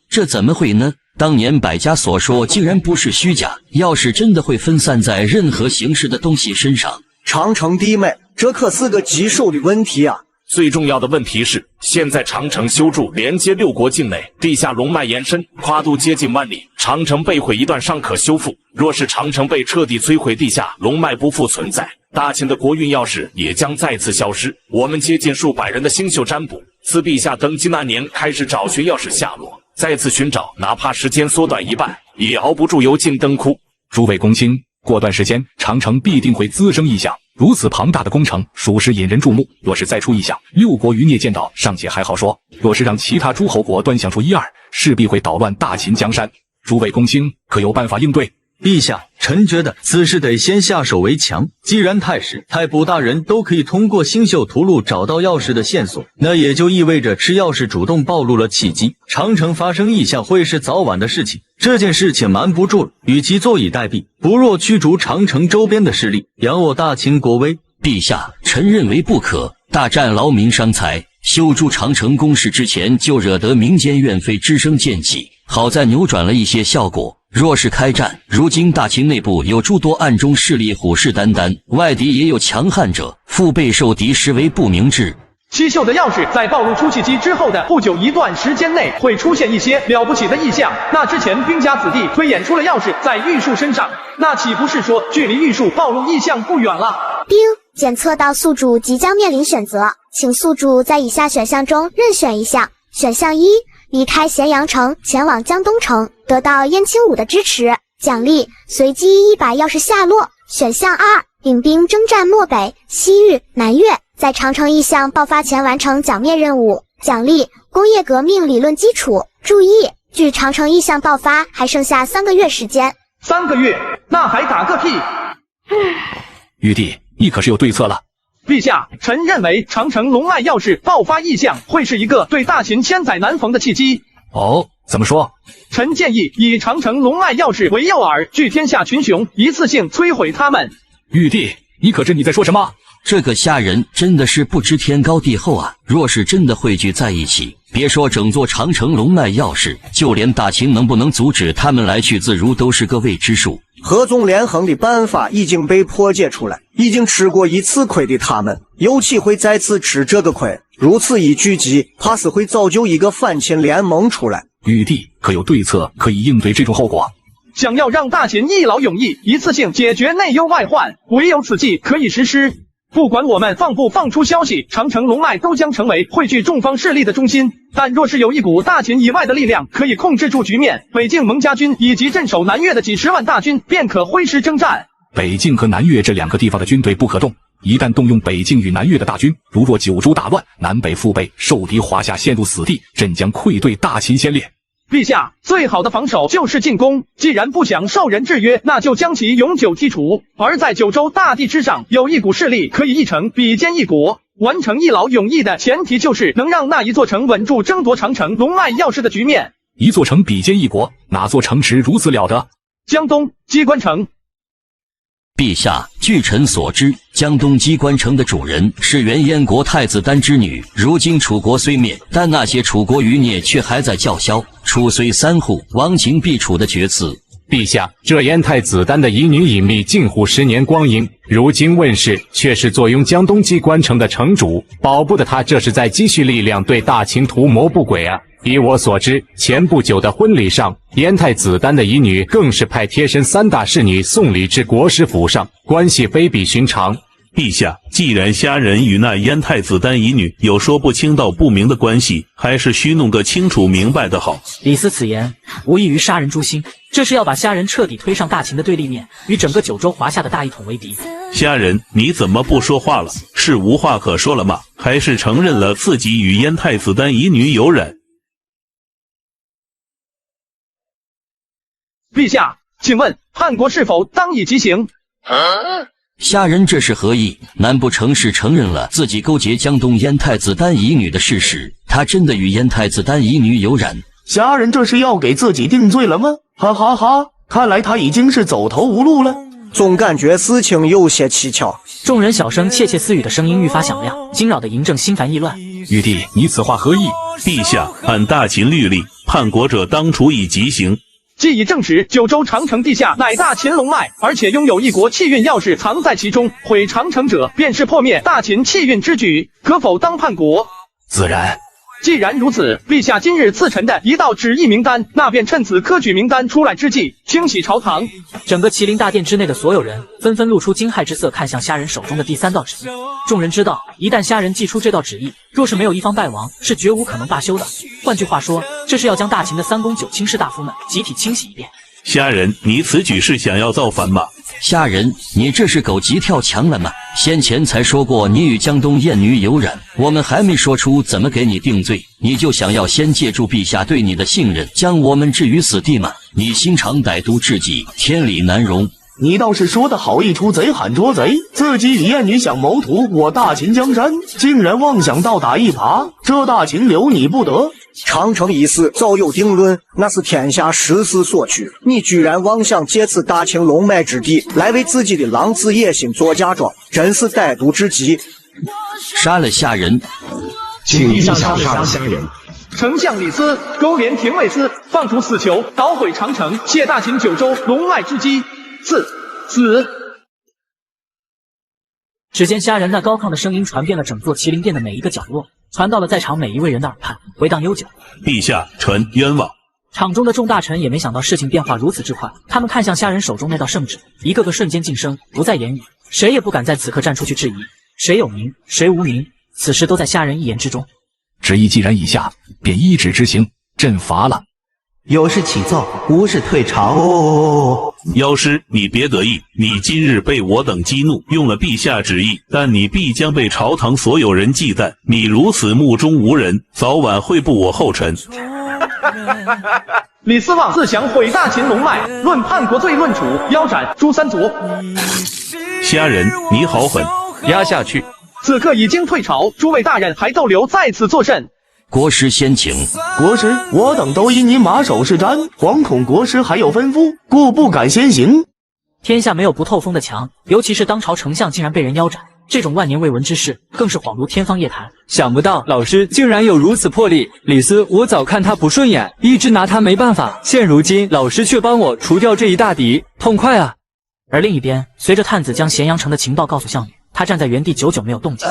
这怎么会呢？当年百家所说竟然不是虚假，钥匙真的会分散在任何形式的东西身上。长城地脉，这可是个棘手的问题啊！最重要的问题是，现在长城修筑连接6国境内，地下龙脉延伸，跨度接近万里。长城被毁一段尚可修复，若是长城被彻底摧毁，地下龙脉不复存在，大秦的国运钥匙也将再次消失。我们接近数百人的星宿占卜，自陛下登基那年开始找寻钥匙下落，再次寻找，哪怕时间缩短一半，也熬不住油尽灯枯。诸位公卿，过段时间长城必定会滋生异象。如此庞大的工程，属实引人注目。若是再出异象，6国余孽见到尚且还好说，若是让其他诸侯国端详出1、2，势必会捣乱大秦江山。诸位公卿，可有办法应对？陛下，臣觉得此事得先下手为强。既然太史、太卜大人都可以通过星宿屠戮找到钥匙的线索，那也就意味着吃钥匙主动暴露了契机。长城发生异象会是早晚的事情，这件事情瞒不住了。与其坐以待毙，不若驱逐长城周边的势力，扬我大秦国威。陛下，臣认为不可。大战劳民伤财，修筑长城工事之前就惹得民间怨愤之声渐起，好在扭转了一些效果。若是开战，如今大秦内部有诸多暗中势力虎视眈眈，外敌也有强悍者，腹背受敌实为不明智。七宿的钥匙在暴露出契机之后的不久一段时间内会出现一些了不起的异象，那之前兵家子弟推演出了钥匙在玉树身上，那岂不是说距离玉树暴露异象不远了？丁，检测到宿主即将面临选择，请宿主在以下选项中任选一项。选项一，离开咸阳城前往江东城，得到燕青武的支持，奖励随机1把钥匙下落。选项二，领兵征战漠北、西域、南越，在长城异象爆发前完成剿灭任务，奖励工业革命理论基础。注意，距长城异象爆发还剩下3个月时间。3个月？那还打个屁！玉帝，你可是有对策了？陛下，臣认为长城龙脉钥匙爆发异象会是一个对大秦千载难逢的契机。哦，怎么说？臣建议以长城龙脉钥匙为诱饵，聚天下群雄，一次性摧毁他们。玉帝，你可知你在说什么？这个虾人真的是不知天高地厚啊！若是真的汇聚在一起，别说整座长城龙脉钥匙，就连大秦能不能阻止他们来去自如都是个未知数。合纵连横的办法已经被破解出来，已经吃过一次亏的他们，尤其会再次吃这个亏。如此一聚集，怕是会造就一个反秦联盟出来。玉帝可有对策可以应对这种后果？想要让大秦一劳永逸，一次性解决内忧外患，唯有此计可以实施。不管我们放不放出消息，长城龙脉都将成为汇聚众方势力的中心。但若是有一股大秦以外的力量可以控制住局面，北境蒙家军以及镇守南越的几十万大军便可挥师征战。北境和南越这2个地方的军队不可动，一旦动用北境与南越的大军，如若九州大乱，南北腹背，受敌华夏陷入死地，朕将愧对大秦先烈。陛下，最好的防守就是进攻。既然不想受人制约，那就将其永久剔除。而在九州大地之上，有一股势力可以一城比肩一国，完成一劳永逸的前提就是能让那一座城稳住争夺长城龙脉钥匙的局面。一座城比肩一国，哪座城池如此了得？江东机关城。陛下，据臣所知，江东机关城的主人是原燕国太子丹之女。如今楚国虽灭，但那些楚国余孽却还在叫嚣“楚虽三户，亡秦必楚”的决词。陛下，这燕太子丹的遗女隐秘近乎10年光阴，如今问世，却是坐拥江东机关城的城主，保不得他这是在积蓄力量对大秦图谋不轨啊！以我所知，前不久的婚礼上，燕太子丹的遗女更是派贴身3大侍女送礼至国师府上，关系非比寻常。陛下，既然虾人与那燕太子丹遗女有说不清道不明的关系，还是须弄个清楚明白的好。李斯此言无异于杀人诛心，这是要把虾人彻底推上大秦的对立面，与整个九州华夏的大一统为敌。虾人，你怎么不说话了？是无话可说了吗？还是承认了自己与燕太子丹遗女有染？陛下，请问叛国是否当以极刑？虾人这是何意？难不成是承认了自己勾结江东燕太子丹遗女的事实？他真的与燕太子丹遗女有染？虾人这是要给自己定罪了吗？哈哈哈，看来他已经是走投无路了。总感觉事情有些蹊跷。众人小声窃窃私语的声音愈发响亮，惊扰的嬴政心烦意乱。玉帝，你此话何意？陛下，按大秦律例，叛国者当处以极刑。既已证实九州长城地下乃大秦龙脉，而且拥有一国气运钥匙藏在其中，毁长城者便是破灭大秦气运之举，可否当叛国？自然。既然如此，陛下今日赐臣的一道旨意名单，那便趁此科举名单出来之际，清洗朝堂。整个麒麟大殿之内的所有人纷纷露出惊骇之色，看向虾人手中的第3道旨意。众人知道，一旦虾人祭出这道旨意，若是没有一方败亡，是绝无可能罢休的。换句话说，这是要将大秦的3公9卿士大夫们集体清洗一遍。虾人，你此举是想要造反吗？虾人，你这是狗急跳墙了吗？先前才说过你与江东燕女有染，我们还没说出怎么给你定罪，你就想要先借助陛下对你的信任，将我们置于死地吗？你心肠歹毒至极，天理难容。你倒是说的好，一出贼喊捉贼，自己以艳女想谋图，我大秦江山竟然妄想倒打一耙，这大秦留你不得。长城一死早有定论，那是天下时势所趋。你居然妄想借此大秦龙脉之地来为自己的狼子野心做嫁妆，真是歹毒至极。杀了夏人，请陛下杀了夏人。丞相李斯勾连廷尉司，放逐死囚，捣毁长城，窃大秦九州龙脉之基。死！只见虾人那高亢的声音传遍了整座麒麟殿的每一个角落，传到了在场每一位人的耳畔，回荡悠久。陛下，臣冤枉。场中的众大臣也没想到事情变化如此之快，他们看向虾人手中那道圣旨，一个个瞬间晋升，不再言语，谁也不敢在此刻站出去质疑，谁有名，谁无名，此时都在虾人一言之中。旨意既然已下，便依旨执行，朕罚了。有事启奏，无事退朝。妖师，你别得意，你今日被我等激怒，用了陛下旨意，但你必将被朝堂所有人忌惮。你如此目中无人，早晚会步我后尘。李斯妄自想毁大秦龙脉，论叛国罪，论处，腰斩诛三族。虾人，你好狠！压下去。此刻已经退朝，诸位大人还逗留在此作甚？国师先请。国师，我等都因您马首是瞻，惶恐国师还有吩咐，故不敢先行。天下没有不透风的墙，尤其是当朝丞相竟然被人腰斩，这种万年未闻之事，更是恍如天方夜谭。想不到老师竟然有如此魄力，李斯我早看他不顺眼，一直拿他没办法，现如今老师却帮我除掉这一大敌，痛快啊！而另一边，随着探子将咸阳城的情报告诉项羽，他站在原地久久没有动静。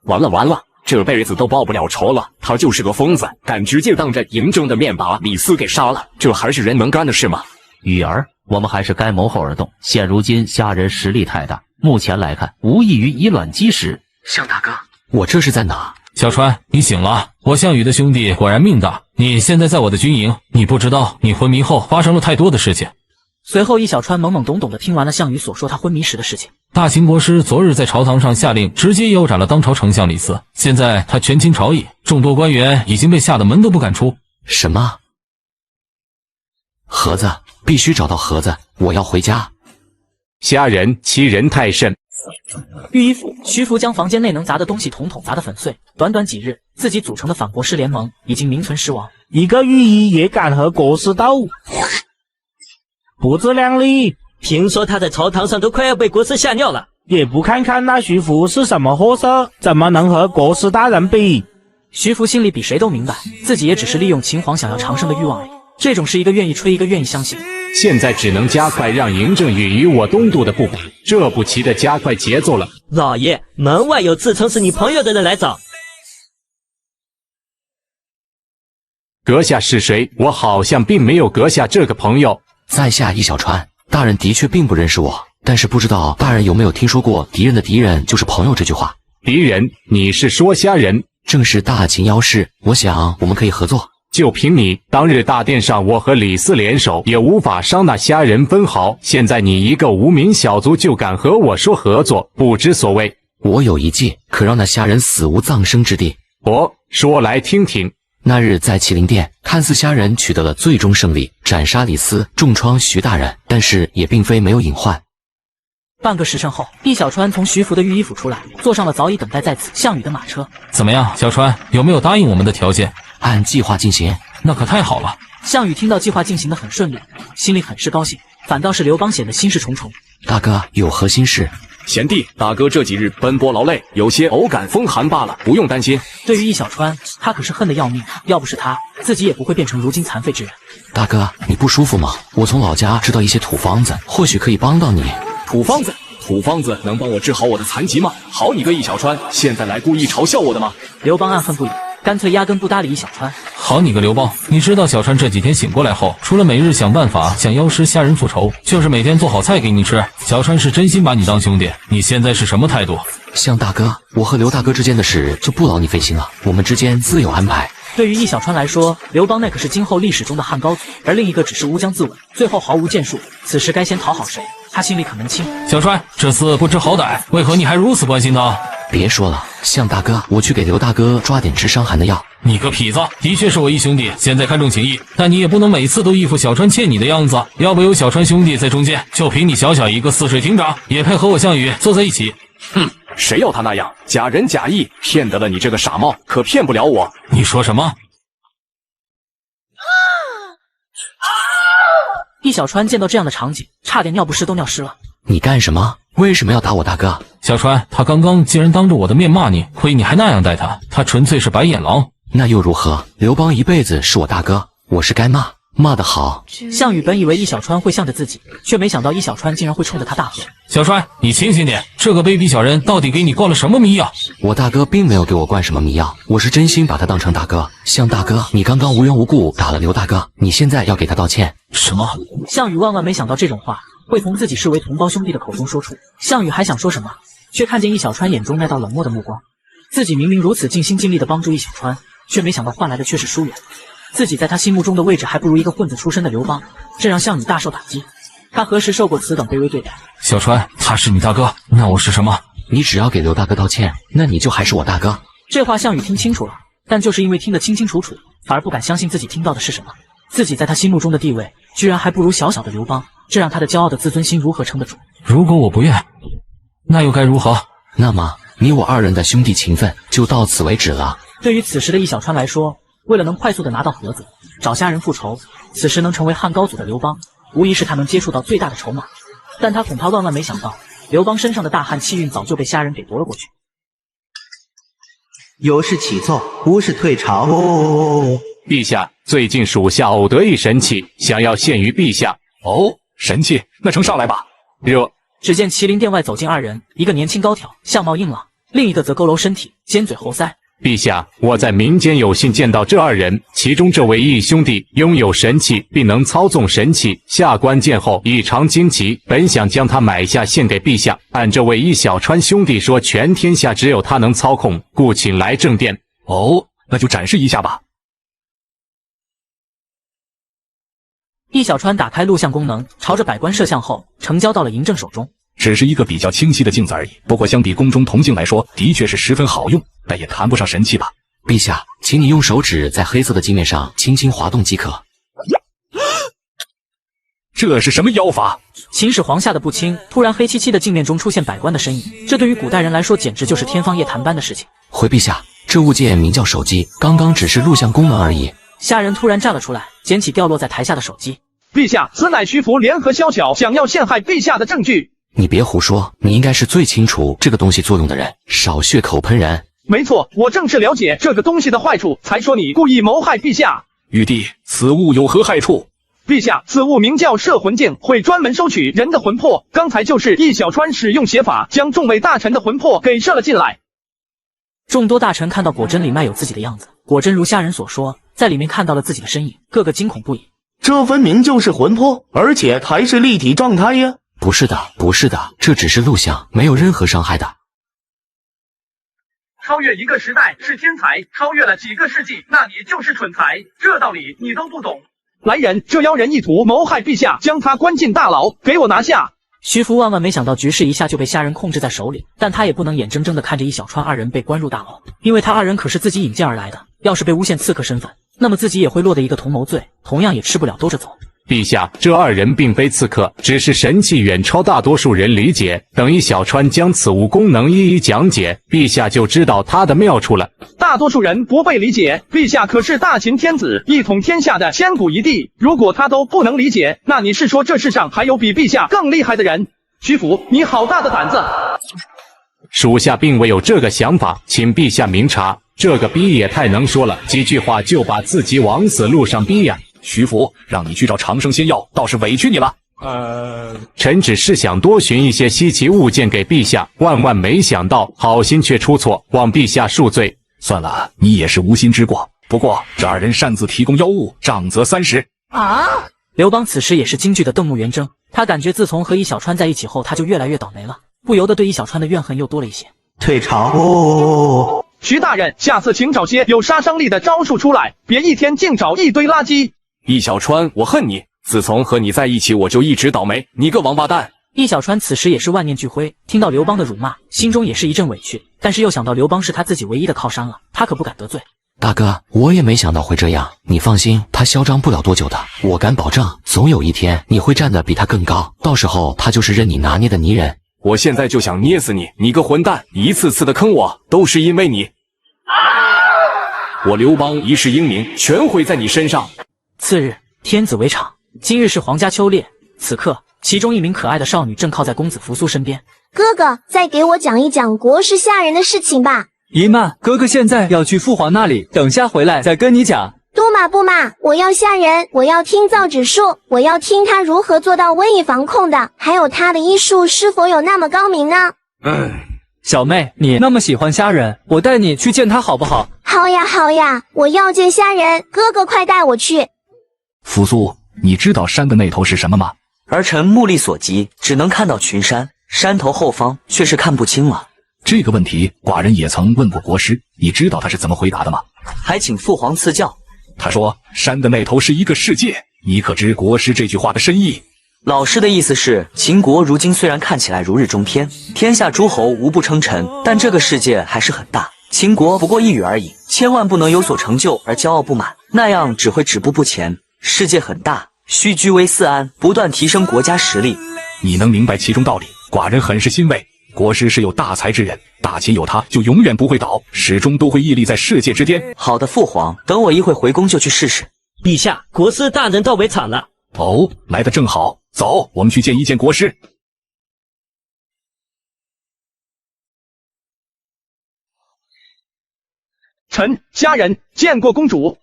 完了，这辈子都报不了仇了。他就是个疯子，敢直接当着嬴政的面把李斯给杀了，这还是人能干的事吗？羽儿，我们还是该谋后而动。现如今虾人实力太大，目前来看无异于以卵击石。项大哥，我这是在哪？小川，你醒了！我项羽的兄弟果然命大。你现在在我的军营，你不知道你昏迷后发生了太多的事情。随后，易小川懵懵懂懂地听完了项羽所说他昏迷时的事情。大秦国师昨日在朝堂上下令，直接腰斩了当朝丞相李斯。现在他权倾朝野，众多官员已经被吓得门都不敢出。什么？盒子，必须找到盒子，我要回家。虾人欺人太甚。御医府，徐福将房间内能砸的东西统统砸得粉碎。短短几日，自己组成的反国师联盟已经名存实亡。一个御医也敢和国师斗，不自量力！听说他在朝堂上都快要被国师吓尿了，也不看看那徐福是什么货色，怎么能和国师大人比？徐福心里比谁都明白，自己也只是利用秦皇想要长生的欲望而已。这种事一个愿意吹，一个愿意相信。现在只能加快让嬴政宇与我东渡的步伐，这不齐的加快节奏了。老爷，门外有自称是你朋友的人来找。阁下是谁？我好像并没有阁下这个朋友。在下易小川，大人的确并不认识我，但是不知道大人有没有听说过敌人的敌人就是朋友这句话。敌人？你是说虾人？正是大秦妖师，我想我们可以合作。就凭你，当日大殿上我和李斯联手，也无法伤那虾人分毫。现在你一个无名小卒就敢和我说合作，不知所谓。我有一计，可让那虾人死无葬身之地。说来听听。那日在麒麟殿，看似虾人取得了最终胜利，斩杀李斯，重创徐大人，但是也并非没有隐患。半个时辰后，易小川从徐福的御医府出来，坐上了早已等待在此项羽的马车。怎么样，小川，有没有答应我们的条件？按计划进行。那可太好了。项羽听到计划进行得很顺利，心里很是高兴，反倒是刘邦显得心事重重。大哥有何心事？贤弟，大哥这几日奔波劳累，有些偶感风寒罢了，不用担心。对于易小川，他可是恨得要命，要不是他，自己也不会变成如今残废之人。大哥，你不舒服吗？我从老家知道一些土方子，或许可以帮到你。土方子？土方子能帮我治好我的残疾吗？好你个易小川，现在来故意嘲笑我的吗？刘邦暗恨不已，干脆压根不搭理易小川。好你个刘邦，你知道小川这几天醒过来后，除了每日想办法向妖师虾人复仇，就是每天做好菜给你吃。小川是真心把你当兄弟，你现在是什么态度？向大哥，我和刘大哥之间的事就不劳你费心了，我们之间自有安排。对于易小川来说，刘邦那可是今后历史中的汉高祖，而另一个只是乌江自刎，最后毫无建树。此时该先讨好谁，他心里可门清。小川这厮不知好歹，为何你还如此关心他？别说了，向大哥，我去给刘大哥抓点治伤寒的药。你个痞子，的确是我义兄弟，现在看重情义，但你也不能每次都一副小川欠你的样子。要不有小川兄弟在中间，就凭你小小一个泗水亭长，也配和我项羽坐在一起？哼，谁要他那样假仁假义，骗得了你这个傻帽，可骗不了我。你说什么？易小川见到这样的场景，差点尿不湿都尿湿了。你干什么？为什么要打我大哥？小川，他刚刚竟然当着我的面骂你，亏你还那样待他，他纯粹是白眼狼。那又如何？刘邦一辈子是我大哥，我是该骂，骂得好。项羽本以为易小川会向着自己，却没想到易小川竟然会冲着他大喝：“小川，你清醒点！这个卑鄙小人到底给你灌了什么迷药？”我大哥并没有给我灌什么迷药，我是真心把他当成大哥。向大哥，你刚刚无缘无故打了刘大哥，你现在要给他道歉。什么？项羽万万没想到这种话会从自己视为同胞兄弟的口中说出。项羽还想说什么，却看见易小川眼中那道冷漠的目光。自己明明如此尽心尽力地帮助易小川，却没想到换来的却是疏远。自己在他心目中的位置还不如一个混子出身的刘邦，这让项羽大受打击。他何时受过此等卑微对待？小川，他是你大哥，那我是什么？你只要给刘大哥道歉，那你就还是我大哥。这话项羽听清楚了，但就是因为听得清清楚楚，反而不敢相信自己听到的是什么。自己在他心目中的地位，居然还不如小小的刘邦，这让他的骄傲的自尊心如何撑得住？如果我不愿，那又该如何？那么你我二人的兄弟情分就到此为止了。对于此时的易小川来说，为了能快速的拿到盒子，找虾人复仇，此时能成为汉高祖的刘邦，无疑是他能接触到最大的筹码。但他恐怕万万没想到，刘邦身上的大汉气运早就被虾人给夺了过去。有事启奏，无事退朝。陛下，最近属下偶得一神器，想要献于陛下。哦，神器，那呈上来吧。热。只见麒麟殿外走进二人，一个年轻高挑，相貌硬朗，另一个则佝偻身体，尖嘴猴腮。陛下，我在民间有幸见到这二人，其中这位义兄弟拥有神器，并能操纵神器，下官见后异常惊奇，本想将他买下献给陛下。按这位易小川兄弟说，全天下只有他能操控，故请来正殿。哦，那就展示一下吧。易小川打开录像功能，朝着百官摄像后呈交到了嬴政手中。只是一个比较清晰的镜子而已，不过相比宫中铜镜来说，的确是十分好用，但也谈不上神器吧。陛下，请你用手指在黑色的镜面上轻轻滑动即可。这是什么妖法？秦始皇吓得不轻，突然黑漆漆的镜面中出现百官的身影，这对于古代人来说简直就是天方夜谭般的事情。回陛下，这物件名叫手机，刚刚只是录像功能而已。虾人突然站了出来，捡起掉落在台下的手机。陛下，此乃徐福联合萧巧想要陷害陛下的证据。你别胡说，你应该是最清楚这个东西作用的人，少血口喷人。没错，我正是了解这个东西的坏处，才说你故意谋害陛下。玉帝，此物有何害处？陛下，此物名叫摄魂镜，会专门收取人的魂魄。刚才就是易小川使用邪法，将众位大臣的魂魄给摄了进来。众多大臣看到果真里卖有自己的样子，果真如虾人所说，在里面看到了自己的身影，个个惊恐不已。这分明就是魂魄，而且还是立体状态呀！不是的，不是的，这只是录像，没有任何伤害的。超越一个时代是天才，超越了几个世纪，那你就是蠢材。这道理你都不懂。来人，这妖人意图谋害陛下，将他关进大牢，给我拿下！徐福万万没想到局势一下就被虾人控制在手里，但他也不能眼睁睁地看着易小川二人被关入大牢，因为他二人可是自己引荐而来的，要是被诬陷刺客身份，那么自己也会落得一个同谋罪，同样也吃不了兜着走。陛下，这二人并非刺客，只是神器远超大多数人理解。等易小川将此物功能一一讲解，陛下就知道它的妙处了。大多数人不被理解，陛下可是大秦天子，一统天下的千古一帝。如果他都不能理解，那你是说这世上还有比陛下更厉害的人？徐福，你好大的胆子！属下并未有这个想法，请陛下明察。这个逼也太能说了，几句话就把自己往死路上逼呀！徐福，让你去找长生仙药，倒是委屈你了。臣只是想多寻一些稀奇物件给陛下，万万没想到好心却出错，望陛下恕罪。算了，你也是无心之过。不过这二人擅自提供妖物，杖责30。刘邦此时也是惊惧的瞪目圆睁，他感觉自从和易小川在一起后，他就越来越倒霉了，不由得对易小川的怨恨又多了一些。退朝。徐大人，下次请找些有杀伤力的招数出来，别一天净找一堆垃圾。易小川，我恨你！自从和你在一起，我就一直倒霉。你个王八蛋！易小川此时也是万念俱灰，听到刘邦的辱骂，心中也是一阵委屈，但是又想到刘邦是他自己唯一的靠山了，他可不敢得罪。大哥，我也没想到会这样，你放心，他嚣张不了多久的，我敢保证，总有一天你会站得比他更高，到时候他就是任你拿捏的泥人。我现在就想捏死你，你个混蛋！一次次的坑我，都是因为你。我刘邦一世英名，全毁在你身上。次日，天子围场，今日是皇家秋猎，此刻其中一名可爱的少女正靠在公子扶苏身边。哥哥，再给我讲一讲国师下人的事情吧。姨妈，哥哥现在要去父皇那里，等下回来再跟你讲。多马不马，我要下人，我要听造纸术，我要听他如何做到瘟疫防控的，还有他的医术是否有那么高明呢？小妹，你那么喜欢虾仁，我带你去见他好不好？好呀好呀，我要见虾人，哥哥快带我去。扶苏，你知道山的那头是什么吗？儿臣目力所及，只能看到群山，山头后方却是看不清了。这个问题，寡人也曾问过国师，你知道他是怎么回答的吗？还请父皇赐教。他说，山的那头是一个世界，你可知国师这句话的深意？老师的意思是，秦国如今虽然看起来如日中天，天下诸侯无不称臣，但这个世界还是很大，秦国不过一隅而已，千万不能有所成就而骄傲不满，那样只会止步不前。世界很大，需居危思安，不断提升国家实力。你能明白其中道理，寡人很是欣慰。国师是有大才之人，大秦有他就永远不会倒，始终都会屹立在世界之巅。好的，父皇，等我一会回宫就去试试。陛下，国师大人到围场了。哦，来得正好，走，我们去见一见国师。臣虾仁见过公主。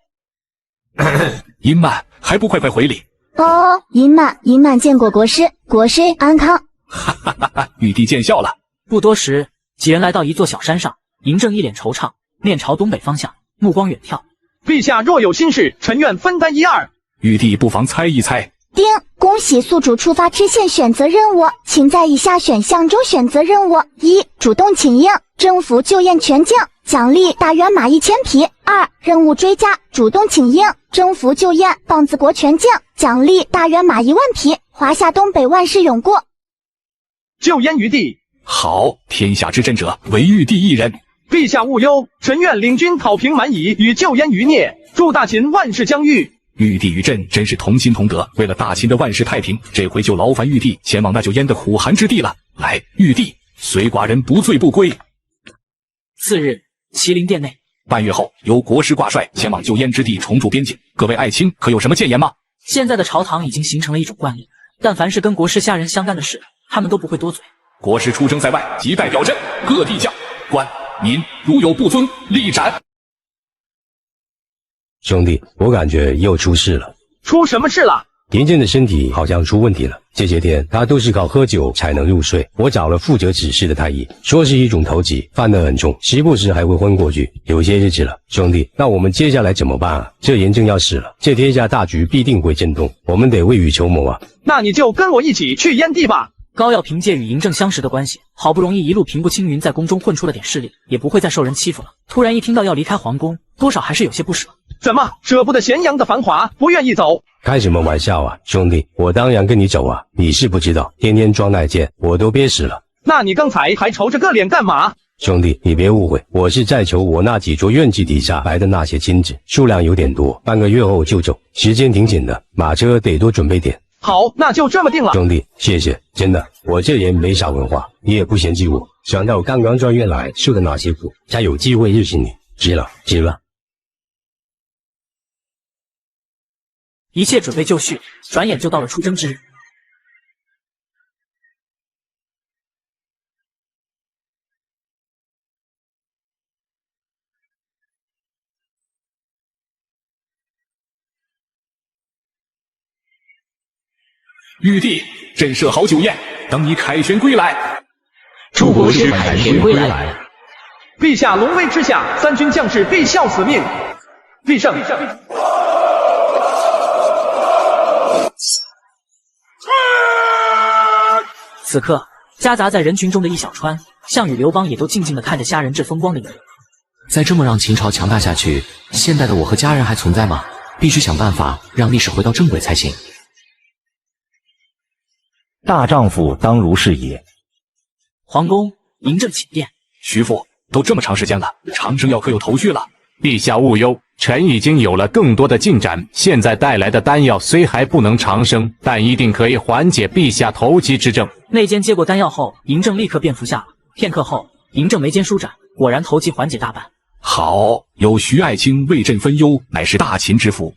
殷曼，还不快快回礼？哦，殷曼见过国师，国师安康。哈哈哈哈，玉帝见笑了。不多时，几人来到一座小山上，嬴政一脸惆怅，面朝东北方向，目光远眺。陛下若有心事，臣愿分担一二。玉帝不妨猜一猜。丁，恭喜宿主触发支线选择任务，请在以下选项中选择任务：一、主动请缨，征服旧燕全境，奖励大渊马1000匹；二、任务追加，主动请缨，征服旧燕棒子国全境，奖励大渊马1万匹，华夏东北万事永固。救燕于地。好，天下之真者唯玉帝一人。陛下勿忧，臣愿领军讨平蛮夷，与救燕于孽，助大秦万事将愈。玉帝与朕真是同心同德，为了大秦的万事太平，这回就劳烦玉帝前往那救燕的苦寒之地了。来，玉帝随寡人不醉不归。次日，麒麟殿内，半月后由国师挂帅前往救燕之地重筑边境，各位爱卿可有什么谏言吗？现在的朝堂已经形成了一种惯例，但凡是跟国师下人相干的事，他们都不会多嘴。国师出征在外，即代表朕各地将官民如有不遵，立斩。兄弟，我感觉又出事了。出什么事了？嬴政的身体好像出问题了，这些天他都是靠喝酒才能入睡。我找了负责指示的太医，说是一种头疾，犯得很重，时不时还会昏过去，有些日子了。兄弟，那我们接下来怎么办啊？这嬴政要死了，这天下大局必定会震动，我们得未雨绸缪啊。那你就跟我一起去燕地吧。高要凭借与嬴政相识的关系，好不容易一路平步青云，在宫中混出了点势力，也不会再受人欺负了。突然一听到要离开皇宫，多少还是有些不舍。怎么舍不得咸阳的繁华，不愿意走？开什么玩笑啊，兄弟，我当然跟你走啊！你是不知道，天天装耐剑，我都憋死了。那你刚才还愁着个脸干嘛？兄弟，你别误会，我是在求我那几座院基底下摆的那些金子，数量有点多，半个月后就走，时间挺紧的，马车得多准备点。好，那就这么定了。兄弟，谢谢，真的，我这人没啥文化，你也不嫌弃我。想到刚刚转院来受的哪些苦，才有机会认识你，值了，值了。一切准备就绪，转眼就到了出征之日。玉帝，朕设好酒宴，等你凯旋归来。祝国师凯旋归来。陛下龙威之下，三军将士必效死命，必胜。此刻，夹杂在人群中的易小川、项羽、刘邦也都静静地看着虾仁这风光的一幕。再这么让秦朝强大下去，现代的我和家人还存在吗？必须想办法让历史回到正轨才行。大丈夫当如是也。皇宫，嬴政请殿。徐父，都这么长时间了，长生药可有头绪了？陛下勿忧，臣已经有了更多的进展。现在带来的丹药虽还不能长生，但一定可以缓解陛下头疾之症。内监接过丹药后，嬴政立刻便服下了。片刻后，嬴政眉间舒展，果然头疾缓解大半。好，有徐爱卿为朕分忧，乃是大秦之福。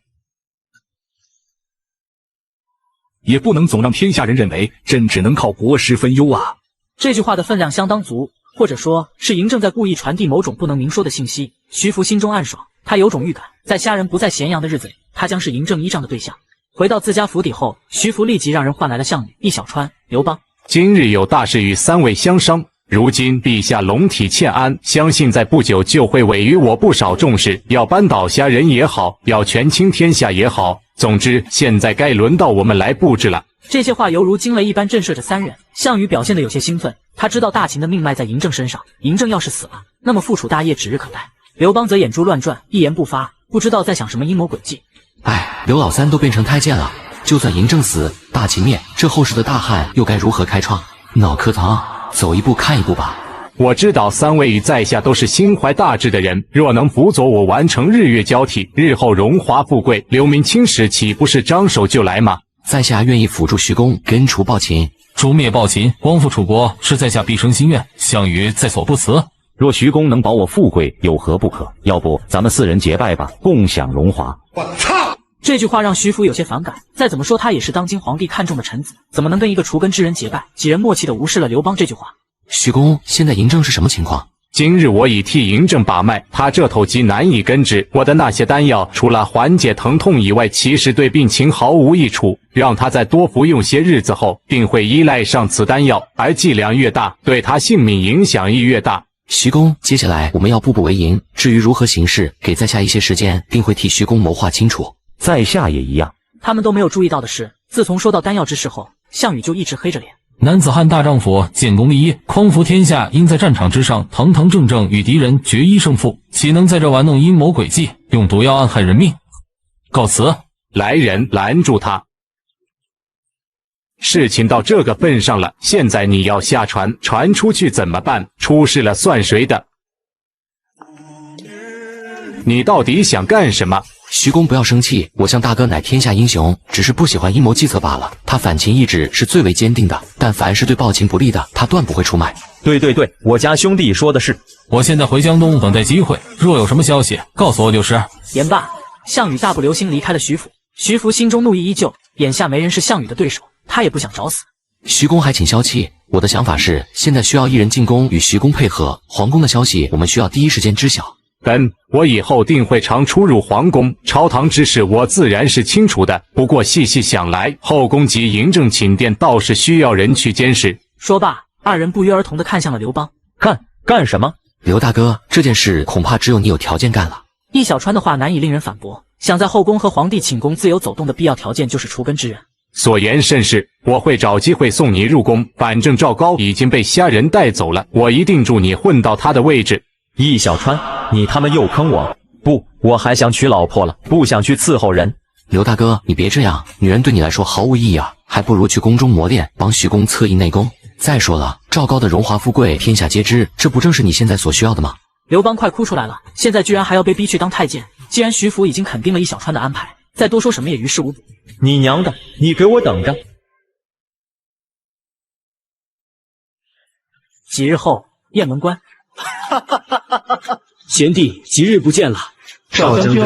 也不能总让天下人认为朕只能靠国师分忧啊。这句话的分量相当足，或者说是嬴政在故意传递某种不能明说的信息。徐福心中暗爽，他有种预感，在虾仁不在咸阳的日子里，他将是嬴政依仗的对象。回到自家府邸后，徐福立即让人唤来了项羽、易小川、刘邦。今日有大事与三位相商，如今陛下龙体欠安，相信在不久就会委于我不少重视，要扳倒虾仁也好，要权倾天下也好。总之，现在该轮到我们来布置了。这些话犹如惊雷一般震慑着三人。项羽表现得有些兴奋，他知道大秦的命脉在嬴政身上，嬴政要是死了，那么复楚大业指日可待。刘邦则眼珠乱转，一言不发，不知道在想什么阴谋诡计。哎，刘老三都变成太监了，就算嬴政死，大秦灭，这后世的大汉又该如何开创？脑壳疼，走一步看一步吧。我知道三位与在下都是心怀大志的人，若能辅佐我完成日月交替，日后荣华富贵，留名青史，岂不是张手就来吗？在下愿意辅助徐公根除暴秦。诛灭暴秦，光复楚国，是在下毕生心愿，项羽在所不辞。若徐公能保我富贵，有何不可？要不咱们4人结拜吧，共享荣华。我操！这句话让徐福有些反感。再怎么说，他也是当今皇帝看重的臣子，怎么能跟一个除根之人结拜？几人默契地无视了刘邦这句话。徐公，现在嬴政是什么情况？今日我已替嬴政把脉，他这头疾难以根治。我的那些丹药，除了缓解疼痛以外，其实对病情毫无益处。让他再多服用些日子后，定会依赖上此丹药，而剂量越大，对他性命影响亦越大。徐公，接下来我们要步步为营，至于如何行事，给在下一些时间，定会替徐公谋划清楚。在下也一样。他们都没有注意到的是，自从说到丹药之事后，项羽就一直黑着脸。男子汉大丈夫，建功立业，匡扶天下，应在战场之上堂堂正正与敌人决一胜负，岂能在这玩弄阴谋诡计，用毒药暗害人命？告辞。来人，拦住他！事情到这个份上了，现在你要下船，传出去怎么办？出事了算谁的？你到底想干什么？徐公不要生气，我向大哥乃天下英雄，只是不喜欢阴谋计策罢了。他反秦意志是最为坚定的，但凡是对暴秦不利的，他断不会出卖。对，我家兄弟说的是。我现在回江东等待机会，若有什么消息，告诉我就是。言罢，项羽大步流星离开了徐府。徐福心中怒意依旧，眼下没人是项羽的对手，他也不想找死。徐公还请消气，我的想法是，现在需要一人进宫与徐公配合，皇宫的消息我们需要第一时间知晓。我以后定会常出入皇宫，朝堂之事我自然是清楚的。不过细细想来，后宫及嬴政寝殿倒是需要人去监视。说罢，二人不约而同地看向了刘邦。干什么？刘大哥，这件事恐怕只有你有条件干了。易小川的话难以令人反驳，想在后宫和皇帝寝宫自由走动的必要条件就是除根之人。所言甚是，我会找机会送你入宫。反正赵高已经被虾仁带走了，我一定助你混到他的位置。易小川，你他妈又坑我！不，我还想娶老婆了，不想去伺候人。刘大哥，你别这样，女人对你来说毫无意义啊，还不如去宫中磨练，帮徐公策应内功。再说了，赵高的荣华富贵天下皆知，这不正是你现在所需要的吗？刘邦快哭出来了，现在居然还要被逼去当太监。既然徐福已经肯定了易小川的安排，再多说什么也于事无补。你娘的，你给我等着！几日后，雁门关。贤弟，即日不见了。赵将军，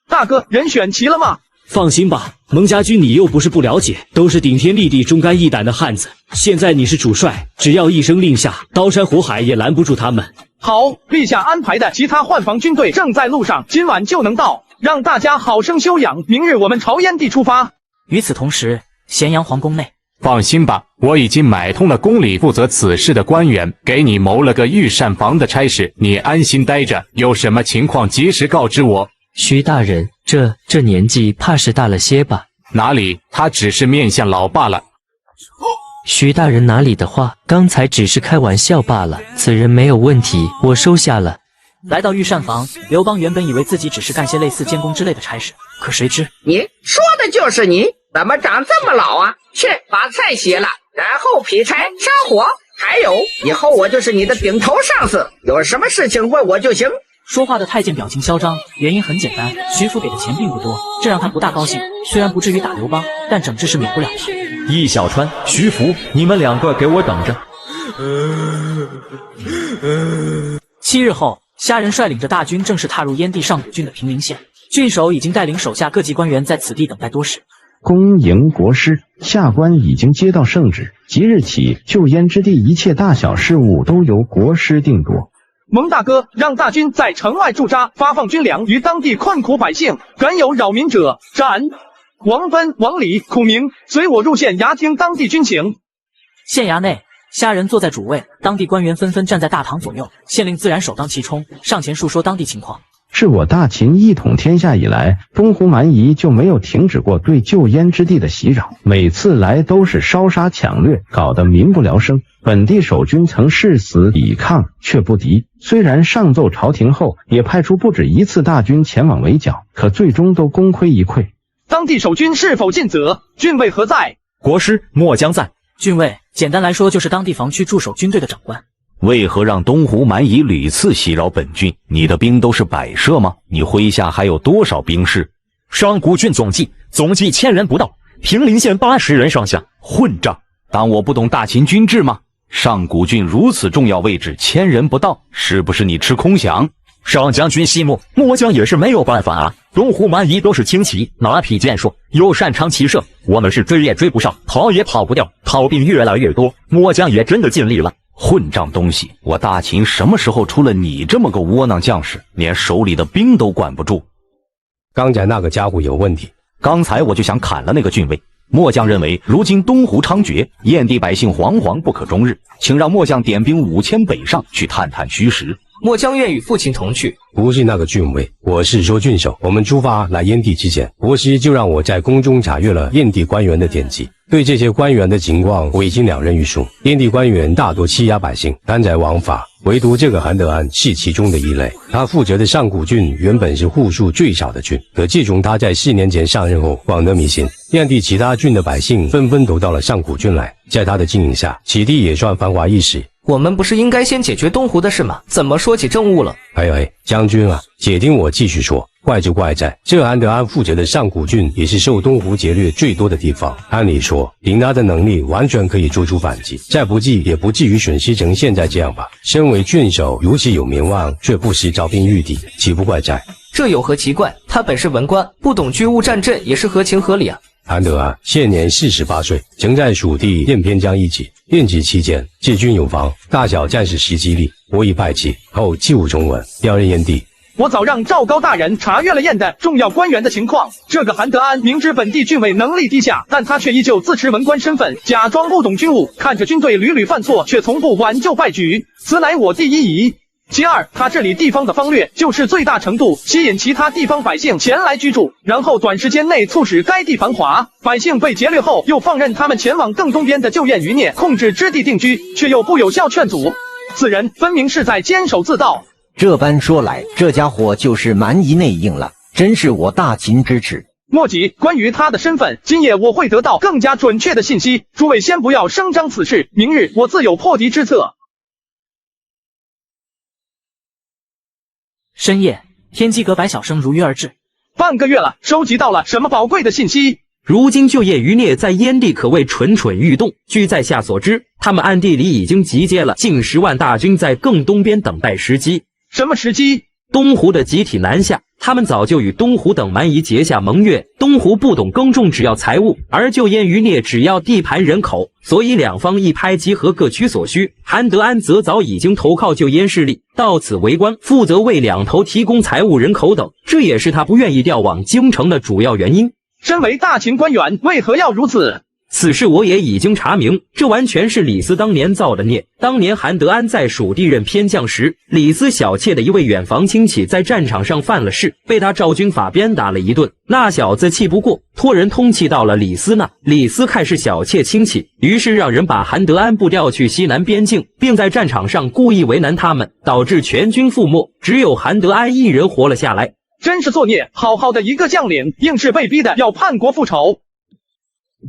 大哥，人选齐了吗？放心吧，蒙家军你又不是不了解，都是顶天立地、忠肝义胆的汉子。现在你是主帅，只要一声令下，刀山火海也拦不住他们。好，陛下安排的其他换防军队正在路上，今晚就能到，让大家好生休养。明日我们朝燕地出发。与此同时，咸阳皇宫内，放心吧，我已经买通了宫里负责此事的官员，给你谋了个御膳房的差事，你安心待着，有什么情况及时告知我。徐大人，这年纪怕是大了些吧？哪里，他只是面相老罢了。徐大人哪里的话，刚才只是开玩笑罢了。此人没有问题，我收下了。来到御膳房，刘邦原本以为自己只是干些类似监工之类的差事，可谁知你说的就是你，怎么长这么老啊？去把菜洗了，然后劈柴烧火。还有，以后我就是你的顶头上司，有什么事情问我就行。说话的太监表情嚣张，原因很简单，徐福给的钱并不多，这让他不大高兴。虽然不至于打刘邦，但整治是免不了的。易小川、徐福，你们两个给我等着！7日后，虾仁率领着大军正式踏入燕地上古郡的平陵县，郡守已经带领手下各级官员在此地等待多时。恭迎国师，下官已经接到圣旨，即日起救燕之地一切大小事务都由国师定夺。蒙大哥让大军在城外驻扎，发放军粮于当地困苦百姓，敢有扰民者斩。王奔、王礼、孔明，随我入县衙听当地军情。县衙内，虾仁坐在主位，当地官员纷纷站在大堂左右，县令自然首当其冲，上前述说当地情况。自我大秦一统天下以来，东湖蛮夷就没有停止过对救燕之地的袭扰，每次来都是烧杀抢掠，搞得民不聊生。本地守军曾誓死抵抗，却不敌。虽然上奏朝廷后，也派出不止一次大军前往围剿，可最终都功亏一篑。当地守军是否尽责？郡尉何在？国师末将在。郡尉简单来说就是当地防区驻守军队的长官。为何让东湖蛮夷屡次袭扰本郡？你的兵都是摆设吗？你麾下还有多少兵士？上古郡总计1000人不到，平陵县80人上下。混账！当我不懂大秦军制吗？上古郡如此重要位置，1000人不到，是不是你吃空饷？上将军息怒，末将也是没有办法啊。东湖蛮夷都是轻骑，马匹健硕，又擅长骑射，我们是追也追不上，跑也跑不掉，逃兵越来越多，末将也真的尽力了。混账东西！我大秦什么时候出了你这么个窝囊将士，连手里的兵都管不住？刚才那个家伙有问题，刚才我就想砍了那个郡尉。末将认为，如今东湖猖獗，燕地百姓惶惶不可终日，请让末将点兵5000北上去探探虚实。末将愿与父亲同去。不是那个郡尉，我是说郡守。我们出发来燕地之前，国师就让我在宫中查阅了燕地官员的典籍。对这些官员的情况，我已经了然于数。燕地官员大多欺压百姓，贪财枉法，唯独这个韩德安是其中的一类。他负责的上古郡原本是户数最少的郡，可自从他在4年前上任后，广得民心，燕地其他郡的百姓纷纷都到了上古郡来。在他的经营下，此地也算繁华一时。我们不是应该先解决东湖的事吗？怎么说起政务了？哎，将军啊，且听我继续说。怪就怪在这韩德安负责的上古郡也是受东湖劫掠最多的地方，按理说凭他的能力完全可以做出反击，再不济也不至于损失成现在这样吧。身为郡守如此有名望，却不时招兵御敌，岂不怪在？这有何奇怪？他本是文官，不懂军务战阵也是合情合理啊。韩德安现年48岁，曾在蜀地任偏将一职，任职期间治军有方，大小战士时激励，我已派其后弃武从文，调任燕地。我早让赵高大人查阅了燕的重要官员的情况，这个韩德安明知本地郡尉能力低下，但他却依旧自持文官身份，假装不懂军务，看着军队屡屡犯错，却从不挽救败局，此乃我第一疑。其二，他治理地方的方略就是最大程度吸引其他地方百姓前来居住，然后短时间内促使该地繁华，百姓被劫掠后又放任他们前往更东边的救燕余孽控制之地定居，却又不有效劝阻，此人分明是在坚守自盗。这般说来，这家伙就是蛮夷内应了，真是我大秦之耻。莫急，关于他的身份，今夜我会得到更加准确的信息。诸位先不要声张此事，明日我自有破敌之策。深夜，天机阁百晓生如约而至。半个月了，收集到了什么宝贵的信息？如今救燕余孽在燕地可谓蠢蠢欲动。据在下所知，他们暗地里已经集结了近10万大军，在更东边等待时机。什么时机？东湖的集体南下，他们早就与东湖等蛮夷结下盟约。东湖不懂耕种，只要财物；而救燕余孽只要地盘人口，所以两方一拍即合，各取所需。韩德安则早已经投靠救燕势力，到此为官，负责为两头提供财物、人口等，这也是他不愿意调往京城的主要原因。身为大秦官员，为何要如此？此事我也已经查明，这完全是李斯当年造的孽。当年韩德安在蜀地任偏将时，李斯小妾的一位远房亲戚在战场上犯了事，被他照军法鞭打了一顿。那小子气不过，托人通气到了李斯那。李斯看是小妾亲戚，于是让人把韩德安部调去西南边境，并在战场上故意为难他们，导致全军覆没，只有韩德安一人活了下来。真是作孽！好好的一个将领，硬是被逼的要叛国复仇。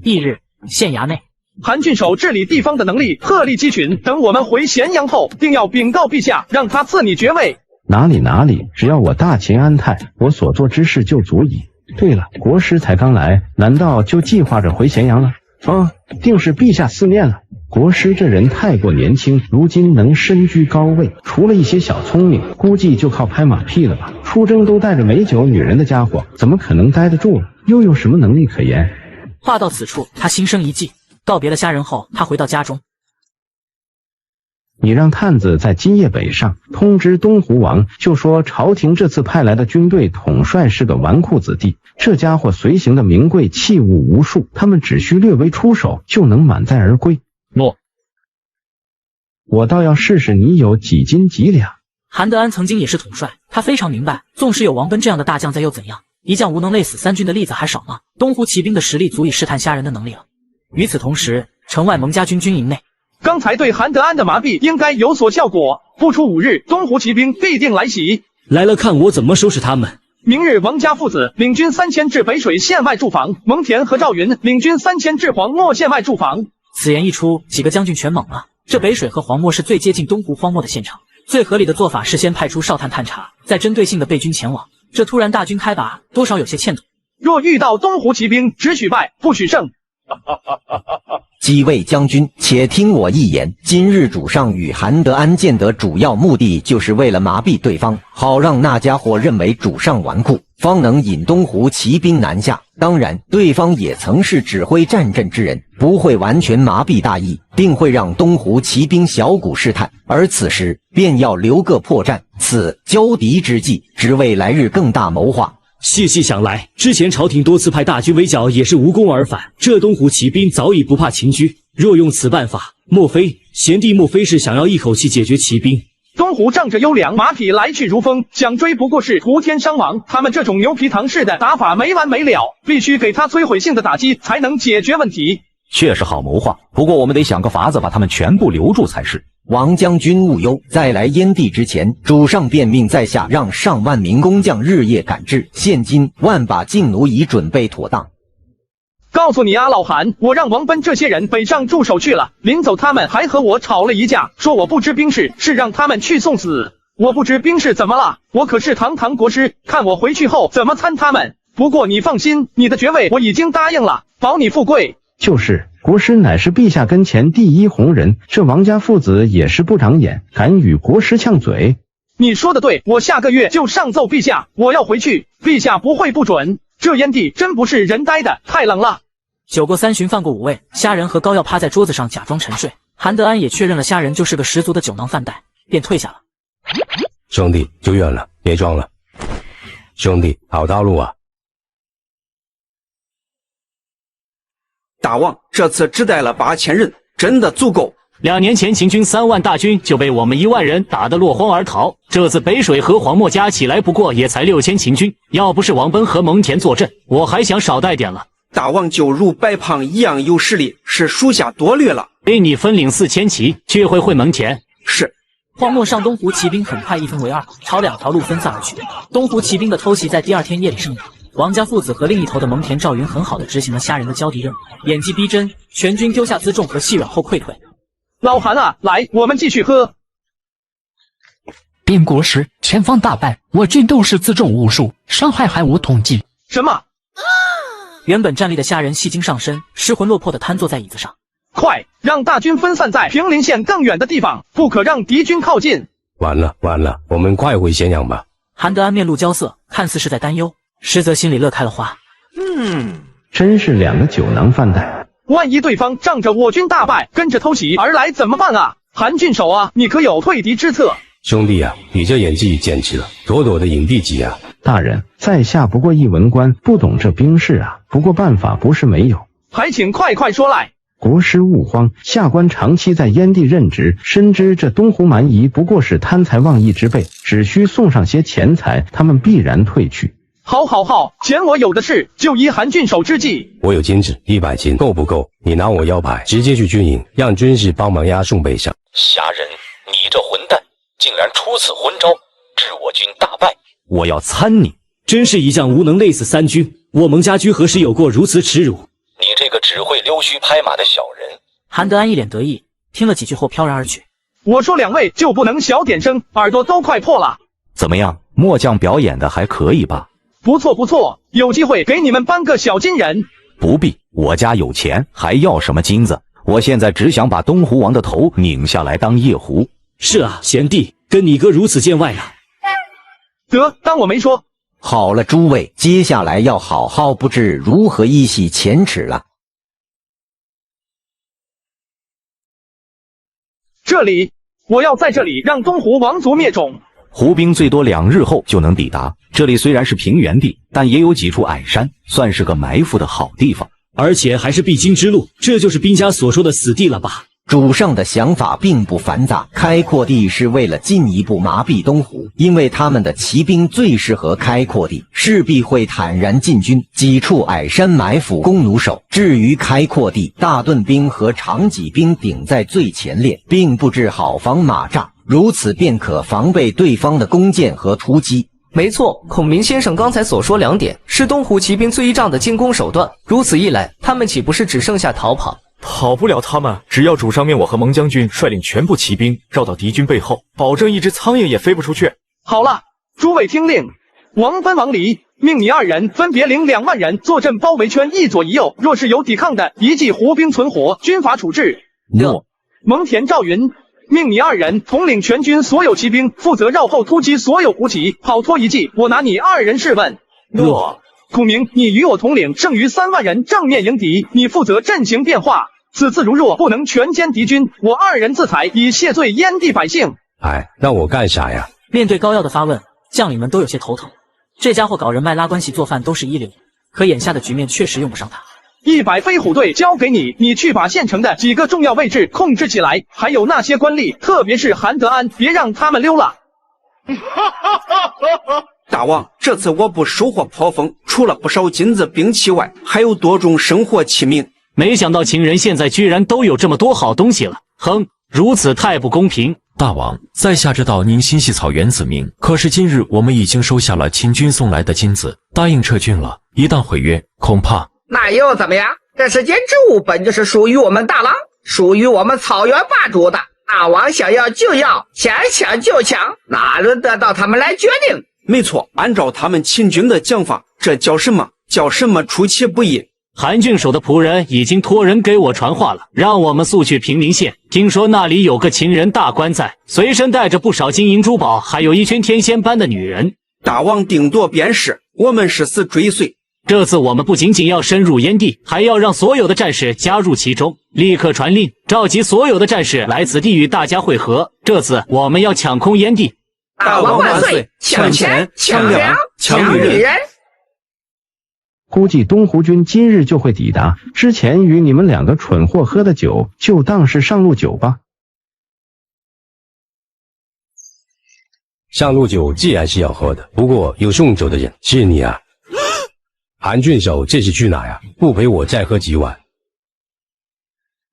翌日，县衙内，韩郡守治理地方的能力鹤立鸡群，等我们回咸阳后，定要禀告陛下，让他赐你爵位。哪里，只要我大秦安泰，我所做之事就足矣。对了，国师才刚来，难道就计划着回咸阳了？定是陛下思念了。国师这人太过年轻，如今能身居高位，除了一些小聪明，估计就靠拍马屁了吧。出征都带着美酒女人的家伙，怎么可能待得住了？又有什么能力可言？话到此处，他心生一计。告别了家人后，他回到家中。你让探子在今夜北上，通知东湖王，就说朝廷这次派来的军队统帅是个纨绔子弟，这家伙随行的名贵器物无数，他们只需略微出手，就能满载而归。诺。我倒要试试你有几斤几两。韩德安曾经也是统帅，他非常明白，纵使有王贲这样的大将在又怎样，一将无能累死三军的例子还少吗？东湖骑兵的实力足以试探虾人的能力了。与此同时，城外蒙家军军营内，刚才对韩德安的麻痹应该有所效果，不出5日，东湖骑兵必定来袭。来了，看我怎么收拾他们。明日，王家父子领军3000至北水县外驻防，蒙恬和赵云领军3000至黄漠县外驻防。此言一出，几个将军全懵了。这北水和黄漠是最接近东湖荒漠的县城，最合理的做法是先派出哨探探查，再针对性的备军前往。这突然大军开拔，多少有些欠妥。若遇到东湖骑兵，只许败，不许胜。几位将军，且听我一言。今日主上与韩德安见得主要目的，就是为了麻痹对方，好让那家伙认为主上纨绔，方能引东湖骑兵南下。当然，对方也曾是指挥战阵之人，不会完全麻痹大意，定会让东湖骑兵小股试探。而此时便要留个破绽，此交敌之计，只为来日更大谋划。细细想来，之前朝廷多次派大军围剿，也是无功而返。这东湖骑兵早已不怕秦军，若用此办法，贤弟莫非是想要一口气解决骑兵？东湖仗着优良，马匹来去如风，想追不过是徒添伤亡。他们这种牛皮糖式的打法没完没了，必须给他摧毁性的打击，才能解决问题。确是好谋划，不过我们得想个法子把他们全部留住才是。王将军勿忧，在来燕地之前，主上便命在下让上万名工匠日夜赶制，现今万把劲弩已准备妥当。告诉你啊，老韩，我让王贲这些人北上驻守去了，临走他们还和我吵了一架，说我不知兵事，是让他们去送死。我不知兵事怎么了？我可是堂堂国师，看我回去后怎么参他们。不过你放心，你的爵位我已经答应了，保你富贵。就是国师乃是陛下跟前第一红人，这王家父子也是不长眼，敢与国师呛嘴。你说的对，我下个月就上奏陛下，我要回去，陛下不会不准。这燕地真不是人待的，太冷了。酒过3巡，饭过5味，虾仁和膏药趴在桌子上假装沉睡。韩德安也确认了虾仁就是个十足的酒囊饭袋，便退下了。兄弟，就远了，别装了。兄弟，好道路啊！大王，这次只带了8000人，真的足够。2年前秦军3万大军就被我们1万人打得落荒而逃，这次北水和黄漠加起来不过也才6000秦军，要不是王贲和蒙恬坐镇，我还想少带点了。大王就如白胖一样有实力，是属下多虑了。给你分领4000骑，去会蒙恬。是。荒漠上东湖骑兵很快一分为二，朝2条路分散而去。东湖骑兵的偷袭在第2天夜里上演。王家父子和另一头的蒙恬、赵云很好的执行了虾人的交敌任务，演技逼真，全军丢下辎重和细软后溃退。老韩啊，来，我们继续喝。边国师，前方大败，我军斗士辎重无数，伤害还无统计。什么？原本站立的虾人戏精上身，失魂落魄的瘫坐在椅子上。快，让大军分散在平陵县更远的地方，不可让敌军靠近。完了，我们快回咸阳吧。韩德安面露焦色，看似是在担忧，实则心里乐开了花。真是2个酒囊饭袋。万一对方仗着我军大败，跟着偷袭而来怎么办啊？韩郡守啊，你可有退敌之策？兄弟啊，你这演技简直了，妥妥的影帝级啊！大人，在下不过一文官，不懂这兵事啊。不过办法不是没有，还请快说来。国师勿慌，下官长期在燕地任职，深知这东湖蛮夷不过是贪财妄义之辈，只需送上些钱财，他们必然退去。好，钱我有的是，就依韩郡守之计。我有金子100斤，够不够？你拿我腰牌，直接去军营，让军士帮忙押送北上。虾人，你这混蛋，竟然出此昏招，致我军大败！我要参你！真是一将无能累死三军，我蒙家军何时有过如此耻辱？你这个只会溜须拍马的小人。韩德安一脸得意，听了几句后飘然而去。我说两位就不能小点声，耳朵都快破了。怎么样，末将表演的还可以吧？不错不错，有机会给你们颁个小金人。不必，我家有钱，还要什么金子？我现在只想把东湖王的头拧下来当夜壶。是啊，贤弟，跟你哥如此见外啊。得，当我没说。好了，诸位，接下来要好好布置如何一洗前耻了。这里，我要在这里让东湖王族灭种。胡兵最多2日后就能抵达。这里虽然是平原地，但也有几处矮山，算是个埋伏的好地方。而且还是必经之路，这就是兵家所说的死地了吧？主上的想法并不繁杂，开阔地是为了进一步麻痹东湖，因为他们的骑兵最适合开阔地，势必会坦然进军，几处矮山埋伏弓弩手。至于开阔地，大盾兵和长戟兵顶在最前列，并布置好防马栅，如此便可防备对方的弓箭和突击。没错，孔明先生刚才所说2点是东湖骑兵最依仗的进攻手段，如此一来，他们岂不是只剩下逃跑？跑不了他们，只要主上命我和蒙将军率领全部骑兵绕到敌军背后，保证一只苍蝇也飞不出去。好了，诸位听令，王分王离，命你2人分别领2万人坐镇包围圈，一左一右，若是有抵抗的，一记胡兵存活，军法处置。蒙恬赵云，命你2人统领全军所有骑兵，负责绕后突击所有胡骑，跑脱一计，我拿你2人试问。孔明，你与我统领剩余3万人正面迎敌，你负责阵型变化。此次如若不能全歼敌军，我2人自裁，以谢罪燕地百姓。哎，那我干啥呀？面对高要的发问，将领们都有些头疼。这家伙搞人脉、拉关系、做饭都是一流，可眼下的局面确实用不上他。100飞虎队交给你，你去把县城的几个重要位置控制起来，还有那些官吏，特别是韩德安，别让他们溜了。大王，这次我部收获颇丰，除了不少金子兵器外，还有多种生活器皿。没想到秦人现在居然都有这么多好东西了，哼，如此太不公平！大王，在下知道您心系草原子民，可是今日我们已经收下了秦军送来的金子，答应撤军了。一旦毁约，恐怕……那又怎么样？这是间之物，本就是属于我们大狼，属于我们草原霸主的。大王想要就要，想抢就抢，哪轮得到他们来决定？没错，按照他们秦军的讲法，这叫什么？叫什么出其不意？韩郡守的仆人已经托人给我传话了，让我们速去平陵县。听说那里有个秦人大官在，随身带着不少金银珠宝，还有一群天仙般的女人。大王定夺便是，我们誓死追随。这次我们不仅仅要深入燕地，还要让所有的战士加入其中。立刻传令，召集所有的战士来此地与大家会合。这次我们要抢空燕地。大王万岁！抢钱、抢粮、抢女人。估计东湖军今日就会抵达，之前与你们2个蠢货喝的酒，就当是上路酒吧。上路酒自然是要喝的，不过有送酒的人是你啊。韩郡守这是去哪呀？不陪我再喝几碗？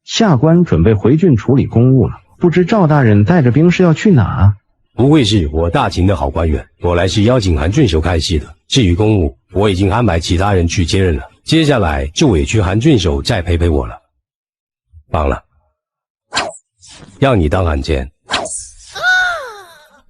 下官准备回郡处理公务了，不知赵大人带着兵是要去哪？不会是我大秦的好官员，我来是邀请韩郡守看戏的。至于公务，我已经安排其他人去接任了，接下来就委屈韩郡守再陪陪我了。忘了，让你当汉奸。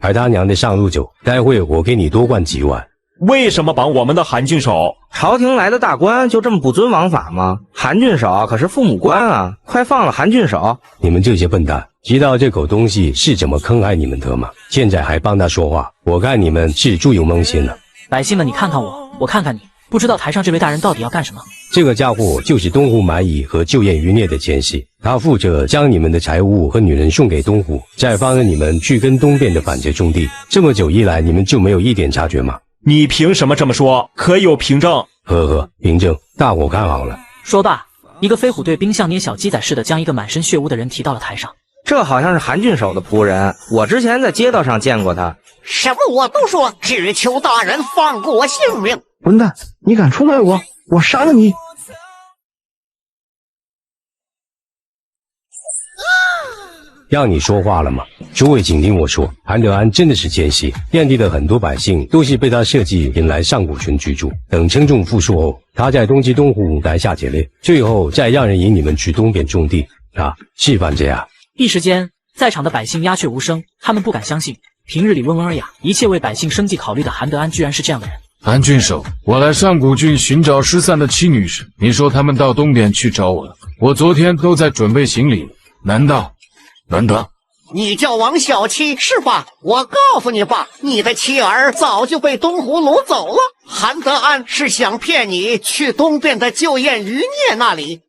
而他娘的上路酒，待会我给你多灌几碗。为什么绑我们的韩郡守？朝廷来的大官就这么不遵王法吗？韩郡守可是父母官啊，快放了韩郡守！你们这些笨蛋，知道这口东西是怎么坑害你们的吗？现在还帮他说话，我看你们是猪油蒙心了。百姓们，你看看我，我看看你，不知道台上这位大人到底要干什么？这个家伙就是东湖蛮夷和旧燕余孽的奸细，他负责将你们的财物和女人送给东湖，再放任你们去跟东边的反贼种地。这么久以来，你们就没有一点察觉吗？你凭什么这么说？可有凭证？呵呵，凭证大伙看好了。说罢，一个飞虎队兵像捏小鸡仔似的将一个满身血污的人提到了台上。这好像是韩郡守的仆人，我之前在街道上见过他。什么我都说，只求大人放过我性命。混蛋，你敢出卖我，我杀了你！让你说话了吗？诸位请听我说，韩德安真的是奸细，燕地的很多百姓都是被他设计引来上古群居住，等称重富庶后，他在东击东湖南下劫掠，最后再让人引你们去东边种地啊，示范这样。一时间，在场的百姓鸦雀无声，他们不敢相信，平日里温文尔雅、一切为百姓生计考虑的韩德安，居然是这样的人。韩郡守，我来上古郡寻找失散的7女士，你说他们到东边去找我了，我昨天都在准备行李，难道？你叫王小七是吧？我告诉你吧，你的妻儿早就被东湖掳走了。韩德安是想骗你去东边的旧燕余孽那里。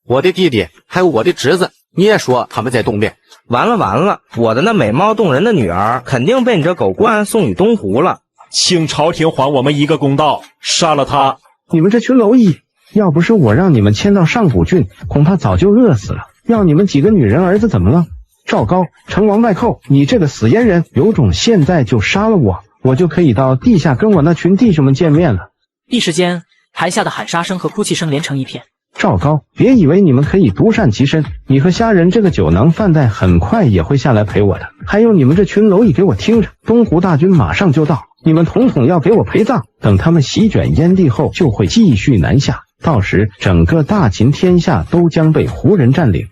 我的弟弟还有我的侄子，你也说他们在东边。完了，我的那美貌动人的女儿肯定被你这狗官送与东湖了。请朝廷还我们一个公道，杀了他！你们这群蝼蚁，要不是我让你们迁到上古郡，恐怕早就饿死了。要你们几个女人儿子怎么了？赵高，成王败寇，你这个死阉人，有种现在就杀了我，我就可以到地下跟我那群弟兄们见面了。一时间，台下的喊杀声和哭泣声连成一片。赵高，别以为你们可以独善其身，你和虾仁这个酒囊饭袋很快也会下来陪我的。还有你们这群蝼蚁，给我听着，东湖大军马上就到，你们统统要给我陪葬。等他们席卷燕地后，就会继续南下，到时整个大秦天下都将被胡人占领。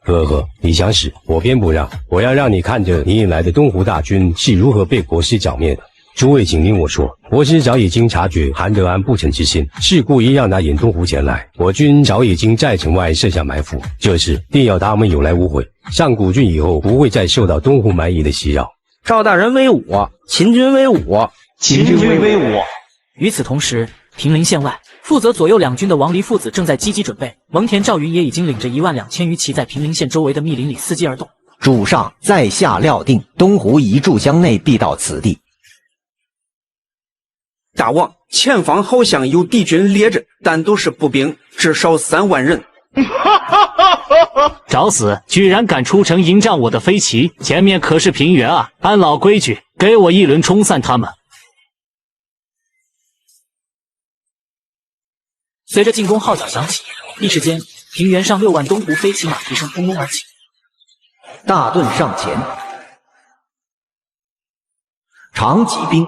呵呵，你想死，我偏不让，我要让你看着你引来的东湖大军是如何被国师剿灭的。诸位请听我说，国师早已经察觉韩德安不臣之心，是故意让他引东湖前来。我军早已经在城外设下埋伏，这事定要他们有来无回。上古郡以后不会再受到东湖蛮夷的袭扰。赵大人威武，秦军威武，秦军威武。与此同时，平陵县外，负责左右两军的王离父子正在积极准备，蒙恬、赵云也已经领着12000余骑在平陵县周围的密林里伺机而动。主上在下料定，东湖一炷香内必到此地。大王，前方好像有敌军列阵，但都是步兵，至少3万人。找死！居然敢出城迎战我的飞骑，前面可是平原啊！按老规矩，给我一轮冲散他们。随着进攻号角响起，一时间，平原上6万东湖飞骑马蹄声轰隆而起。大盾上前，长戟兵。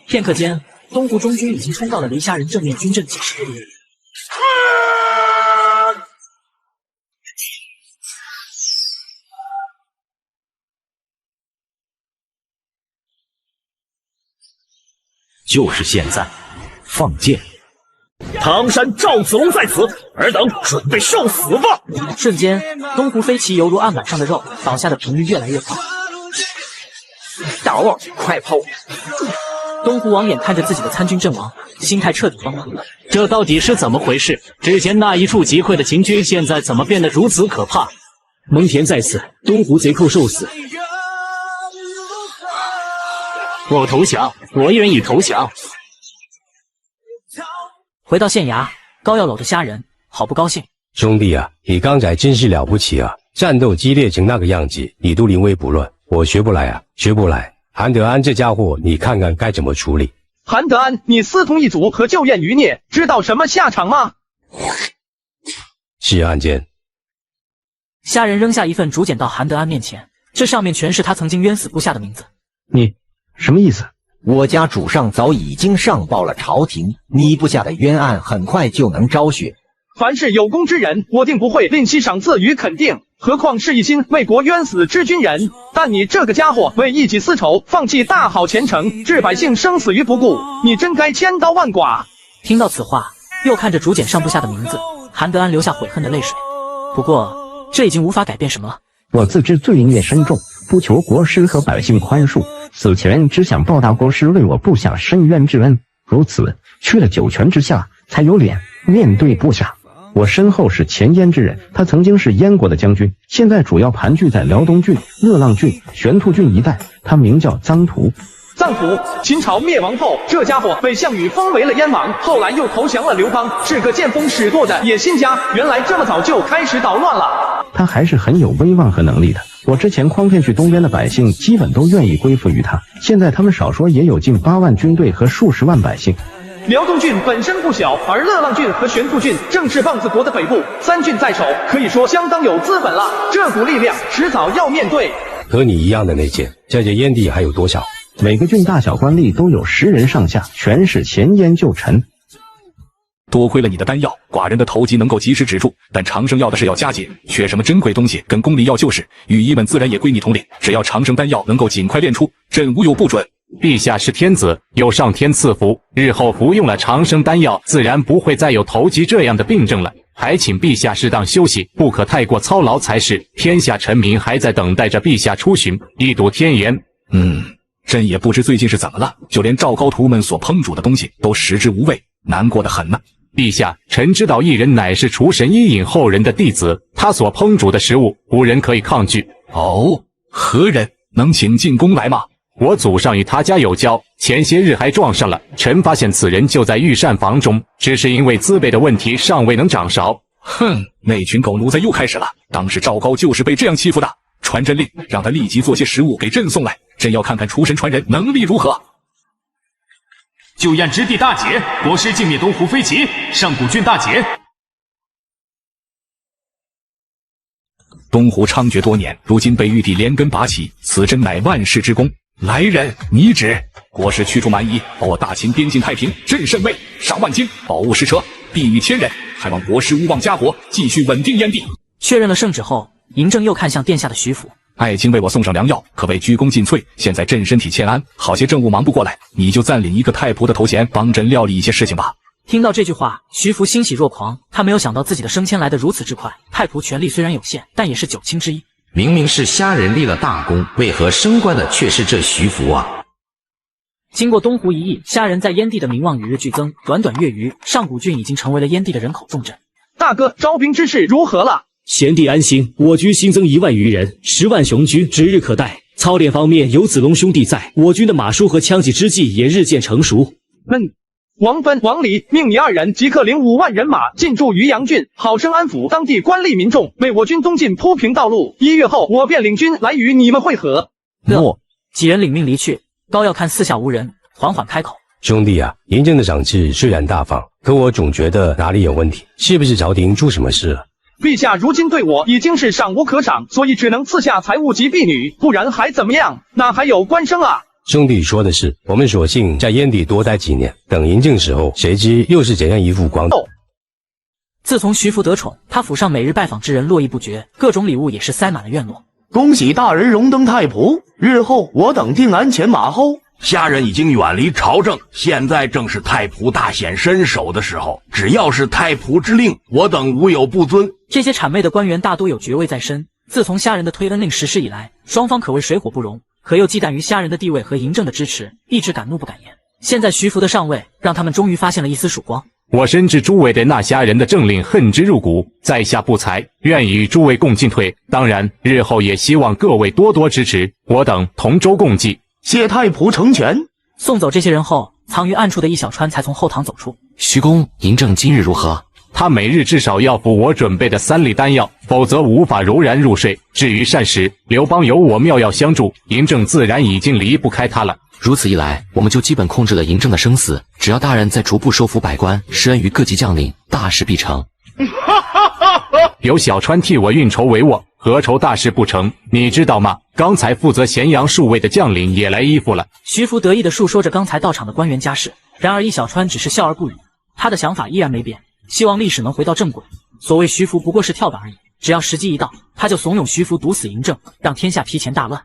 片刻间，东湖中军已经冲到了离虾仁正面军阵几10里。就是现在，放箭！唐山赵子龙在此，尔等准备受死吧！瞬间，东湖飞骑犹如案板上的肉，倒下的频率越来越快。大王，快跑！东湖王眼看着自己的参军阵亡，心态彻底崩了。这到底是怎么回事？之前那一处集会的秦军，现在怎么变得如此可怕？蒙恬在此，东湖贼寇受死。我投降，我愿意投降。回到县衙，高耀搂着虾仁，好不高兴。兄弟啊，你刚才真是了不起啊！战斗激烈成那个样子，你都临危不乱，我学不来啊，学不来。韩德安这家伙，你看看该怎么处理。韩德安，你私通一族和旧燕余孽，知道什么下场吗？是案件。虾仁扔下一份竹简到韩德安面前，这上面全是他曾经冤死部下的名字。你什么意思？我家主上早已经上报了朝廷，你部下的冤案很快就能昭雪。凡是有功之人，我定不会吝惜赏赐与肯定，何况是一心为国冤死之军人。但你这个家伙为一己私仇，放弃大好前程，置百姓生死于不顾，你真该千刀万剐。听到此话，又看着竹简上部下的名字，韩德安流下悔恨的泪水。不过这已经无法改变什么了。我自知罪孽深重，不求国师和百姓宽恕，死前只想报答国师为我部下伸冤之恩，如此去了九泉之下，才有脸面对部下。我身后是前燕之人，他曾经是燕国的将军，现在主要盘踞在辽东郡、乐浪郡、玄兔郡一带。他名叫臧荼。臧荼，秦朝灭亡后，这家伙被项羽封为了燕王，后来又投降了刘邦，是个见风使舵的野心家。原来这么早就开始捣乱了。他还是很有威望和能力的。我之前诓骗去东边的百姓，基本都愿意归附于他。现在他们少说也有近8万军队和数十万百姓。辽东郡本身不小，而乐浪郡和玄兔郡正是棒子国的北部，3郡在手，可以说相当有资本了。这股力量迟早要面对。和你一样的那件，在这燕地还有多少？每个郡大小官吏都有10人上下，全是前燕旧臣。多亏了你的丹药，寡人的头疾能够及时止住，但长生药的是要加节，缺什么珍贵东西，跟功力药就是。御医们自然也归你统领，只要长生丹药能够尽快炼出，朕无有不准。陛下是天子，有上天赐福，日后服用了长生丹药，自然不会再有头疾这样的病症了。还请陛下适当休息，不可太过操劳才是。天下臣民还在等待着陛下出巡，一睹天颜。朕也不知最近是怎么了，就连赵高徒们所烹煮的东西都食之无味，难过得很呢。陛下，臣知道一人乃是厨神伊尹后人的弟子，他所烹煮的食物，无人可以抗拒。哦，何人？能请进宫来吗？我祖上与他家有交，前些日还撞上了。臣发现此人就在御膳房中，只是因为资辈的问题，尚未能掌勺。哼，那群狗奴才又开始了。当时赵高就是被这样欺负的。传朕令，让他立即做些食物给朕送来，朕要看看厨神传人能力如何。就燕之地大捷，国师尽灭东湖飞骑，上古郡大捷。东湖猖獗多年，如今被玉帝连根拔起，此真乃万世之功。来人，拟旨，国师驱逐蛮夷，保我大秦边境太平，朕甚慰。赏万金，宝物10车，地狱1000人，还望国师勿忘家国，继续稳定燕地。确认了圣旨后，嬴政又看向殿下的徐福。爱卿为我送上良药，可谓鞠躬尽瘁。现在朕身体欠安，好些政务忙不过来，你就暂领一个太仆的头衔，帮朕料理一些事情吧。听到这句话，徐福欣喜若狂。他没有想到自己的升迁来得如此之快。太仆权力虽然有限，但也是9卿之一。明明是虾人立了大功，为何升官的却是这徐福啊？经过东湖一役，虾人在燕地的名望与日俱增。短短月余，上古郡已经成为了燕地的人口重镇。大哥，招兵之事如何了？贤弟安心，我军新增1万余人，10万雄军指日可待。操练方面有子龙兄弟在，我军的马术和枪戟之技也日渐成熟。王芬、王离命你2人即刻领5万人马进驻渔阳郡，好生安抚当地官吏民众，为我军东进铺平道路。1月后，我便领军来与你们会合。几人领命离去。高要看四下无人，缓缓开口：“兄弟啊，嬴政的赏赐虽然大方，可我总觉得哪里有问题，是不是朝廷出什么事了？”陛下如今对我已经是赏无可赏，所以只能赐下财物及婢女，不然还怎么样？哪还有官升啊？兄弟说的是，我们索性在燕地多待几年，等嬴政时候，谁知又是怎样一副光景。自从徐福得宠，他府上每日拜访之人络绎不绝，各种礼物也是塞满了院落。恭喜大人荣登太仆，日后我等定鞍前马后。虾人已经远离朝政，现在正是太仆大显身手的时候。只要是太仆之令，我等无有不遵。这些谄媚的官员大多有爵位在身，自从虾人的推恩令实施以来，双方可谓水火不容。可又忌惮于虾人的地位和嬴政的支持，一直敢怒不敢言。现在徐福的上位，让他们终于发现了一丝曙光。我深知诸位对那虾人的政令恨之入骨，在下不才，愿与诸位共进退。当然，日后也希望各位多多支持，我等同舟共济。谢太仆成全。送走这些人后，藏于暗处的易小川才从后堂走出。徐公，嬴政今日如何？他每日至少要服我准备的3粒丹药，否则无法柔然入睡。至于膳食，刘邦有我妙药相助，嬴政自然已经离不开他了。如此一来，我们就基本控制了嬴政的生死。只要大人再逐步收服百官，施恩于各级将领，大事必成。有小川替我运筹帷幄，何愁大事不成？你知道吗？刚才负责咸阳戍卫的将领也来依附了。徐福得意地述说着刚才到场的官员家事，然而易小川只是笑而不语。他的想法依然没变，希望历史能回到正轨。所谓徐福不过是跳板而已，只要时机一到，他就怂恿徐福毒死嬴政，让天下提前大乱。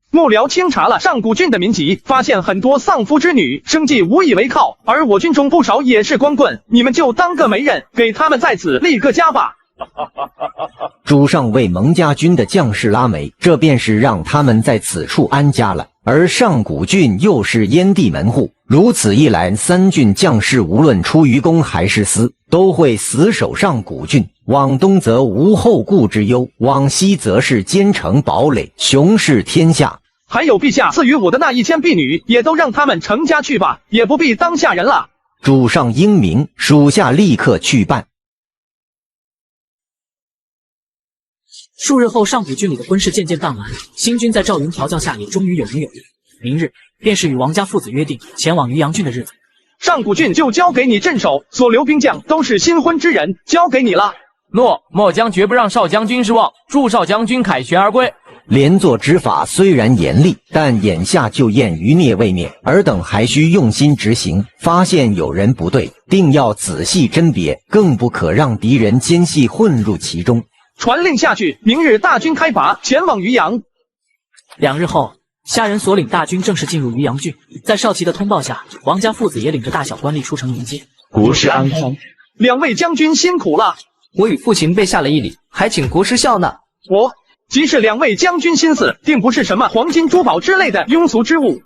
幕僚清查了上古郡的民籍，发现很多丧夫之女，生计无以为靠，而我军中不少也是光棍，你们就当个媒人，给他们在此立个家吧。主上为蒙家军的将士拉媒，这便是让他们在此处安家了。而上古郡又是燕地门户，如此一来，3郡将士无论出于公还是私，都会死守上古郡。往东则无后顾之忧，往西则是坚城堡垒，雄视天下。还有陛下赐予我的那1000婢女，也都让他们成家去吧，也不必当下人了。主上英明，属下立刻去办。数日后，上古郡里的婚事渐渐办完，新君在赵云调教下也终于有名有利。明日便是与王家父子约定前往渔阳郡的日子。上古郡就交给你镇守，所留兵将都是新婚之人，交给你了。诺，末将绝不让少将军失望，祝少将军凯旋而归。连坐之法虽然严厉，但眼下就验余孽未灭，尔等还需用心执行。发现有人不对，定要仔细甄别，更不可让敌人奸细混入其中。传令下去，明日大军开拔，前往渔阳。2日后，虾人所领大军正式进入渔阳郡。在少奇的通报下，王家父子也领着大小官吏出城迎接。国师安康，2位将军辛苦了。我与父亲备下了一礼，还请国师笑纳。即是2位将军心思，定不是什么黄金珠宝之类的庸俗之物。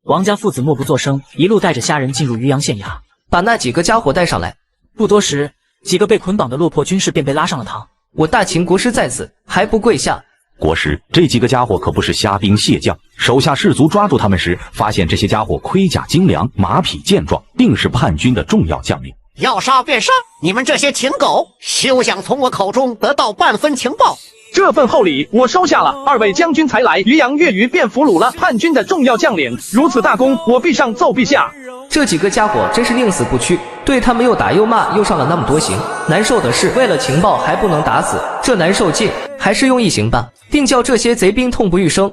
王家父子默不作声，一路带着虾人进入渔阳县衙，把那几个家伙带上来。不多时，几个被捆绑的落魄军士便被拉上了堂。我大秦国师在此，还不跪下？国师，这几个家伙可不是虾兵蟹将，手下士卒抓住他们时，发现这些家伙盔甲精良，马匹健壮，定是叛军的重要将领。要杀便杀！你们这些禽狗，休想从我口中得到半分情报。这份厚礼我收下了。2位将军才来，渔阳越余便俘虏了叛军的重要将领，如此大功，我必上奏陛下。这几个家伙真是宁死不屈，对他们又打又骂，又上了那么多刑。难受的是，为了情报还不能打死，这难受劲，还是用一刑吧，定叫这些贼兵痛不欲生。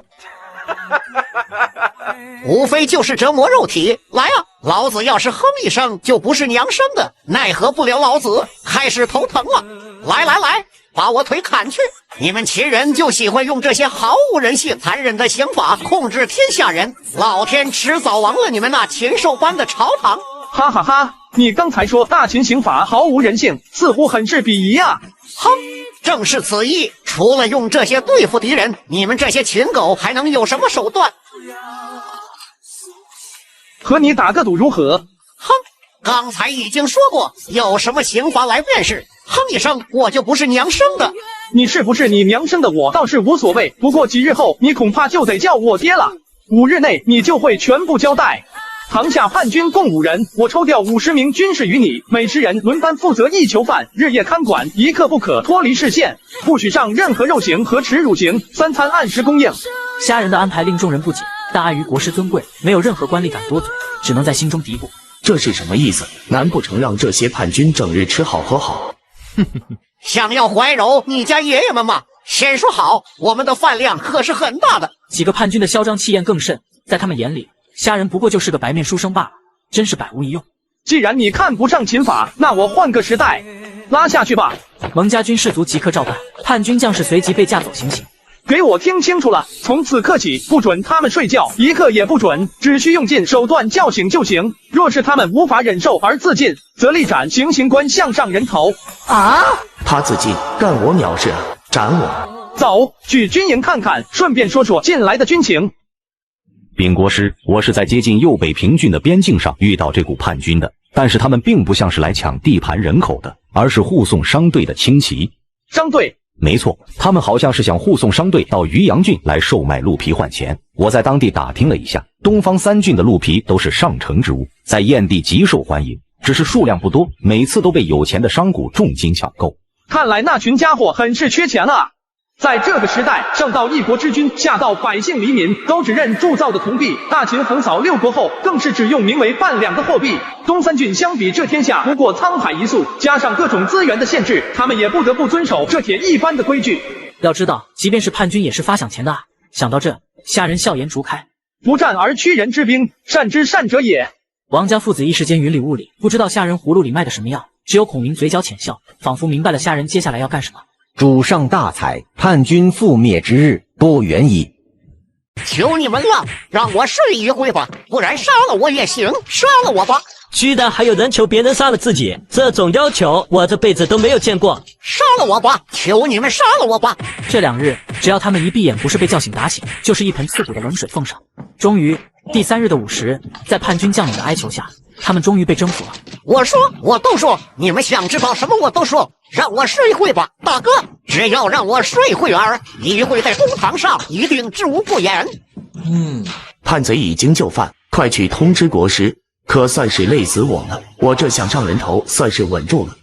无非就是折磨肉体。来啊，老子要是哼一声，就不是娘生的，奈何不了老子，开始头疼了。来，把我腿砍去！你们秦人就喜欢用这些毫无人性、残忍的刑法控制天下人，老天迟早亡了你们那禽兽般的朝堂！哈哈哈！你刚才说大秦刑法毫无人性，似乎很是鄙夷啊！哼，正是此意。除了用这些对付敌人，你们这些禽狗还能有什么手段？和你打个赌如何？哼，刚才已经说过，有什么刑罚来便是。哼一声，我就不是娘生的。你是不是你娘生的我倒是无所谓，不过几日后你恐怕就得叫我爹了。5日内你就会全部交代。堂下叛军共5人，我抽调50名军士与你，每10人轮班负责一囚犯，日夜看管，一刻不可脱离视线，不许上任何肉刑和耻辱刑，3餐按时供应。虾人的安排令众人不解，但碍于国师尊贵，没有任何官吏敢多嘴，只能在心中嘀咕：这是什么意思？难不成让这些叛军整日吃好喝好？想要怀柔你家爷爷们吗？先说好，我们的饭量可是很大的。几个叛军的嚣张气焰更甚，在他们眼里，虾人不过就是个白面书生罢了，真是百无一用。既然你看不上秦法，那我换个时代，拉下去吧。蒙家军士卒即刻照办，叛军将士随即被架走行刑。给我听清楚了，从此刻起不准他们睡觉，一刻也不准，只需用尽手段叫醒就行。若是他们无法忍受而自尽，则立斩行刑官项上人头。啊！他自尽，干我鸟事啊！斩我！走去军营看看，顺便说说近来的军情。禀国师，我是在接近右北平郡的边境上遇到这股叛军的，但是他们并不像是来抢地盘人口的，而是护送商队的轻骑。商队？没错，他们好像是想护送商队到渔阳郡来售卖鹿皮换钱。我在当地打听了一下，东方3郡的鹿皮都是上乘之物，在燕地极受欢迎，只是数量不多，每次都被有钱的商贾重金抢购。看来那群家伙很是缺钱啊！在这个时代，上到一国之君，下到百姓黎民，都只认铸造的铜币。大秦横扫6国后，更是只用名为半两的货币。东3郡相比这天下不过沧海一粟，加上各种资源的限制，他们也不得不遵守这铁一般的规矩。要知道，即便是叛军也是发饷钱的啊！想到这，虾人笑颜逐开。不战而屈人之兵，善之善者也。王家父子一时间云里雾里，不知道虾人葫芦里卖的什么药。只有孔明嘴角浅笑，仿佛明白了虾人接下来要干什么。主上大才，叛军覆灭之日不远矣。求你们了，让我睡一会吧，不然杀了我也行，杀了我吧！居然还有人求别人杀了自己，这种要求我这辈子都没有见过。杀了我吧，求你们杀了我吧！这2日，只要他们一闭眼，不是被叫醒打醒，就是一盆刺骨的冷水奉上。终于，第3日的午时，在叛军将领的哀求下，他们终于被征服了。我都说，你们想知道什么我都说，让我睡会吧，大哥，只要让我睡会儿，一会在公堂上一定知无不言。叛贼已经就范，快去通知国师，可算是累死我了，我这想上人头算是稳住了。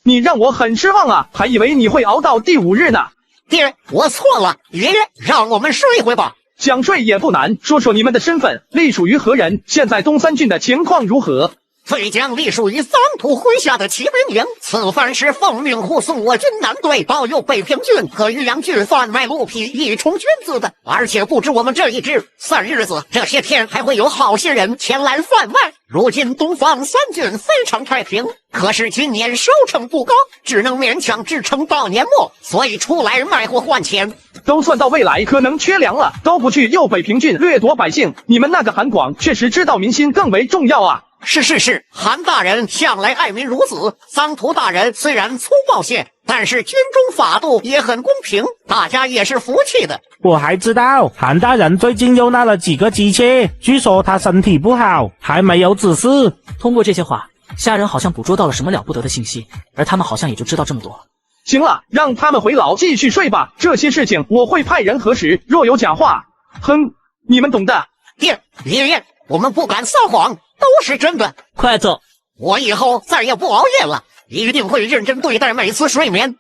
你让我很失望啊，还以为你会熬到第5日呢。爹，我错了，爷爷，让我们睡会吧。想睡也不难，说说你们的身份，隶属于何人？现在东三郡的情况如何？醉将隶属于桑土麾下的骑兵营，此番是奉命护送我军南队保佑北平郡和渔阳郡贩卖鹿皮以充军资的。而且不止我们这一支，算日子这些天还会有好些人前来贩卖。如今东方三郡非常太平，可是今年收成不高，只能勉强支撑到年末，所以出来卖货换钱。都算到未来可能缺粮了，都不去右北平郡掠夺百姓，你们那个韩广确实知道民心更为重要啊。是，韩大人向来爱民如子，桑图大人虽然粗暴些，但是军中法度也很公平，大家也是服气的。我还知道韩大人最近又纳了几个姬妾，据说他身体不好，还没有子嗣。通过这些话，虾仁好像捕捉到了什么了不得的信息，而他们好像也就知道这么多了。行了，让他们回牢继续睡吧，这些事情我会派人核实，若有假话，哼，你们懂的。爷，我们不敢撒谎，都是真的。快走！我以后再也不熬夜了，一定会认真对待每次睡眠。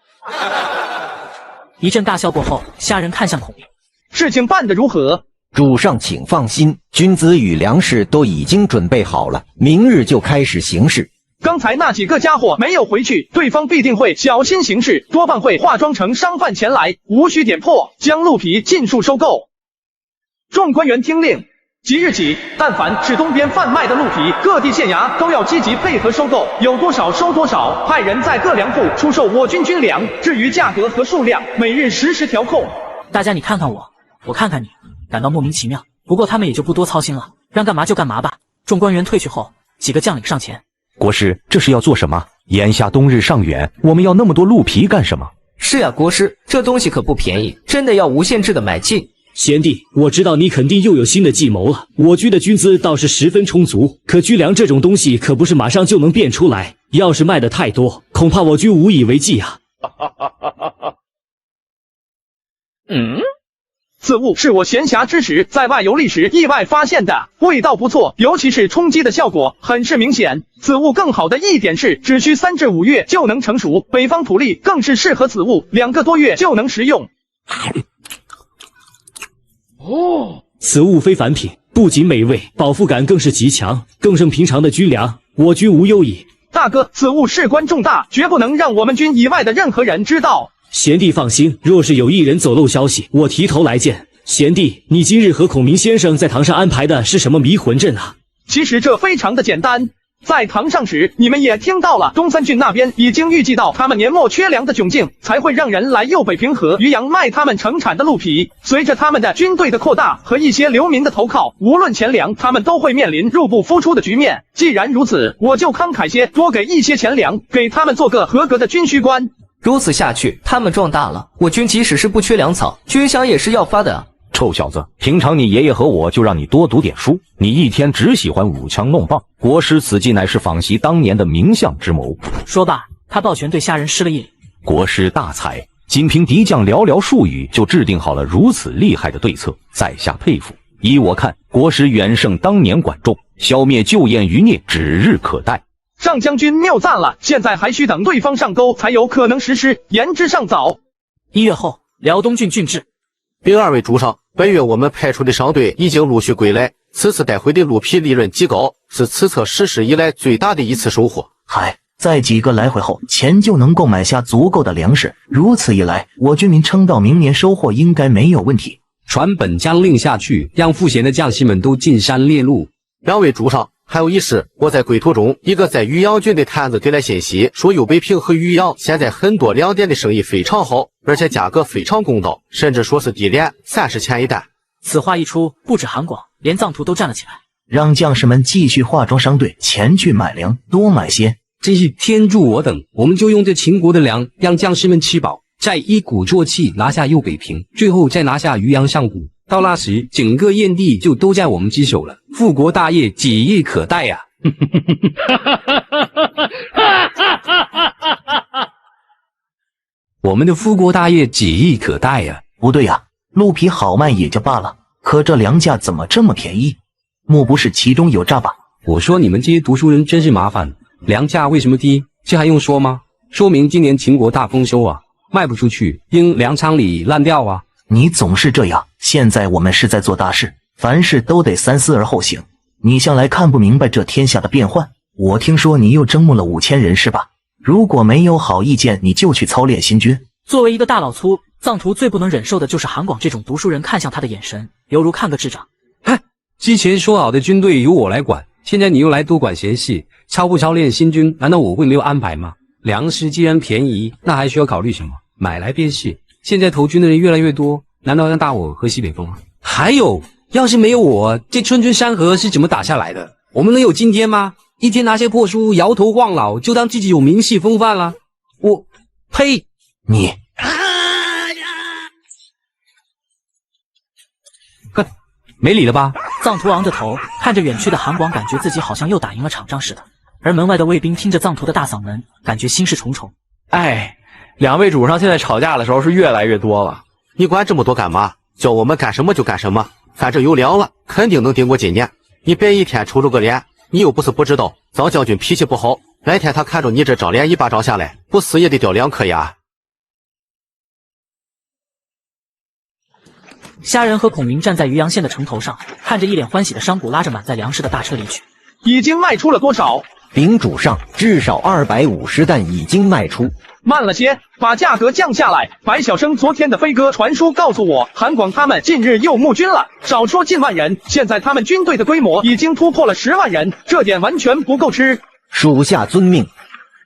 一阵大笑过后，虾仁看向孔明，事情办得如何？主上请放心，军资与粮食都已经准备好了，明日就开始行事。刚才那几个家伙没有回去，对方必定会小心行事，多半会化妆成商贩前来，无需点破，将鹿皮尽数收购。众官员听令，即日起，但凡是东边贩卖的鹿皮，各地县衙都要积极配合收购，有多少收多少，派人在各粮铺出售我军军粮。至于价格和数量，每日实时调控。大家你看看我，我看看你，感到莫名其妙。不过他们也就不多操心了，让干嘛就干嘛吧。众官员退去后，几个将领上前。国师，这是要做什么？眼下冬日尚远，我们要那么多鹿皮干什么？是呀，国师，这东西可不便宜，真的要无限制的买进。贤弟，我知道你肯定又有新的计谋了。我军的军资倒是十分充足，可军粮这种东西可不是马上就能变出来，要是卖的太多，恐怕我军无以为继啊。此物是我闲暇之时在外游历时意外发现的，味道不错，尤其是冲击的效果很是明显。此物更好的一点是，只需3至5月就能成熟，北方土地更是适合此物，2个多月就能食用。此物非凡品，不仅美味，饱腹感更是极强，更胜平常的军粮，我军无忧矣。大哥，此物事关重大，绝不能让我们军以外的任何人知道。贤弟放心，若是有一人走漏消息，我提头来见。贤弟，你今日和孔明先生在堂上安排的是什么迷魂阵啊？其实这非常的简单。在堂上时，你们也听到了，东三郡那边已经预计到他们年末缺粮的窘境，才会让人来右北平和渔阳卖他们盛产的鹿皮。随着他们的军队的扩大和一些流民的投靠，无论钱粮，他们都会面临入不敷出的局面。既然如此，我就慷慨些，多给一些钱粮，给他们做个合格的军需官。如此下去，他们壮大了，我军即使是不缺粮草，军饷也是要发的啊。臭小子，平常你爷爷和我就让你多读点书，你一天只喜欢舞枪弄棒。国师此计乃是仿袭当年的名相之谋。说罢，他抱拳对下人施了一礼。国师大才，仅凭敌将寥寥数语就制定好了如此厉害的对策，在下佩服。依我看，国师远胜当年管仲，消灭旧燕余孽指日可待。上将军谬赞了，现在还需等对方上钩才有可能实施，言之尚早。1月后，辽东郡郡治。禀2位主上，本月我们派出的商队已经陆续归来，此次带回的鹿皮利润极高，是此次实施以来最大的一次收获。嗨，在几个来回后，钱就能购买下足够的粮食，如此一来，我军民撑到明年收获应该没有问题。传本将令下去，让赋闲的将士们都进山猎鹿。2位主上，还有一事，我在归途中，一个在渔阳郡的探子给来信息，说右北平和渔阳现在很多粮店的生意非常好，而且价格非常公道，甚至说是低廉，30钱一担。此话一出，不止韩广，连藏图都站了起来。让将士们继续化妆商队前去买粮，多买些。真是天助我等！我们就用这秦国的粮，让将士们吃饱，再一鼓作气拿下右北平，最后再拿下渔阳上谷。到那时，整个燕地就都在我们之手了，复国大业指日可待呀！我们的复国大业指日可待呀！不对呀，鹿皮好卖也就罢了，可这粮价怎么这么便宜？莫不是其中有诈吧？我说你们这些读书人真是麻烦，粮价为什么低？这还用说吗？说明今年秦国大丰收啊，卖不出去，因粮仓里烂掉啊。你总是这样。现在我们是在做大事，凡事都得三思而后行。你向来看不明白这天下的变幻。我听说你又征募了5000人是吧？如果没有好意见，你就去操练新军。作为一个大老粗，藏图最不能忍受的就是韩广这种读书人看向他的眼神，犹如看个智障。嗨，之前说好的军队由我来管，现在你又来多管闲事，操不操练新军，难道我会没有安排吗？粮食既然便宜，那还需要考虑什么？买来便是。现在投军的人越来越多，难道让大伙喝西北风吗？还有，要是没有我，这春春山河是怎么打下来的？我们能有今天吗？一天拿些破书摇头晃脑，就当自己有名气风范了？我，呸！你，呵，没理了吧？藏图昂着头看着远去的韩广，感觉自己好像又打赢了场仗似的。而门外的卫兵听着藏图的大嗓门，感觉心事重重。哎，两位主上现在吵架的时候是越来越多了。你管这么多干嘛？叫我们干什么就干什么，反正有粮了，肯定能顶过今年。你别一天抽着个脸，你又不是不知道，藏将军脾气不好，哪天他看着你这张脸一巴掌下来，不死也得掉2颗牙。虾仁和孔明站在渔阳县的城头上，看着一脸欢喜的商贾拉着满载粮食的大车离去。已经卖出了多少？禀主上，至少250担已经卖出。慢了些，把价格降下来。白晓生昨天的飞鸽传书告诉我，韩广他们近日又募军了，少说近万人，现在他们军队的规模已经突破了10万人，这点完全不够吃。属下遵命。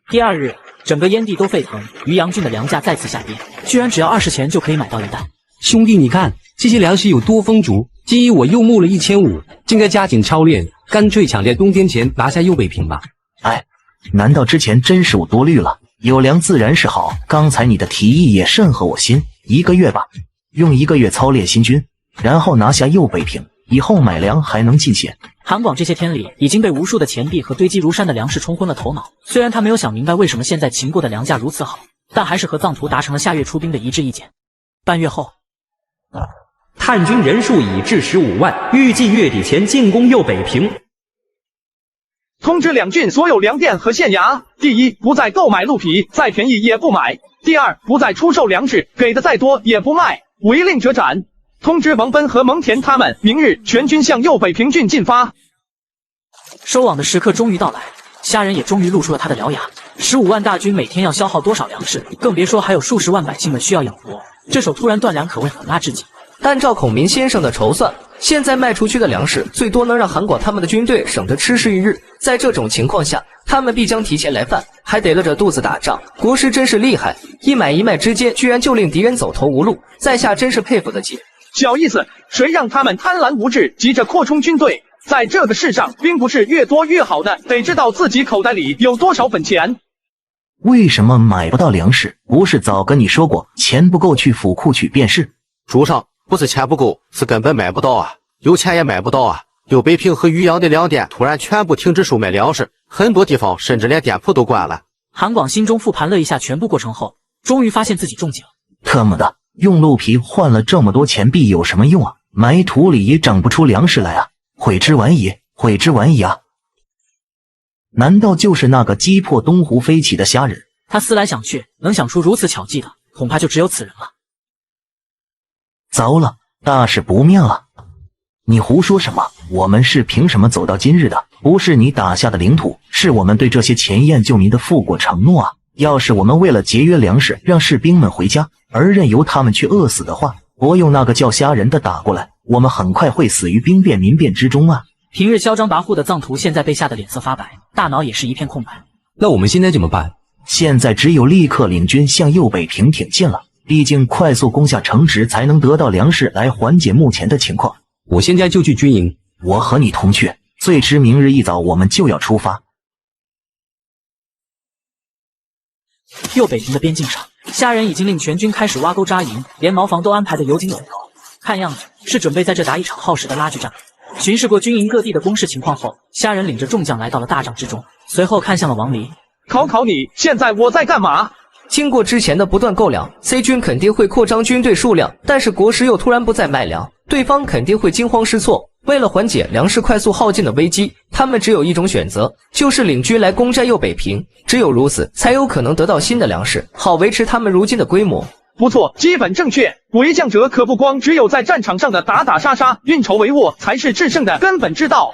第2日，整个燕地都沸腾，渔阳郡的粮价再次下跌，居然只要20钱就可以买到1担。兄弟，你看这些粮食有多丰足，建议我又募了1500，正该加紧操练，干脆抢在冬天前拿下右北平吧。哎，难道之前真是我多虑了？有粮自然是好，刚才你的提议也甚合我心。1个月吧，用1个月操练新军，然后拿下右北平，以后买粮还能尽显。韩广这些天里已经被无数的钱币和堆积如山的粮食冲昏了头脑，虽然他没有想明白为什么现在秦国的粮价如此好，但还是和藏图达成了下月出兵的一致意见。半月后，叛军人数已至15万，预计月底前进攻右北平。通知两郡所有粮店和县衙：第一，不再购买鹿皮，再便宜也不买；第二，不再出售粮食，给的再多也不卖，违令者斩。通知王奔和蒙恬他们，明日全军向右北平郡进发。收网的时刻终于到来，虾仁也终于露出了他的獠牙。15万大军每天要消耗多少粮食，更别说还有数十万百姓们需要养活。这手突然断粮，可谓狠辣至极。按照孔明先生的筹算，现在卖出去的粮食最多能让韩广他们的军队省得吃食1日。在这种情况下，他们必将提前来犯，还得了着肚子打仗。国师真是厉害，一买一卖之间，居然就令敌人走投无路，在下真是佩服得起。小意思，谁让他们贪婪无知，急着扩充军队？在这个世上，并不是越多越好的，得知道自己口袋里有多少本钱。为什么买不到粮食？不是早跟你说过，钱不够去府库取便是。主上，不是钱不够，是根本买不到啊，有钱也买不到啊。右北平和渔阳的粮店突然全部停止售卖粮食，很多地方甚至连店铺都关了。韩广心中复盘了一下全部过程后，终于发现自己中计了。特么的，用鹿皮换了这么多钱币有什么用啊？埋土里也长不出粮食来啊！悔之晚矣，悔之晚矣啊！难道就是那个击破东湖飞起的虾仁？他思来想去，能想出如此巧计的，恐怕就只有此人了。糟了，大事不妙啊！你胡说什么？我们是凭什么走到今日的？不是你打下的领土，是我们对这些前燕救民的负过承诺啊！要是我们为了节约粮食，让士兵们回家，而任由他们去饿死的话，我有那个叫虾仁的打过来，我们很快会死于兵变民变之中啊！平日嚣张跋扈的藏图现在被吓得脸色发白，大脑也是一片空白。那我们现在怎么办？现在只有立刻领军向右北平挺进了，毕竟快速攻下城池才能得到粮食来缓解目前的情况。我现在就去军营，我和你同去，最迟明日一早我们就要出发。右北平的边境上，虾仁已经令全军开始挖沟扎营，连茅房都安排得有井有头，看样子是准备在这打一场耗时的拉锯战。巡视过军营各地的攻势情况后，虾仁领着众将来到了大帐之中，随后看向了王离。考你，现在我在干嘛？经过之前的不断购粮 ，C 军肯定会扩张军队数量，但是国师又突然不再卖粮，对方肯定会惊慌失措。为了缓解粮食快速耗尽的危机，他们只有一种选择，就是领军来攻占右北平。只有如此，才有可能得到新的粮食，好维持他们如今的规模。不错，基本正确。为将者可不光只有在战场上的打打杀杀，运筹帷幄才是制胜的根本之道。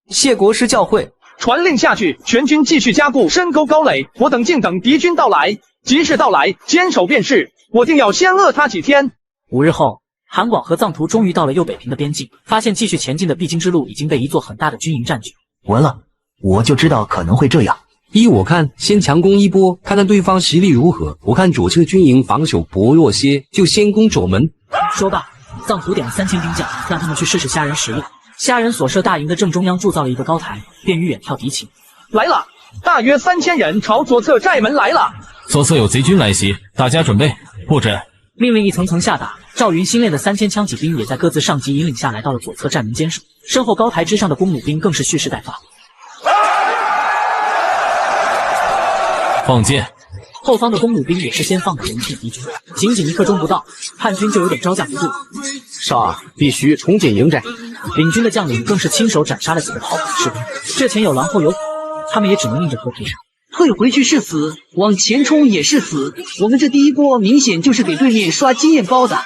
谢国师教诲。传令下去，全军继续加固深沟高垒，我等静等敌军到来，吉时到来，坚守便是。我定要先饿他几天。5日后，韩广和藏图终于到了右北平的边境，发现继续前进的必经之路已经被一座很大的军营占据。完了，我就知道可能会这样。依我看，先强攻一波，看看对方实力如何。我看左侧军营防守薄弱些，就先攻左门。说罢，藏图点了3000兵将，让他们去试试虾人实力。虾人所设大营的正中央铸造了一个高台，便于远眺敌情。来了，大约3000人朝左侧寨门来了。左侧有贼军来袭，大家准备布阵。命令一层层下达，赵云新练的3000枪骑兵也在各自上级引领下来到了左侧寨门坚守，身后高台之上的弓弩兵更是蓄势待发。放箭。后方的弓弩兵也是先放的迎替敌军，仅仅1刻钟不到，叛军就有点招架不住。杀！必须重进营寨。领军的将领更是亲手斩杀了几个逃跑的士兵，这前有狼后有虎，他们也只能硬着头皮。退回去是死，往前冲也是死。我们这第一波明显就是给对面刷经验包的。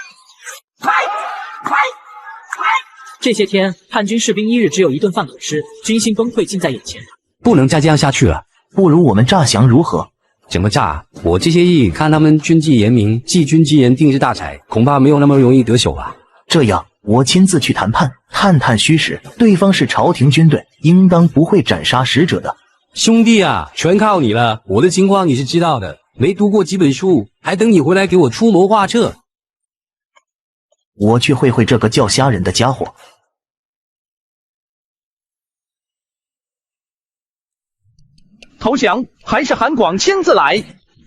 这些天，叛军士兵1日只有1顿饭可吃，军心崩溃近在眼前。不能再这样下去了，不如我们诈降如何？怎么诈？我这些役看他们军纪严明，继军机人定是大才，恐怕没有那么容易得手啊。这样，我亲自去谈判，探探虚实。对方是朝廷军队，应当不会斩杀使者的。兄弟啊，全靠你了。我的情况你是知道的，没读过几本书，还等你回来给我出谋划策。我去会会这个叫虾人的家伙。投降还是韩广亲自来？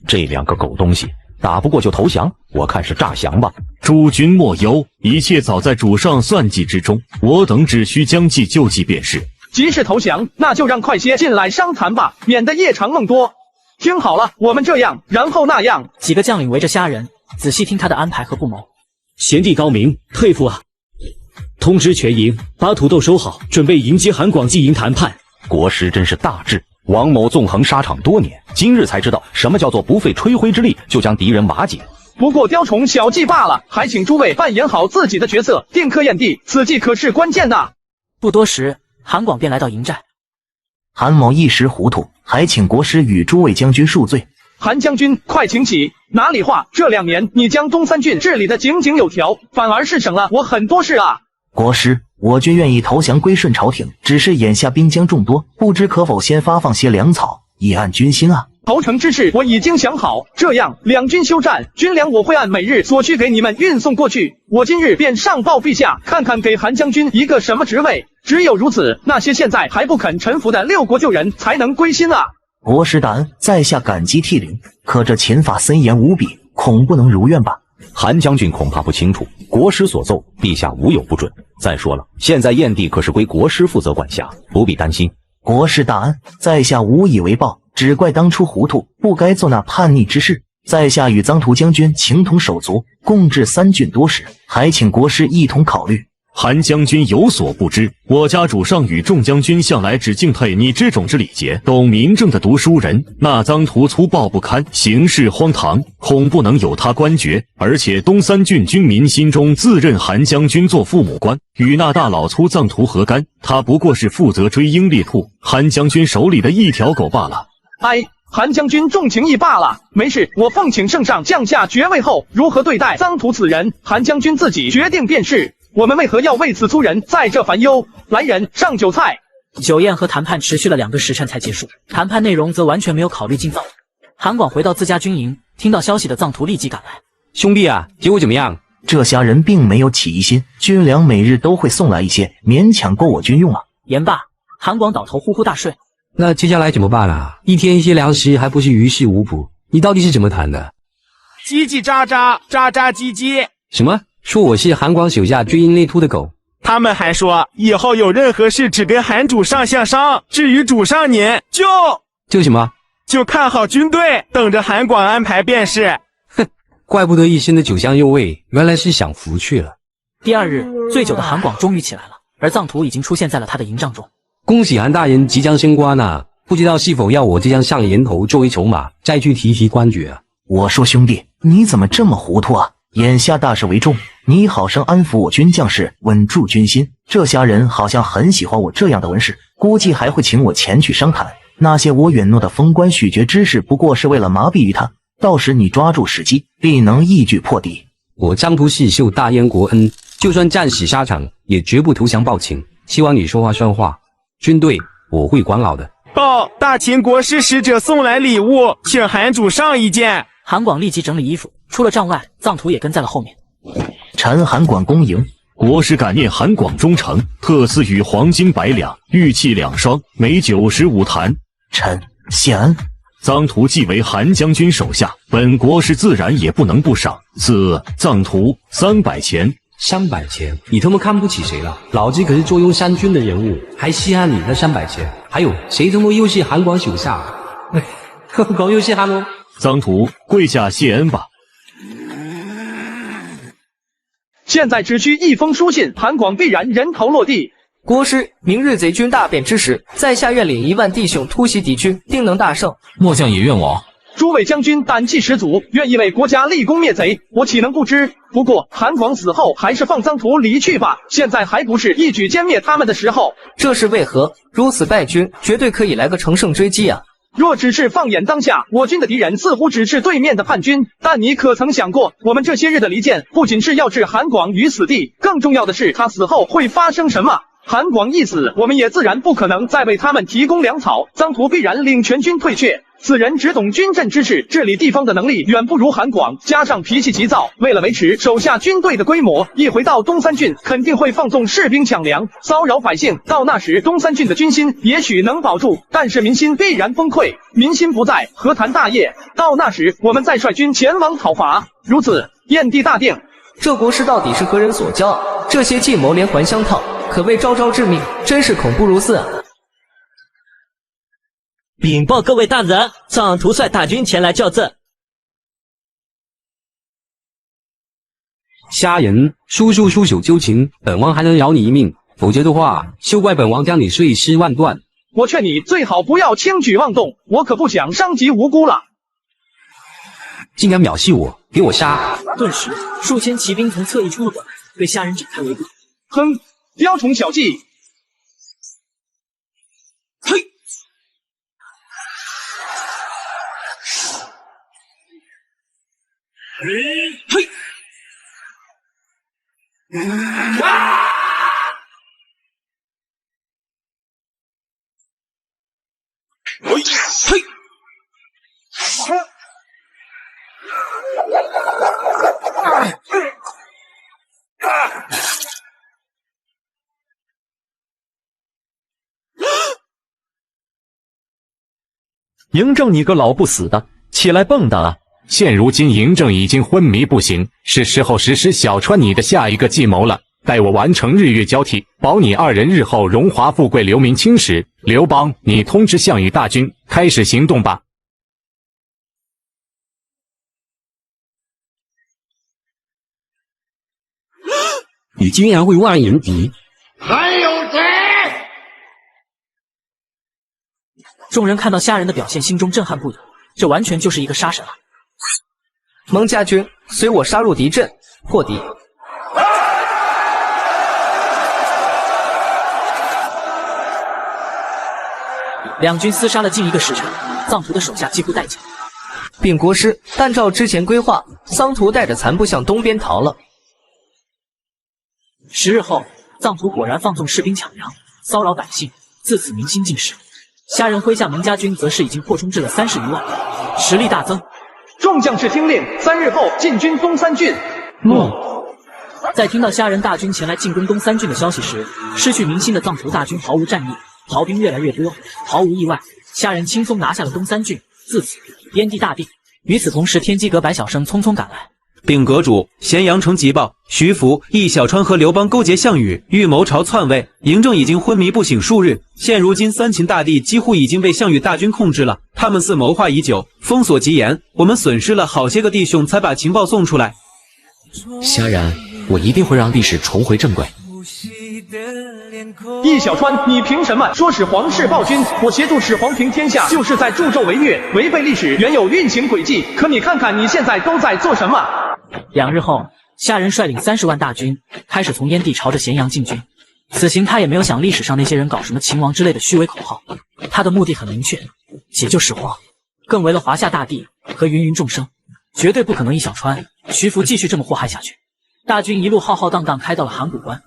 这2个狗东西，打不过就投降，我看是诈降吧。诸君莫忧，一切早在主上算计之中，我等只需将计就计便是。即是投降，那就让快些进来商谈吧，免得夜长梦多。听好了，我们这样，然后那样。几个将领围着虾人，仔细听他的安排和布谋。贤弟高明，佩服啊！通知全营，把土豆收好，准备迎接韩广进营谈判。国师真是大智。王某纵横沙场多年，今日才知道什么叫做不费吹灰之力就将敌人瓦解。不过雕虫小技罢了，还请诸位扮演好自己的角色，定刻燕地，此计可是关键呐。不多时，韩广便来到营寨。韩某一时糊涂，还请国师与诸位将军恕罪。韩将军，快请起。哪里话，这2年你将东3郡治理的井井有条，反而是省了我很多事啊。国师，我军愿意投降归顺朝廷，只是眼下兵将众多，不知可否先发放些粮草，以安军心啊。投诚之事我已经想好，这样两军休战，军粮我会按每日所需给你们运送过去。我今日便上报陛下，看看给韩将军一个什么职位。只有如此，那些现在还不肯臣服的6国旧人才能归心啊。国师大恩，在下感激涕零。可这秦法森严无比，恐不能如愿吧？韩将军恐怕不清楚，国师所奏，陛下无有不准。再说了，现在燕地可是归国师负责管辖，不必担心。国师大恩，在下无以为报，只怪当初糊涂，不该做那叛逆之事。在下与臧荼将军情同手足，共治3郡多时，还请国师一同考虑。韩将军有所不知，我家主上与众将军向来只敬佩你这种之礼节，懂民政的读书人。那臧荼粗暴不堪，行事荒唐，恐不能有他官爵。而且东3郡军民心中自认韩将军做父母官，与那大老粗臧荼何干？他不过是负责追鹰猎兔，韩将军手里的一条狗罢了。哎，韩将军重情义罢了，没事，我奉请圣上降下爵位后，如何对待臧荼此人，韩将军自己决定便是。我们为何要为此粗人在这烦忧？来人，上酒菜。酒宴和谈判持续了2个时辰才结束，谈判内容则完全没有考虑进藏。韩广回到自家军营，听到消息的藏图立即赶来。兄弟啊，结果怎么样？这虾人并没有起疑心，军粮每日都会送来一些，勉强够我军用啊。言罢，韩广倒头呼呼大睡。那接下来怎么办啊？一天一些粮食还不是于事无补？你到底是怎么谈的？叽叽喳喳，喳喳叽叽。什么？说我是韩广手下追鹰猎兔的狗？他们还说以后有任何事只跟韩主上相商，至于主上您就什么？就看好军队，等着韩广安排便是。哼，怪不得一身的酒香肉味，原来是享福去了。第2日，醉酒的韩广终于起来了，而藏图已经出现在了他的营帐中。恭喜韩大人即将升官啊！不知道是否要我这张上言头作为筹码，再去提官爵啊？我说兄弟，你怎么这么糊涂啊？眼下大事为重，你好生安抚我军将士，稳住军心。这虾人好像很喜欢我这样的文士，估计还会请我前去商谈。那些我允诺的封官许爵之事，不过是为了麻痹于他。到时你抓住时机，必能一举破敌。我张图是受大燕国恩，就算战死沙场，也绝不投降报请。希望你说话算话，军队我会管好的。报大秦国师使者送来礼物，请韩主上一见。韩广立即整理衣服，出了帐外，藏图也跟在了后面。臣韩广恭迎。国师感念韩广忠诚，特赐予黄金100两，玉器2双，每95坛。臣谢恩。臧荼既为韩将军手下，本国师自然也不能不赏，赐臧荼300钱。300钱？你他妈看不起谁了？老子可是坐拥3军的人物，还稀罕你那300钱？还有谁他妈又是韩广手下？广又稀罕喽！臧荼跪下谢恩吧。现在只需一封书信，韩广必然人头落地。国师，明日贼军大变之时，在下愿领1万弟兄突袭敌军，定能大胜。末将也愿往。诸位将军胆气十足，愿意为国家立功灭贼，我岂能不知？不过韩广死后，还是放臧荼离去吧。现在还不是一举歼灭他们的时候。这是为何？如此败军，绝对可以来个乘胜追击啊！若只是放眼当下，我军的敌人似乎只是对面的叛军，但你可曾想过，我们这些日的离间，不仅是要置韩广于死地，更重要的是他死后会发生什么。韩广一死，我们也自然不可能再为他们提供粮草，臧荼必然领全军退却。此人只懂军阵之事，治理地方的能力远不如韩广，加上脾气急躁，为了维持手下军队的规模，一回到东三郡，肯定会放纵士兵抢粮，骚扰百姓。到那时，东三郡的军心也许能保住，但是民心必然崩溃。民心不在，何谈大业？到那时，我们再率军前往讨伐。如此，燕地大定。这国师到底是何人所教？这些计谋连环相套，可谓招招致命，真是恐怖如斯啊！禀报各位大人，臧荼率大军前来校正。虾人，叔叔束手就擒，本王还能饶你一命，否则的话，休怪本王将你碎尸万段。我劝你最好不要轻举妄动，我可不想伤及无辜了。竟然藐视我，给我杀！顿时，数千骑兵从侧翼冲了过来，对虾人展开围攻。哼，雕虫小技！嘿！嘿！嘿！嬴政，你个老不死的，起来蹦跶啊！现如今嬴政已经昏迷不醒，是时候实施小川你的下一个计谋了。待我完成日月交替，保你2人日后荣华富贵，留名青史。刘邦，你通知项羽大军开始行动吧。你竟然会万人敌！还有谁？众人看到虾人的表现，心中震撼不已，这完全就是一个杀神啊！蒙家军，随我杀入敌阵，破敌！两军厮杀了近1个时辰，臧荼的手下几乎殆尽。禀国师，按照之前规划，臧荼带着残部向东边逃了。10日后，臧荼果然放纵士兵抢粮，骚扰百姓，自此民心尽失。虾人麾下蒙家军则是已经扩充至了30余万，实力大增。众将士听令，3日后进军东三郡。在听到虾人大军前来进攻东三郡的消息时，失去民心的臧荼大军毫无战意，逃兵越来越多。毫无意外，虾人轻松拿下了东三郡，自此燕地大定。与此同时，天机阁白晓生匆匆赶来。禀阁主，咸阳城急报，徐福、易小川和刘邦勾结项羽，预谋朝篡位。嬴政已经昏迷不醒数日，现如今三秦大地几乎已经被项羽大军控制了。他们似谋划已久，封锁极严，我们损失了好些个弟兄，才把情报送出来。萧然，我一定会让历史重回正轨。易小川，你凭什么说始皇是暴君？我协助始皇平天下，就是在助纣为虐，违背历史原有运行轨迹。可你看看你现在都在做什么？2日后，夏人率领30万大军，开始从燕地朝着咸阳进军。此行他也没有想历史上那些人搞什么秦王之类的虚伪口号，他的目的很明确，解救始皇，更为了华夏大地和芸芸众生，绝对不可能易小川、徐福继续这么祸害下去。大军一路浩浩荡荡开到了函谷关。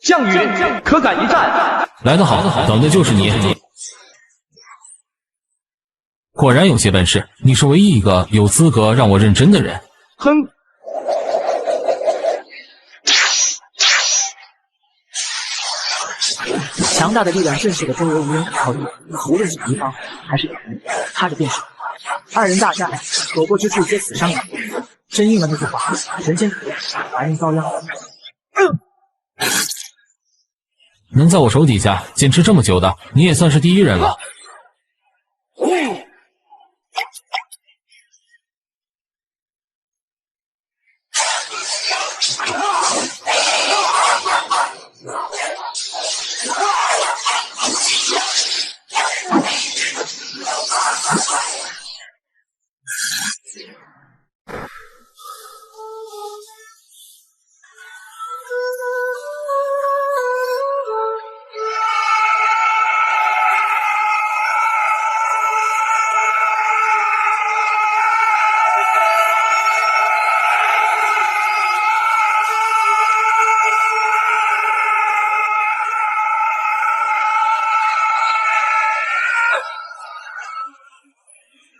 项羽，可敢一战？来得好，等的就是你。果然有些本事，你是唯一一个有资格让我认真的人。哼！强大的力量震慑的周围无人可靠，无论是敌方还是敌人，他着便是。2人大战，所过之处皆死伤两人，真应了那句话：人间可耻，凡人遭殃。能在我手底下坚持这么久的，你也算是第一人了。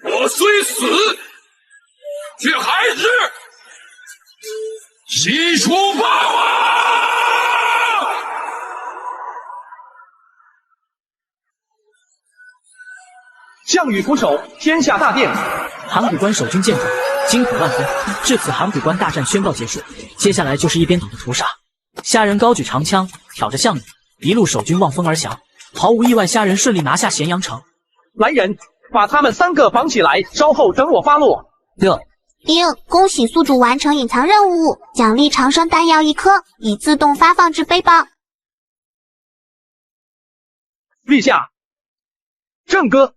我虽死，却还是西楚霸王。项羽俯首，天下大定。函谷关守军见状，惊恐万分。至此，函谷关大战宣告结束。接下来就是一边倒的屠杀。夏人高举长枪，挑着项羽，一路守军望风而降。毫无意外，夏人顺利拿下咸阳城。来人，把他们3个绑起来，稍后等我发落。丁，恭喜宿主完成隐藏任务，奖励长生丹药1颗，已自动发放至背包。陛下，郑哥，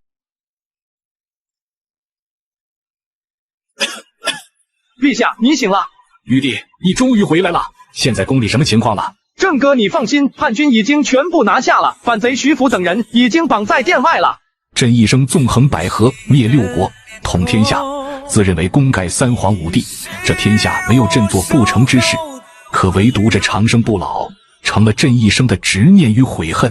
陛下，你醒了。玉帝，你终于回来了。现在宫里什么情况了？郑哥，你放心，叛军已经全部拿下了，反贼徐福等人已经绑在殿外了。朕一生纵横捭阖，灭6国，统天下，自认为功盖3皇5帝，这天下没有朕做不成之事。可唯独这长生不老，成了朕一生的执念与悔恨。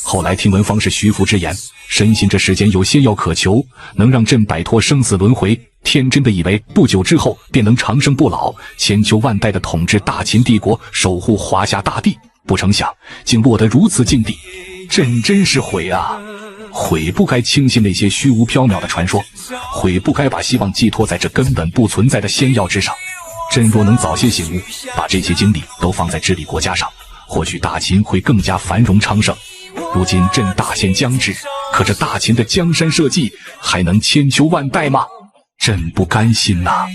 后来听闻方士徐福之言，深信这世间有仙药可求，能让朕摆脱生死轮回，天真的以为不久之后便能长生不老，千秋万代的统治大秦帝国，守护华夏大地。不成想，竟落得如此境地，朕真是悔啊！悔不该轻信那些虚无缥缈的传说，悔不该把希望寄托在这根本不存在的仙药之上。朕若能早些醒悟，把这些精力都放在治理国家上，或许大秦会更加繁荣昌盛。如今朕大限将至，可这大秦的江山社稷还能千秋万代吗？朕不甘心呐！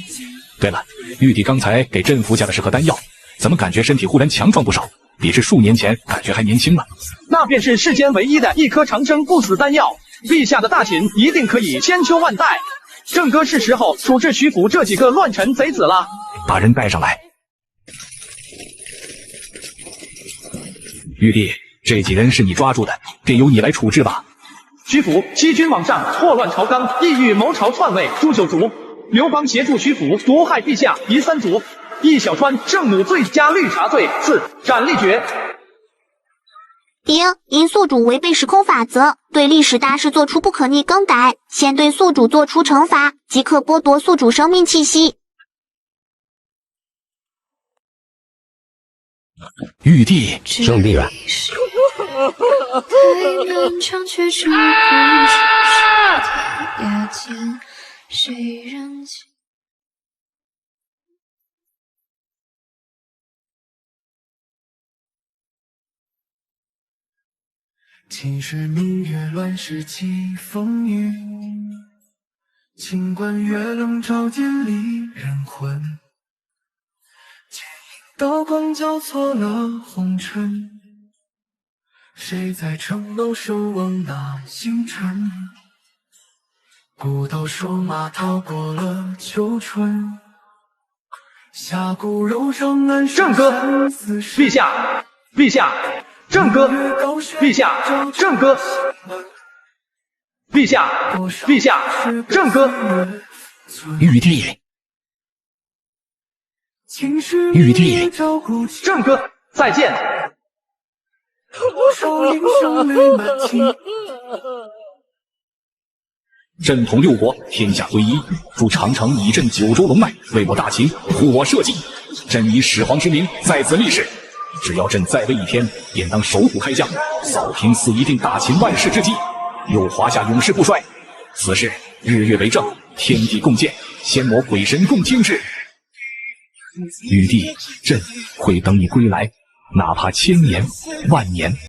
对了，玉帝刚才给朕服下的是何丹药？怎么感觉身体忽然强壮不少？比之数年前感觉还年轻了。那便是世间唯一的1颗长生不死丹药，陛下的大秦一定可以千秋万代。郑哥，是时候处置徐福这几个乱臣贼子了。把人带上来。玉帝，这几人是你抓住的，便由你来处置吧。徐福欺君罔上，祸乱朝纲，意欲谋朝篡位，诛9族。刘邦协助徐福毒害陛下，夷3族。易小川圣母罪加绿茶罪，4斩立决。丁，因宿主违背时空法则，对历史大事做出不可逆更改，先对宿主做出惩罚，即刻剥夺宿主生命气息。玉帝，兄弟们。其实明月乱世几风雨，尽管月冷照见离人魂，剑影刀光交错了红尘，谁在城楼守望那星辰？古道瘦马逃过了秋春，峡谷柔肠难舍。郑哥，陛下，陛下，郑哥，陛下，郑哥，陛下，陛下，郑哥。玉帝，玉帝，郑哥，再见。朕统六国，天下归一。祝长城以镇九州龙脉，为我大秦，护我社稷。朕以始皇之名在此立誓，只要朕在位一天，便当首虎开疆，扫平四夷，定大秦万世之基，佑华夏永世不衰。此事日月为证，天地共鉴，仙魔鬼神共听之。玉帝，朕会等你归来，哪怕千年万年。